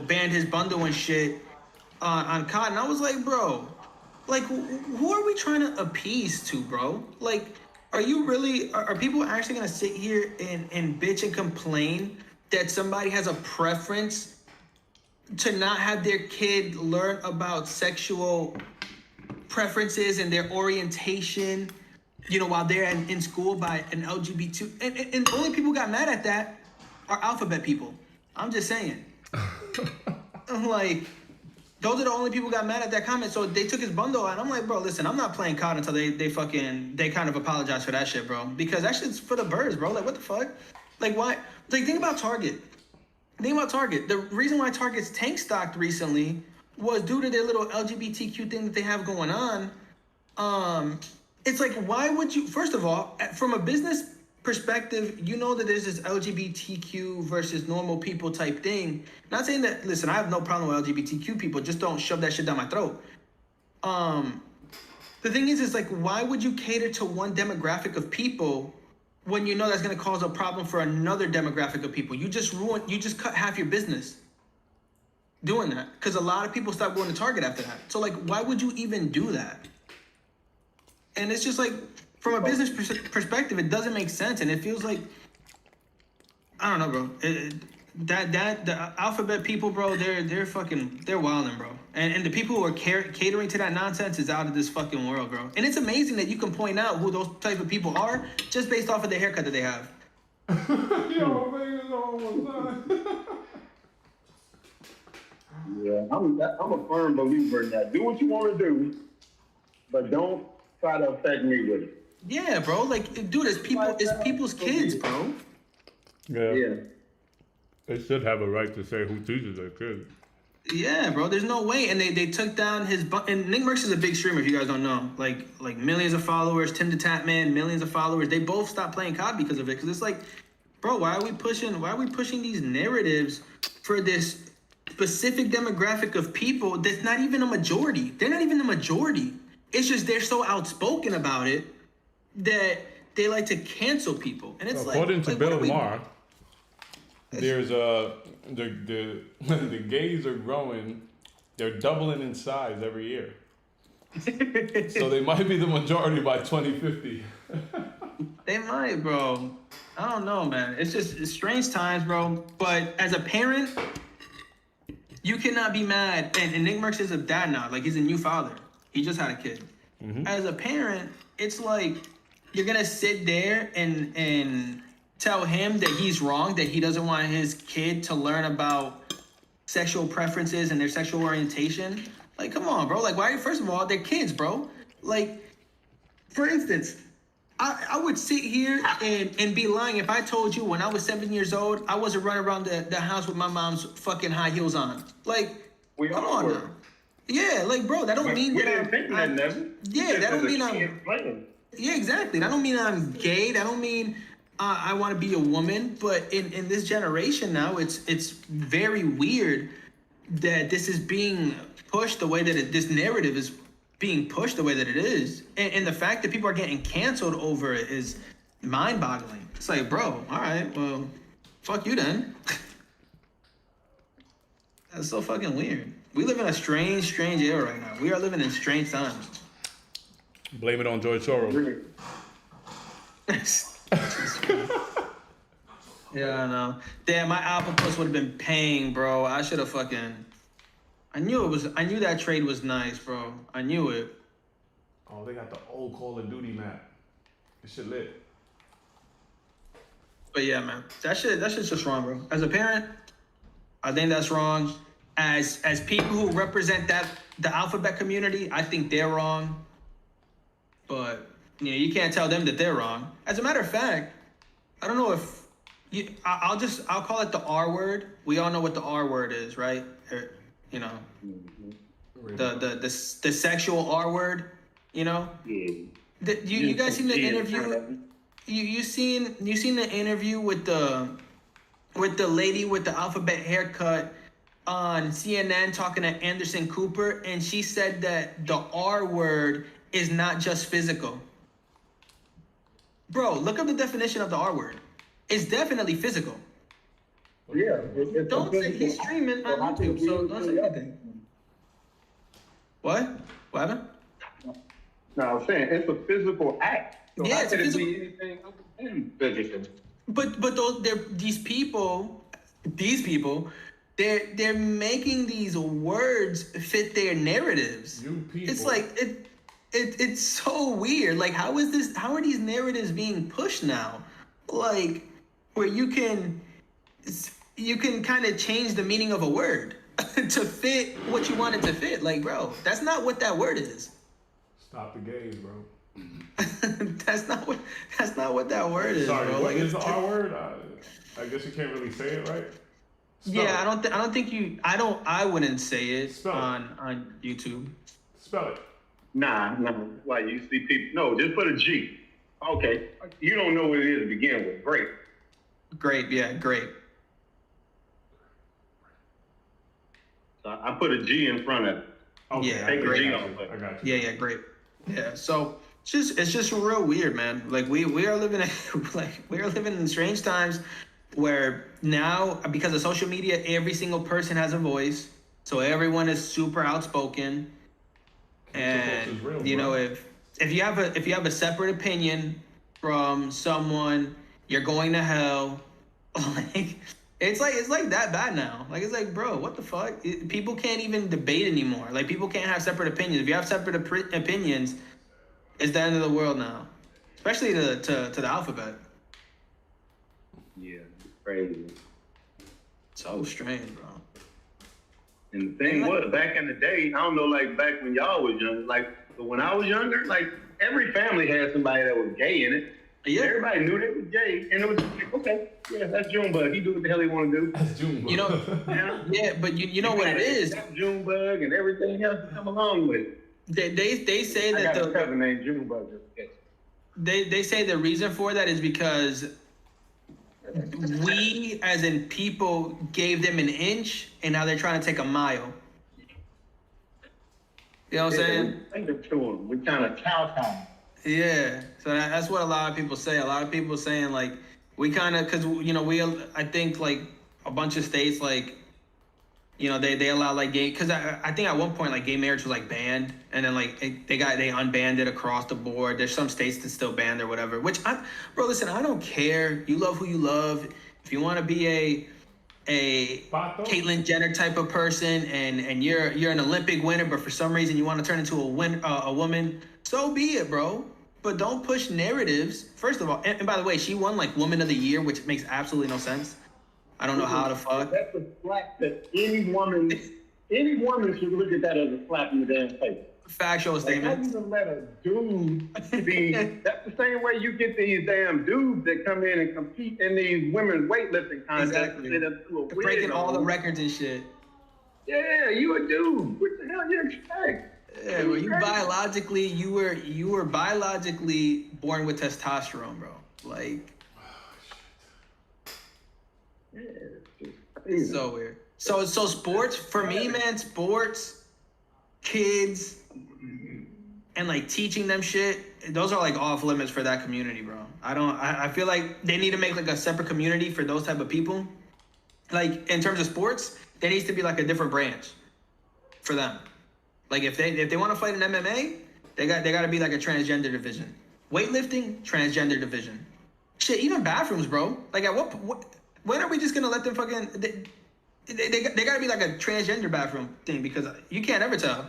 banned his bundle and shit on COD. And I was like, bro, who are we trying to appease to, bro? Are you really? Are people actually gonna sit here and bitch and complain that somebody has a preference to not have their kid learn about sexual preferences and their orientation, you know, while they're in school by an LGBT? And the only people who got mad at that are alphabet people. I'm just saying. I'm like, those are the only people who got mad at that comment. So they took his bundle out. I'm like, bro, listen, I'm not playing COD until they kind of apologize for that shit, bro. Because that shit's for the birds, bro. Like, what the fuck? Like, why? Like, think about Target. The reason why Target's tank stocked recently was due to their little LGBTQ thing that they have going on. It's like, why would you? First of all, from a business perspective, you know that there's this LGBTQ versus normal people type thing. Not saying that. Listen, I have no problem with LGBTQ people. Just don't shove that shit down my throat. The thing is like, why would you cater to one demographic of people when you know that's going to cause a problem for another demographic of people? You just cut half your business doing that, because a lot of people stopped going to Target after that. So like, why would you even do that? And it's just like, from a business perspective, it doesn't make sense, and it feels like, I don't know, bro. The alphabet people, bro, they're wilding, bro. And the people who are catering to that nonsense is out of this fucking world, bro. And it's amazing that you can point out who those type of people are just based off of the haircut that they have. Yo, man, it's almost done. Yeah, I'm a firm believer in that. Do what you want to do, but don't try to affect me with it. Yeah, bro. Like, dude, it's people's kids, bro. Yeah. They should have a right to say who teaches their kids. Yeah, bro. There's no way. And they took down his. And Nick Merckx is a big streamer, if you guys don't know. Like millions of followers. Tim the Tap Man, millions of followers. They both stopped playing COD because of it. Because it's like, bro, why are we pushing these narratives for this specific demographic of people that's not even a majority? They're not even the majority. It's just they're so outspoken about it that they like to cancel people. And it's according to Bill Maher, there's the gays are growing, they're doubling in size every year. So they might be the majority by 2050. They might, bro. I don't know, man. It's strange times, bro. But as a parent, you cannot be mad. And Nick Merckx is a dad now. Like, he's a new father. He just had a kid. Mm-hmm. As a parent, it's like, you're gonna sit there and tell him that he's wrong, that he doesn't want his kid to learn about sexual preferences and their sexual orientation. Like, come on, bro. Like, why? First of all, they're kids, bro. Like, for instance, I would sit here and be lying if I told you when I was 7 years old, I wasn't running around the house with my mom's fucking high heels on. Like, come on now. Yeah, like, bro, that don't mean that Yeah, exactly. That don't mean I'm gay. That don't mean I want to be a woman. But in this generation now, it's very weird that this is being pushed the way that this narrative is being pushed the way that it is. And the fact that people are getting canceled over it is mind-boggling. It's like, bro, all right, well, fuck you then. That's so fucking weird. We live in a strange era right now. We are living in strange times. Blame it on George Soros. Yeah, I know. Damn, my Alpha Plus would have been paying, bro. I should have fucking. I knew that trade was nice, bro. I knew it. Oh, they got the old Call of Duty map. This shit lit. But yeah, man, that shit's just wrong, bro. As a parent, I think that's wrong. As people who represent the alphabet community, I think they're wrong. But you can't tell them that they're wrong. As a matter of fact, I don't know if I'll call it the R word. We all know what the R word is, right? The sexual R word. You guys seen the interview? You seen the interview with the lady with the alphabet haircut on CNN talking to Anderson Cooper, and she said that the R word is not just physical. Bro, look up the definition of the R word. It's definitely physical. Yeah. Don't say he's streaming on YouTube, so don't say anything. What? What happened? No, I'm saying it's a physical act. So Yeah, how it's a could it physical. be anything other than physical? But these people, they're making these words fit their narratives. You people. It's like it's so weird. Like how are these narratives being pushed now? Like where you can kind of change the meaning of a word to fit what you want it to fit. Like, bro, that's not what that word is. Stop the gays, bro. That's not what that word is, Sorry, bro. what Like, is the R word? I guess you can't really say it, right? Spell yeah, it. I wouldn't say it Spell it. on YouTube. Spell it. Nah. Why you see people? No, just put a G. Okay, you don't know what it is to begin with. Great. Great, yeah, great. So I put a G in front of it. Okay, Yeah, Take the great. G I off got you. of I it. got you. Yeah, great. Yeah, so it's just real weird, man. Like we are living in strange times where now because of social media, every single person has a voice, so everyone is super outspoken. And is real, you know, bro. if you have a separate opinion from someone, you're going to hell. Like it's like that bad now. Like it's like, bro, what the fuck? People can't even debate anymore. Like people can't have separate opinions. If you have separate opinions, it's the end of the world now. Especially to the alphabet. Yeah, it's crazy. So strange, bro. And the thing was, back in the day, I don't know, like back when y'all was young, like but when I was younger, like every family had somebody that was gay in it. Yeah. Everybody knew they was gay, and it was like, okay, yeah, that's Junebug. He do what the hell he want to do. That's Junebug. You know, yeah, but you know what it is. That's Junebug and everything else that come along with it. They say I that got a cousin named Junebug. they say the reason for that is because we, as in people, gave them an inch, and now they're trying to take a mile. You know what I'm saying? Think it to him. We kind of kowtow. Yeah. So that's what a lot of people say. A lot of people saying like we kind of, cause you know I think like a bunch of states like, you know they allow like gay, cause I think at one point like gay marriage was like banned, and then like they unbanned it across the board. There's some states that still banned or whatever. Which bro, listen, I don't care. You love who you love. If you want to be a Caitlyn Jenner type of person, and you're an Olympic winner, but for some reason you want to turn into a woman, so be it, bro. But don't push narratives. First of all, and by the way, she won like Woman of the Year, which makes absolutely no sense. I don't know how the fuck. That's a slap that any woman should look at that as a slap in the damn face. Factual statement. How you gonna let a dude be? That's the same way you get these damn dudes that come in and compete in these women's weightlifting contests. Exactly. Breaking all the records and shit. Yeah, you a dude. What the hell you expect? Yeah, well, you were biologically born with testosterone, bro. Like, Yeah, it's so weird. So sports for me, man. Sports, kids, and like teaching them shit. Those are like off limits for that community, bro. I feel like they need to make like a separate community for those type of people. Like in terms of sports, there needs to be like a different branch for them. Like if they want to fight in MMA, they got to be like a transgender division. Weightlifting, transgender division. Shit, even bathrooms, bro. Like at what when are we just gonna let them fucking? They got to be like a transgender bathroom thing, because you can't ever tell.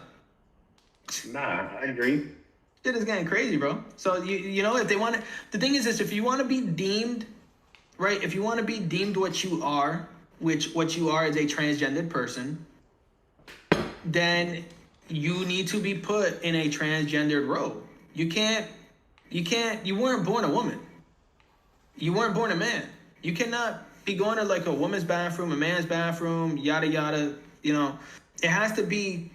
Nah, I agree. Shit is getting crazy, bro. So you know, if they want to, the thing is this: if you want to be deemed, right? If you want to be deemed what you are, which what you are is a transgendered person, then you need to be put in a transgendered role. You weren't born a woman. You weren't born a man. You cannot be going to like a woman's bathroom, a man's bathroom, yada yada. You know, it has to be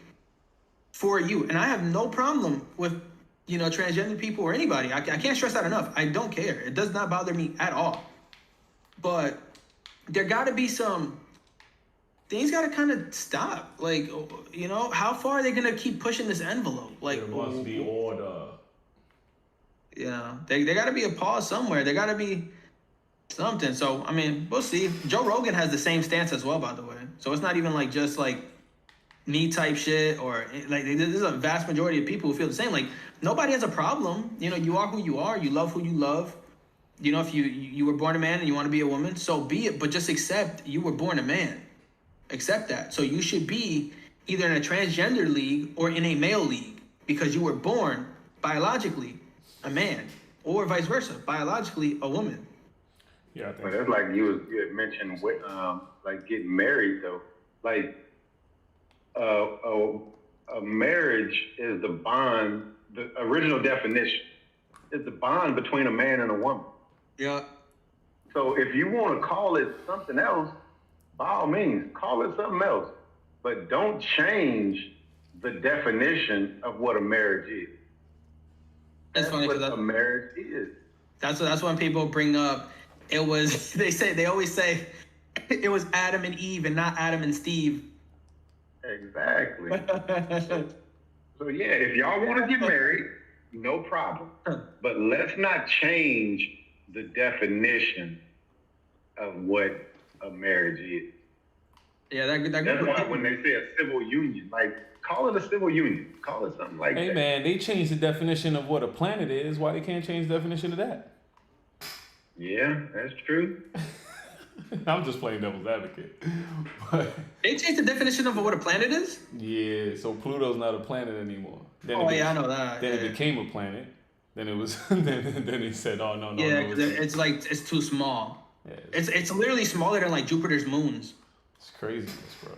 for you. And I have no problem with, you know, transgender people or anybody. I can't stress that enough. I don't care. It does not bother me at all. But there got to be some things, got to kind of stop. Like, you know, how far are they going to keep pushing this envelope? Like, there must be order. You know, they got to be a pause somewhere. There got to be something. So, I mean, we'll see. Joe Rogan has the same stance as well, by the way. So it's not even like just like me type shit, or like there's a vast majority of people who feel the same. Like nobody has a problem. You know, you are who you are. You love who you love. You know, if you were born a man and you want to be a woman, so be it. But just accept you were born a man. Accept that. So you should be either in a transgender league or in a male league because you were born biologically a man, or vice versa, biologically a woman. Yeah, I think But that's like you had mentioned with like getting married though. Like a marriage is the bond. The original definition is the bond between a man and a woman. Yeah. So if you want to call it something else, by all means, call it something else. But don't change the definition of what a marriage is. That's funny what because a marriage is. that's when people bring up it was they always say it was Adam and Eve and not Adam and Steve. Exactly. So yeah, if y'all want to get married, no problem. But let's not change the definition of what a marriage is. Yeah, that's why when they say a civil union, like call it a civil union, call it something like that. Hey man, they changed the definition of what a planet is. Why they can't change the definition of that? Yeah, that's true. I'm just playing devil's advocate. But they changed the definition of what a planet is? Yeah, so Pluto's not a planet anymore. Then I know that. Then it became a planet. Then it was. then they said, "Oh no, no, yeah, no." It's like it's too small. Yeah, it's literally smaller than like Jupiter's moons. It's craziness, bro.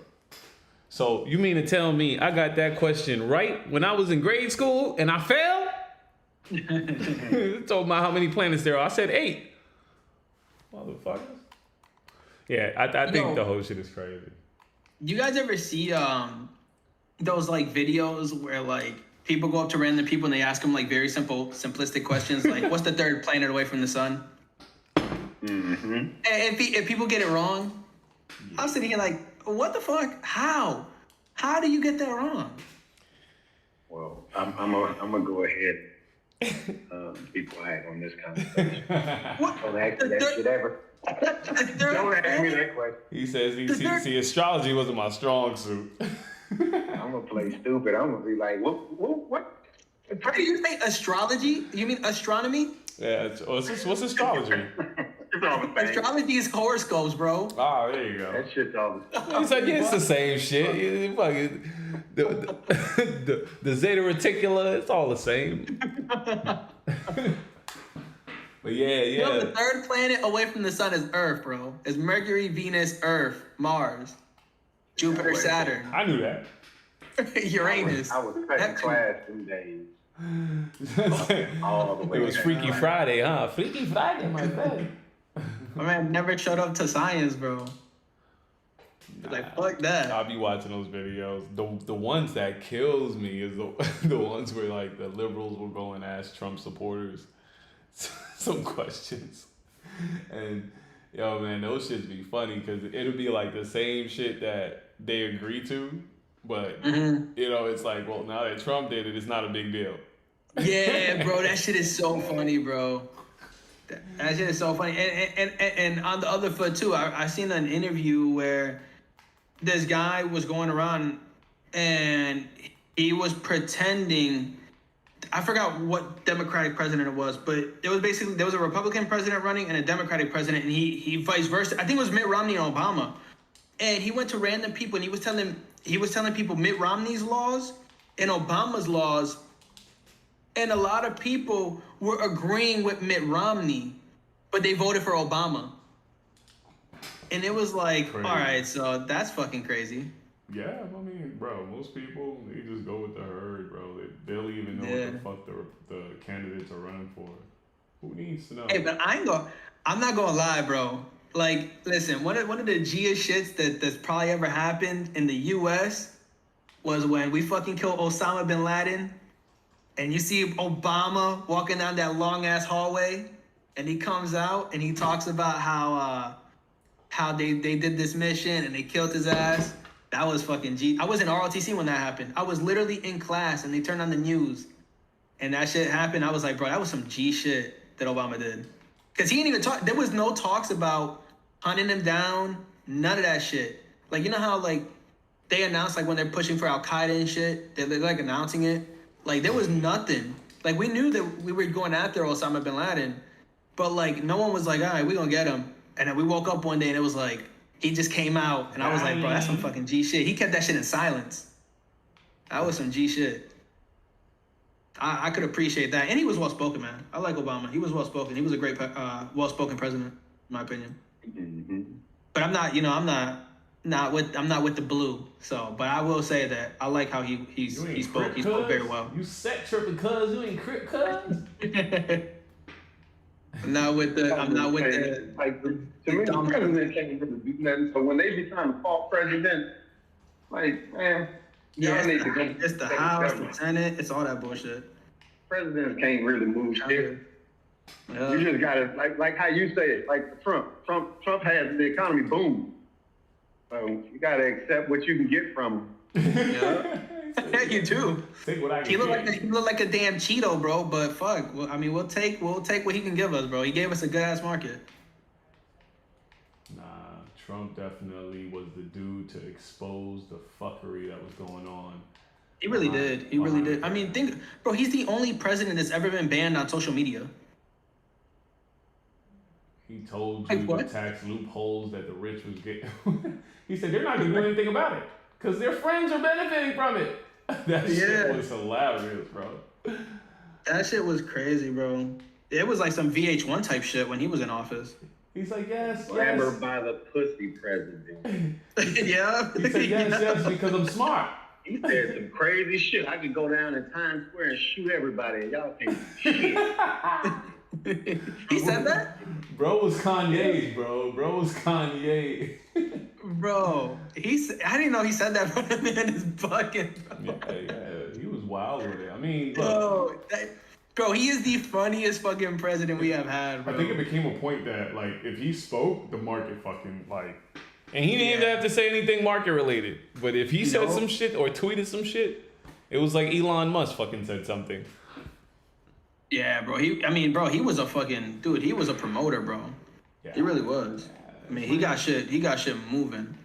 So you mean to tell me I got that question right when I was in grade school and I failed? Told me how many planets there are. I said 8. Motherfuckers. Yeah, I think the whole shit is crazy. You guys ever see those like videos where like people go up to random people and they ask them like very simplistic questions like what's the third planet away from the sun? Mm-hmm. And if people get it wrong, I'm sitting here like, what the fuck? How do you get that wrong? Well, I'm gonna go ahead and be quiet on this conversation. What? Don't ask me that shit ever. Don't ask me that question. He says, see, astrology wasn't my strong suit. I'm gonna play stupid. I'm gonna be like, what? Do you say astrology? You mean astronomy? Yeah, what's astrology? It's all the same. Astrology is horoscopes, bro. Oh, there you go. That shit's all the same. He said, yeah, it's the same shit. You fucking, the Zeta Reticula, it's all the same. But yeah. You know, the third planet away from the sun is Earth, bro. It's Mercury, Venus, Earth, Mars, Jupiter, Saturn. I knew that. Uranus. I was second class them days. All the way It was Freaky Friday, huh? Freaky Friday, my friend. My man never showed up to science, bro. Like, fuck that. I'll be watching those videos. The ones that kills me is the ones where like the liberals will go and ask Trump supporters some questions. And yo man, those shits be funny because it'll be like the same shit that they agree to, but you know, it's like, well, now that Trump did it, it's not a big deal. Yeah, bro, that shit is so funny, bro. That shit is so funny. And on the other foot too, I seen an interview where this guy was going around and he was pretending, I forgot what Democratic president it was, but it was basically, there was a Republican president running and a Democratic president, and he vice versa. I think it was Mitt Romney and Obama. And he went to random people and he was telling people Mitt Romney's laws and Obama's laws. And a lot of people were agreeing with Mitt Romney, but they voted for Obama. And it was like, Crazy. All right, so that's fucking crazy. Yeah, I mean, bro, most people, they just go with the herd, bro. They don't even know what the fuck the candidates are running for. Who needs to know? Hey, but I'm not gonna lie, bro. Like, listen, one of the G-est shits that's probably ever happened in the U.S. was when we fucking killed Osama bin Laden, and you see Obama walking down that long-ass hallway, and he comes out and he talks about how they did this mission and they killed his ass. That was fucking G. I was in ROTC when that happened. I was literally in class and they turned on the news and that shit happened. I was like, bro, that was some G shit that Obama did. Cause he didn't even talk. There was no talks about hunting him down. None of that shit. Like, you know how like they announced like when they're pushing for Al Qaeda and shit, they're like announcing it. Like there was nothing. Like we knew that we were going after Osama bin Laden, but like no one was like, all right, we gonna get him. And then we woke up one day and it was like he just came out, and I was like, bro, that's some fucking G shit. He kept that shit in silence. That was some G shit. I could appreciate that, and he was well spoken, man. I like Obama. He was well spoken. He was a great, well spoken president, in my opinion. Mm-hmm. But I'm not with the blue. So, but I will say that I like how he spoke. He spoke very well. You set tripping cuz you ain't crip cuz. I'm not with the like to me the president can't really do nothing. So when they be trying to fault president, like man, y'all need to go. It's the House, the Senate, it's all that bullshit. Presidents can't really move shit. Yeah. You just gotta like how you say it, like Trump has the economy boom. So you gotta accept what you can get from him. Yeah, you do. Take what I He looked like a damn Cheeto, bro. But fuck, well, I mean, we'll take what he can give us, bro. He gave us a good ass market. Nah, Trump definitely was the dude to expose the fuckery that was going on. He really did. He really did. I mean, bro, he's the only president that's ever been banned on social media. He told Like you what? the tax loopholes that the rich was getting. He said they're not gonna do anything about it because their friends are benefiting from it. That shit was hilarious, bro. That shit was crazy, bro. It was like some VH1 type shit when he was in office. He's like, yes. Glamour by the pussy president. Yeah. He said, yes, because I'm smart. He said some crazy shit. I could go down in Times Square and shoot everybody, and y'all can't do shit. He said that? Bro was Kanye's, bro. Bro was Kanye. Bro, I didn't know he said that, bro. That man is bugging, bro. Yeah, he was wild with it. I mean, look. Bro, he is the funniest fucking president we have had, bro. I think it became a point that, like, if he spoke, the market fucking, like... And he didn't even have to say anything market related. But if he said some shit or tweeted some shit, it was like Elon Musk fucking said something. Yeah, bro. He was a fucking... Dude, he was a promoter, bro. Yeah. He really was. I mean, he got shit moving.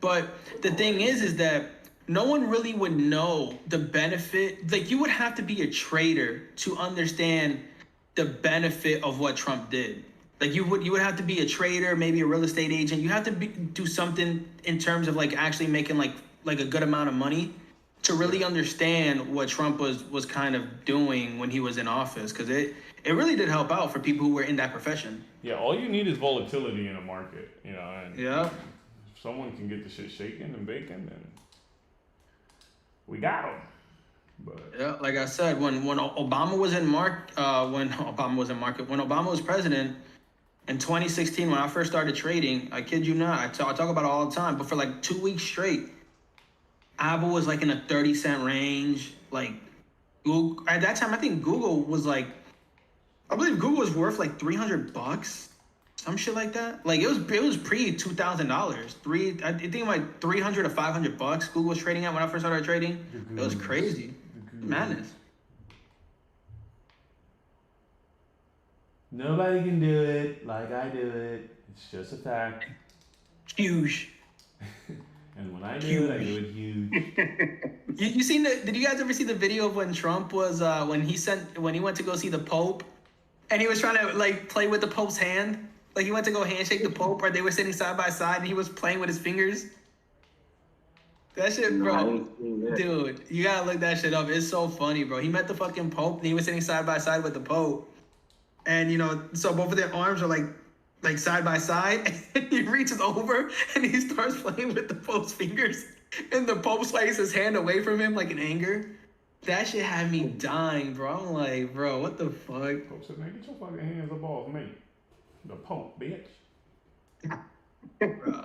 But the thing is that no one really would know the benefit. Like, you would have to be a trader to understand the benefit of what Trump did. Like, you would have to be a trader, maybe a real estate agent. You have to do something in terms of like actually making like a good amount of money to really understand what Trump was kind of doing when he was in office, because it really did help out for people who were in that profession. Yeah, all you need is volatility in a market, you know. And yeah. If someone can get the shit shaking and baking, then we got them. But yeah, like I said, when Obama was when Obama was president in 2016, when I first started trading, I kid you not, I talk about it all the time, but for like 2 weeks straight, Apple was like in a 30-cent range. Like, Google, at that time, I think Google was like, I believe Google was worth like $300, some shit like that. Like, it was pre $2,000. I think like $300 to $500 Google was trading at when I first started trading. It was crazy. Madness. Nobody can do it like I do it. It's just a fact. Huge. And when I do it, I do it huge. You seen did you guys ever see the video of when Trump was when he went to go see the Pope, and he was trying to like play with the Pope's hand? Like, he went to go handshake the Pope, or they were sitting side by side and he was playing with his fingers. That shit, bro. Dude, you gotta look that shit up. It's so funny, bro. He met the fucking Pope and he was sitting side by side with the Pope. And so both of their arms are like side by side, and he reaches over and he starts playing with the Pope's fingers, and the Pope swipes his hand away from him like in anger. That shit had me dying, bro. I'm like, bro, what the fuck? Pope said, man, get your fucking hands up off me. The Pope, bitch. Bro.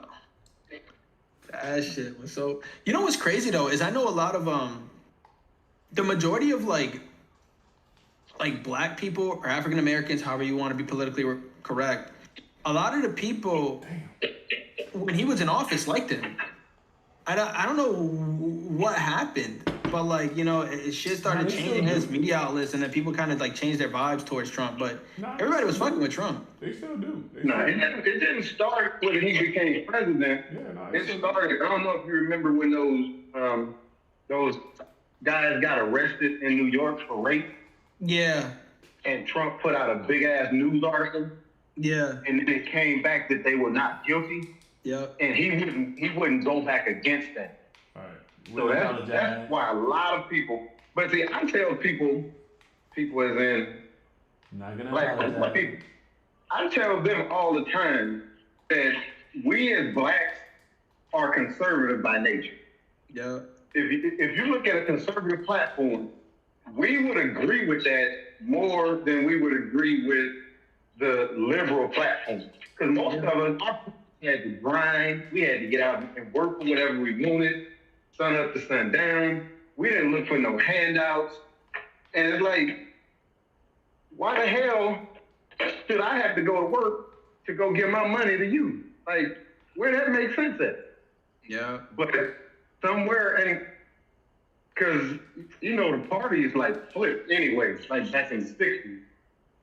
That shit was so... You know what's crazy, though, is I know a lot of, the majority of, like black people or African Americans, however you want to be politically correct, a lot of the people, when he was in office, liked him. I don't know what happened. but like, you know, shit started Nah, they still changing his do. media outlets, and then people kind of like changed their vibes towards Trump. But Nah, everybody they was still fucking do. with Trump. They still do. No, it didn't start when he became president. Yeah, nah, they It still started. I don't know if you remember when those guys got arrested in New York for rape, Yeah, and Trump put out a big ass news article, yeah, and then it came back that they were not guilty, yep. and he wouldn't go back against that. All right. So that's why a lot of people. But see, I tell people as in Not gonna like apologize. people, I tell them all the time that we as blacks are conservative by nature. Yeah. If you look at a conservative platform, we would agree with that more than we would agree with the liberal platform. Because most of us had to grind, we had to get out and work for whatever we wanted, sun up to sun down. We didn't look for no handouts. And it's like, why the hell should I have to go to work to go give my money to you? Like, where that makes sense at? Yeah. But somewhere, and because, you know, the party is like flipped anyway, like back in the 60s.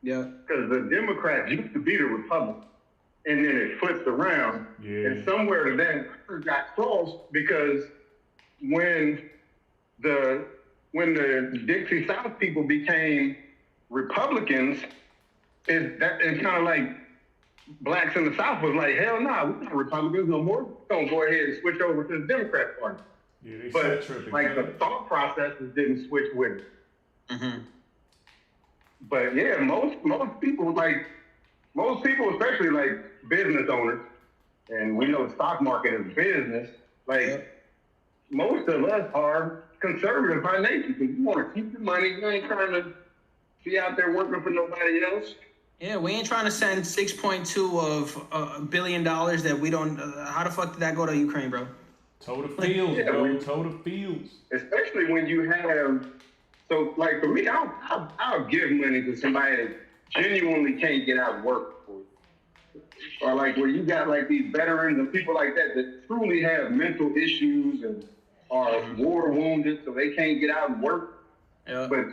Yeah. Because the Democrats used to be the Republicans, and then it flipped around. Yeah. And somewhere that got crossed because when the Dixie South people became Republicans, it's kind of like blacks in the South was like, hell no, we're not Republicans no more. We're gonna go ahead and switch over to the Democrat Party. Yeah, they But set tripping. like the thought processes didn't switch with it. Mm-hmm. But yeah, most people, especially like business owners, and we know the stock market is business, like most of us are conservative by nature because you want to keep your money. You ain't trying to be out there working for nobody else. Yeah, we ain't trying to send 6.2 of $1 billion that we don't. How the fuck did that go to Ukraine, bro? Toe to fields, Yeah, bro. Toe to fields. Especially when you have, so like for me, I'll give money to somebody that genuinely can't get out and work for you. Or like where you got like these veterans and people like that truly have mental issues and are war wounded, so they can't get out and work. Yeah. But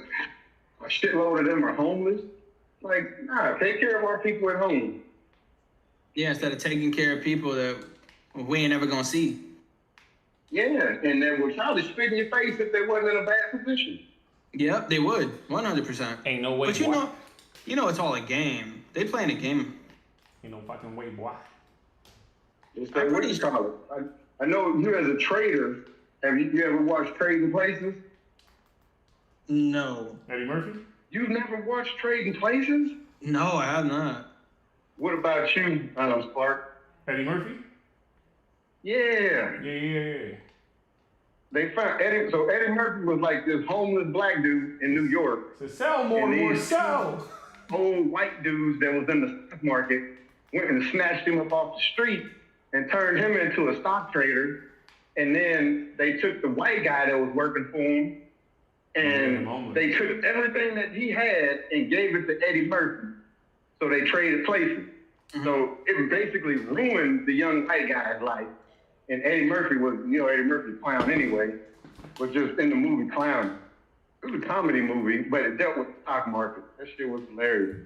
a shitload of them are homeless. Like, nah, take care of our people at home. Yeah, instead of taking care of people that we ain't ever gonna see. Yeah, and they would probably spit in your face if they wasn't in a bad position. Yep, they would, 100%. Ain't no way, But boy. you know, it's all a game. They playing a game. Ain't no fucking way, boy. It's like, what do you call it? I know you as a trader, have you ever watched Trading Places? No. Eddie Murphy? You've never watched Trading Places? No, I have not. What about you, Spark? Eddie Murphy? Yeah. Yeah. They found Eddie. So Eddie Murphy was like this homeless black dude in New York. So sell more and more, sell. Old white dudes that was in the stock market went and snatched him up off the street and turned him into a stock trader. And then they took the white guy that was working for him and they took everything that he had and gave it to Eddie Murphy. So they traded places. Mm-hmm. So it basically ruined the young white guy's life. And Eddie Murphy was, Eddie Murphy's clown anyway, was just in the movie Clown. It was a comedy movie, but it dealt with the stock market. That shit was hilarious.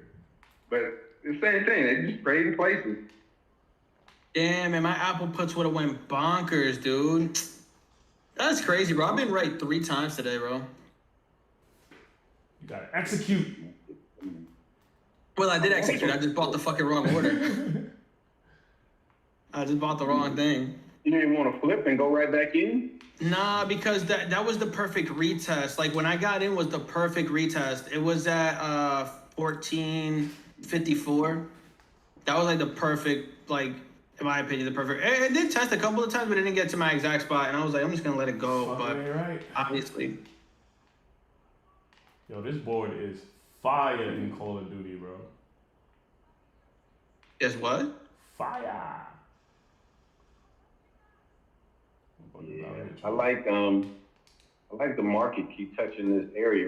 But the same thing, they just traded places. Damn, man, my Apple puts would have went bonkers, dude. That's crazy, bro. I've been right 3 times today, bro. You gotta execute. Well, I did execute. I just bought the fucking wrong order. I just bought the wrong thing. You didn't want to flip and go right back in? Nah, because that was the perfect retest. Like when I got in was the perfect retest. It was at 1454. That was like the perfect, like in my opinion, the perfect. It did test a couple of times, but it didn't get to my exact spot. And I was like, I'm just gonna let it go. But right. obviously, Yo, this board is fire in Call of Duty, bro. guess what? Fire. Yeah, I like the market keep touching this area.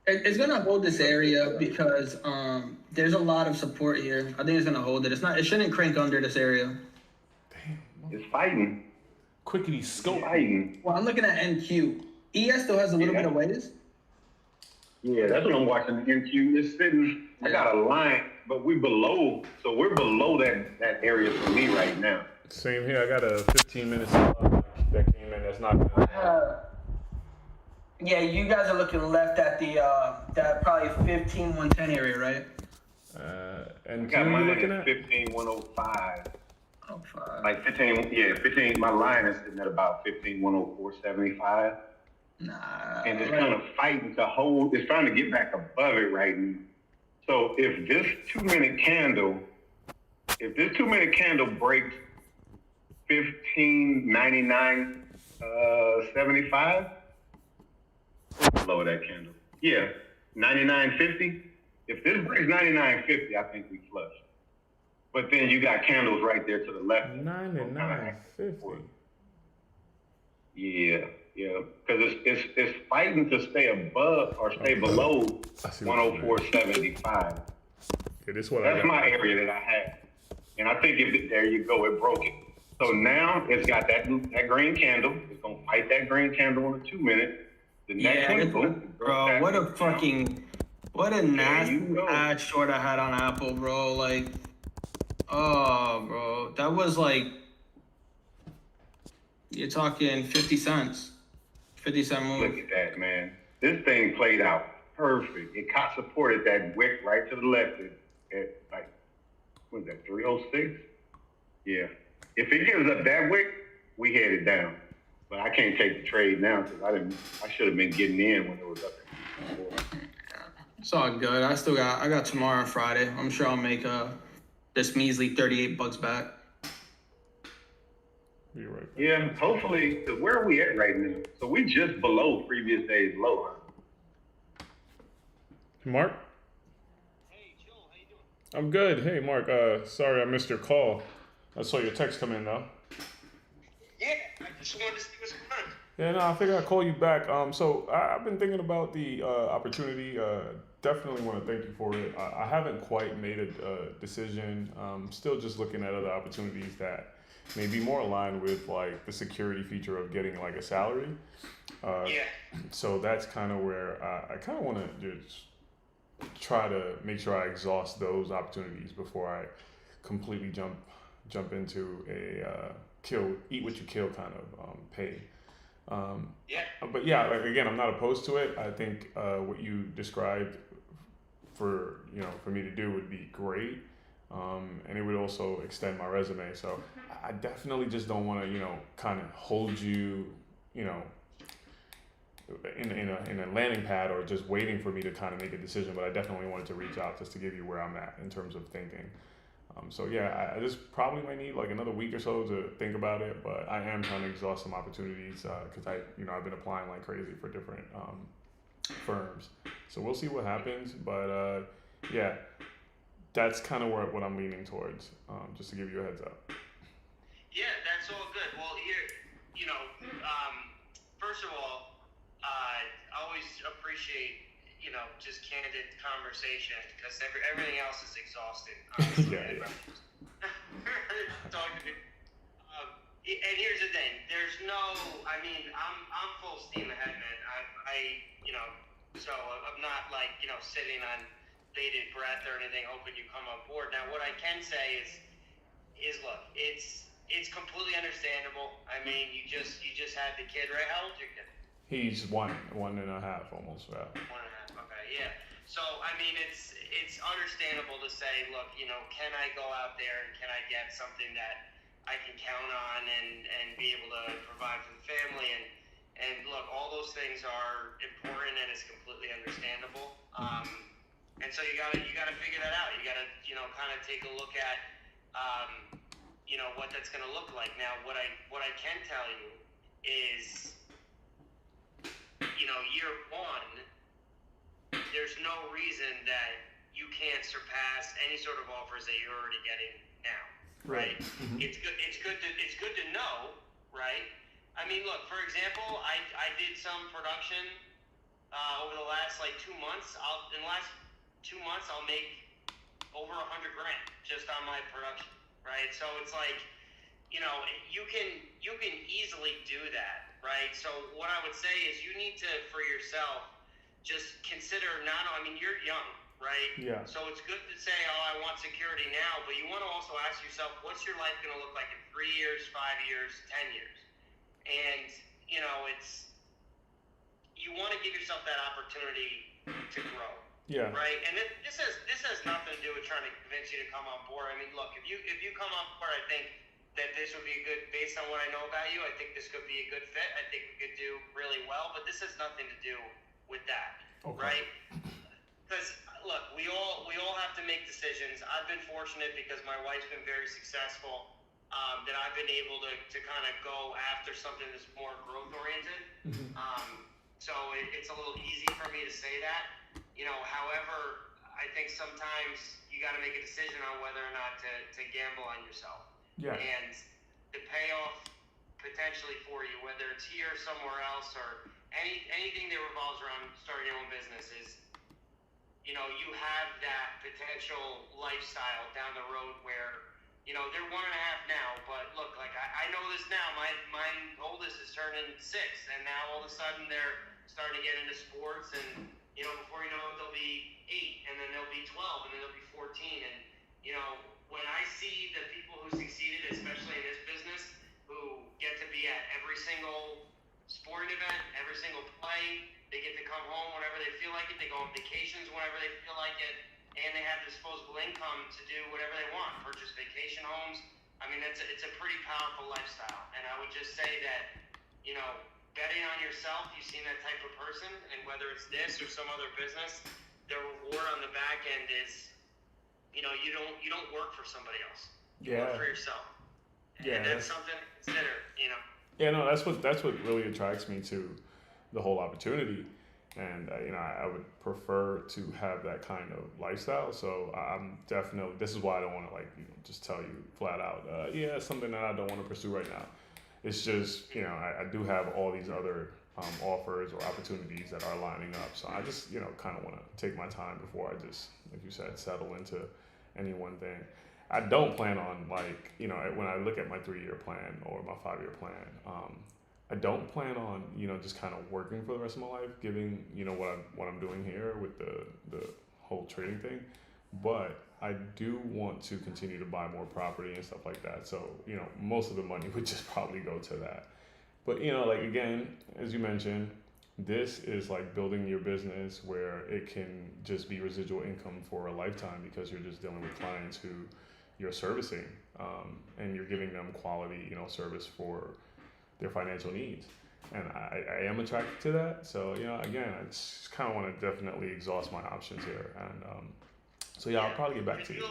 It's gonna hold this area because there's a lot of support here. I think it's gonna hold it. It shouldn't crank under this area. It's fighting. Quickity scope. Fighting. Well, I'm looking at NQ. ES still has a little bit of ways. Yeah, that's what I'm watching. The NQ is sitting. I got a line, but we're below. So we're below that area for me right now. Same here. I got a 15-minute slot that came in. That's not gonna. Yeah, you guys are looking left at the that probably 15-110 area, right? And I got you mine looking at at 15-105. Oh, 5. Like 15. My line is sitting at about 15-104.75. Nah. And it's kind of fighting to hold. It's trying to get back above it right now. So if this 2-minute candle breaks 15.99.75, below that candle. Yeah, 99.50. If this breaks 99.50, I think we flush. But then you got candles right there to the left. 99.50. Yeah, because it's fighting to stay above or stay below 104.75. That's my area that I had, and I think there you go, it broke it. So now it's got that green candle. It's gonna fight that green candle on the 2-minute. The next one, boom, bro. What a nasty ass short I had on Apple, bro. Like, oh, bro, that was like, you're talking 50 cents. 50-cent move. Look at that, man. This thing played out perfect. It caught supported that wick right to the left at like, what was that, 306? Yeah. If it gives up that wick, we headed down. But I can't take the trade now because I should have been getting in when it was up there. It's all good. I got tomorrow and Friday. I'm sure I'll make this measly $38 back. You're right. Yeah, hopefully, because where are we at right now? So we just below previous day's low. Mark? Hey, Joe, how you doing? I'm good. Hey, Mark. Sorry I missed your call. I saw your text come in, though. Yeah, I just wanted to see what's going on. Yeah, no, I figured I'd call you back. So I've been thinking about the opportunity. Definitely want to thank you for it. I haven't quite made a decision. Still just looking at other opportunities that may be more aligned with like the security feature of getting like a salary. Yeah. So that's kind of where I kind of want to just try to make sure I exhaust those opportunities before I completely jump into a eat what you kill kind of pay. Yeah. But yeah, like, again, I'm not opposed to it. I think what you described for me to do would be great. And it would also extend my resume. So I definitely just don't want to, kind of hold you, in a landing pad or just waiting for me to kind of make a decision. But I definitely wanted to reach out just to give you where I'm at in terms of thinking. So yeah, I just probably might need like another week or so to think about it. But I am trying to exhaust some opportunities because I've been applying like crazy for different firms. So we'll see what happens. But yeah. That's kind of what I'm leaning towards, just to give you a heads up. Yeah, that's all good. Well, here, first of all, I always appreciate, just candid conversation because everything else is exhausting. Yeah. Talking to me. And here's the thing: I'm full steam ahead, man. So I'm not like sitting on bated breath or anything, hoping you come on board. Now, what I can say is look, it's completely understandable. I mean, you just had the kid, right? How old's your kid? He's one and a half almost. Yeah. 1.5. Okay, yeah. So I mean, it's understandable to say, look, can I go out there and can I get something that I can count on and be able to provide for the family and look, all those things are important and it's completely understandable. And so you gotta figure that out. You gotta kind of take a look at what that's gonna look like. Now what I can tell you is year one, there's no reason that you can't surpass any sort of offers that you're already getting now, right? Mm-hmm. It's good to know, right? I mean, look, for example, I did some production over the last like 2 months. In the last 2 months, I'll make over $100,000 just on my production, right? So it's like, you know, you can easily do that, right? So what I would say is you need to, for yourself, just consider I mean, you're young, right? Yeah. So it's good to say, oh, I want security now, but you want to also ask yourself, what's your life going to look like in 3 years, 5 years, 10 years? And, you know, you want to give yourself that opportunity to grow. Yeah. Right. And this has nothing to do with trying to convince you to come on board. I mean, look, if you come on board, I think that this would be a good, based on what I know about you, I think this could be a good fit. I think we could do really well, but this has nothing to do with that. Okay. Right? Because look, we all have to make decisions. I've been fortunate because my wife's been very successful, that I've been able to kind of go after something that's more growth oriented. So it's a little easy for me to say that. You know, however, I think sometimes you got to make a decision on whether or not to gamble on yourself. Yeah. And the payoff potentially for you, whether it's here or somewhere else, or anything that revolves around starting your own business, is, you know, you have that potential lifestyle down the road where, you know, they're 1.5 now, but look, like I know this now. My oldest is turning 6, and now all of a sudden they're starting to get into sports, and you know, before you know it, they'll be 8, and then they'll be 12, and then they'll be 14. And, you know, when I see the people who succeeded, especially in this business, who get to be at every single sporting event, every single play, they get to come home whenever they feel like it, they go on vacations whenever they feel like it, and they have disposable income to do whatever they want, purchase vacation homes. I mean, it's a pretty powerful lifestyle. And I would just say that, you know, betting on yourself, you've seen that type of person, and whether it's this or some other business, the reward on the back end is, you know, you don't work for somebody else. You work for yourself. Yeah. And that's something to consider, you know. Yeah, no, that's what really attracts me to the whole opportunity. And you know, I would prefer to have that kind of lifestyle. So I'm definitely, this is why I don't want to, like, you know, just tell you flat out, yeah, it's something that I don't want to pursue right now. It's just, you know, I do have all these other offers or opportunities that are lining up. So I just, you know, kind of want to take my time before I just, like you said, settle into any one thing. I don't plan on, like, you know, when I look at my 3-year plan or my 5-year plan, I don't plan on, you know, just kind of working for the rest of my life, giving, you know, what I'm doing here with the whole trading thing. But I do want to continue to buy more property and stuff like that. So, you know, most of the money would just probably go to that. But, you know, like, again, as you mentioned, this is like building your business where it can just be residual income for a lifetime, because you're just dealing with clients who you're servicing, and you're giving them quality, you know, service for their financial needs. And I am attracted to that. So, you know, again, I just kind of want to definitely exhaust my options here. And so, yeah, I'll probably get back to you.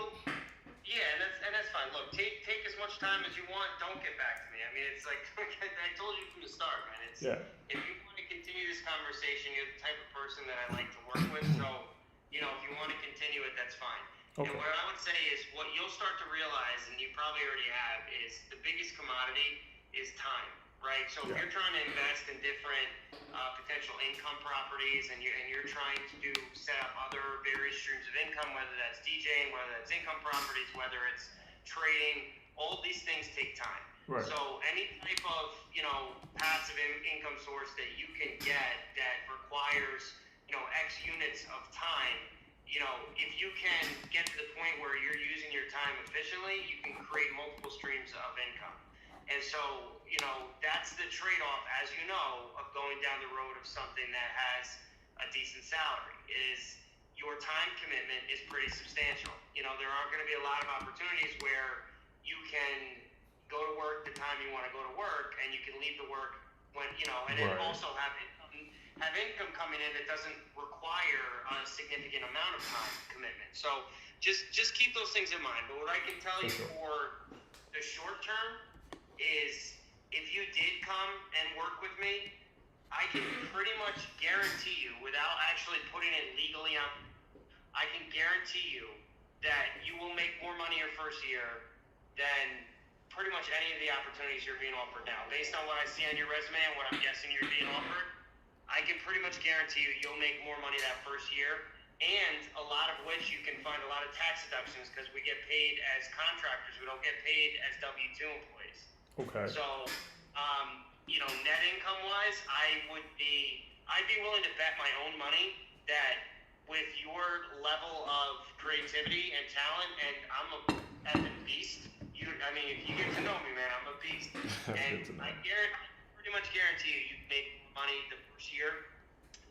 Yeah, and that's fine. Look, take as much time as you want. Don't get back to me. I mean, it's like I told you from the start, man. It's, if you want to continue this conversation, you're the type of person that I like to work with. So, you know, if you want to continue it, that's fine. Okay. And what I would say is, what you'll start to realize, and you probably already have, is the biggest commodity is time, right? So if you're trying to invest in different potential income properties, and you're trying to set up other various streams of income, whether that's DJing, whether that's income properties, whether it's trading, all these things take time. Right. So any type of, you know, passive income source that you can get that requires, you know, X units of time, you know, if you can get to the point where you're using your time efficiently, you can create multiple streams of income. And so, you know, that's the trade-off, as you know, of going down the road of something that has a decent salary, is your time commitment is pretty substantial. You know, there aren't going to be a lot of opportunities where you can go to work the time you want to go to work, and you can leave the work when, you know, and then also have income coming in that doesn't require a significant amount of time commitment. So just keep those things in mind. But what I can tell you for the short term is, if you did come and work with me, I can pretty much guarantee you, without actually putting it legally on, I can guarantee you that you will make more money your first year than pretty much any of the opportunities you're being offered now. Based on what I see on your resume and what I'm guessing you're being offered, I can pretty much guarantee you'll make more money that first year, and a lot of which you can find a lot of tax deductions because we get paid as contractors. We don't get paid as W-2 employees. Okay. So, net income wise, I'd be willing to bet my own money that with your level of creativity and talent, and I'm a effing beast. If you get to know me, man, I'm a beast. And I pretty much guarantee you'd make money the first year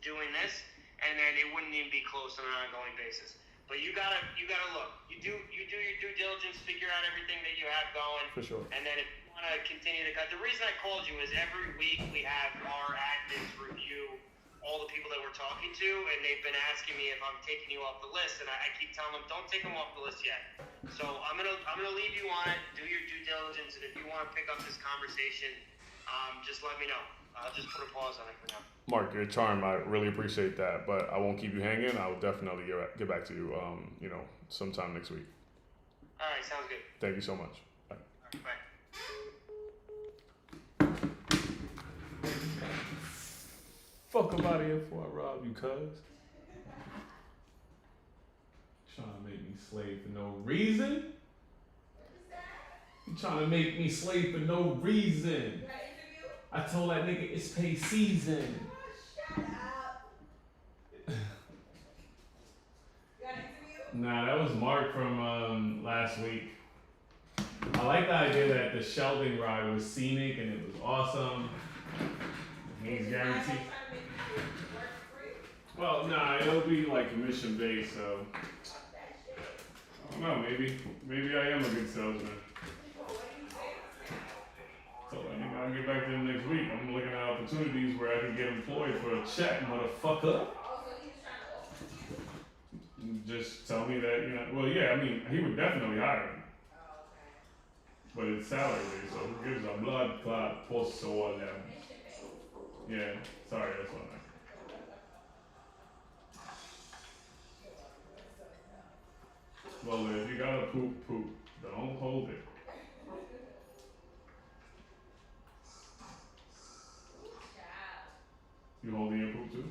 doing this, and then it wouldn't even be close on an ongoing basis. But you gotta look. You do your due diligence, figure out everything that you have going. For sure. And then if you want to continue to cut, the reason I called you is every week we have our admins review all the people that we're talking to, and they've been asking me if I'm taking you off the list, and I keep telling them don't take them off the list yet. So I'm gonna leave you on it. Do your due diligence, and if you want to pick up this conversation, just let me know. I'll just put a pause on it for now. Mark, you're a charm. I really appreciate that, but I won't keep you hanging. I'll definitely get back to you, sometime next week. All right, sounds good. Thank you so much. Bye. All right, bye. Fuck up out of here before I rob you, cuz. Trying to make me slave for no reason? You trying to make me slave for no reason? I told that nigga it's pay season. Shut up. You got an interview? Nah, that was Mark from last week. I like the idea that the Sheldon ride was scenic and it was awesome. He's guaranteed. Well, nah, it'll be like commission based, so I don't know. Maybe I am a good salesman. So I think I'll get back to him next week. I'm looking at opportunities where I can get employed for a check, motherfucker. Just tell me that, well, yeah, he would definitely hire me. But it's salary based, so who gives a blood clot post or whatever. Yeah, sorry, that's what I. Well, if you gotta poop, don't hold it. You holding your poop too?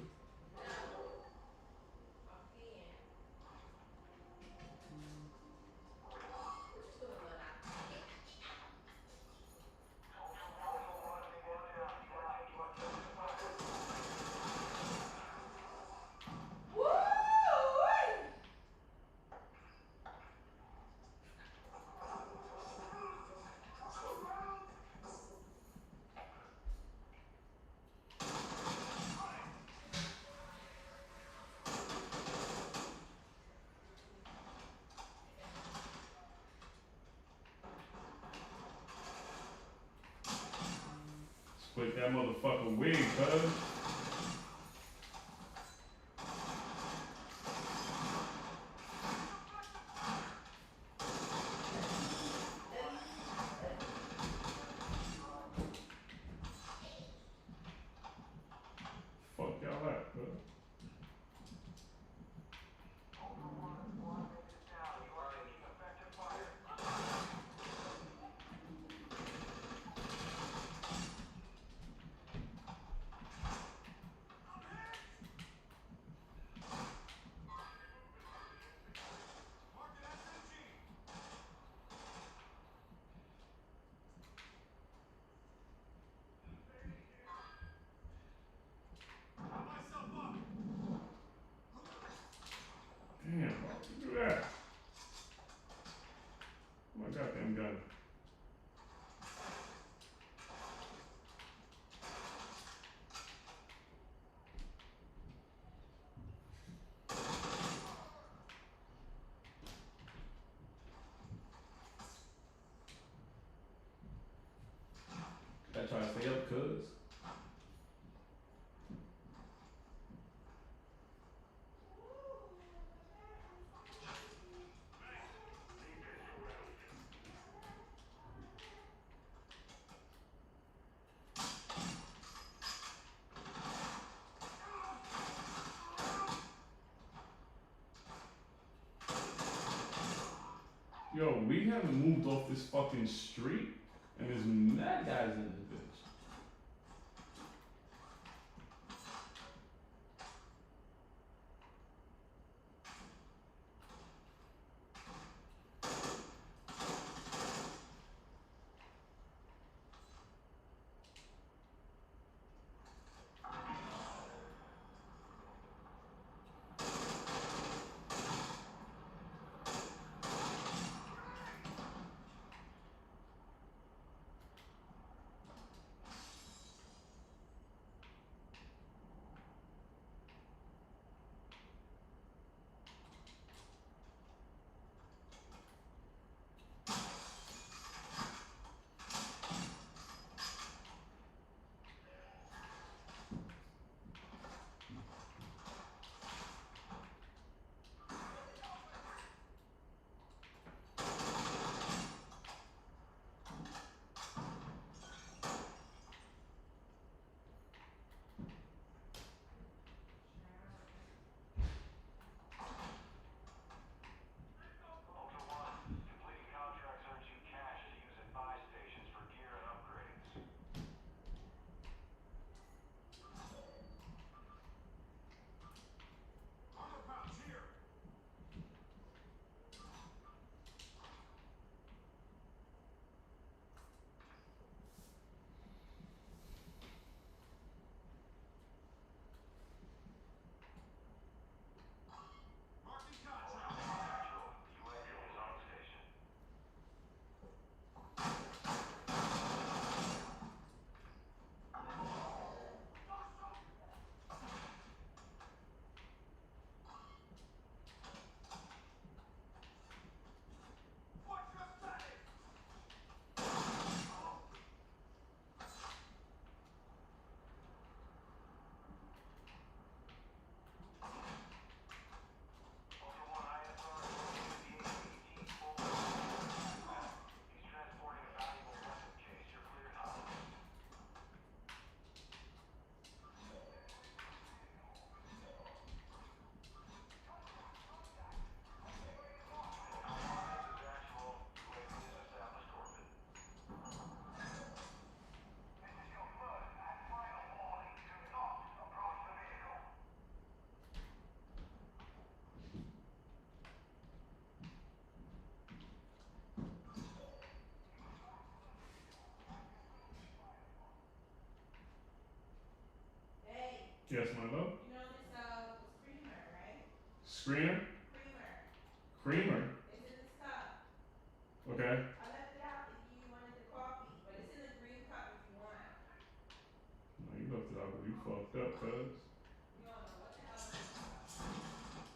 Split that motherfucker wig, cuz. Fuck y'all at, cuz. Damn, look at that. Oh my goddamn gun. Gotta try to stay up, cuz. Yo, we haven't moved off this fucking street, and there's mad guys in this bitch. Yes, my love. You know this screamer, right? Screener? Creamer. Creamer? It's in this cup. Okay. I left it out thinking you wanted the coffee, but it's in the green cup if you want. No, you left it out because you fucked up, cuz. You don't know what the hell I'm talking about.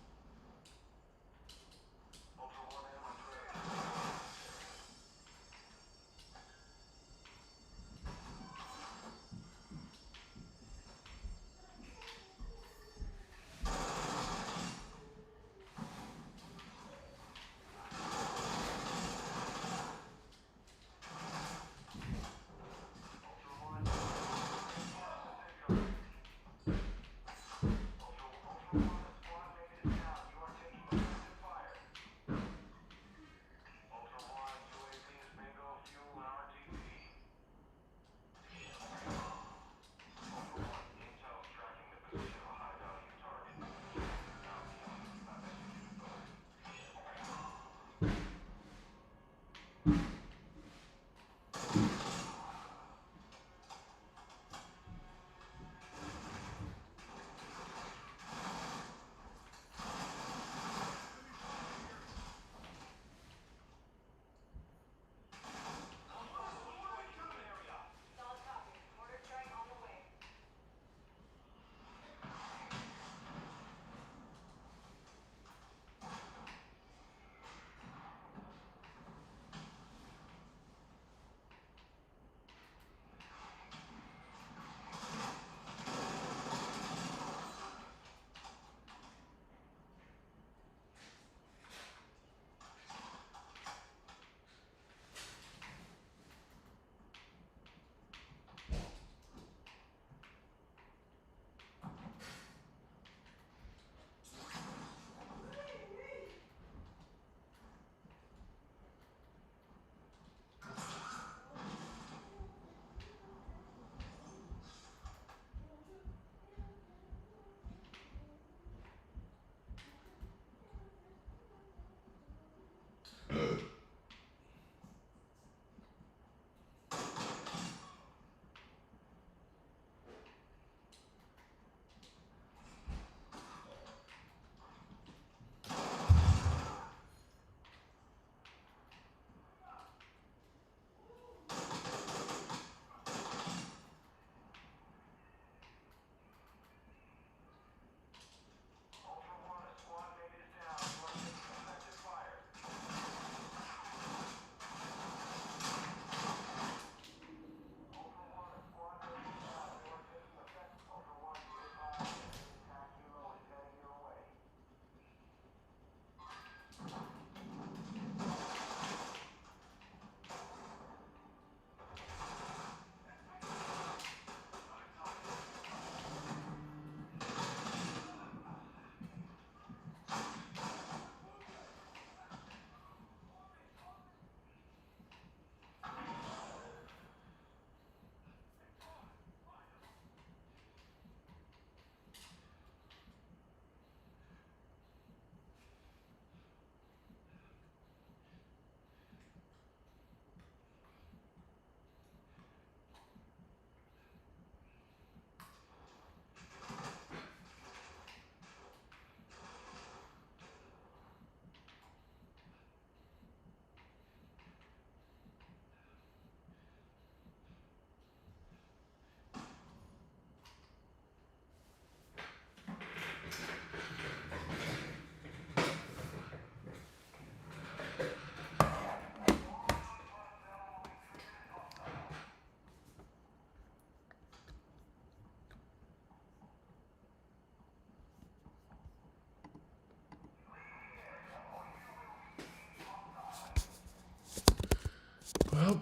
Well,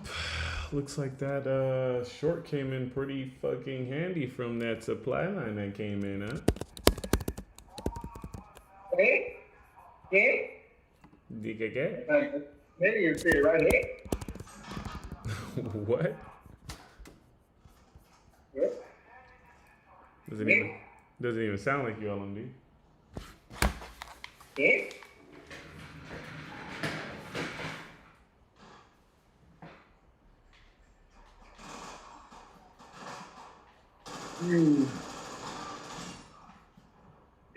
looks like that short came in pretty fucking handy from that supply line that came in, huh? Hey? Yeah? DKK? Maybe you see it right here. What? Yeah. Doesn't even sound like you, LMD. Yeah.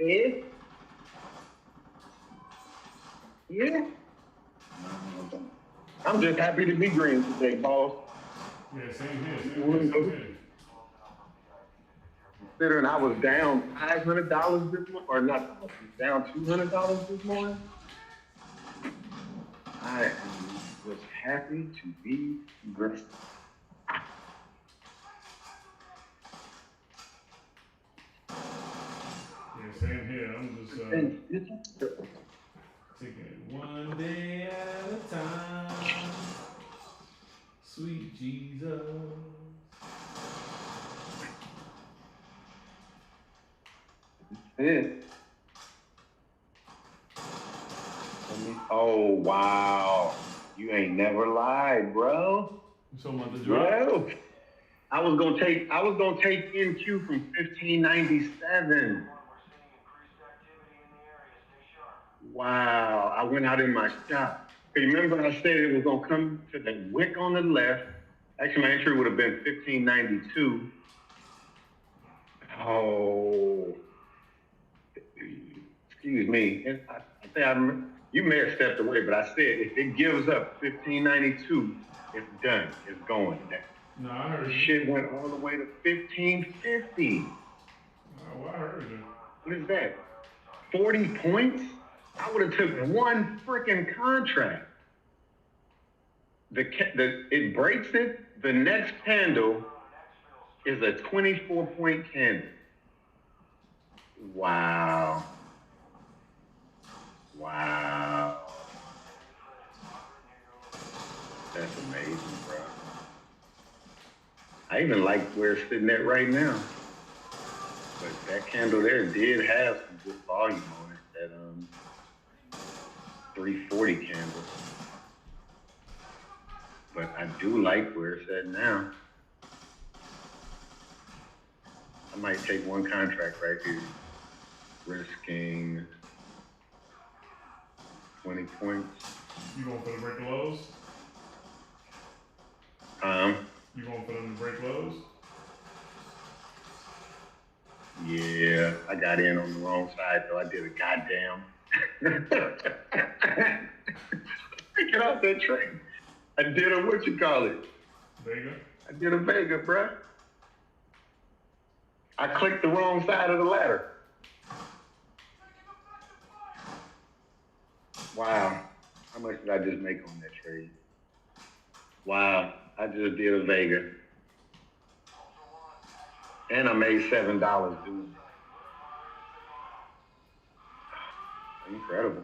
Ed? Yeah. I'm just happy to be green today, boss. Yeah, same here. Same here. Considering I was down $500 this morning, or not, down $200 this morning, I am just happy to be green. Yeah, same here. I'm just taking it one day at a time. Sweet Jesus. Yeah. Oh wow, you ain't never lied, bro. You talking about the drop? Bro, I was gonna take NQ from 1597. Wow, I went out in my shop. Remember I said it was gonna come to the wick on the left. Actually, my entry would have been 1592. Oh, excuse me. I think you may have stepped away, but I said if it gives up 1592, it's done. It's going. No, I heard you. Shit went all the way to 1550. Oh, well, I heard you. What is that? 40 points? I would have took one freaking contract. It breaks it. The next candle is a 24-point candle. Wow. Wow. That's amazing, bro. I even like where it's sitting at right now. But that candle there did have some good volume on it. That 340 candle. But I do like where it's at now. I might take one contract right here. Risking 20 points. You going for the break lows? You going for them to break lows? Yeah, I got in on the wrong side though. I did a goddamn. Get off that train. I did a what you call it? Vega? I did a Vega, bruh. I clicked the wrong side of the ladder. Wow. How much did I just make on that trade? Wow. I just did a Vega. And I made $7 doing it. Incredible.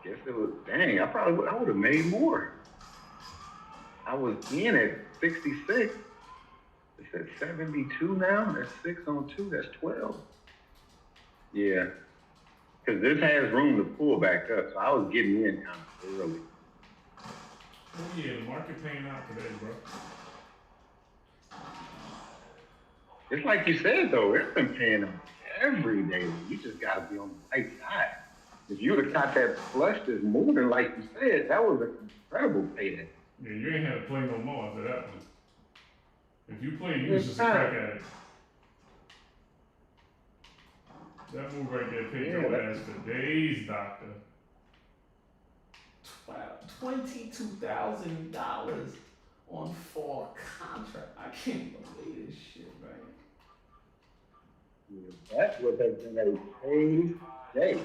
Guess it was, dang, I would have made more. I was in at 66. It's at 72 now. That's 6 on 2. That's 12. Yeah. Because this has room to pull back up. So I was getting in kind of early. Oh yeah, the market paying out today, bro. It's like you said, though. It's been paying out every day. You just got to be on the right side. If you would have caught that flush this morning, like you said, that was an incredible payday. Yeah, you ain't had to play no more after that one. If you played, you was just a crack at it. That move right there paid your ass for days, doctor. $22,000 on 4 contract. I can't believe this shit, man. Yeah, that would have been a paid day.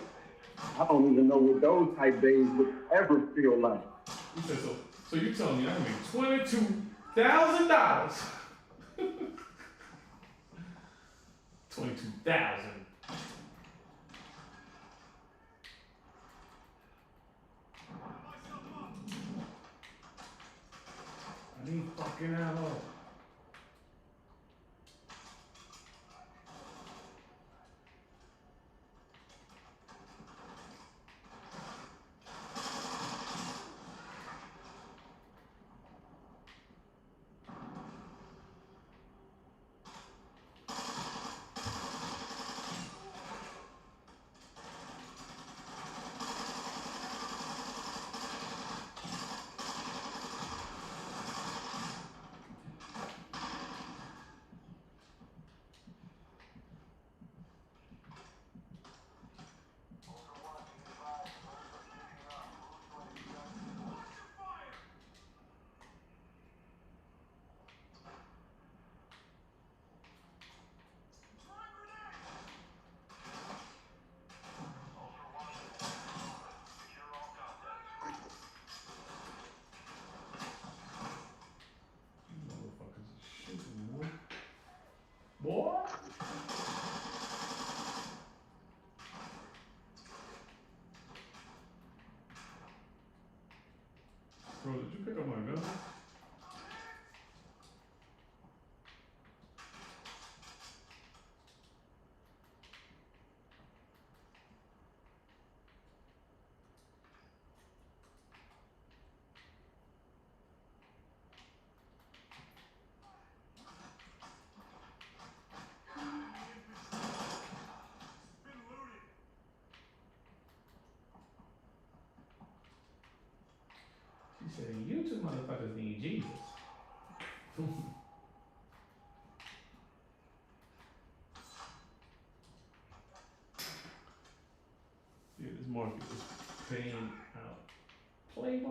I don't even know what those type days would ever feel like. You said so. So you telling me I can make $22,000? 22,000. I need fucking ammo. Bro, did you pick up my gun? He said, you two motherfuckers need Jesus. Yeah, this market is paying out. Playboy.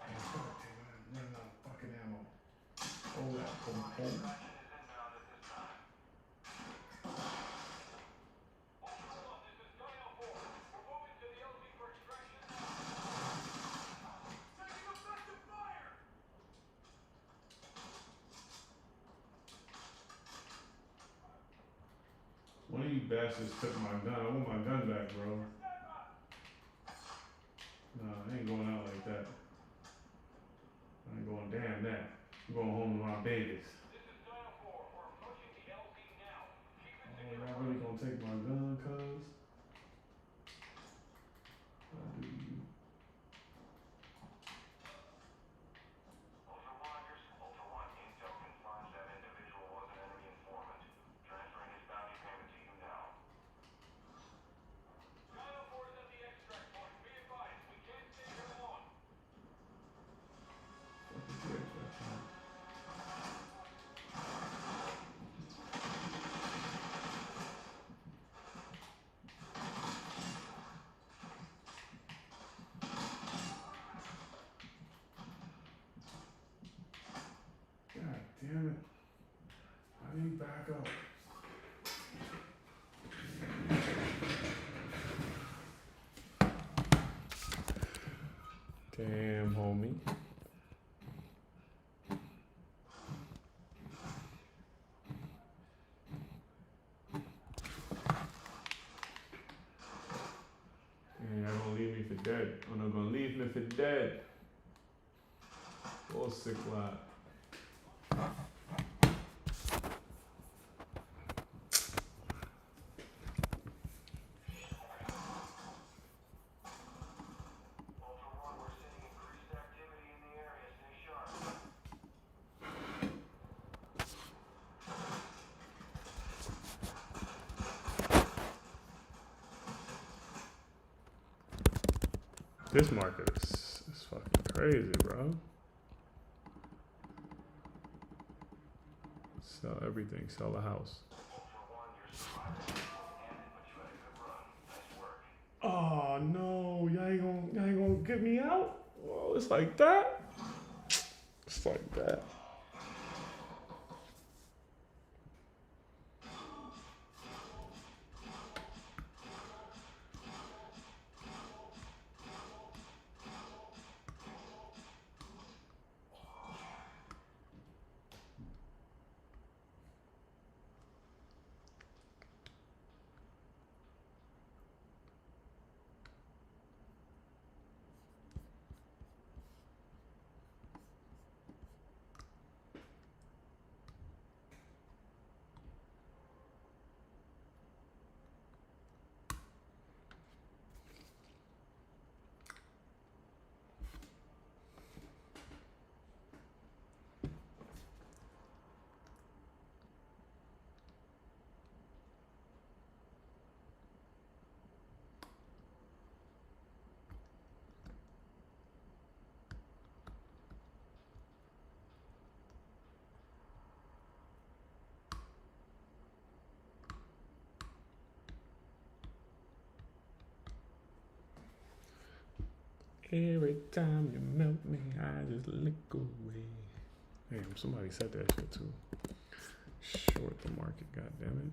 I'm running out of fucking ammo. Hold that, hold. One of you bastards took my gun. I want my gun back, bro. Nah, I ain't going out like that. I ain't going damn that. I'm going home to my babies. Oh, y'all really gonna take my gun, cuz? How do you? God damn it. I need backup. Damn, homie. And y'all gonna leave me for dead. I'm not gonna leave me for dead. All sick lot. This market is fucking crazy, bro. Sell everything, sell the house. Oh no, y'all ain't gonna get me out? Oh, it's like that? It's like that. Every time you melt me, I just lick away. Damn, somebody said that shit too. Short the market, goddammit.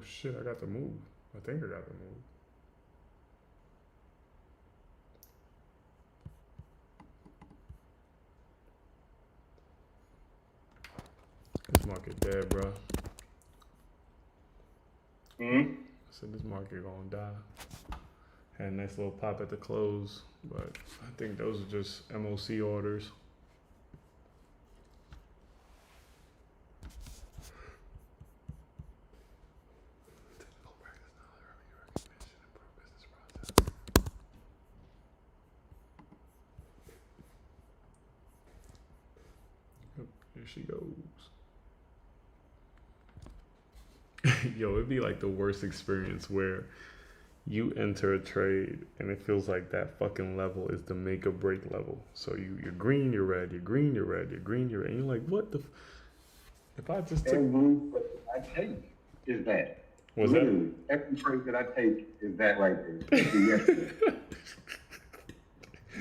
shit, I got the move. I think I got the move. This market dead, bro. I said this market gonna die. Had a nice little pop at the close, but I think those are just MOC orders. Here she goes. Yo, it'd be like the worst experience where you enter a trade and it feels like that fucking level is the make or break level. So you're green, you're red, you're green, you're red, you're green, you're red. And you're like, what the? If I just took. Every I take is that. What's literally, that? Every trade that I take is that right there. Yesterday.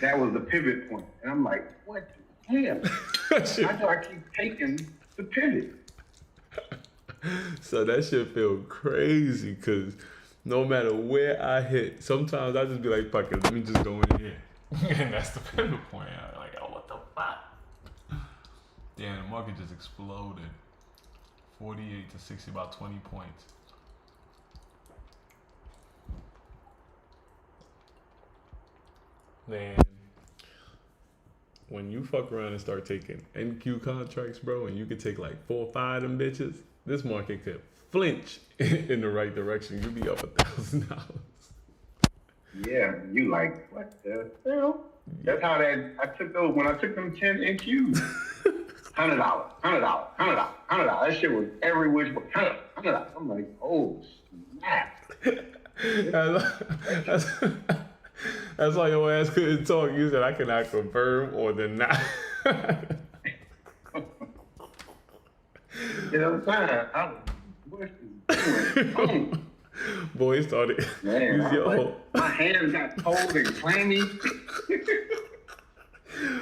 That was the pivot point. And I'm like, what the hell? How do I keep taking the pivot? So that shit feel crazy because no matter where I hit, sometimes I just be like, fuck it, let me just go in here. And that's the pivot point. I'm like, oh, what the fuck? Damn, the market just exploded. 48 to 60, about 20 points. Man, when you fuck around and start taking NQ contracts, bro, and you could take like 4 or 5 of them bitches, this market could flinch in the right direction. You'd be up $1,000. Yeah, you like, what the hell? That's how that, I took those, when I took them 10 NQs, $100, $100. That shit was every which way, $100. I'm like, oh, snap. That's why your ass couldn't talk. You said I cannot confirm or deny. You know what I'm saying? What is doing? Boy, it started. Man, my hands got cold and clammy.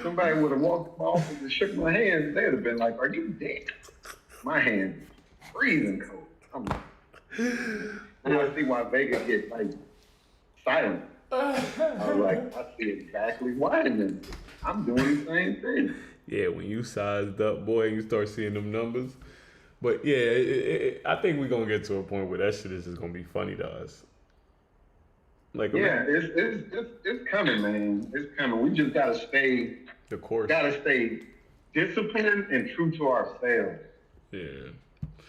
Somebody would have walked off and just shook my hands. They'd have been like, "Are you dead?" My hands freezing cold. I'm like, now I see why Vegas gets like silent. I was like, I see exactly why. And I'm doing the same thing. Yeah, when you sized up, boy, you start seeing them numbers. But yeah, I think we're gonna get to a point where that shit is just gonna be funny to us. Like, yeah, it's coming, man. It's coming. We just gotta stay the course. Gotta stay disciplined and true to ourselves. Yeah.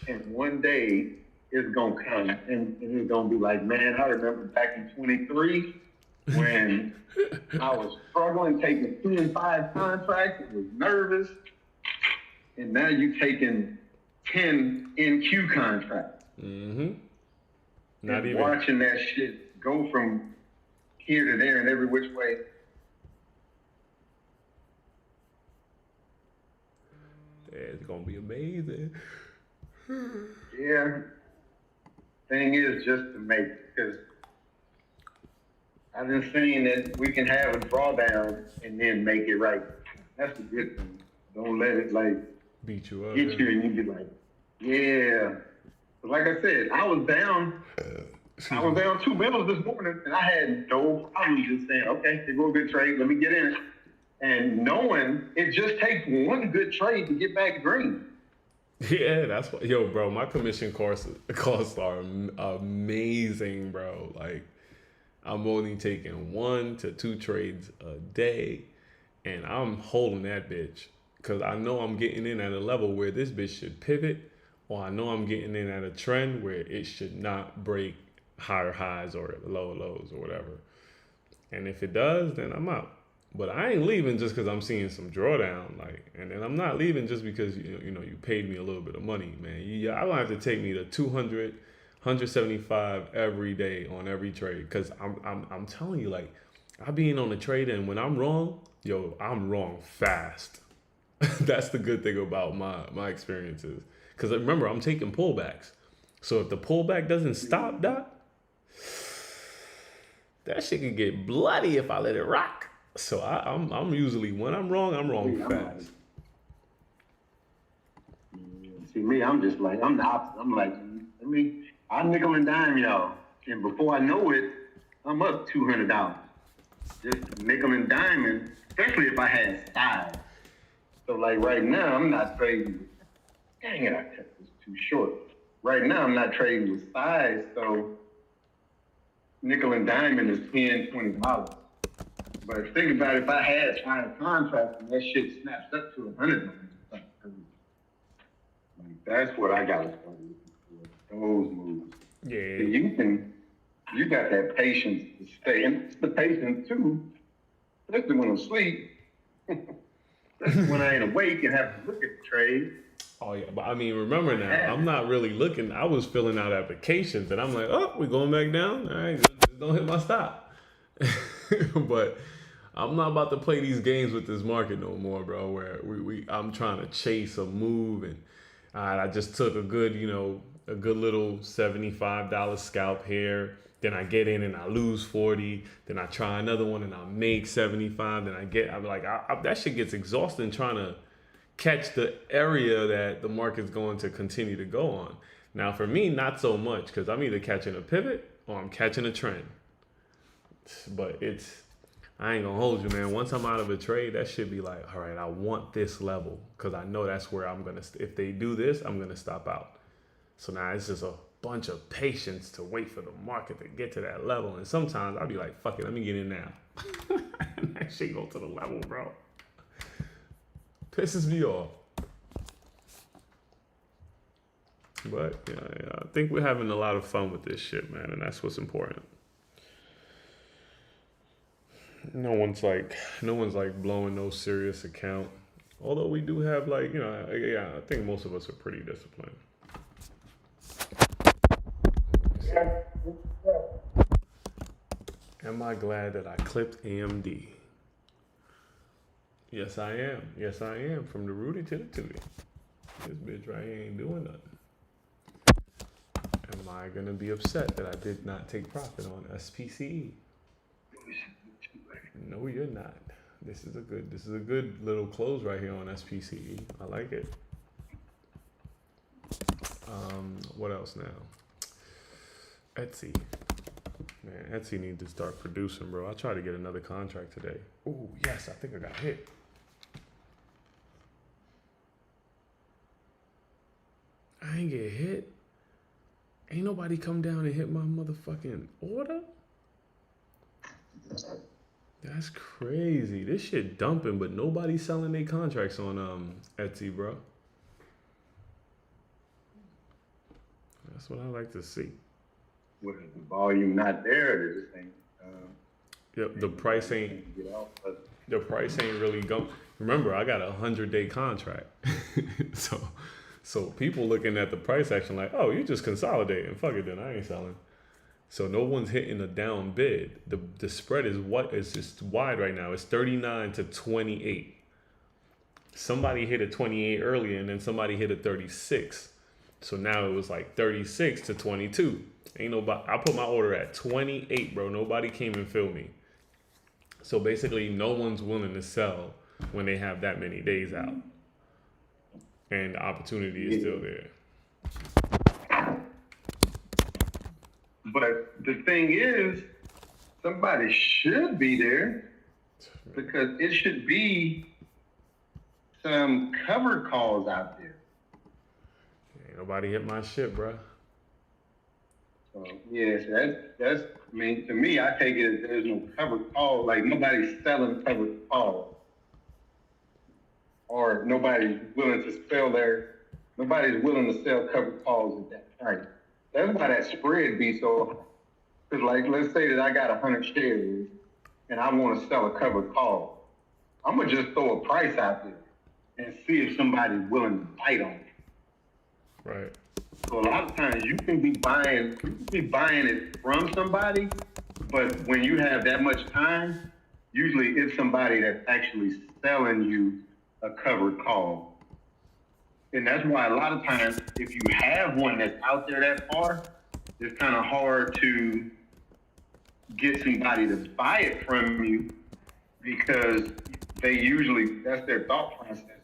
And one day it's gonna come, and it's gonna be like, man, I remember back in 23 when I was struggling taking 2 and 5 contracts. I was nervous, and now you taking 10 NQ contracts. Mm-hmm. Not and even watching that shit go from here to there and every which way. Yeah, it's gonna be amazing. Yeah. Thing is just to make it, because I've been saying that we can have a drawdown and then make it right. That's the good thing. Don't let it like beat you up, get you and you be like, yeah. But like I said, I was down 2 minutes this morning and I had no problem just saying, okay, they go a good trade, let me get in it. And knowing it just takes one good trade to get back green. Yeah, that's what, yo, bro, my commission costs are amazing, bro. Like, I'm only taking 1 to 2 trades a day, and I'm holding that bitch because I know I'm getting in at a level where this bitch should pivot, or I know I'm getting in at a trend where it should not break higher highs or lower lows or whatever. And if it does, then I'm out. But I ain't leaving just because I'm seeing some drawdown, like, and then I'm not leaving just because you know you paid me a little bit of money, man. I don't have to take me to 200, 175 every day on every trade, because I'm telling you, like, I being on the trade, and when I'm wrong, yo, I'm wrong fast. That's the good thing about my experiences, because remember, I'm taking pullbacks, so if the pullback doesn't stop, that shit can get bloody if I let it rock. So I'm usually, when I'm wrong fast. See me, I'm just like, I'm the opposite. I'm like, let me I nickel and dime y'all, and before I know it, I'm up $200. Just nickel and diming, especially if I had size. So like right now, I'm not trading. Dang it, I cut this too short. Right now, I'm not trading with size, so nickel and diamond is $10, $20. But think about if I had 5 contracts and that shit snaps up to $100. Like, that's what I gotta start looking for. Those moves. Yeah. So you got that patience to stay, and it's the patience too, especially when I'm asleep. Especially when I ain't awake and have to look at the trade. Oh yeah, but I mean, remember now, I'm not really looking. I was filling out applications, and I'm like, oh, we going back down. All right, just don't hit my stop. But I'm not about to play these games with this market no more, bro. Where I'm trying to chase a move, and I just took a good little $75 scalp here. Then I get in and I lose 40. Then I try another one and I make 75. Then I'm like, that shit gets exhausting trying to catch the area that the market's going to continue to go on. Now for me, not so much, because I'm either catching a pivot or I'm catching a trend. But I ain't gonna hold you, man. Once I'm out of a trade, that should be like, all right, I want this level, because I know that's where I'm gonna, if they do this, I'm gonna stop out. So now it's just a bunch of patience to wait for the market to get to that level. And sometimes I'll be like, fuck it, let me get in now. And that shit go to the level, bro. Pisses me off. But yeah, I think we're having a lot of fun with this shit, man, and that's what's important. No one's like blowing no serious account. Although we do have I think most of us are pretty disciplined. Am I glad that I clipped AMD? Yes, I am. Yes, I am. From the Rudy to the Tootie. This bitch right here ain't doing nothing. Am I gonna be upset that I did not take profit on SPCE? No, you're not. This is a good little close right here on SPCE. I like it. What else now? Etsy. Man, Etsy needs to start producing, bro. I tried to get another contract today. Oh, yes, I think I got hit. I ain't get hit. Ain't nobody come down and hit my motherfucking order? That's crazy. This shit dumping, but nobody's selling their contracts on Etsy, bro. That's what I like to see. With the volume not there, they just ain't. Yep, the price ain't really going. Remember, I got a 100-day contract, so people looking at the price action like, oh, you just consolidating. Fuck it, then I ain't selling. So no one's hitting a down bid. The spread is just wide right now. It's 39 to 28. Somebody hit a 28 earlier, and then somebody hit a 36. So now it was like 36 to 22. Ain't nobody. I put my order at 28, bro. Nobody came and filled me. So basically, no one's willing to sell when they have that many days out, and the opportunity is still there. But the thing is, somebody should be there, because it should be some cover calls out there. Ain't nobody hit my shit, bro. So yes, that's. I mean, to me, I take it as there's no cover call. Like nobody's selling cover calls, or nobody's willing to sell cover calls at that price. That's why that spread be so. Because like, let's say that I got 100 shares and I want to sell a covered call. I'm gonna just throw a price out there and see if somebody's willing to bite on it. Right. So a lot of times you can be buying it from somebody, but when you have that much time, usually it's somebody that's actually selling you a covered call. And that's why a lot of times, if you have one that's out there that far, it's kind of hard to get somebody to buy it from you, because they usually, that's their thought process.